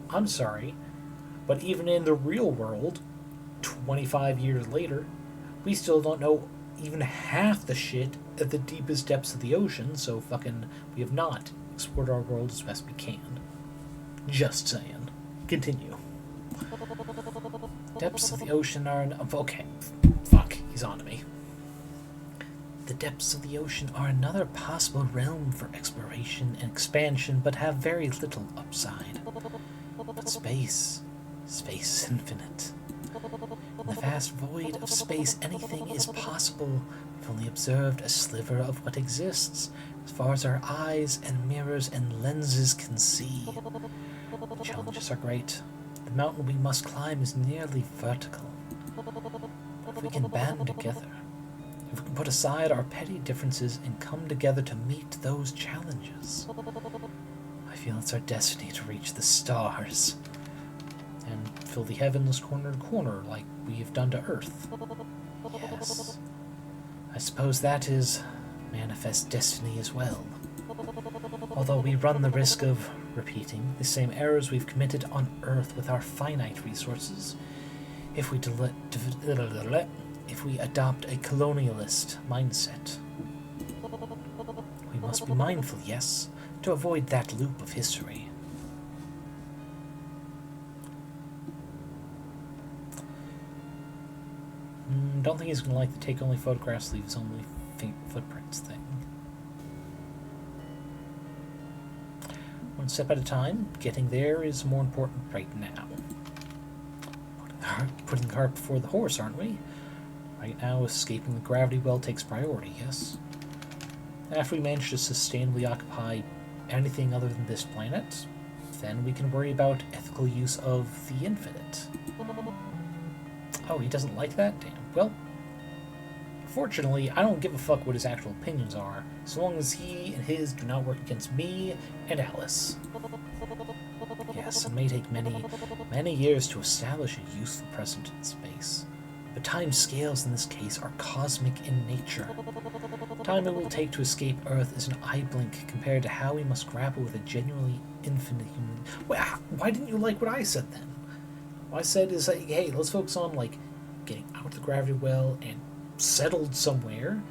I'm sorry, but even in the real world, 25 years later, we still don't know even half the shit at the deepest depths of the ocean, so we have not explored our world as best we can. Just saying. Continue. Depths of the ocean are... Okay. Fuck. He's on to me. The depths of the ocean are another possible realm for exploration and expansion, but have very little upside. But space is infinite. In the vast void of space, anything is possible. We've only observed a sliver of what exists, as far as our eyes and mirrors and lenses can see. The challenges are great. The mountain we must climb is nearly vertical. But if we can band together, if we can put aside our petty differences and come together to meet those challenges, I feel it's our destiny to reach the stars and fill the heavens corner to corner like we have done to Earth. Yes, I suppose that is manifest destiny as well. Although we run the risk of repeating the same errors we've committed on Earth with our finite resources, if we adopt a colonialist mindset. We must be mindful, yes, to avoid that loop of history. Don't think he's going to like the take only photographs, leave his only footprints thing. One step at a time. Getting there is more important right now. Putting the cart before the horse, aren't we? Right now, escaping the gravity well takes priority, yes? After we manage to sustainably occupy anything other than this planet, then we can worry about ethical use of the infinite. Oh, he doesn't like that? Damn. Well, fortunately, I don't give a fuck what his actual opinions are, so long as he and his do not work against me and Alice. Yes, it may take many, many years to establish a useful presence in space, but time scales in this case are cosmic in nature. The time it will take to escape Earth is an eye blink compared to how we must grapple with a genuinely infinite human... Why didn't you like what I said then? What I said is, like, hey, let's focus on, like, getting out of the gravity well and settled somewhere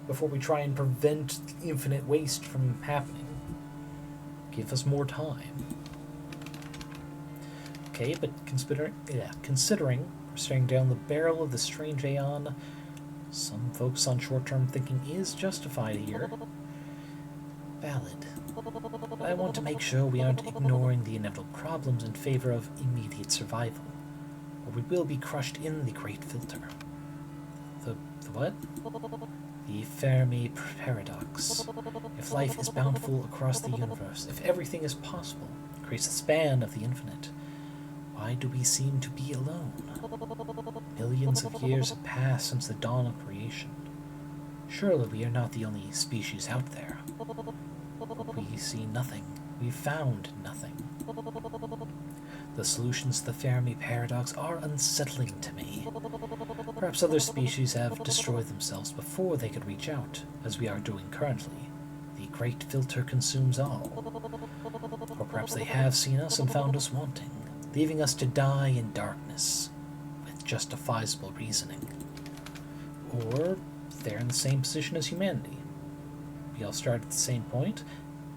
before we try and prevent infinite waste from happening. Give us more time. Okay, but considering we're staring down the barrel of the strange Aeon, some focus on short-term thinking is justified here. Valid. But I want to make sure we aren't ignoring the inevitable problems in favor of immediate survival, or we will be crushed in the Great Filter. The what? The Fermi Paradox. If life is bountiful across the universe, if everything is possible, creates the span of the infinite, why do we seem to be alone? Millions of years have passed since the dawn of creation. Surely we are not the only species out there. But we see nothing. We found nothing. The solutions to the Fermi Paradox are unsettling to me. Perhaps other species have destroyed themselves before they could reach out, as we are doing currently. The Great Filter consumes all. Or perhaps they have seen us and found us wanting, leaving us to die in darkness, with justifiable reasoning. Or they're in the same position as humanity. We all start at the same point.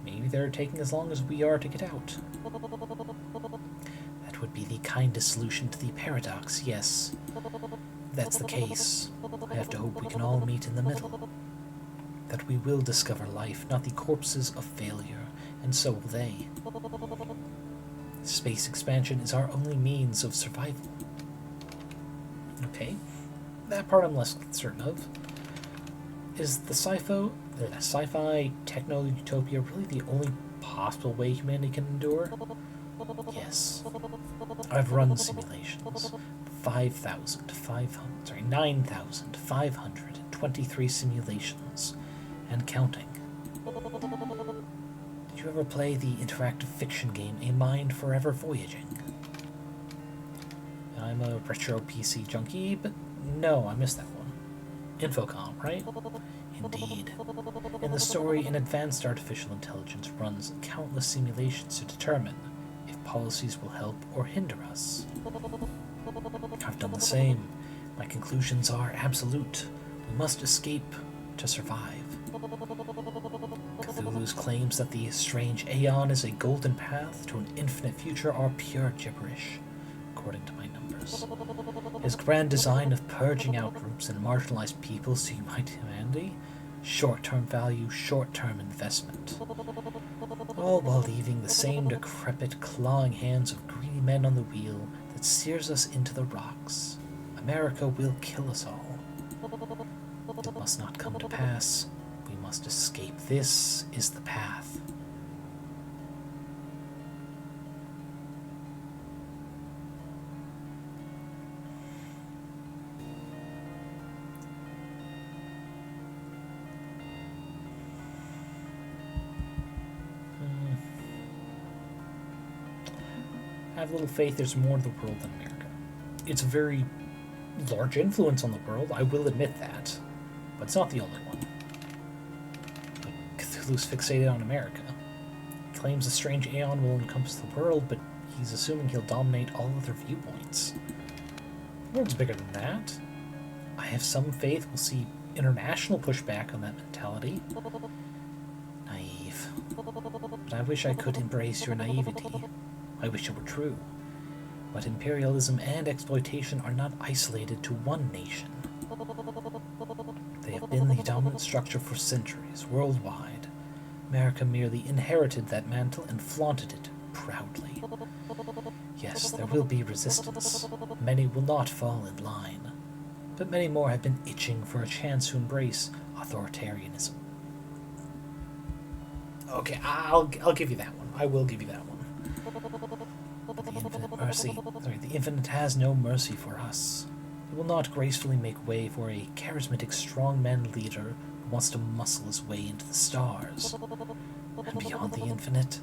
Maybe they're taking as long as we are to get out. That would be the kindest solution to the paradox, yes. If that's the case, I have to hope we can all meet in the middle. That we will discover life, not the corpses of failure, and so will they. Space expansion is our only means of survival. Okay, that part I'm less certain of. Is the sci-fi techno-utopia really the only possible way humanity can endure? Yes. I've run simulations. 9,523 simulations, and counting. Did you ever play the interactive fiction game A Mind Forever Voyaging? I'm a retro PC junkie, but no, I missed that one. Infocom, right? Indeed. In the story, an advanced artificial intelligence runs countless simulations to determine if policies will help or hinder us. I've done the same. My conclusions are absolute. We must escape to survive. Cthulhu's claims that the strange Aeon is a golden path to an infinite future are pure gibberish, according to my numbers. His grand design of purging out groups and marginalized peoples to unite humanity, short-term value, short-term investment, all while leaving the same decrepit, clawing hands of greedy men on the wheel that steers us into the rocks. America will kill us all. It must not come to pass. We must escape. This is the path. I have little faith there's more to the world than America. It's a very large influence on the world, I will admit that, but it's not the only one. Cthulhu's fixated on America. He claims the strange Aeon will encompass the world, but he's assuming he'll dominate all other viewpoints. The world's bigger than that. I have some faith we'll see international pushback on that mentality. Naive. But I wish I could embrace your naivety. I wish it were true. But imperialism and exploitation are not isolated to one nation. They have been the dominant structure for centuries, worldwide. America merely inherited that mantle and flaunted it proudly. Yes, there will be resistance. Many will not fall in line. But many more have been itching for a chance to embrace authoritarianism. Okay, I'll give you that one. I will give you that one. But the infinite has no mercy for us. It will not gracefully make way for a charismatic strongman leader who wants to muscle his way into the stars. And beyond the infinite,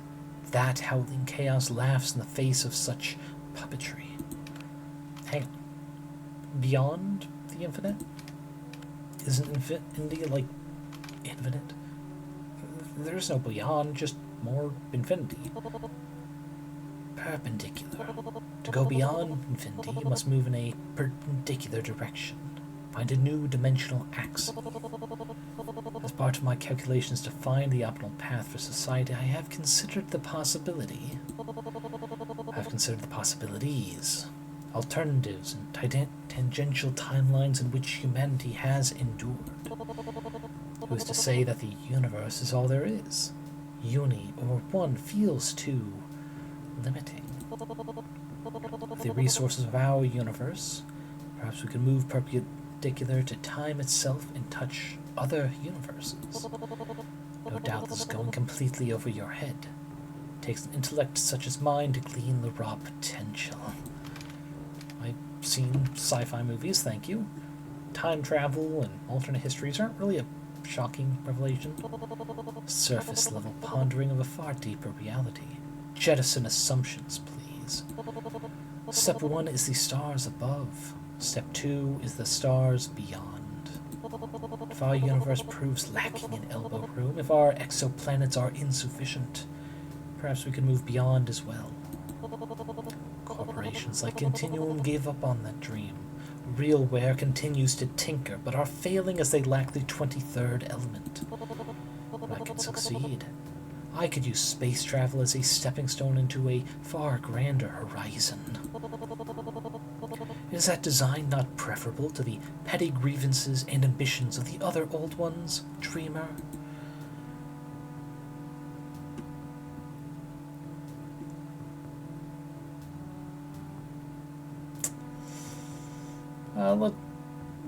that howling chaos laughs in the face of such puppetry. Hang on. Beyond the infinite? Isn't infinity like infinite? There's no beyond, just more infinity. Perpendicular. To go beyond infinity, you must move in a perpendicular direction. Find a new dimensional axis. As part of my calculations to find the optimal path for society, I have considered the possibility. I've considered the possibilities. Alternatives and tangential timelines in which humanity has endured. Who is to say that the universe is all there is? Uni or one feels too limiting. With the resources of our universe, perhaps we can move perpendicular to time itself and touch other universes. No doubt this is going completely over your head. It takes an intellect such as mine to glean the raw potential. I've seen sci-fi movies, thank you. Time travel and alternate histories aren't really a shocking revelation. Surface-level pondering of a far deeper reality. Jettison assumptions, please. Step 1 is the stars above. Step 2 is the stars beyond. If our universe proves lacking in elbow room, if our exoplanets are insufficient, perhaps we can move beyond as well. Corporations like Continuum gave up on that dream. Realware continues to tinker, but are failing as they lack the 23rd element. But I could succeed. I could use space travel as a stepping stone into a far grander horizon. Is that design not preferable to the petty grievances and ambitions of the other old ones, dreamer?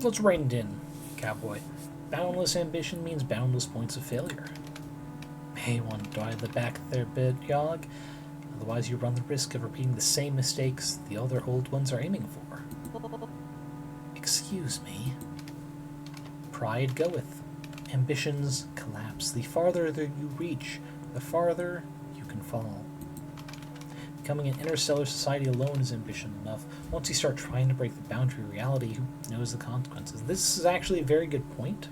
Let's rein it in, cowboy. Boundless ambition means boundless points of failure. May want to dial it back there a bit, Yog. Otherwise you run the risk of repeating the same mistakes the other old ones are aiming for. Excuse me. Pride goeth. Ambitions collapse. The farther that you reach, the farther you can fall. Becoming an interstellar society alone is ambition enough. Once you start trying to break the boundary of reality, who knows the consequences? This is actually a very good point.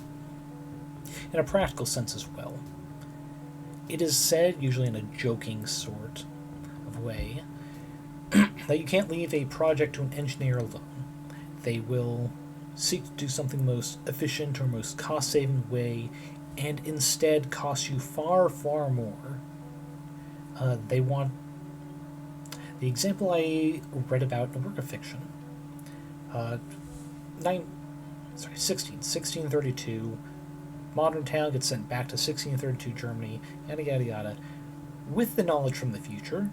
In a practical sense as well. It is said, usually in a joking sort of way, that you can't leave a project to an engineer alone. They will seek to do something most efficient or most cost-saving way, and instead cost you far, far more. They want... The example I read about in a work of fiction, 1632, modern town gets sent back to 1632 Germany, yada yada yada. With the knowledge from the future,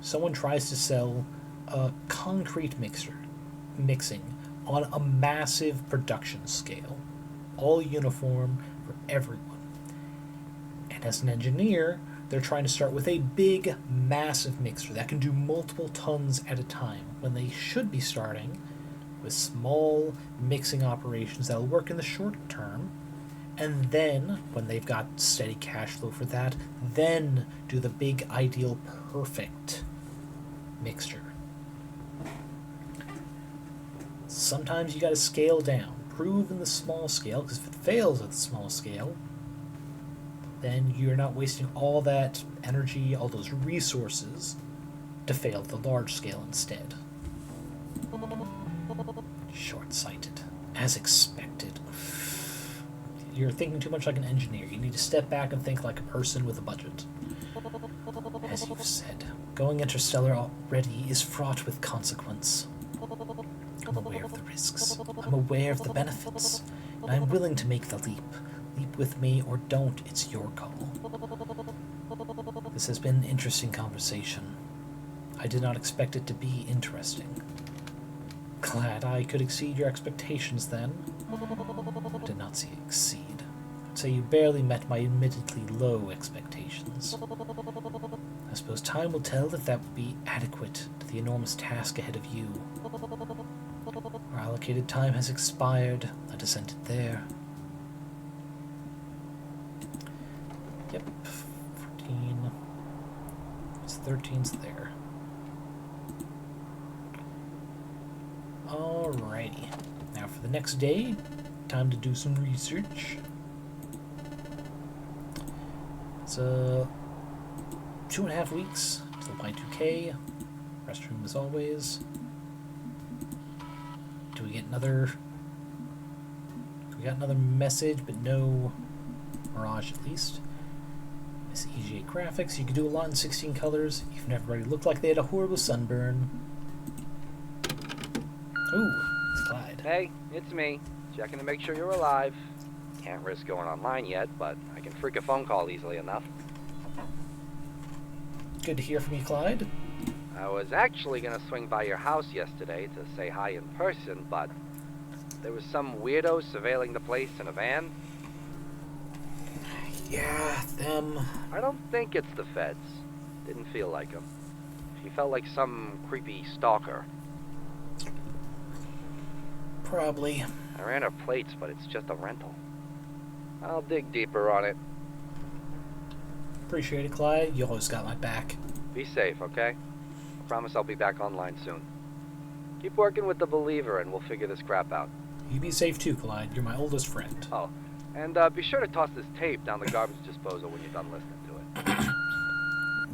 someone tries to sell a concrete mixing on a massive production scale, all uniform for everyone. And as an engineer, they're trying to start with a big, massive mixer that can do multiple tons at a time, when they should be starting with small mixing operations that will work in the short term, and then, when they've got steady cash flow for that, then do the big, ideal, perfect mixture. Sometimes you gotta scale down, prove in the small scale, because if it fails at the small scale, then you're not wasting all that energy, all those resources, to fail at the large scale instead. Short-sighted. As expected. You're thinking too much like an engineer. You need to step back and think like a person with a budget. As you've said, going interstellar already is fraught with consequence. I'm aware of the risks. I'm aware of the benefits, and I'm willing to make the leap. Leap with me or don't, it's your call. This has been an interesting conversation. I did not expect it to be interesting. Glad I could exceed your expectations then. I did not see exceed. I'd say you barely met my admittedly low expectations. I suppose time will tell if that would be adequate to the enormous task ahead of you. Our allocated time has expired. Let us end it there. Yep. 14. It's 13's there. Alrighty. Now for the next day, time to do some research. It's 2.5 weeks till Y2K. Restroom as always. Do we get another... We got another message, but no Mirage at least. Miss EGA graphics. You can do a lot in 16 colors. Even everybody looked like they had a horrible sunburn. Ooh, it's Clyde. Hey, it's me. Checking to make sure you're alive. Can't risk going online yet, but I can freak a phone call easily enough. Good to hear from you, Clyde. I was actually gonna swing by your house yesterday to say hi in person, but there was some weirdo surveilling the place in a van. Yeah, them. I don't think it's the feds. Didn't feel like him. He felt like some creepy stalker. Probably. I ran her plates, but it's just a rental. I'll dig deeper on it. Appreciate it, Clyde. You always got my back. Be safe, okay? I promise I'll be back online soon. Keep working with the Believer and we'll figure this crap out. You be safe too, Clyde. You're my oldest friend. Oh, and be sure to toss this tape down the garbage disposal when you're done listening to it.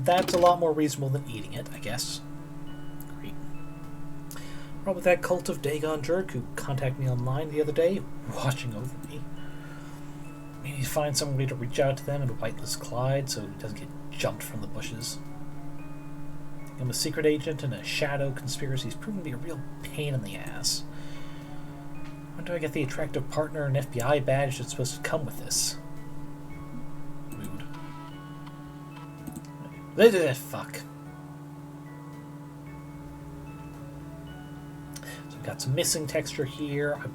That's a lot more reasonable than eating it, I guess. Great. Probably that cult of Dagon jerk who contacted me online the other day, watching over me. Maybe find some way to reach out to them and whitelist Clyde so he doesn't get jumped from the bushes. I'm a secret agent and a shadow conspiracy has proven to be a real pain in the ass. When do I get the attractive partner and FBI badge that's supposed to come with this? Rude. Fuck. So we've got some missing texture here. I'm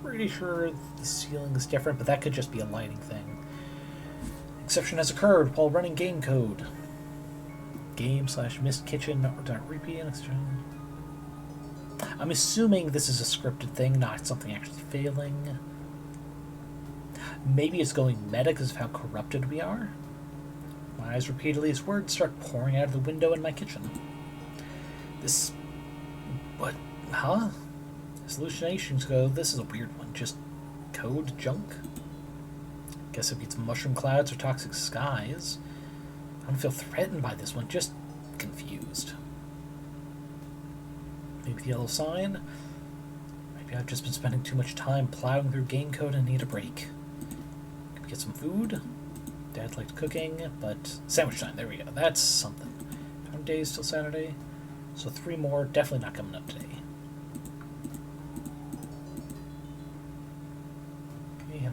pretty sure the ceiling is different, but that could just be a lighting thing. Exception has occurred while running game code. Game/missed kitchen not repeat an exception. I'm assuming this is a scripted thing, not something actually failing. Maybe it's going meta because of how corrupted we are. My eyes repeatedly as words start pouring out of the window in my kitchen. This... What? Huh? As hallucinations go, this is a weird one. Just code junk? Guess if it's mushroom clouds or toxic skies. I don't feel threatened by this one, just confused. Maybe the yellow sign? Maybe I've just been spending too much time plowing through game code and need a break. Could we get some food? Dad liked cooking, but sandwich time, there we go. That's something. 20 days till Saturday. So 3 more, definitely not coming up today. Okay,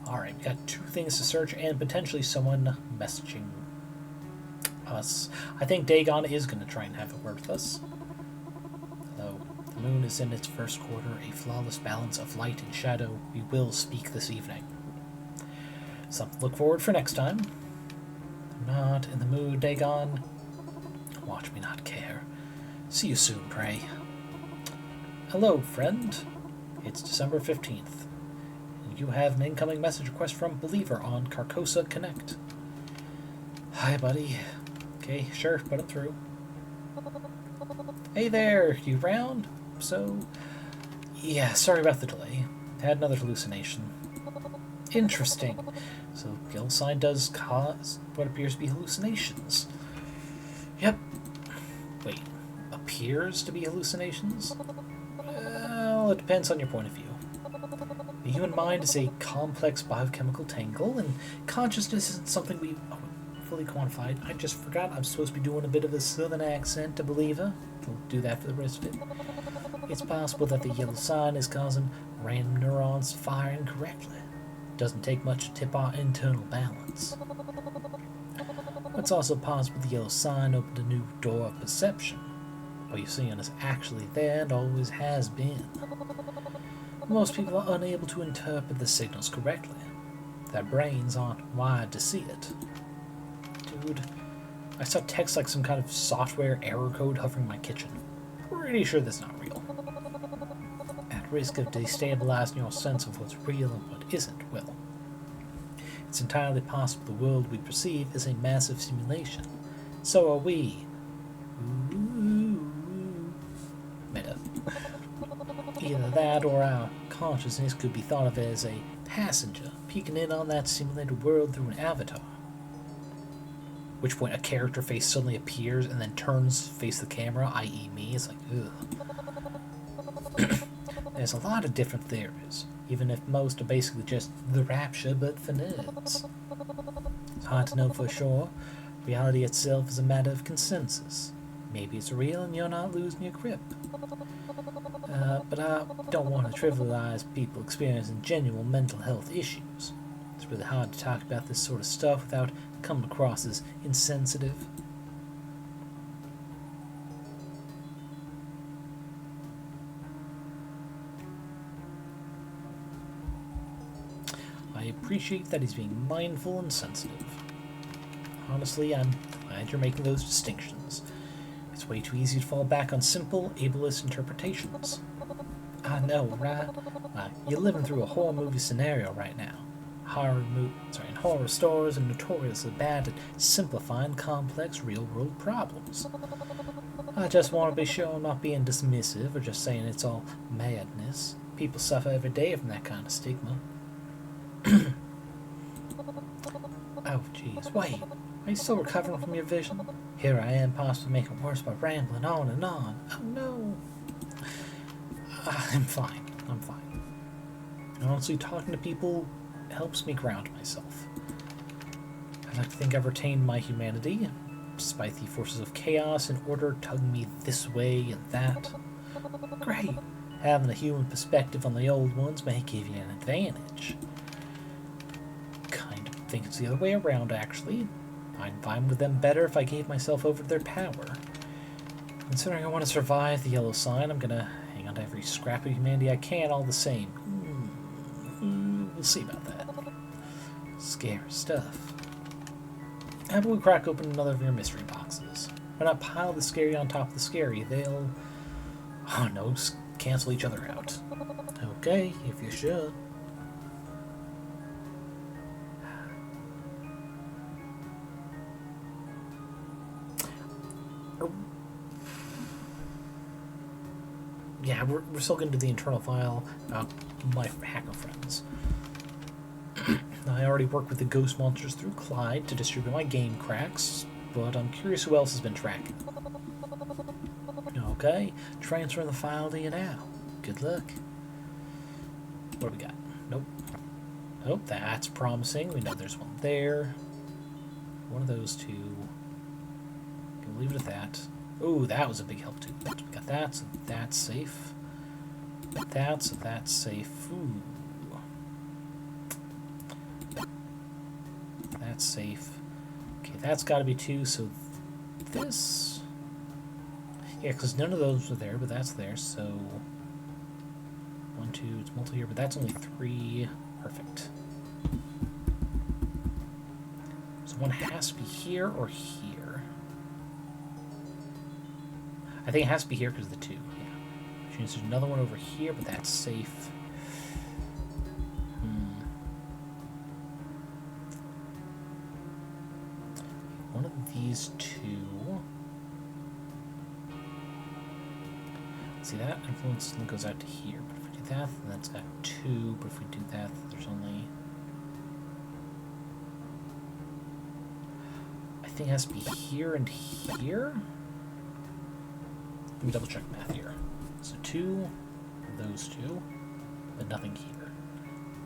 alright, we got 2 things to search and potentially someone messaging us. I think Dagon is going to try and have a word with us. Hello. The moon is in its first quarter, a flawless balance of light and shadow. We will speak this evening. Something to look forward for next time. I'm not in the mood, Dagon. Watch me not care. See you soon, pray. Hello, friend. It's December 15th. And you have an incoming message request from Believer on Carcosa Connect. Hi, buddy. Okay, sure, put him through. Hey there, you round? So, yeah, sorry about the delay. Had another hallucination. Interesting. So, guild sign does cause what appears to be hallucinations. Yep. Wait, appears to be hallucinations? Well, it depends on your point of view. The human mind is a complex biochemical tangle, and consciousness isn't something we... fully quantified. I just forgot I'm supposed to be doing a bit of a southern accent to believer. We'll do that for the rest of it. It's possible that the yellow sign is causing random neurons to fire incorrectly. It doesn't take much to tip our internal balance. It's also possible the yellow sign opened a new door of perception. What you're seeing is actually there and always has been. Most people are unable to interpret the signals correctly. Their brains aren't wired to see it. Dude, I saw text like some kind of software error code hovering my kitchen. Pretty sure that's not real. At risk of destabilizing your sense of what's real and what isn't, well, it's entirely possible the world we perceive is a massive simulation. So are we. Ooh. Meta. Either that or our consciousness could be thought of as a passenger peeking in on that simulated world through an avatar. At which point a character face suddenly appears and then turns face the camera, i.e. me. It's like, ugh. There's a lot of different theories, even if most are basically just the rapture but for nerds. It's hard to know for sure. Reality itself is a matter of consensus. Maybe it's real and you're not losing your grip. But I don't want to trivialize people experiencing genuine mental health issues. It's really hard to talk about this sort of stuff without coming across as insensitive. I appreciate that he's being mindful and sensitive. Honestly, I'm glad you're making those distinctions. It's way too easy to fall back on simple, ableist interpretations. I know, right? You're living through a horror movie scenario right now. Horror stores are notoriously bad at simplifying complex real-world problems. I just want to be sure I'm not being dismissive or just saying it's all madness. People suffer every day from that kind of stigma. Oh, jeez, wait. Are you still recovering from your vision? Here I am, possibly making it worse by rambling on and on. Oh, no. I'm fine. I'm fine. Honestly, talking to people helps me ground myself. I like to think I've retained my humanity, despite the forces of chaos in order tugging me this way and that. Great. Having a human perspective on the old ones may give you an advantage. Kind of think it's the other way around, actually. I'd find with them better if I gave myself over to their power. Considering I want to survive the yellow sign, I'm gonna hang on to every scrap of humanity I can all the same. We'll see about that. Scary stuff. How about we crack open another of your mystery boxes? Why not pile the scary on top of the scary? They'll... oh no, just cancel each other out. Okay, if you should. Yeah, we're still going to do the internal file about my hacker friends. I already work with the ghost monsters through Clyde to distribute my game cracks, but I'm curious who else has been tracking. Okay, transferring the file to you now. Good luck. What do we got? Nope. Oh, that's promising. We know there's one there. One of those two. Can leave it at that. Oh, that was a big help too. We got that, so that's safe. That's safe. Ooh. That's safe. Okay, that's got to be 2, so this... yeah, because none of those were there, but that's there, so... 1, 2, it's multi here, but that's only 3. Perfect. So one has to be here or here. I think it has to be here because of the 2, yeah. Which means there's another one over here, but that's safe. One of these 2. See, that influence goes out to here, but if we do that, then that's got 2, but if we do that, there's only... I think it has to be here and here? Let me double check math here. So 2, those 2, but nothing here.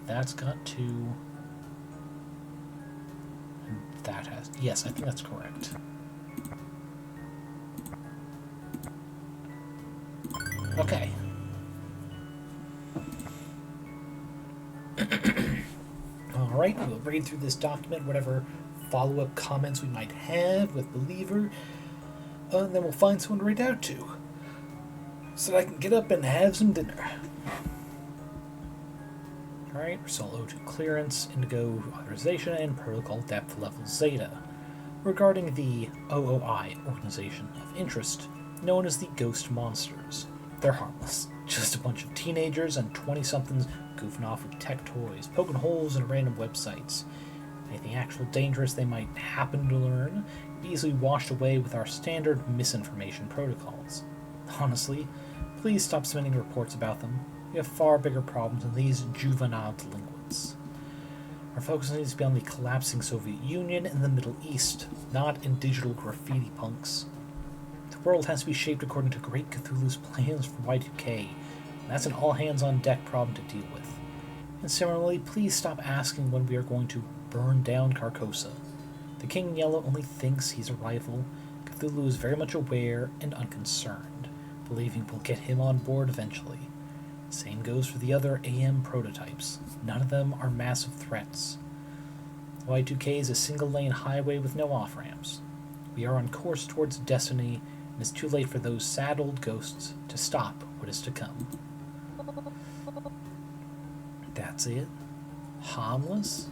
That's got 2. And that has. Yes, I think that's correct. Okay. Alright, we'll read through this document, whatever follow-up comments we might have with Believer, and then we'll find someone to read out to, so that I can get up and have some dinner. Alright, Result O2 clearance, Indigo authorization, and protocol depth level Zeta, regarding the OOI, Organization of Interest, known as the Ghost Monsters. They're harmless. Just a bunch of teenagers and 20-somethings goofing off with tech toys, poking holes in random websites. Anything actual dangerous they might happen to learn can be easily washed away with our standard misinformation protocols. Honestly, please stop submitting reports about them. We have far bigger problems than these juvenile delinquents. Our focus needs to be on the collapsing Soviet Union and the Middle East, not in digital graffiti punks. The world has to be shaped according to Great Cthulhu's plans for Y2K, and that's an all-hands-on-deck problem to deal with. And similarly, please stop asking when we are going to burn down Carcosa. The King in Yellow only thinks he's a rival. Cthulhu is very much aware and unconcerned, believing we'll get him on board eventually. Same goes for the other AM prototypes. None of them are massive threats. Y2K is a single-lane highway with no off-ramps. We are on course towards destiny, and it's too late for those sad old ghosts to stop what is to come. That's it? Harmless?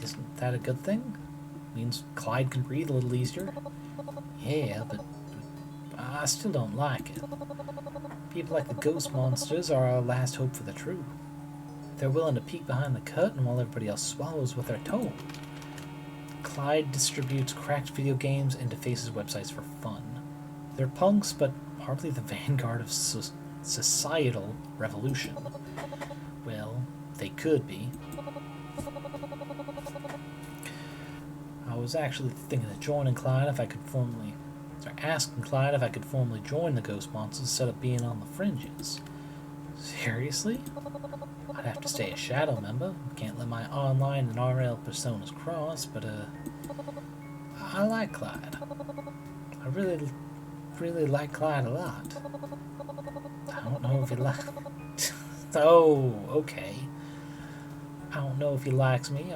Isn't that a good thing? Means Clyde can breathe a little easier. Yeah, but I still don't like it. People like the ghost monsters are our last hope for the truth. They're willing to peek behind the curtain while everybody else swallows what they're told. Clyde distributes cracked video games and defaces websites for fun. They're punks, but hardly the vanguard of societal revolution. Well, they could be. I was actually thinking of joining Clyde if I could formally... asking Clyde if I could formally join the Ghost Monsters instead of being on the fringes. Seriously? I'd have to stay a shadow member. Can't let my online and RL personas cross, but I like Clyde. I really like Clyde a lot. I don't know if he likes... Oh, okay. I don't know if he likes me.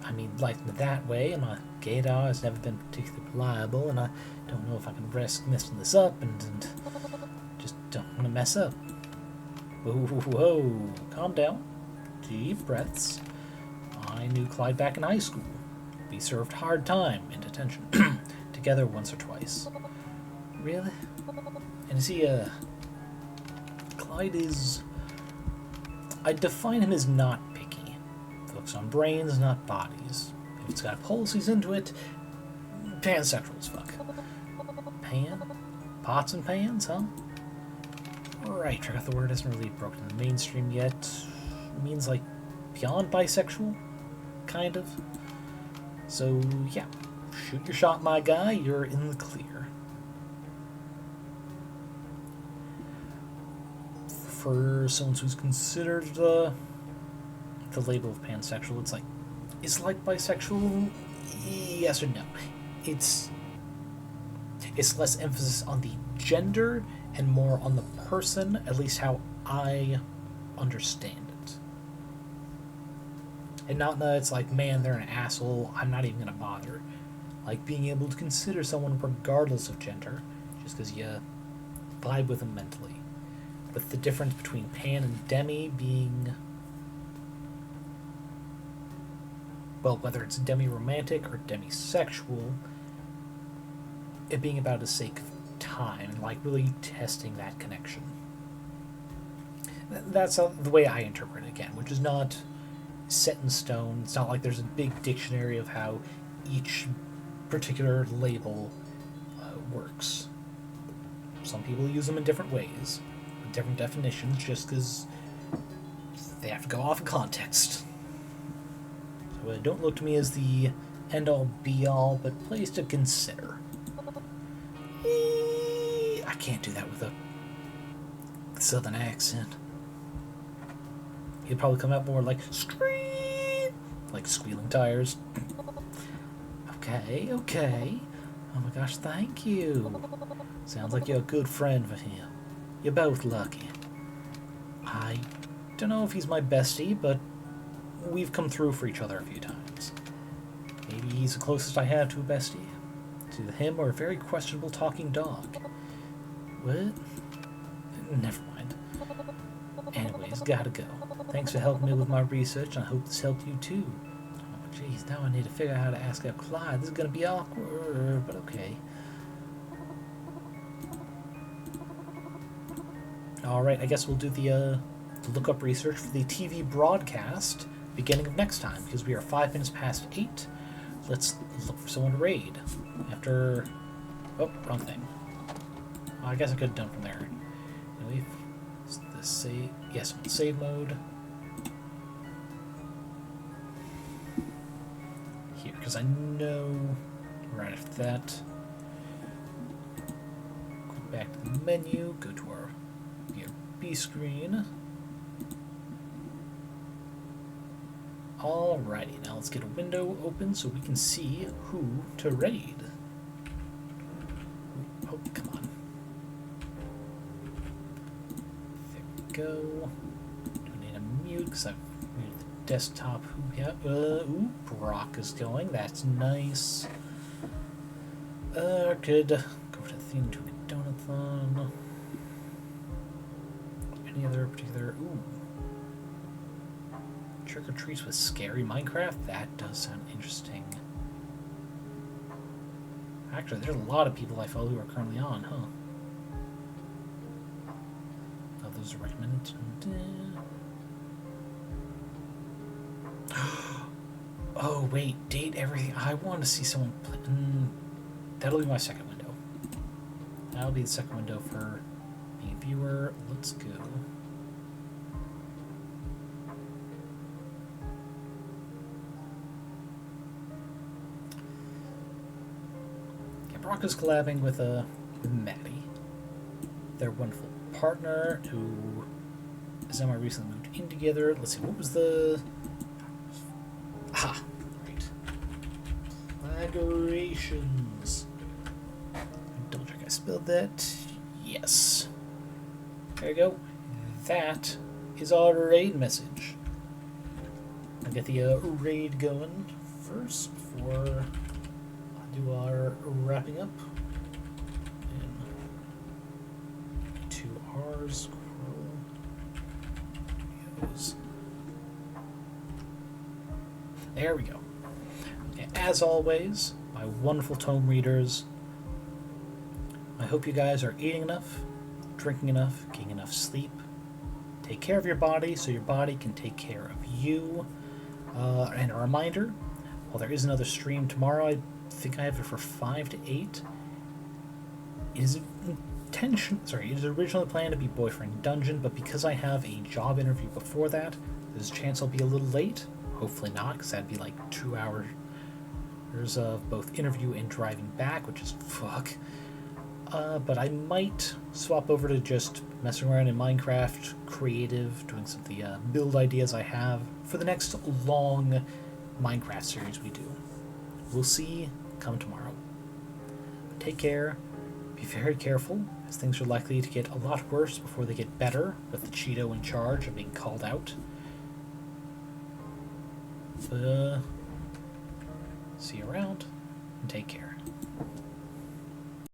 I mean, likes me that way, and my gaydar has never been particularly reliable, and I don't know if I can risk messing this up, and just don't want to mess up. Whoa, calm down. Deep breaths. I knew Clyde back in high school. We served hard time in detention. Together once or twice. Really? And is he, Clyde is... I'd define him as not picky. Focus on brains, not bodies. If it's got a pulse, he's into it. Pansexual as fuck. Pan? Pots and pans, huh? Right, check out the word isn't really broken in the mainstream yet. It means, like, beyond bisexual? Kind of. So, yeah. Shoot your shot, my guy. You're in the clear. For someone who's considered the label of pansexual, it's like bisexual? Yes or no? It's less emphasis on the gender and more on the person, at least how I understand it. And not that it's like, man, they're an asshole, I'm not even gonna bother. Like being able to consider someone regardless of gender, just because you vibe with them mentally. With the difference between pan and demi being... well, whether it's demi-romantic or demisexual, it being about the sake of time, and like really testing that connection. That's the way I interpret it again, which is not set in stone. It's not like there's a big dictionary of how each particular label works. Some people use them in different ways, with different definitions, just because they have to go off of context. So don't look to me as the end-all be-all, but place to consider. I can't do that with a southern accent. He'd probably come out more like scream, like squealing tires. Okay, okay. Oh my gosh, thank you. Sounds like you're a good friend for him. You're both lucky. I don't know if he's my bestie, but we've come through for each other a few times. Maybe he's the closest I have to a bestie. To him or a very questionable talking dog. What? Never mind. Anyways, gotta go. Thanks for helping me with my research, and I hope this helped you too. Oh jeez, now I need to figure out how to ask out Clyde. This is gonna be awkward, but okay. Alright, I guess we'll do the look-up research for the TV broadcast beginning of next time, because we are 5 minutes past 8. Let's look for someone to raid. After... Oh, wrong thing. I guess I could have done from there. Anyway, the save... Yes, save mode. Here, because I know... Right after that... Go back to the menu, go to our B screen. Alrighty, now let's get a window open so we can see who to raid. Oh, come on. There we go. Don't need a mute because I've muted the desktop. Yeah, ooh, Brock is going. That's nice. Could go to the theme to a donathon. Any other particular... Ooh. Trick or treats with scary Minecraft? That does sound interesting. Actually, there's a lot of people I follow who are currently on, huh? Oh, those are recommended. Oh, wait. Date everything. I want to see someone play. That'll be my second window. That'll be the second window for being a viewer. Let's go. Brock is collabing with Maddie, their wonderful partner, who is now recently moved in together. Let's see, what was the... Ah, right. Migrations. Double check I spelled that. Yes. There you go. That is our raid message. I'll get the raid going first before... do our wrapping up in 2 hours. There we go. As always, my wonderful tome readers, I hope you guys are eating enough, drinking enough, getting enough sleep. Take care of your body so your body can take care of you. And a reminder, while there is another stream tomorrow, I think I have it for 5 to 8. It is originally planned to be Boyfriend Dungeon, but because I have a job interview before that, there's a chance I'll be a little late. Hopefully not, because that'd be like 2 hours of both interview and driving back, which is fuck. But I might swap over to just messing around in Minecraft, creative, doing some of the build ideas I have for the next long Minecraft series we do. We'll see come tomorrow. Take care. Be very careful, as things are likely to get a lot worse before they get better, with the Cheeto in charge of being called out. See you around, and take care.